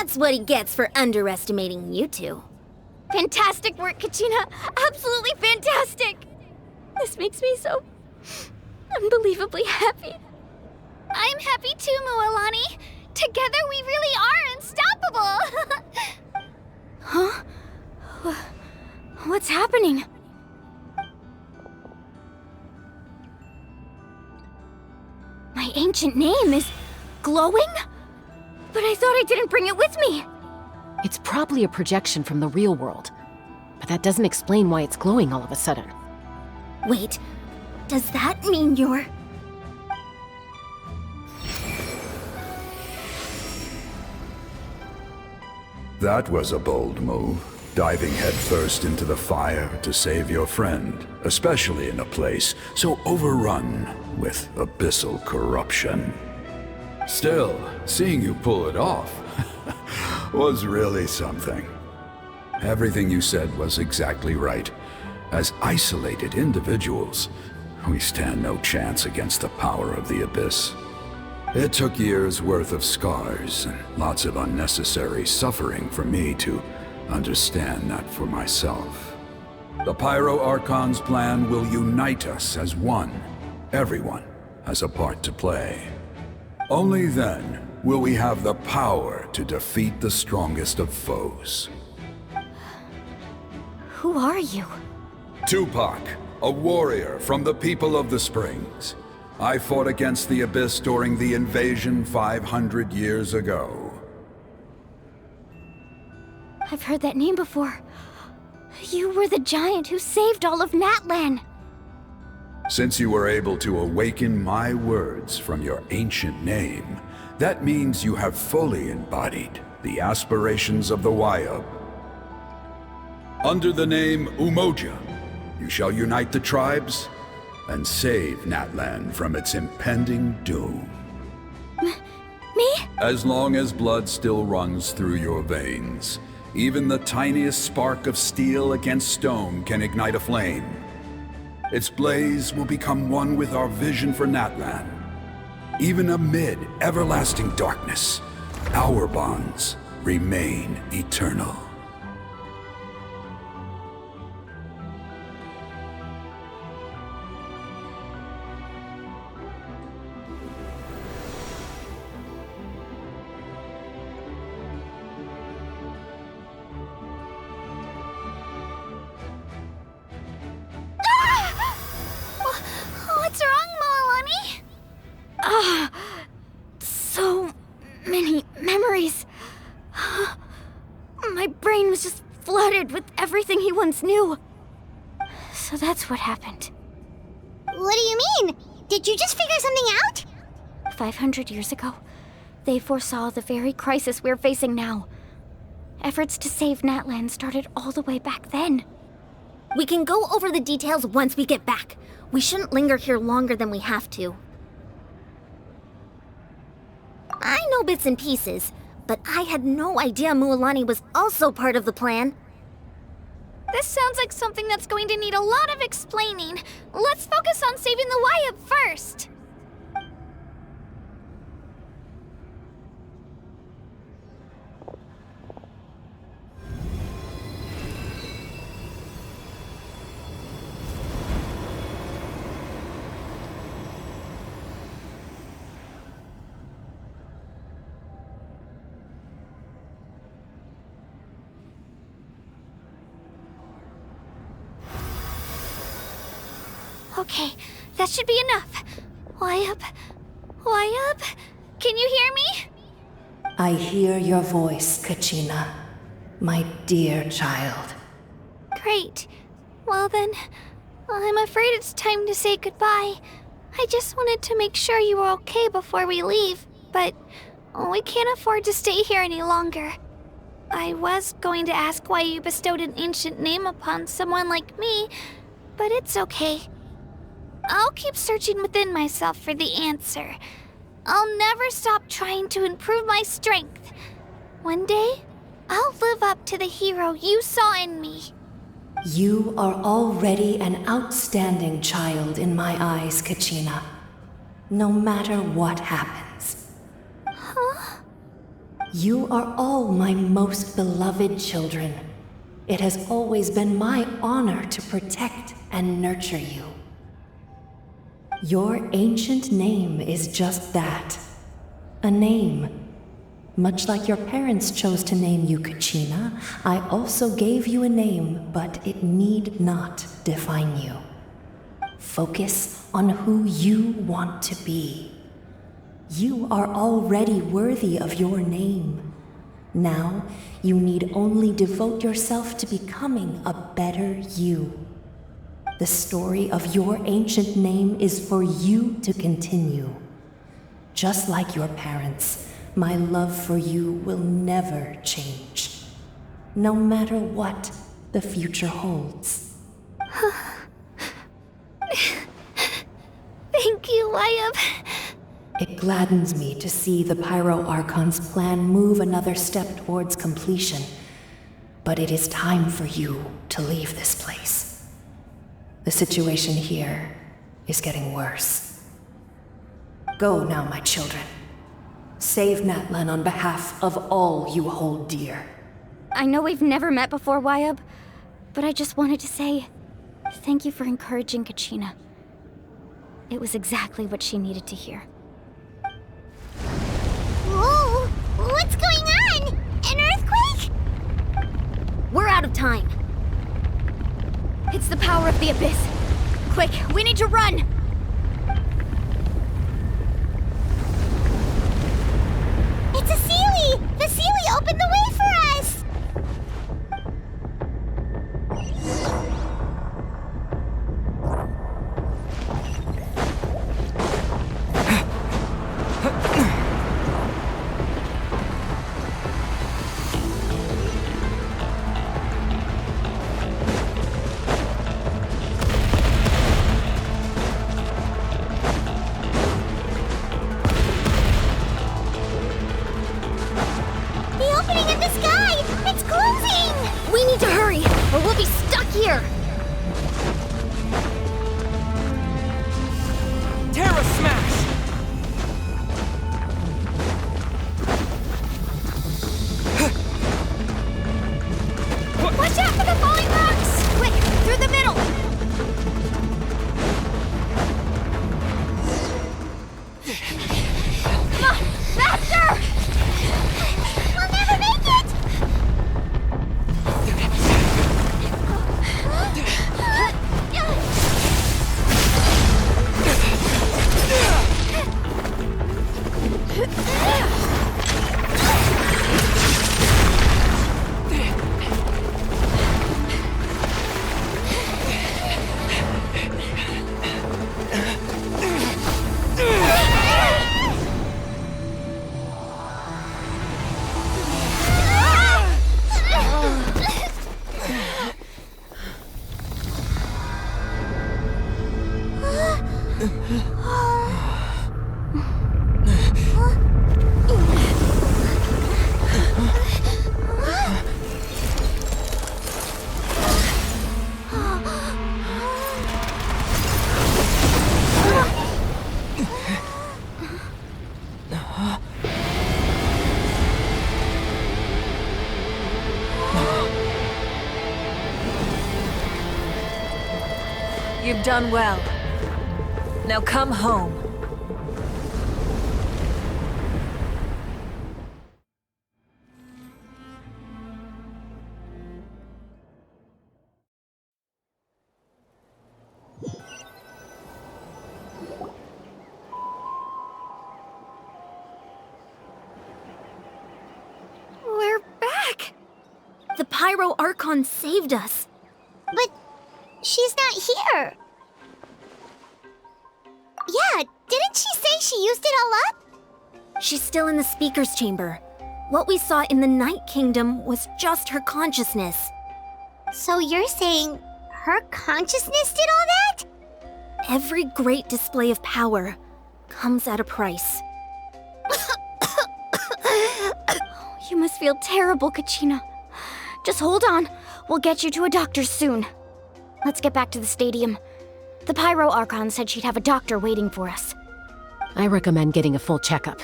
That's what he gets for underestimating you two. Fantastic work, Kachina! Absolutely fantastic! This makes me so unbelievably happy. I'm happy too, Mualani. Together we really are unstoppable! Huh? What's happening? My ancient name is glowing? But I thought I didn't bring it with me. It's probably a projection from the real world, but that doesn't explain why it's glowing all of a sudden. Wait, does that mean you're... That was a bold move, diving headfirst into the fire to save your friend, especially in a place so overrun with abyssal corruption. Still, seeing you pull it off was really something. Everything you said was exactly right. As isolated individuals, we stand no chance against the power of the Abyss. It took years' worth of scars and lots of unnecessary suffering for me to understand that for myself. The Pyro Archon's plan will unite us as one. Everyone has a part to play. Only then will we have the power to defeat the strongest of foes. Who are you? Tupac, a warrior from the people of the Springs. I fought against the Abyss during the invasion 500 years ago. I've heard that name before. You were the giant who saved all of Natlan. Since you were able to awaken my words from your ancient name, that means you have fully embodied the aspirations of the Wayub. Under the name Umoja, you shall unite the tribes and save Natlan from its impending doom. Me? As long as blood still runs through your veins, even the tiniest spark of steel against stone can ignite a flame. Its blaze will become one with our vision for Natlan. Even amid everlasting darkness, our bonds remain eternal. What's wrong, Mualani? So many memories. My brain was just flooded with everything he once knew. So that's what happened. What do you mean? Did you just figure something out? 500 years ago, they foresaw the very crisis we're facing now. Efforts to save Natlan started all the way back then. We can go over the details once we get back. We shouldn't linger here longer than we have to. I know bits and pieces, but I had no idea Mualani was also part of the plan. This sounds like something that's going to need a lot of explaining. Let's focus on saving the Wayub first. Okay, that should be enough. Wayub? Can you hear me? I hear your voice, Kachina, my dear child. Great. Well then, I'm afraid it's time to say goodbye. I just wanted to make sure you were okay before we leave, but we can't afford to stay here any longer. I was going to ask why you bestowed an ancient name upon someone like me, but it's okay. I'll keep searching within myself for the answer. I'll never stop trying to improve my strength. One day, I'll live up to the hero you saw in me. You are already an outstanding child in my eyes, Kachina. No matter what happens. Huh? You are all my most beloved children. It has always been my honor to protect and nurture you. Your ancient name is just that. A name. Much like your parents chose to name you Kachina, I also gave you a name, but it need not define you. Focus on who you want to be. You are already worthy of your name. Now, you need only devote yourself to becoming a better you. The story of your ancient name is for you to continue. Just like your parents, my love for you will never change, no matter what the future holds. Thank you, Wyatt. It gladdens me to see the Pyro Archon's plan move another step towards completion, but it is time for you to leave this place. The situation here is getting worse. Go now, my children. Save Natlan on behalf of all you hold dear. I know we've never met before, Wyatt, but I just wanted to say thank you for encouraging Kachina. It was exactly what she needed to hear. Whoa! What's going on? An earthquake? We're out of time. It's the power of the Abyss. Quick, we need to run! It's a Seelie! The Seelie opened the way for us! Here! Terra Smash! Watch out for the falling rocks! Quick, through the middle! Come on, faster! We'll never make it! You've done well. Now come home. We're back! The Pyro Archon saved us. But she's not here. Yeah, didn't she say she used it all up? She's still in the Speaker's Chamber. What we saw in the Night Kingdom was just her consciousness. So you're saying her consciousness did all that? Every great display of power comes at a price. You must feel terrible, Kachina. Just hold on. We'll get you to a doctor soon. Let's get back to the stadium. The Pyro Archon said she'd have a doctor waiting for us. I recommend getting a full checkup.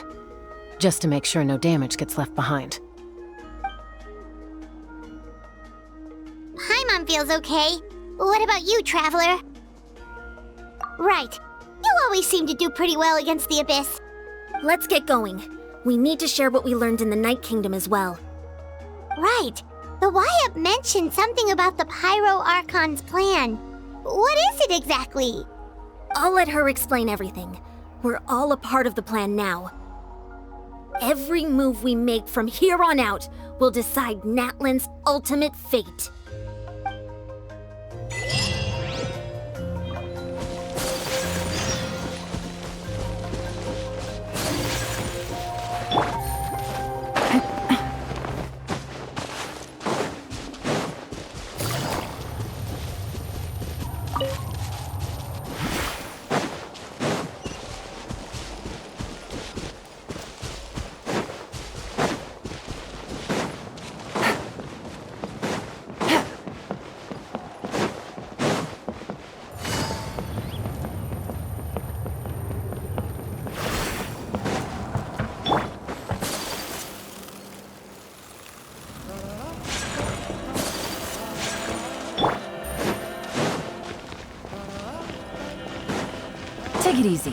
just to make sure no damage gets left behind. Paimon feels okay. What about you, Traveler? Right. You always seem to do pretty well against the Abyss. Let's get going. We need to share what we learned in the Night Kingdom as well. Right. The Wyatt mentioned something about the Pyro Archon's plan. What is it exactly? I'll let her explain everything. We're all a part of the plan now. Every move we make from here on out will decide Natlan's ultimate fate. Take it easy.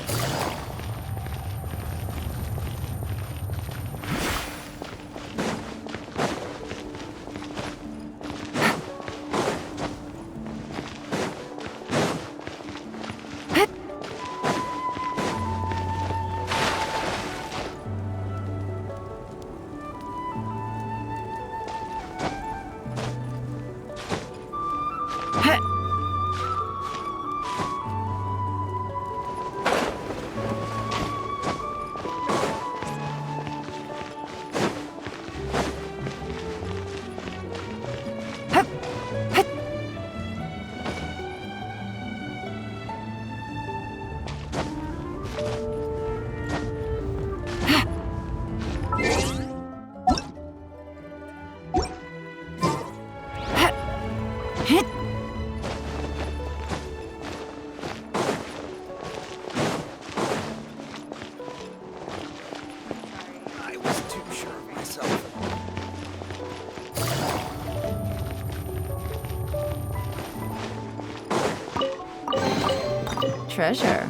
Treasure.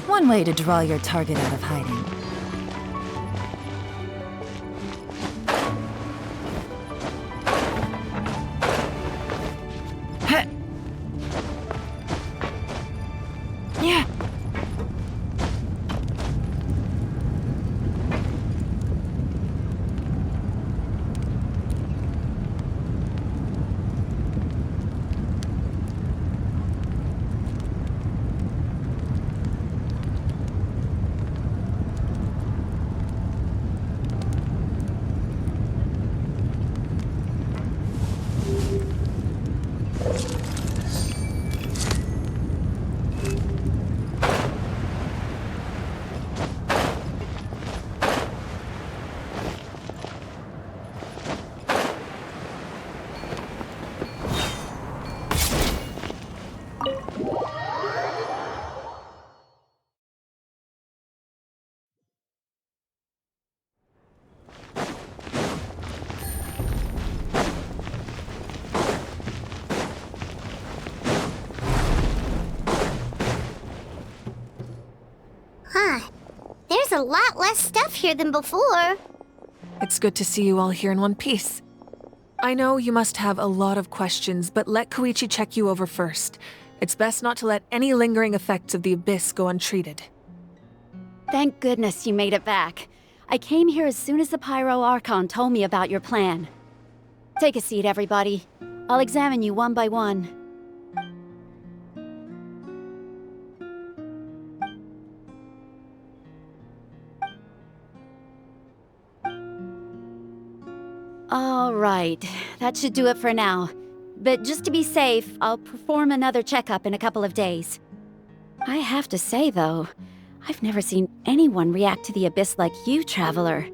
One way to draw your target out of hiding. Yeah. Huh. There's a lot less stuff here than before. It's good to see you all here in one piece. I know you must have a lot of questions, but let Koichi check you over first. It's best not to let any lingering effects of the Abyss go untreated. Thank goodness you made it back. I came here as soon as the Pyro Archon told me about your plan. Take a seat, everybody. I'll examine you one by one. All right, that should do it for now. But just to be safe, I'll perform another checkup in a couple of days. I have to say, though, I've never seen anyone react to the Abyss like you, Traveler.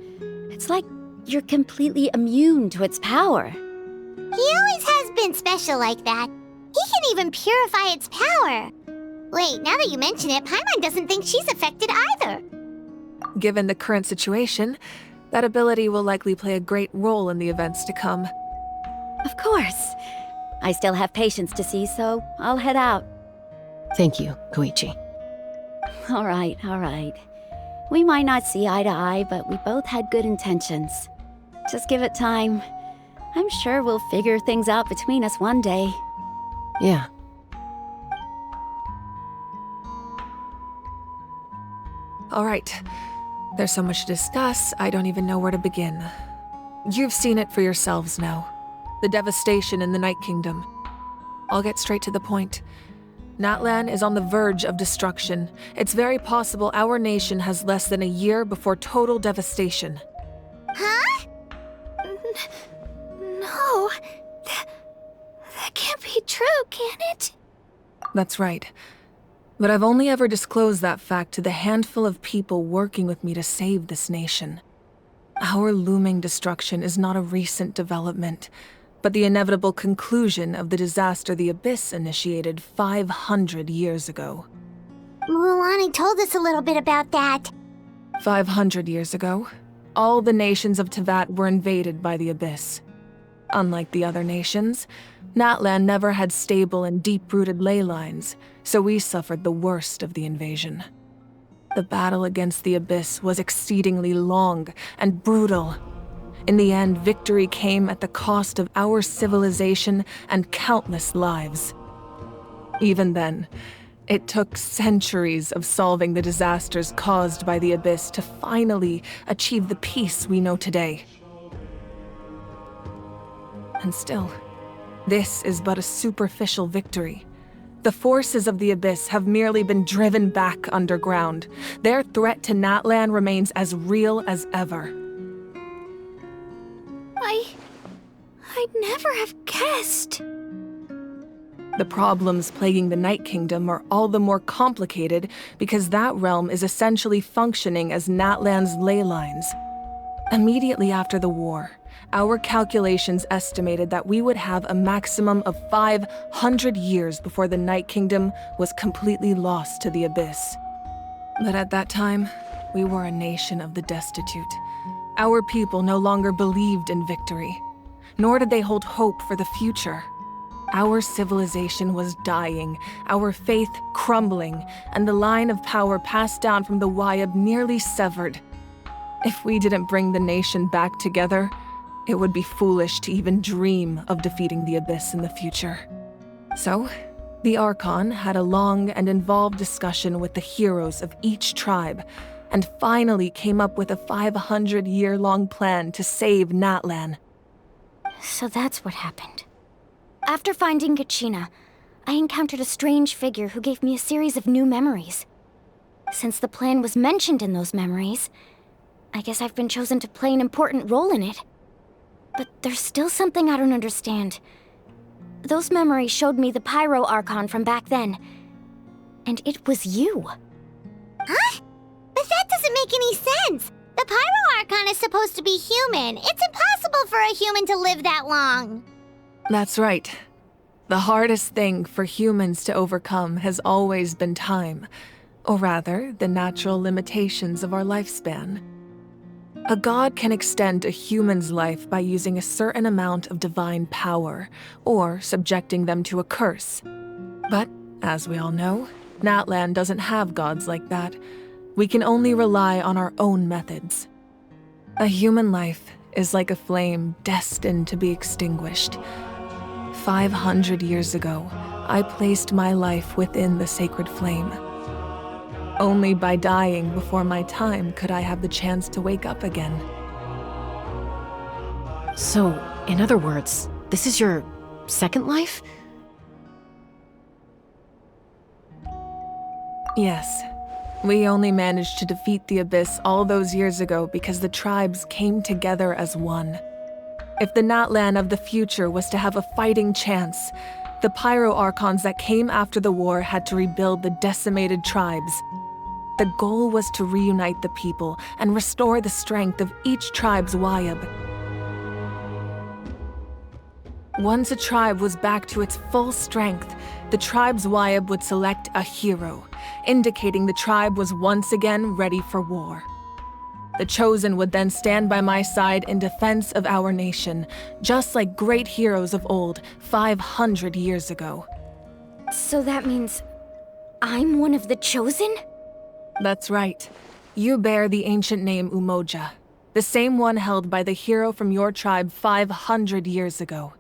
It's like you're completely immune to its power. He always has been special like that. He can even purify its power. Wait, now that you mention it, Paimon doesn't think she's affected either. Given the current situation, that ability will likely play a great role in the events to come. Of course. I still have patients to see, so I'll head out. Thank you, Koichi. All right, all right. We might not see eye to eye, but we both had good intentions. Just give it time. I'm sure we'll figure things out between us one day. Yeah. All right. There's so much to discuss, I don't even know where to begin. You've seen it for yourselves now. The devastation in the Night Kingdom. I'll get straight to the point. Natlan is on the verge of destruction. It's very possible our nation has less than a year before total devastation. Huh? No. That can't be true, can it? That's right. But I've only ever disclosed that fact to the handful of people working with me to save this nation. Our looming destruction is not a recent development, but the inevitable conclusion of the disaster the Abyss initiated 500 years ago. Mulan told us a little bit about that. 500 years ago, all the nations of Teyvat were invaded by the Abyss. Unlike the other nations, Natlan never had stable and deep-rooted ley lines, so we suffered the worst of the invasion. The battle against the Abyss was exceedingly long and brutal. In the end, victory came at the cost of our civilization and countless lives. Even then, it took centuries of solving the disasters caused by the Abyss to finally achieve the peace we know today. And still, this is but a superficial victory. The forces of the Abyss have merely been driven back underground. Their threat to Natlan remains as real as ever. I'd never have guessed. The problems plaguing the Night Kingdom are all the more complicated because that realm is essentially functioning as Natlan's ley lines. Immediately after the war, our calculations estimated that we would have a maximum of 500 years before the Night Kingdom was completely lost to the Abyss. But at that time, we were a nation of the destitute. Our people no longer believed in victory, nor did they hold hope for the future. Our civilization was dying, our faith crumbling, and the line of power passed down from the Wayab nearly severed. If we didn't bring the nation back together, it would be foolish to even dream of defeating the Abyss in the future. So, the Archon had a long and involved discussion with the heroes of each tribe, and finally came up with a 500-year-long plan to save Natlan. So that's what happened. After finding Kachina, I encountered a strange figure who gave me a series of new memories. Since the plan was mentioned in those memories, I guess I've been chosen to play an important role in it. But there's still something I don't understand. Those memories showed me the Pyro Archon from back then. And it was you. Huh? But that doesn't make any sense. The Pyro Archon is supposed to be human. It's impossible for a human to live that long. That's right. The hardest thing for humans to overcome has always been time, or rather, the natural limitations of our lifespan. A god can extend a human's life by using a certain amount of divine power, or subjecting them to a curse. But, as we all know, Natlan doesn't have gods like that. We can only rely on our own methods. A human life is like a flame destined to be extinguished. 500 years ago, I placed my life within the sacred flame. Only by dying before my time could I have the chance to wake up again. So, in other words, this is your second life? Yes. We only managed to defeat the Abyss all those years ago because the tribes came together as one. If the Natlan of the future was to have a fighting chance, the Pyro Archons that came after the war had to rebuild the decimated tribes. The goal was to reunite the people and restore the strength of each tribe's Wayab. Once a tribe was back to its full strength, the tribe's Wayab would select a hero, indicating the tribe was once again ready for war. The Chosen would then stand by my side in defense of our nation, just like great heroes of old, 500 years ago. So that means I'm one of the Chosen? That's right. You bear the ancient name Umoja, the same one held by the hero from your tribe 500 years ago.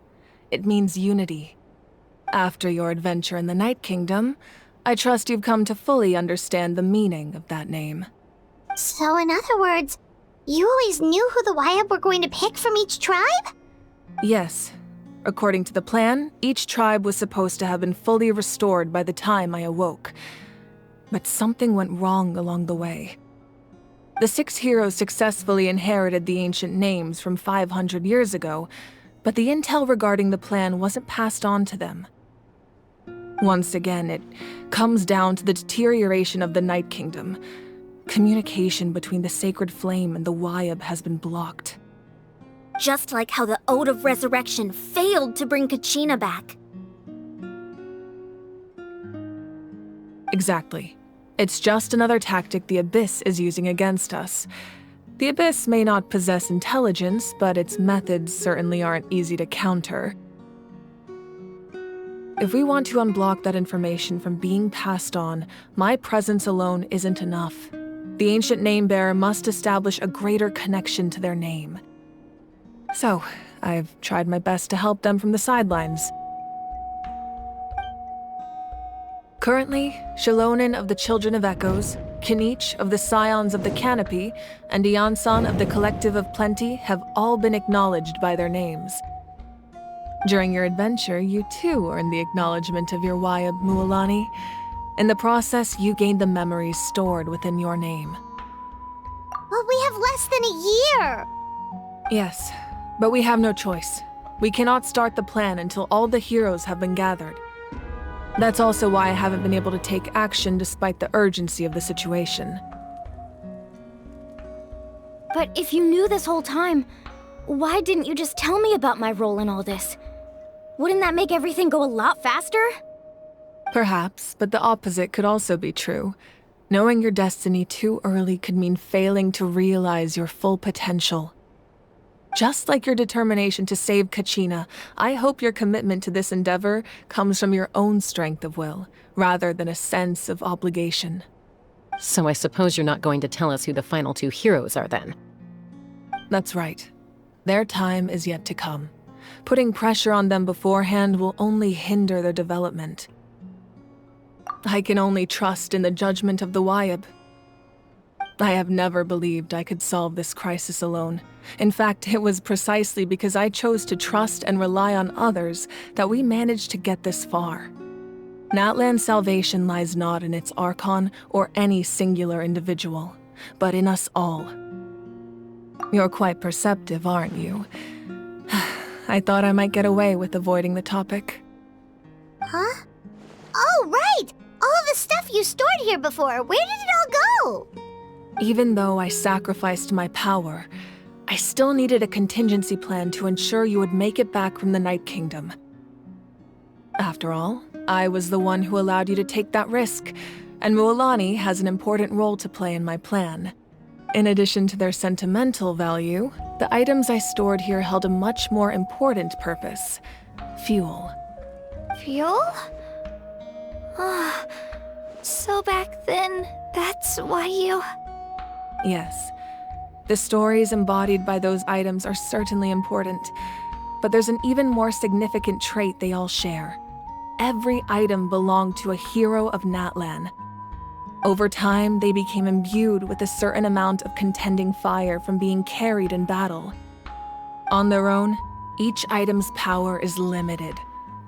It means unity. After your adventure in the Night Kingdom, I trust you've come to fully understand the meaning of that name. So in other words, you always knew who the Wyatt were going to pick from each tribe? Yes. According to the plan, each tribe was supposed to have been fully restored by the time I awoke. But something went wrong along the way. The 6 heroes successfully inherited the ancient names from 500 years ago, but the intel regarding the plan wasn't passed on to them. Once again, it comes down to the deterioration of the Night Kingdom. Communication between the Sacred Flame and the Wyatt has been blocked. Just like how the Ode of Resurrection failed to bring Kachina back. Exactly. It's just another tactic the Abyss is using against us. The Abyss may not possess intelligence, but its methods certainly aren't easy to counter. If we want to unblock that information from being passed on, my presence alone isn't enough. The ancient name-bearer must establish a greater connection to their name. So, I've tried my best to help them from the sidelines. Currently, Shalonin of the Children of Echoes, Kinich of the Scions of the Canopy, and Iansan of the Collective of Plenty have all been acknowledged by their names. During your adventure, you too earned the acknowledgement of your Wyatt Mualani. In the process, you gained the memories stored within your name. But we have less than a year! Yes, but we have no choice. We cannot start the plan until all the heroes have been gathered. That's also why I haven't been able to take action despite the urgency of the situation. But if you knew this whole time, why didn't you just tell me about my role in all this? Wouldn't that make everything go a lot faster? Perhaps, but the opposite could also be true. Knowing your destiny too early could mean failing to realize your full potential. Just like your determination to save Kachina, I hope your commitment to this endeavor comes from your own strength of will, rather than a sense of obligation. So I suppose you're not going to tell us who the final 2 heroes are then? That's right. Their time is yet to come. Putting pressure on them beforehand will only hinder their development. I can only trust in the judgment of the Wyatt. I have never believed I could solve this crisis alone. In fact, it was precisely because I chose to trust and rely on others that we managed to get this far. Natlan's salvation lies not in its Archon or any singular individual, but in us all. You're quite perceptive, aren't you? I thought I might get away with avoiding the topic. Huh? Oh, right! All the stuff you stored here before, where did it all go? Even though I sacrificed my power, I still needed a contingency plan to ensure you would make it back from the Night Kingdom. After all, I was the one who allowed you to take that risk, and Mualani has an important role to play in my plan. In addition to their sentimental value, the items I stored here held a much more important purpose: fuel. Fuel? So back then, that's why you... Yes. The stories embodied by those items are certainly important, but there's an even more significant trait they all share. Every item belonged to a hero of Natlan. Over time, they became imbued with a certain amount of contending fire from being carried in battle. On their own, each item's power is limited,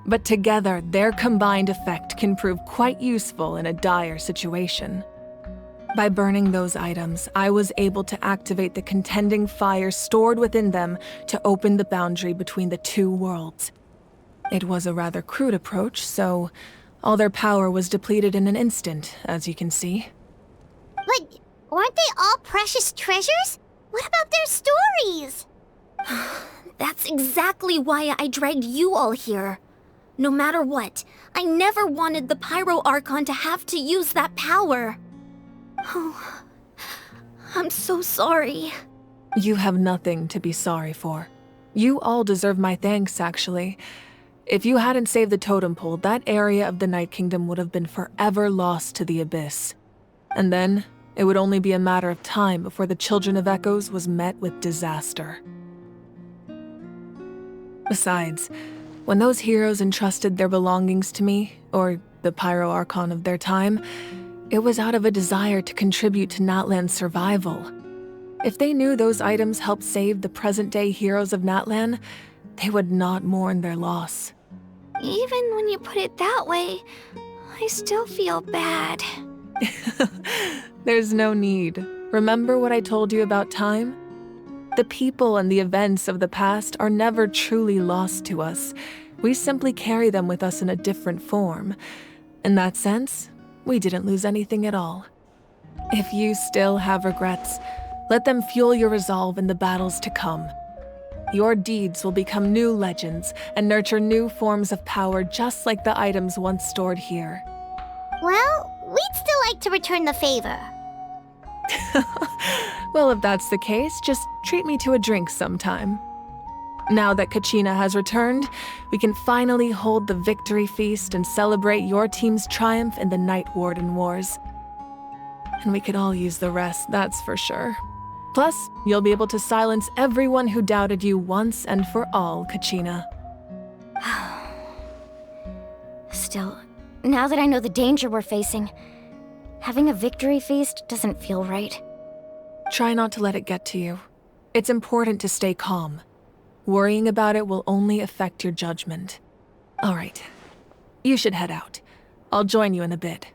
but together, their combined effect can prove quite useful in a dire situation. By burning those items, I was able to activate the contending fire stored within them to open the boundary between the 2 worlds. It was a rather crude approach, so all their power was depleted in an instant, as you can see. But weren't they all precious treasures? What about their stories? That's exactly why I dragged you all here. No matter what, I never wanted the Pyro Archon to have to use that power. Oh, I'm so sorry. You have nothing to be sorry for. You all deserve my thanks, actually. If you hadn't saved the totem pole, that area of the Night Kingdom would have been forever lost to the Abyss. And then, it would only be a matter of time before the Children of Echoes was met with disaster. Besides, when those heroes entrusted their belongings to me, or the Pyro Archon of their time, it was out of a desire to contribute to Natlan's survival. If they knew those items helped save the present-day heroes of Natlan, they would not mourn their loss. Even when you put it that way, I still feel bad. There's no need. Remember what I told you about time? The people and the events of the past are never truly lost to us. We simply carry them with us in a different form. In that sense, we didn't lose anything at all. If you still have regrets, let them fuel your resolve in the battles to come. Your deeds will become new legends and nurture new forms of power just like the items once stored here. Well, we'd still like to return the favor. Well, if that's the case, just treat me to a drink sometime. Now that Kachina has returned, we can finally hold the victory feast and celebrate your team's triumph in the Night Warden Wars. And we could all use the rest, that's for sure. Plus, you'll be able to silence everyone who doubted you once and for all, Kachina. Still, now that I know the danger we're facing, having a victory feast doesn't feel right. Try not to let it get to you. It's important to stay calm. Worrying about it will only affect your judgment. All right, you should head out. I'll join you in a bit.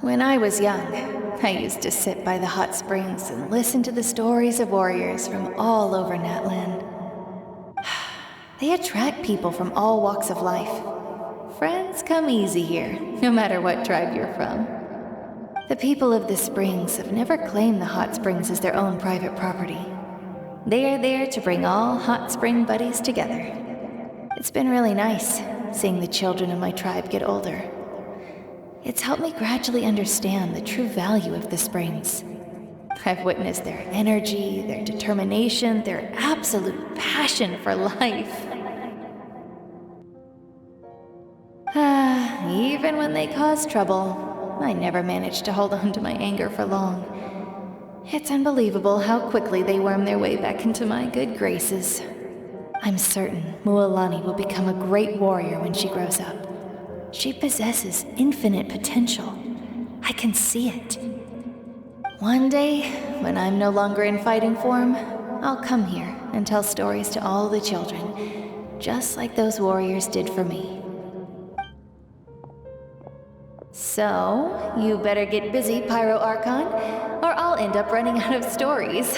When I was young, I used to sit by the hot springs and listen to the stories of warriors from all over Natlan. They attract people from all walks of life. Friends come easy here, no matter what tribe you're from. The people of the springs have never claimed the hot springs as their own private property. They are there to bring all hot spring buddies together. It's been really nice, seeing the children of my tribe get older. It's helped me gradually understand the true value of the springs. I've witnessed their energy, their determination, their absolute passion for life. Even when they cause trouble, I never managed to hold on to my anger for long. It's unbelievable how quickly they worm their way back into my good graces. I'm certain Mualani will become a great warrior when she grows up. She possesses infinite potential. I can see it. One day, when I'm no longer in fighting form, I'll come here and tell stories to all the children, just like those warriors did for me. So, you better get busy, Pyro Archon, or I'll end up running out of stories.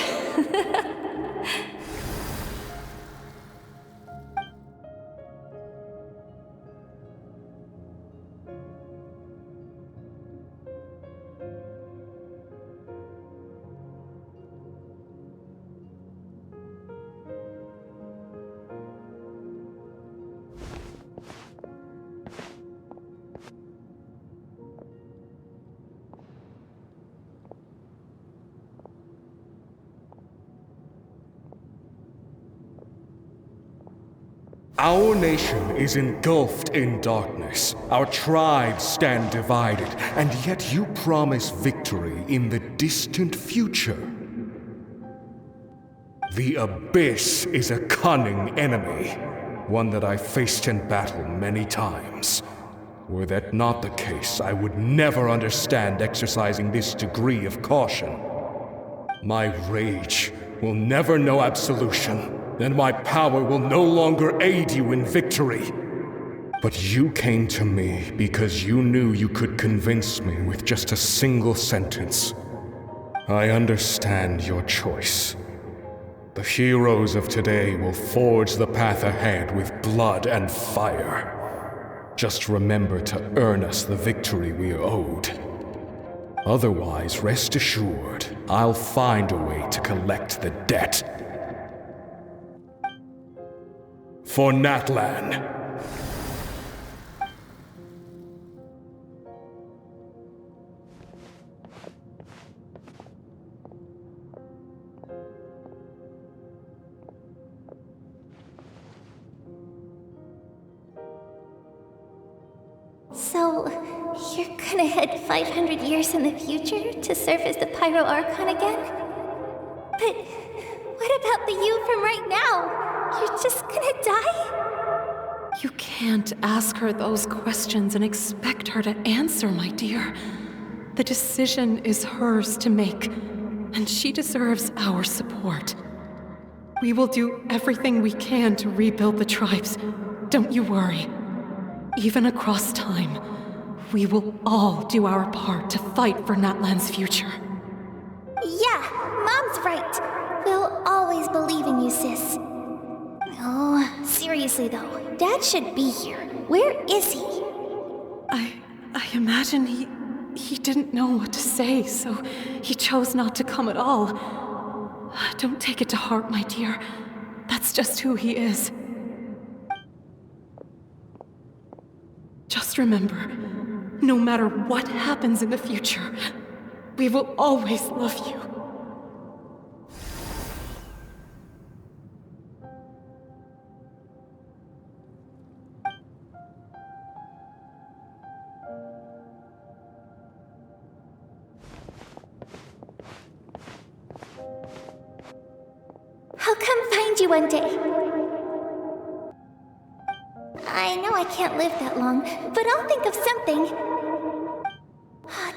Our nation is engulfed in darkness. Our tribes stand divided, and yet you promise victory in the distant future. The Abyss is a cunning enemy, one that I faced in battle many times. Were that not the case, I would never understand exercising this degree of caution. My rage will never know absolution. Then my power will no longer aid you in victory. But you came to me because you knew you could convince me with just a single sentence. I understand your choice. The heroes of today will forge the path ahead with blood and fire. Just remember to earn us the victory we are owed. Otherwise, rest assured, I'll find a way to collect the debt. For Natlan. So, you're gonna head 500 years in the future to serve as the Pyro Archon again? But what about the you from right now? You're just gonna die? You can't ask her those questions and expect her to answer, my dear. The decision is hers to make, and she deserves our support. We will do everything we can to rebuild the tribes. Don't you worry. Even across time, we will all do our part to fight for Natlan's future. Yeah, Mom's right. We'll always believe in you, sis. Oh, seriously though, Dad should be here. Where is he? I imagine he didn't know what to say, so he chose not to come at all. Don't take it to heart, my dear. That's just who he is. Just remember, no matter what happens in the future, we will always love you. I'll come find you one day. I know I can't live that long, but I'll think of something.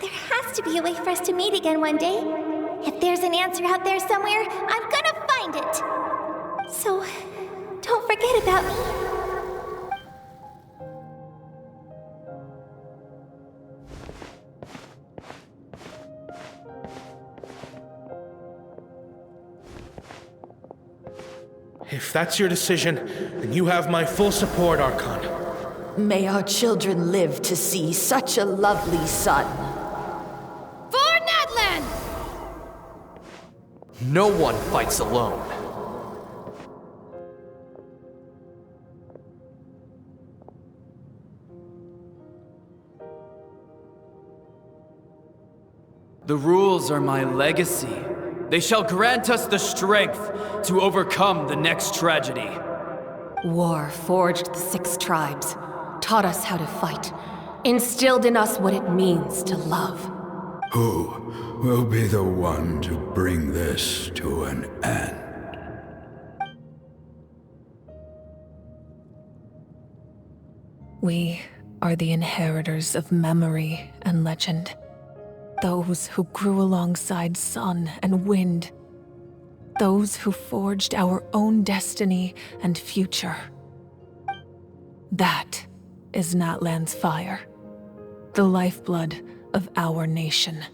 There has to be a way for us to meet again one day. If there's an answer out there somewhere, I'm gonna find it. So, don't forget about me. If that's your decision, then you have my full support, Archon. May our children live to see such a lovely son. For Natlan! No one fights alone. The rules are my legacy. They shall grant us the strength to overcome the next tragedy. War forged the 6 tribes, taught us how to fight, instilled in us what it means to love. Who will be the one to bring this to an end? We are the inheritors of memory and legend. Those who grew alongside sun and wind. Those who forged our own destiny and future. That is Natlan's fire, the lifeblood of our nation.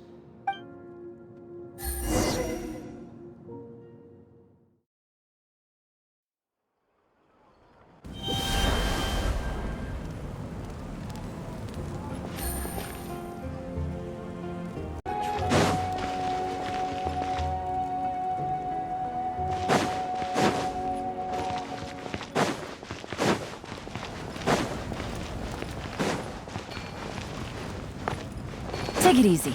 Take it easy.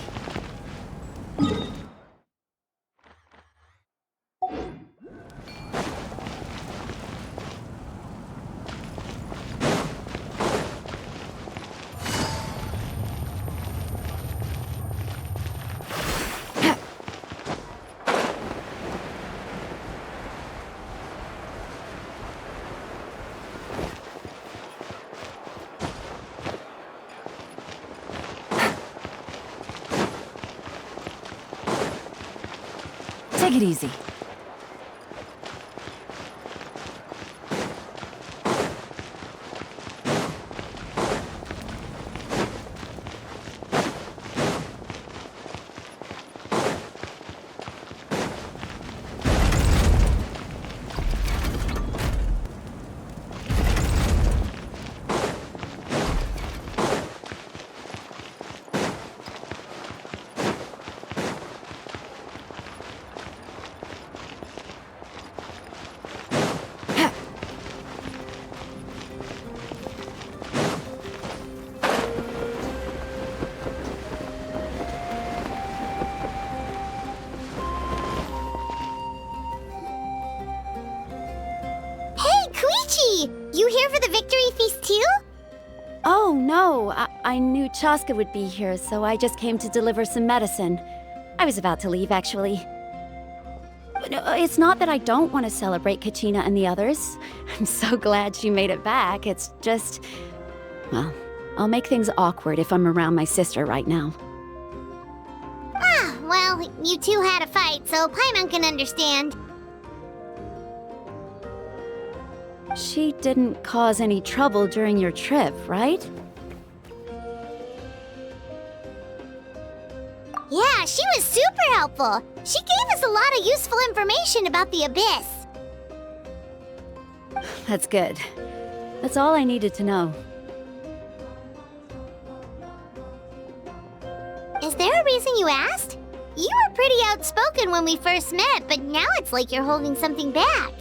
Take it easy. here for the victory feast too? Oh, no. I knew Chaska would be here, so I just came to deliver some medicine. I was about to leave, actually. It's not that I don't want to celebrate Kachina and the others. I'm so glad she made it back. It's just... well, I'll make things awkward if I'm around my sister right now. Ah, well, you two had a fight, so Paimon can understand. She didn't cause any trouble during your trip, right? Yeah, she was super helpful. She gave us a lot of useful information about the Abyss. That's good. That's all I needed to know. Is there a reason you asked? You were pretty outspoken when we first met, but now it's like you're holding something back.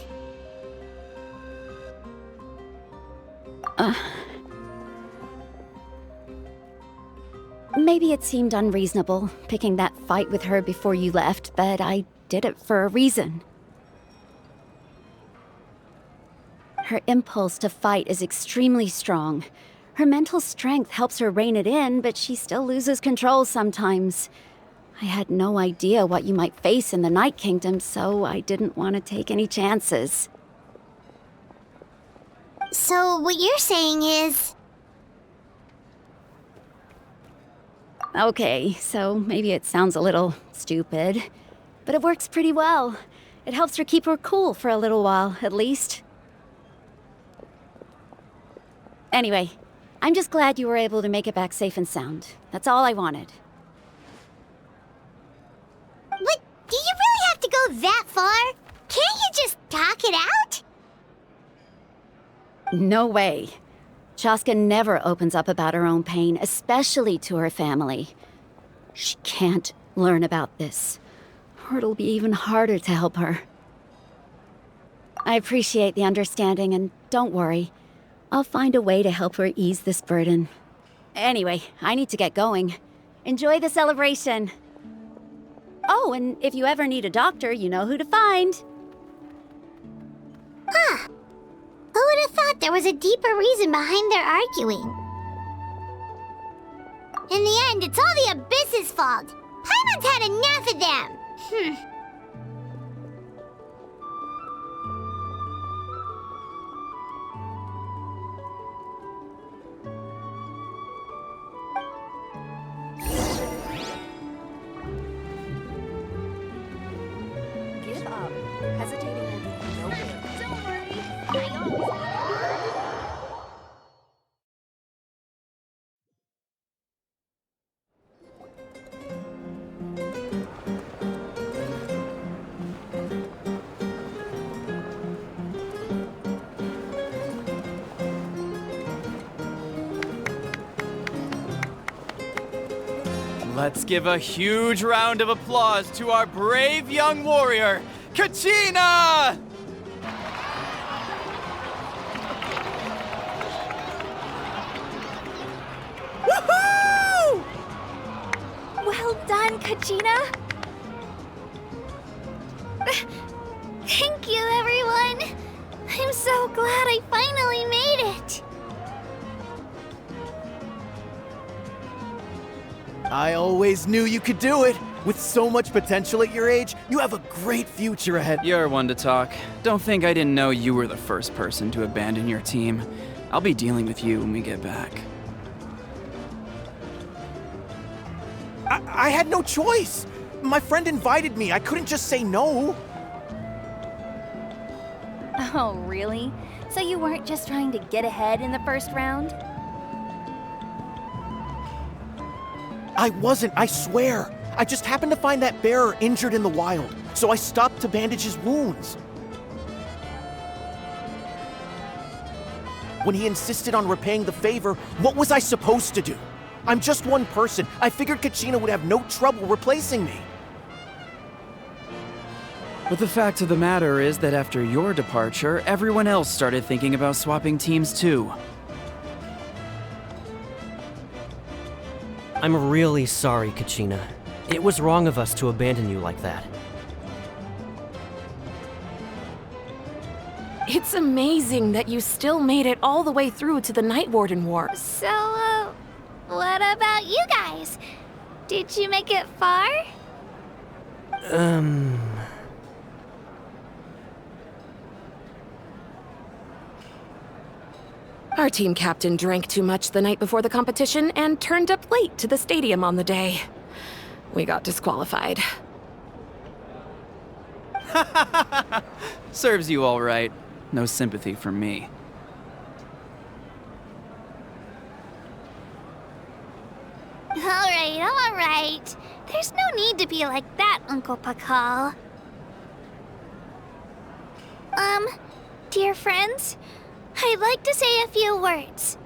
Maybe it seemed unreasonable, picking that fight with her before you left, but I did it for a reason. Her impulse to fight is extremely strong. Her mental strength helps her rein it in, but she still loses control sometimes. I had no idea what you might face in the Night Kingdom, so I didn't want to take any chances. So what you're saying is... Okay, so maybe it sounds a little stupid, but it works pretty well. It helps her keep her cool for a little while, at least. Anyway, I'm just glad you were able to make it back safe and sound. That's all I wanted. What? Do you really have to go that far? Can't you just talk it out? No way. Chaska never opens up about her own pain, especially to her family. She can't learn about this, or it'll be even harder to help her. I appreciate the understanding, and don't worry. I'll find a way to help her ease this burden. Anyway, I need to get going. Enjoy the celebration. Oh, and if you ever need a doctor, you know who to find. Huh. Who would have thought there was a deeper reason behind their arguing? In the end, it's all the Abyss's fault. Paimon's had enough of them. Give up. Hesitating will do you no good. Don't worry. I always... Let's give a huge round of applause to our brave young warrior, Kachina! Woohoo! Well done, Kachina. Thank you, everyone. I'm so glad I finally made it. I always knew you could do it. With so much potential at your age, you have a great future ahead. You're one to talk. Don't think I didn't know you were the first person to abandon your team. I'll be dealing with you when we get back. I had no choice. My friend invited me. I couldn't just say no. Oh, really? So you weren't just trying to get ahead in the first round? I wasn't, I swear. I just happened to find that bearer injured in the wild, so I stopped to bandage his wounds. When he insisted on repaying the favor, what was I supposed to do? I'm just one person. I figured Kachina would have no trouble replacing me. But the fact of the matter is that after your departure, everyone else started thinking about swapping teams too. I'm really sorry, Kachina. It was wrong of us to abandon you like that. It's amazing that you still made it all the way through to the Night Warden War. So, what about you guys? Did you make it far? Our team captain drank too much the night before the competition and turned up late to the stadium on the day. We got disqualified. Serves you all right. No sympathy for me. All right. There's no need to be like that, Uncle Pakal. Dear friends, I'd like to say a few words.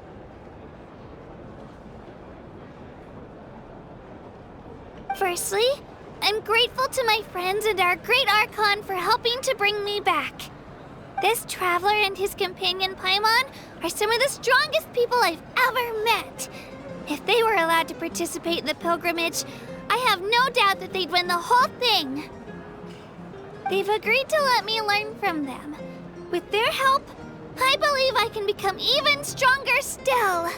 Firstly, I'm grateful to my friends and our great Archon for helping to bring me back. This traveler and his companion Paimon are some of the strongest people I've ever met. If they were allowed to participate in the pilgrimage, I have no doubt that they'd win the whole thing. They've agreed to let me learn from them. With their help, I believe I can become even stronger still.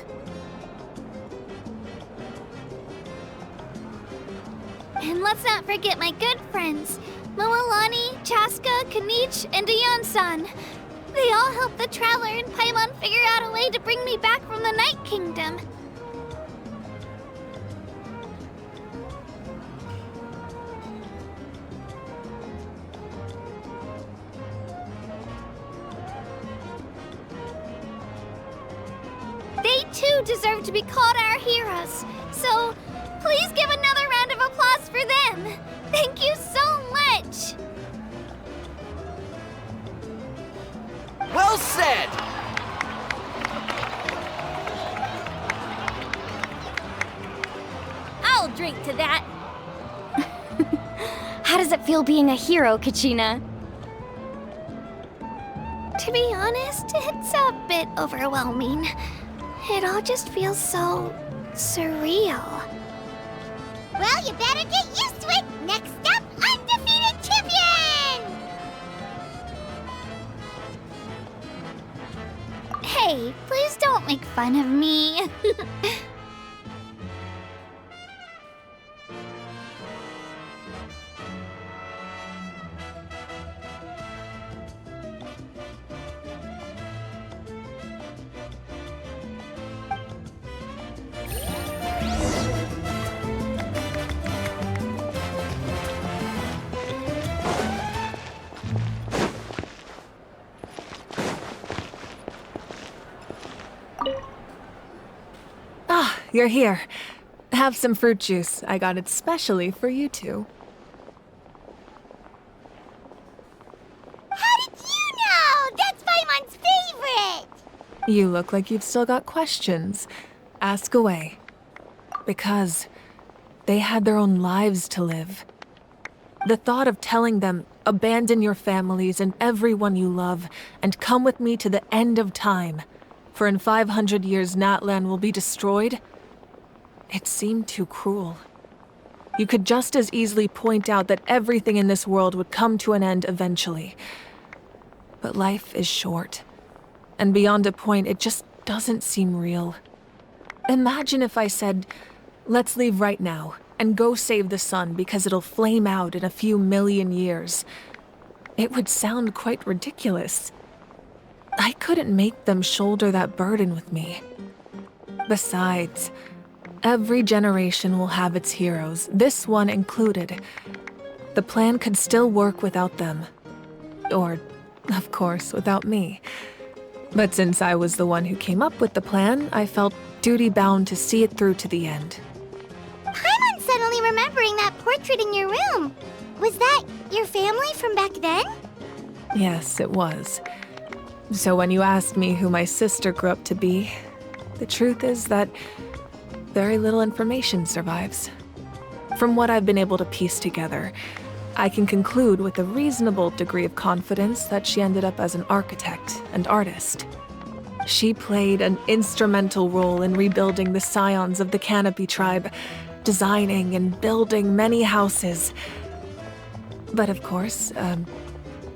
And let's not forget my good friends, Moalani, Chaska, Kanich, and Aeon-san. They all helped the Traveler and Paimon figure out a way to bring me back from the Night Kingdom. They too deserve to be called our heroes, so please give another round of applause for them. Thank you so much. Well said! I'll drink to that. How does it feel being a hero, Kachina? To be honest, it's a bit overwhelming. It all just feels so surreal. Well, you better get used to it. Next up, undefeated champion! Hey, please don't make fun of me. You're here. Have some fruit juice. I got it specially for you two. How did you know? That's Paimon's favorite! You look like you've still got questions. Ask away. Because they had their own lives to live. The thought of telling them, abandon your families and everyone you love, and come with me to the end of time, for in 500 years Natlan will be destroyed, it seemed too cruel. You could just as easily point out that everything in this world would come to an end eventually. But life is short, and beyond a point, it just doesn't seem real. Imagine if I said, let's leave right now, and go save the sun because it'll flame out in a few million years. It would sound quite ridiculous. I couldn't make them shoulder that burden with me. Besides, every generation will have its heroes, this one included. The plan could still work without them. Or, of course, without me. But since I was the one who came up with the plan, I felt duty-bound to see it through to the end. Paimon's suddenly remembering that portrait in your room. Was that your family from back then? Yes, it was. So when you asked me who my sister grew up to be, the truth is that very little information survives. From what I've been able to piece together, I can conclude with a reasonable degree of confidence that she ended up as an architect and artist. She played an instrumental role in rebuilding the scions of the Canopy tribe, designing and building many houses. But of course,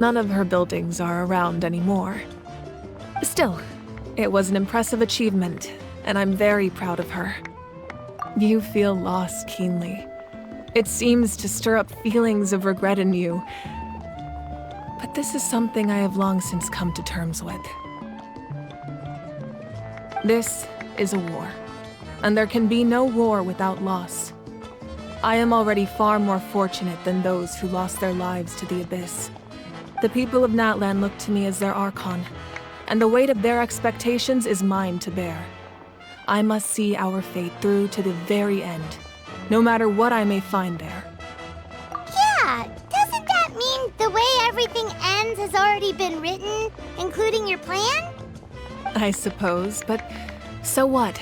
None of her buildings are around anymore. Still, it was an impressive achievement, and I'm very proud of her. You feel loss keenly. It seems to stir up feelings of regret in you. But this is something I have long since come to terms with. This is a war, and there can be no war without loss. I am already far more fortunate than those who lost their lives to the Abyss. The people of Natlan look to me as their Archon, and the weight of their expectations is mine to bear. I must see our fate through to the very end, no matter what I may find there. Yeah, doesn't that mean the way everything ends has already been written, including your plan? I suppose, but so what?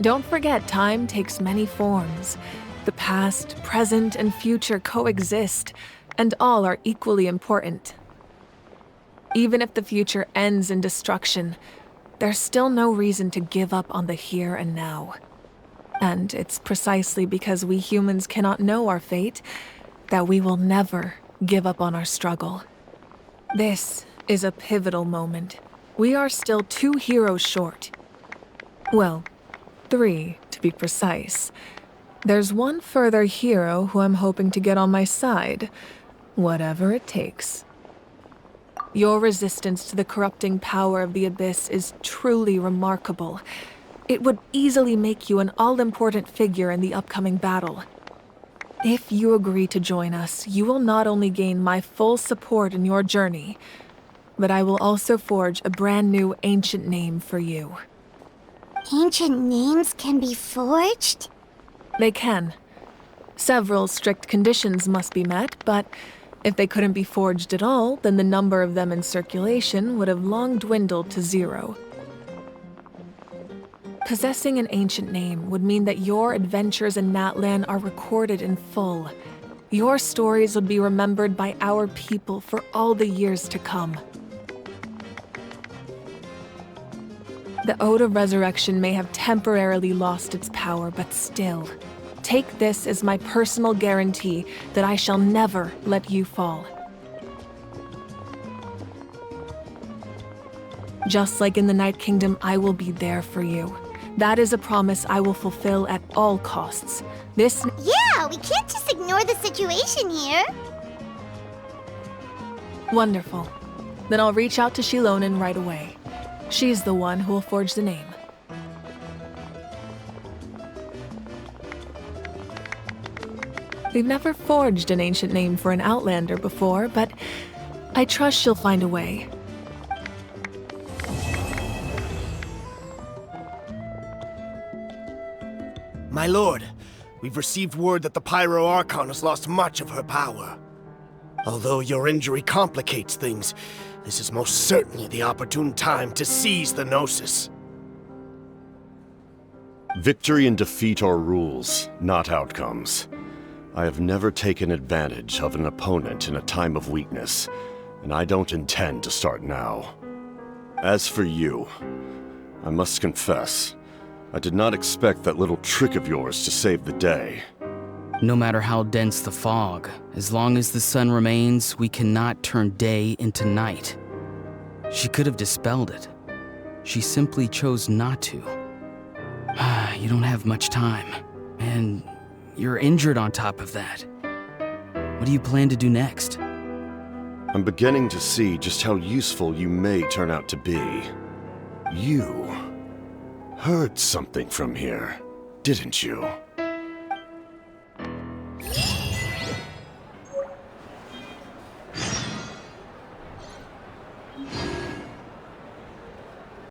Don't forget, time takes many forms. The past, present, and future coexist, and all are equally important. Even if the future ends in destruction, there's still no reason to give up on the here and now. And it's precisely because we humans cannot know our fate that we will never give up on our struggle. This is a pivotal moment. We are still 2 heroes short. Well, 3 to be precise. There's one further hero who I'm hoping to get on my side, whatever it takes. Your resistance to the corrupting power of the Abyss is truly remarkable. It would easily make you an all-important figure in the upcoming battle. If you agree to join us, you will not only gain my full support in your journey, but I will also forge a brand new ancient name for you. Ancient names can be forged? They can. Several strict conditions must be met, but if they couldn't be forged at all, then the number of them in circulation would have long dwindled to 0. Possessing an ancient name would mean that your adventures in Natlan are recorded in full. Your stories would be remembered by our people for all the years to come. The Ode of Resurrection may have temporarily lost its power, but still, take this as my personal guarantee that I shall never let you fall. Just like in the Night Kingdom, I will be there for you. That is a promise I will fulfill at all costs. Yeah, we can't just ignore the situation here. Wonderful. Then I'll reach out to Shilonen right away. She's the one who will forge the name. We've never forged an ancient name for an Outlander before, but I trust she'll find a way. My lord, we've received word that the Pyro Archon has lost much of her power. Although your injury complicates things, this is most certainly the opportune time to seize the Gnosis. Victory and defeat are rules, not outcomes. I have never taken advantage of an opponent in a time of weakness, and I don't intend to start now. As for you, I must confess, I did not expect that little trick of yours to save the day. No matter how dense the fog, as long as the sun remains, we cannot turn day into night. She could have dispelled it. She simply chose not to. You don't have much time, and you're injured on top of that. What do you plan to do next? I'm beginning to see just how useful you may turn out to be. You heard something from here, didn't you?